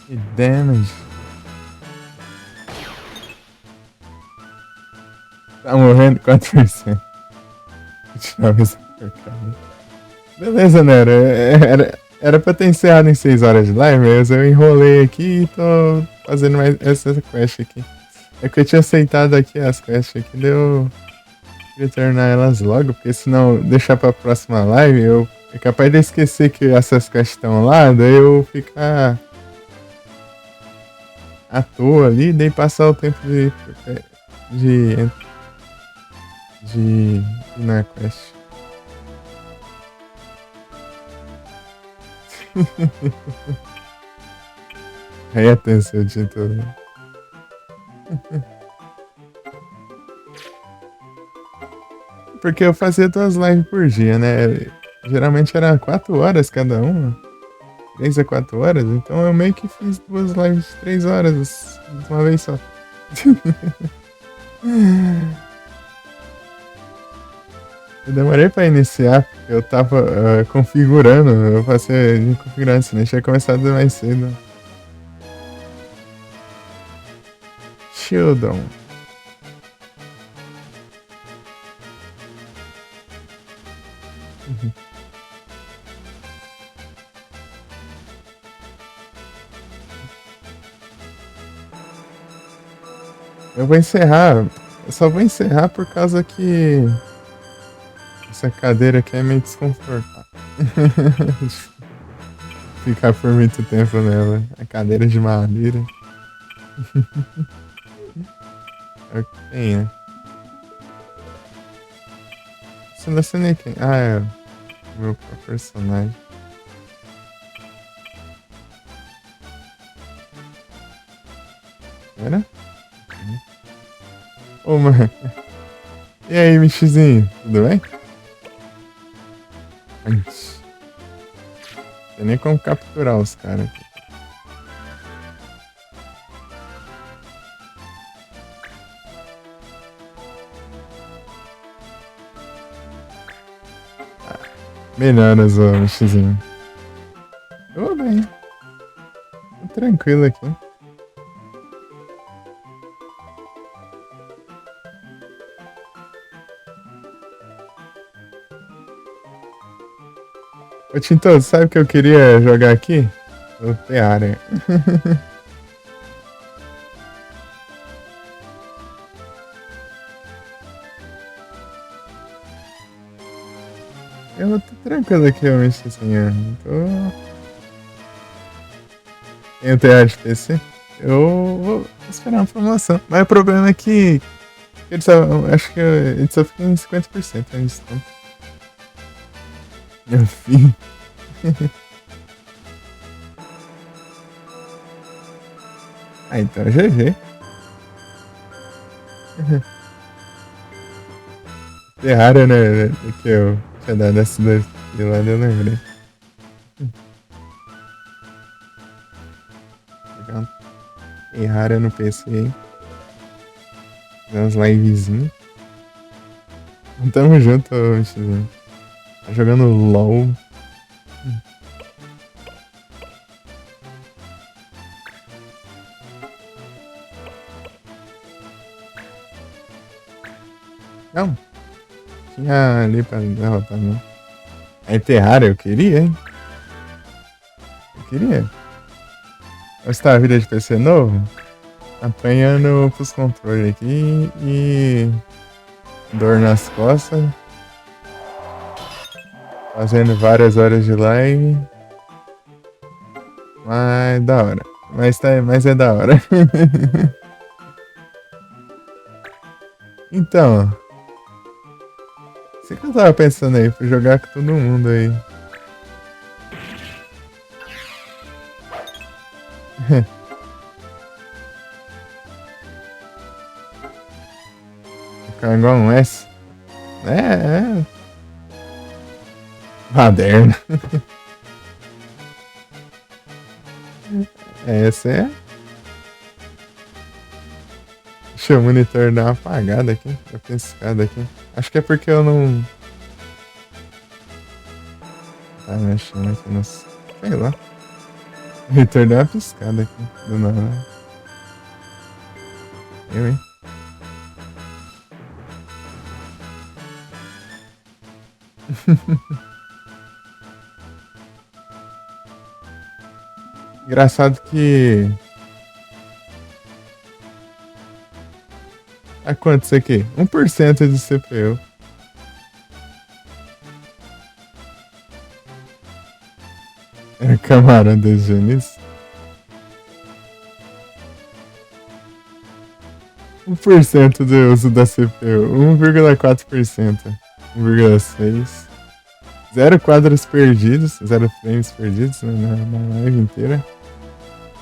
Que damage. Tá morrendo 4%. Deixa eu essa porcaria. Beleza, né? Era pra ter encerrado em 6 horas de live, mas eu enrolei aqui e tô fazendo mais essa quest aqui. É que eu tinha aceitado aqui as quests aqui, deu. Queria terminar elas logo, porque senão deixar pra próxima live, eu é capaz de esquecer que essas quests estão lá, daí eu ficar à toa ali, daí passar o tempo de, de ir na quest. Aí atenção, título. Porque eu fazia 2 lives por dia, né? Geralmente era 4 horas cada uma. 3 a 4 horas, então eu meio que fiz 2 lives de 3 horas de uma vez só. Eu demorei pra iniciar, porque eu tava configurando, eu passei de configurando, senão tinha começado mais cedo. Shieldon. Eu vou encerrar. Eu só vou encerrar por causa que essa cadeira aqui é meio desconfortável. Ficar por muito tempo nela. A cadeira de madeira. É o que tem, né? Selecionei quem? Ah, é. O meu personagem. Era? Ô, mano. E aí, Michizinho? Tudo bem? Não tem nem como capturar os caras aqui. Melhoras, ô Michizinho. Tô bem. Tô tranquilo aqui. Ô Tinto, sabe o que eu queria jogar aqui? O Terraria. Eu tô tranquilo aqui, realmente, assim, tô... Tem o Terraria de PC? Eu vou esperar uma promoção. Mas o problema é que ele só, acho que ele só fica em 50% ainda. Meu filho. Ah, então GG. Terraria, né? Que eu tinha dado essa de lado, eu lembrei. Pegar um Terraria no PC aí. Fazer umas livezinhas. Tamo junto, Michizinho. Tá jogando LOL. Não. Tinha ali pra derrotar, não. Aí Terraria eu queria, hein? Eu queria. Gostar a vida de PC novo? Apanhando pros controles aqui e... dor nas costas. Fazendo várias horas de live. Mas da hora. Mas é da hora. Então, sei que eu tava pensando aí, pra jogar com todo mundo aí. Ficar igual um S. É. Baderna. Essa é. Deixa o monitor dar uma apagada aqui. Tá piscada aqui. Acho que é porque eu não. Tá mexendo aqui no. Sei lá. O Heitor deu uma piscada aqui. Do nada. Eu, hein? Engraçado que. Ah, quanto isso aqui? 1% de CPU. É camarão desejando isso? 1% do uso da CPU. 1,4%. 1,6%. Zero quadros perdidos. Zero frames perdidos na live inteira.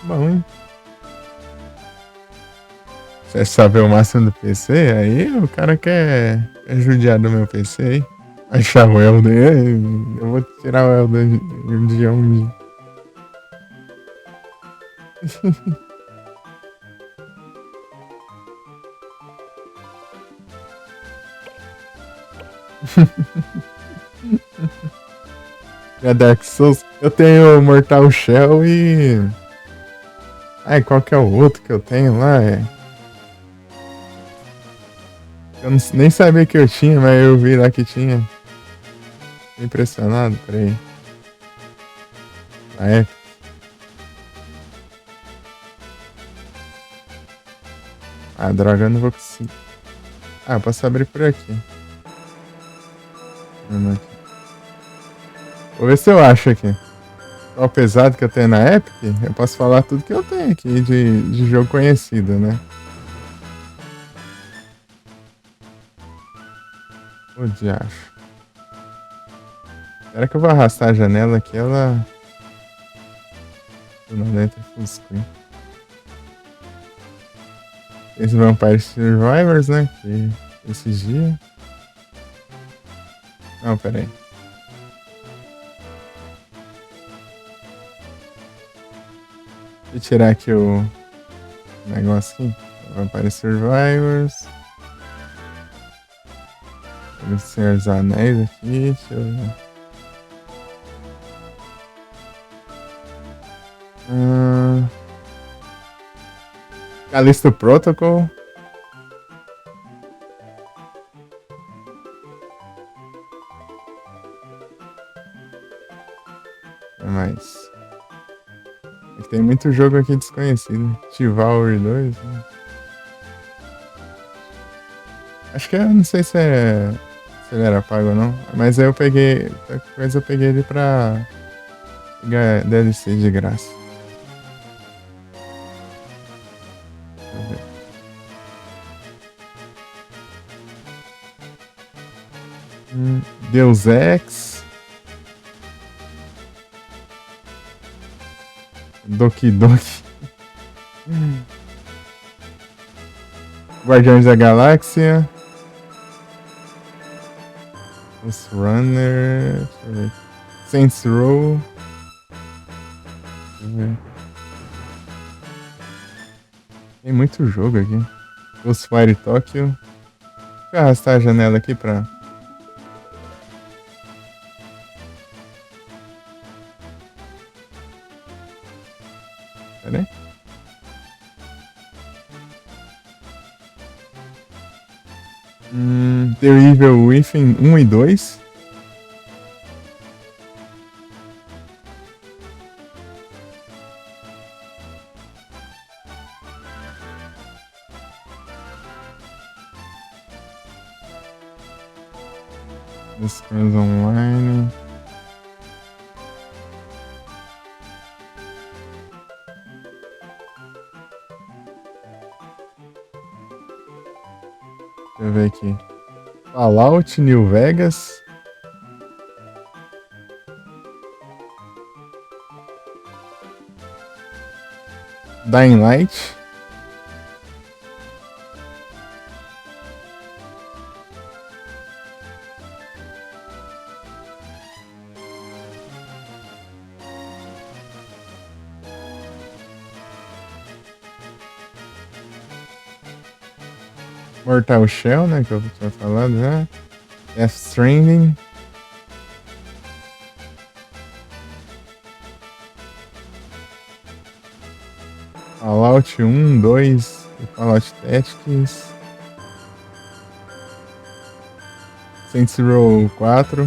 Bom, hein? Você sabe o máximo do PC? Aí o cara quer judiar do meu PC aí. Achar o Elden. Eu vou tirar o Elden de onde? É Dark Souls. Eu tenho Mortal Shell e. Ai, qual que é o outro que eu tenho lá? Eu nem sabia que eu tinha, mas eu vi lá que tinha. Tô impressionado, peraí. Ah, é? Ah, droga, eu não vou conseguir. Ah, eu posso abrir por aqui. Vou ver se eu acho aqui. Qual pesado que eu tenho na Epic, eu posso falar tudo que eu tenho aqui de jogo conhecido, né? O diacho. Será que eu vou arrastar a janela aqui? Ela. Não entra full screen. Esse Vampire Survivors, né? Que esses dias. Não, pera aí. Deixa eu tirar aqui o negócio aqui. Vampire Survivors. O Senhor dos Anéis aqui. Deixa eu ver. Callisto Protocol. É mais. É que tem muito jogo aqui desconhecido. Chivalry 2. Né? Acho que eu não sei se ele era pago ou não. Mas aí eu peguei. Qualquer coisa eu peguei ele pra pegar DLC de graça. Deus Ex. Doki Doki. Guardiões da Galáxia. Os Runner. Deixa eu ver. Saints Row. Deixa eu ver. Tem muito jogo aqui. Ghostwire Tokyo. Deixa eu arrastar a janela aqui pra. Pera aí. The Evil Within 1 e 2. The Scrolls Online. Deixa eu ver aqui. Fallout New Vegas. Dying Light. Mortal Shell, né? Que eu tinha falado já. Death Stranding. Fallout 1, 2 e Fallout Tactics. Saints Row 4.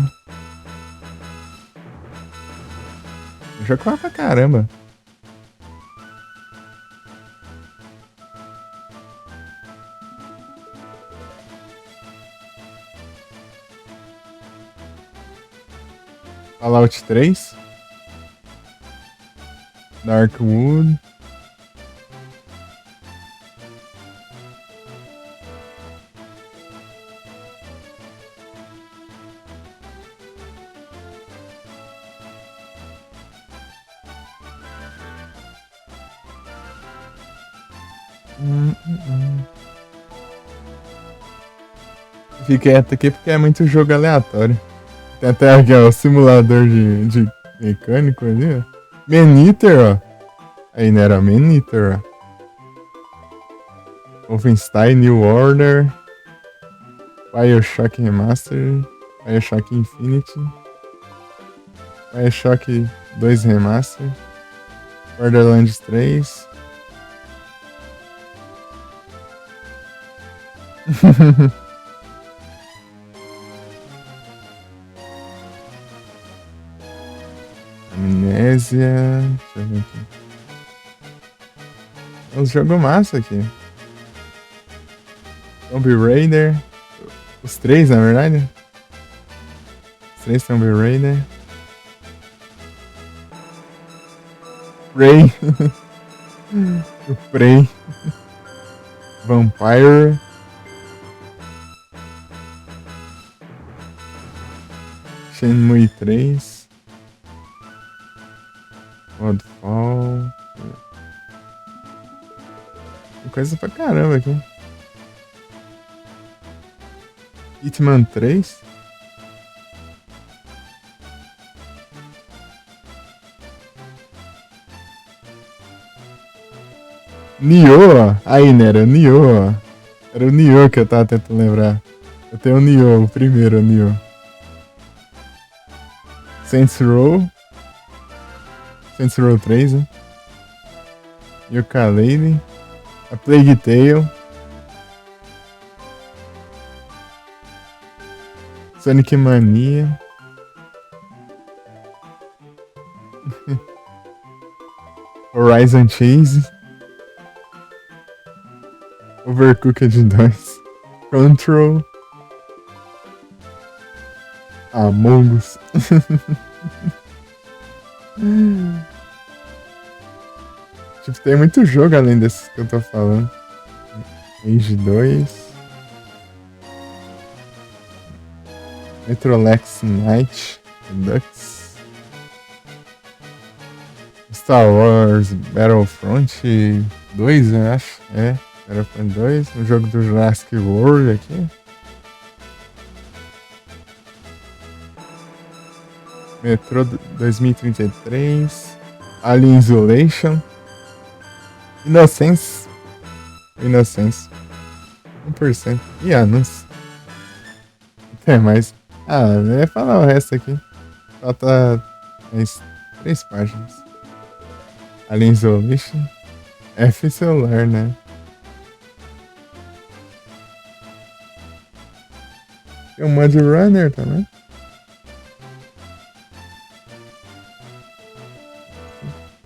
Eu jogo lá pra caramba. Fallout 3. Darkwood. Fiquei quieto aqui porque é muito jogo aleatório. Tem até aqui, ó, o simulador de mecânico ali, ó. Maneater, ó. Aí não era Maneater, ó. Wolfenstein New Order. Bioshock Remastered. Bioshock Infinity. Bioshock 2 Remaster. Borderlands 3. Amnésia. Deixa eu ver aqui. É um jogo massa aqui. Tomb Raider. Os três, na verdade. Os três Tomb Raider. Prey. O Prey. Vampire. Shenmue 3. Godfall. Tem coisa pra caramba aqui. Hitman 3. Nioh. Aí, né? Era o Nioh. Era o Nioh que eu tava tentando lembrar. Eu tenho o Nioh, o primeiro Nioh. Saints Row. Saints Row 3, né? Yooka-Laylee. A Plague Tale. Sonic Mania. Horizon Chase. Overcooked 2. Control. Among Us. Tipo, tem muito jogo além desses que eu tô falando. Age 2. Metrolex Knight Redux. Star Wars Battlefront 2, eu acho. É, Battlefront 2. O jogo do Jurassic World aqui. Metro 2033. Alien Isolation. Innocence. 1%. E anúncio. Até mais. Eu ia falar o resto aqui. Falta mais 3 páginas. Alien Isolation. F celular, né? Tem o Mud Runner também.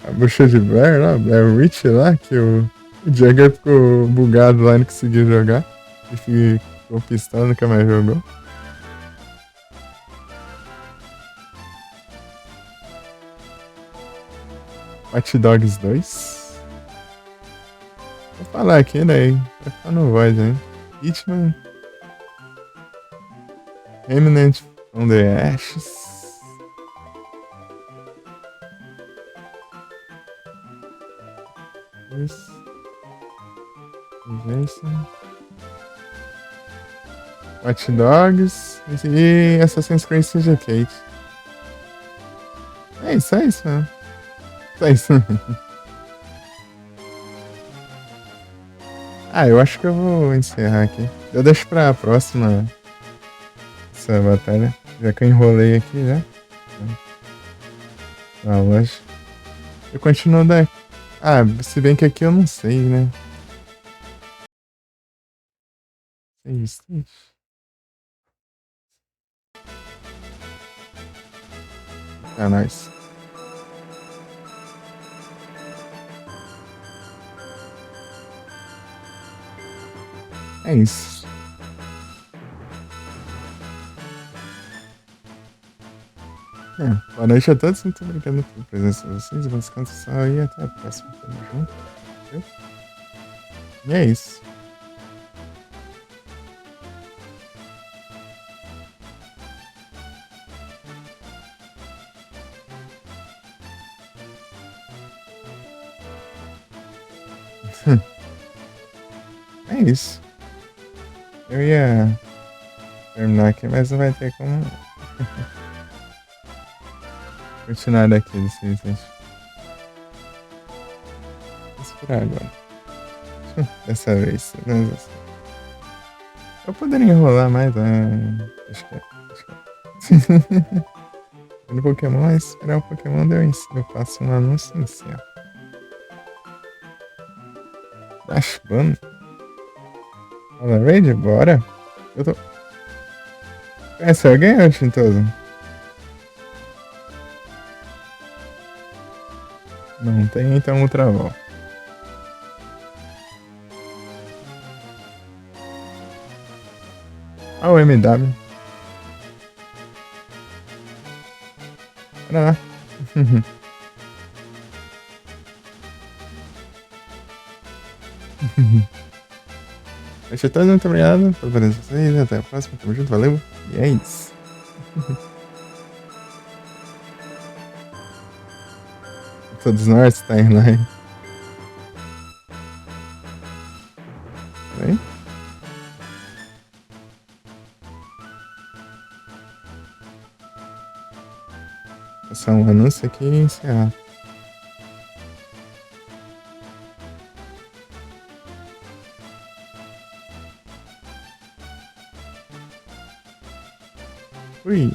A bruxa de Blair lá, Blair Witch lá, que o Jagger ficou bugado lá e não conseguiu jogar. E ficou pistola, nunca mais jogou. Watch Dogs 2. Vou falar aqui, né? Vai ficar no voz, hein? Hitman. Remnant from the Ashes. Jason. Watch Dogs e Assassin's Creed Syndicate. É isso, mano. Só isso. Eu acho que eu vou encerrar aqui. Eu deixo pra próxima essa batalha. Já que eu enrolei aqui já. Ah, lógico. Eu continuo daqui. Ah, se bem que aqui eu não sei, né? É isso. É nóis. É isso. É, boa noite a todos. Muito obrigado pela presença de vocês. Bom descanso e até a próxima. Tamo junto. Viu? E é isso. É isso. Eu ia terminar aqui, mas não vai ter como continuar daqui desse jeito. Vou esperar agora. Dessa vez. Eu poderia enrolar mais, acho que é. No Pokémon, é esperar o Pokémon eu faço um anúncio inicial. Acho bom. Fala, Raid, bora. Eu tô. Conhece alguém, ô Shintoso? Não tem, então Ultravol. Ah, o MW. Bora lá. Deixa eu muito obrigado pela presença de vocês. Até a próxima. Tamo junto, valeu. E é isso. Todos nós, timeline. Peraí. Passar um anúncio aqui e encerrar. Fui.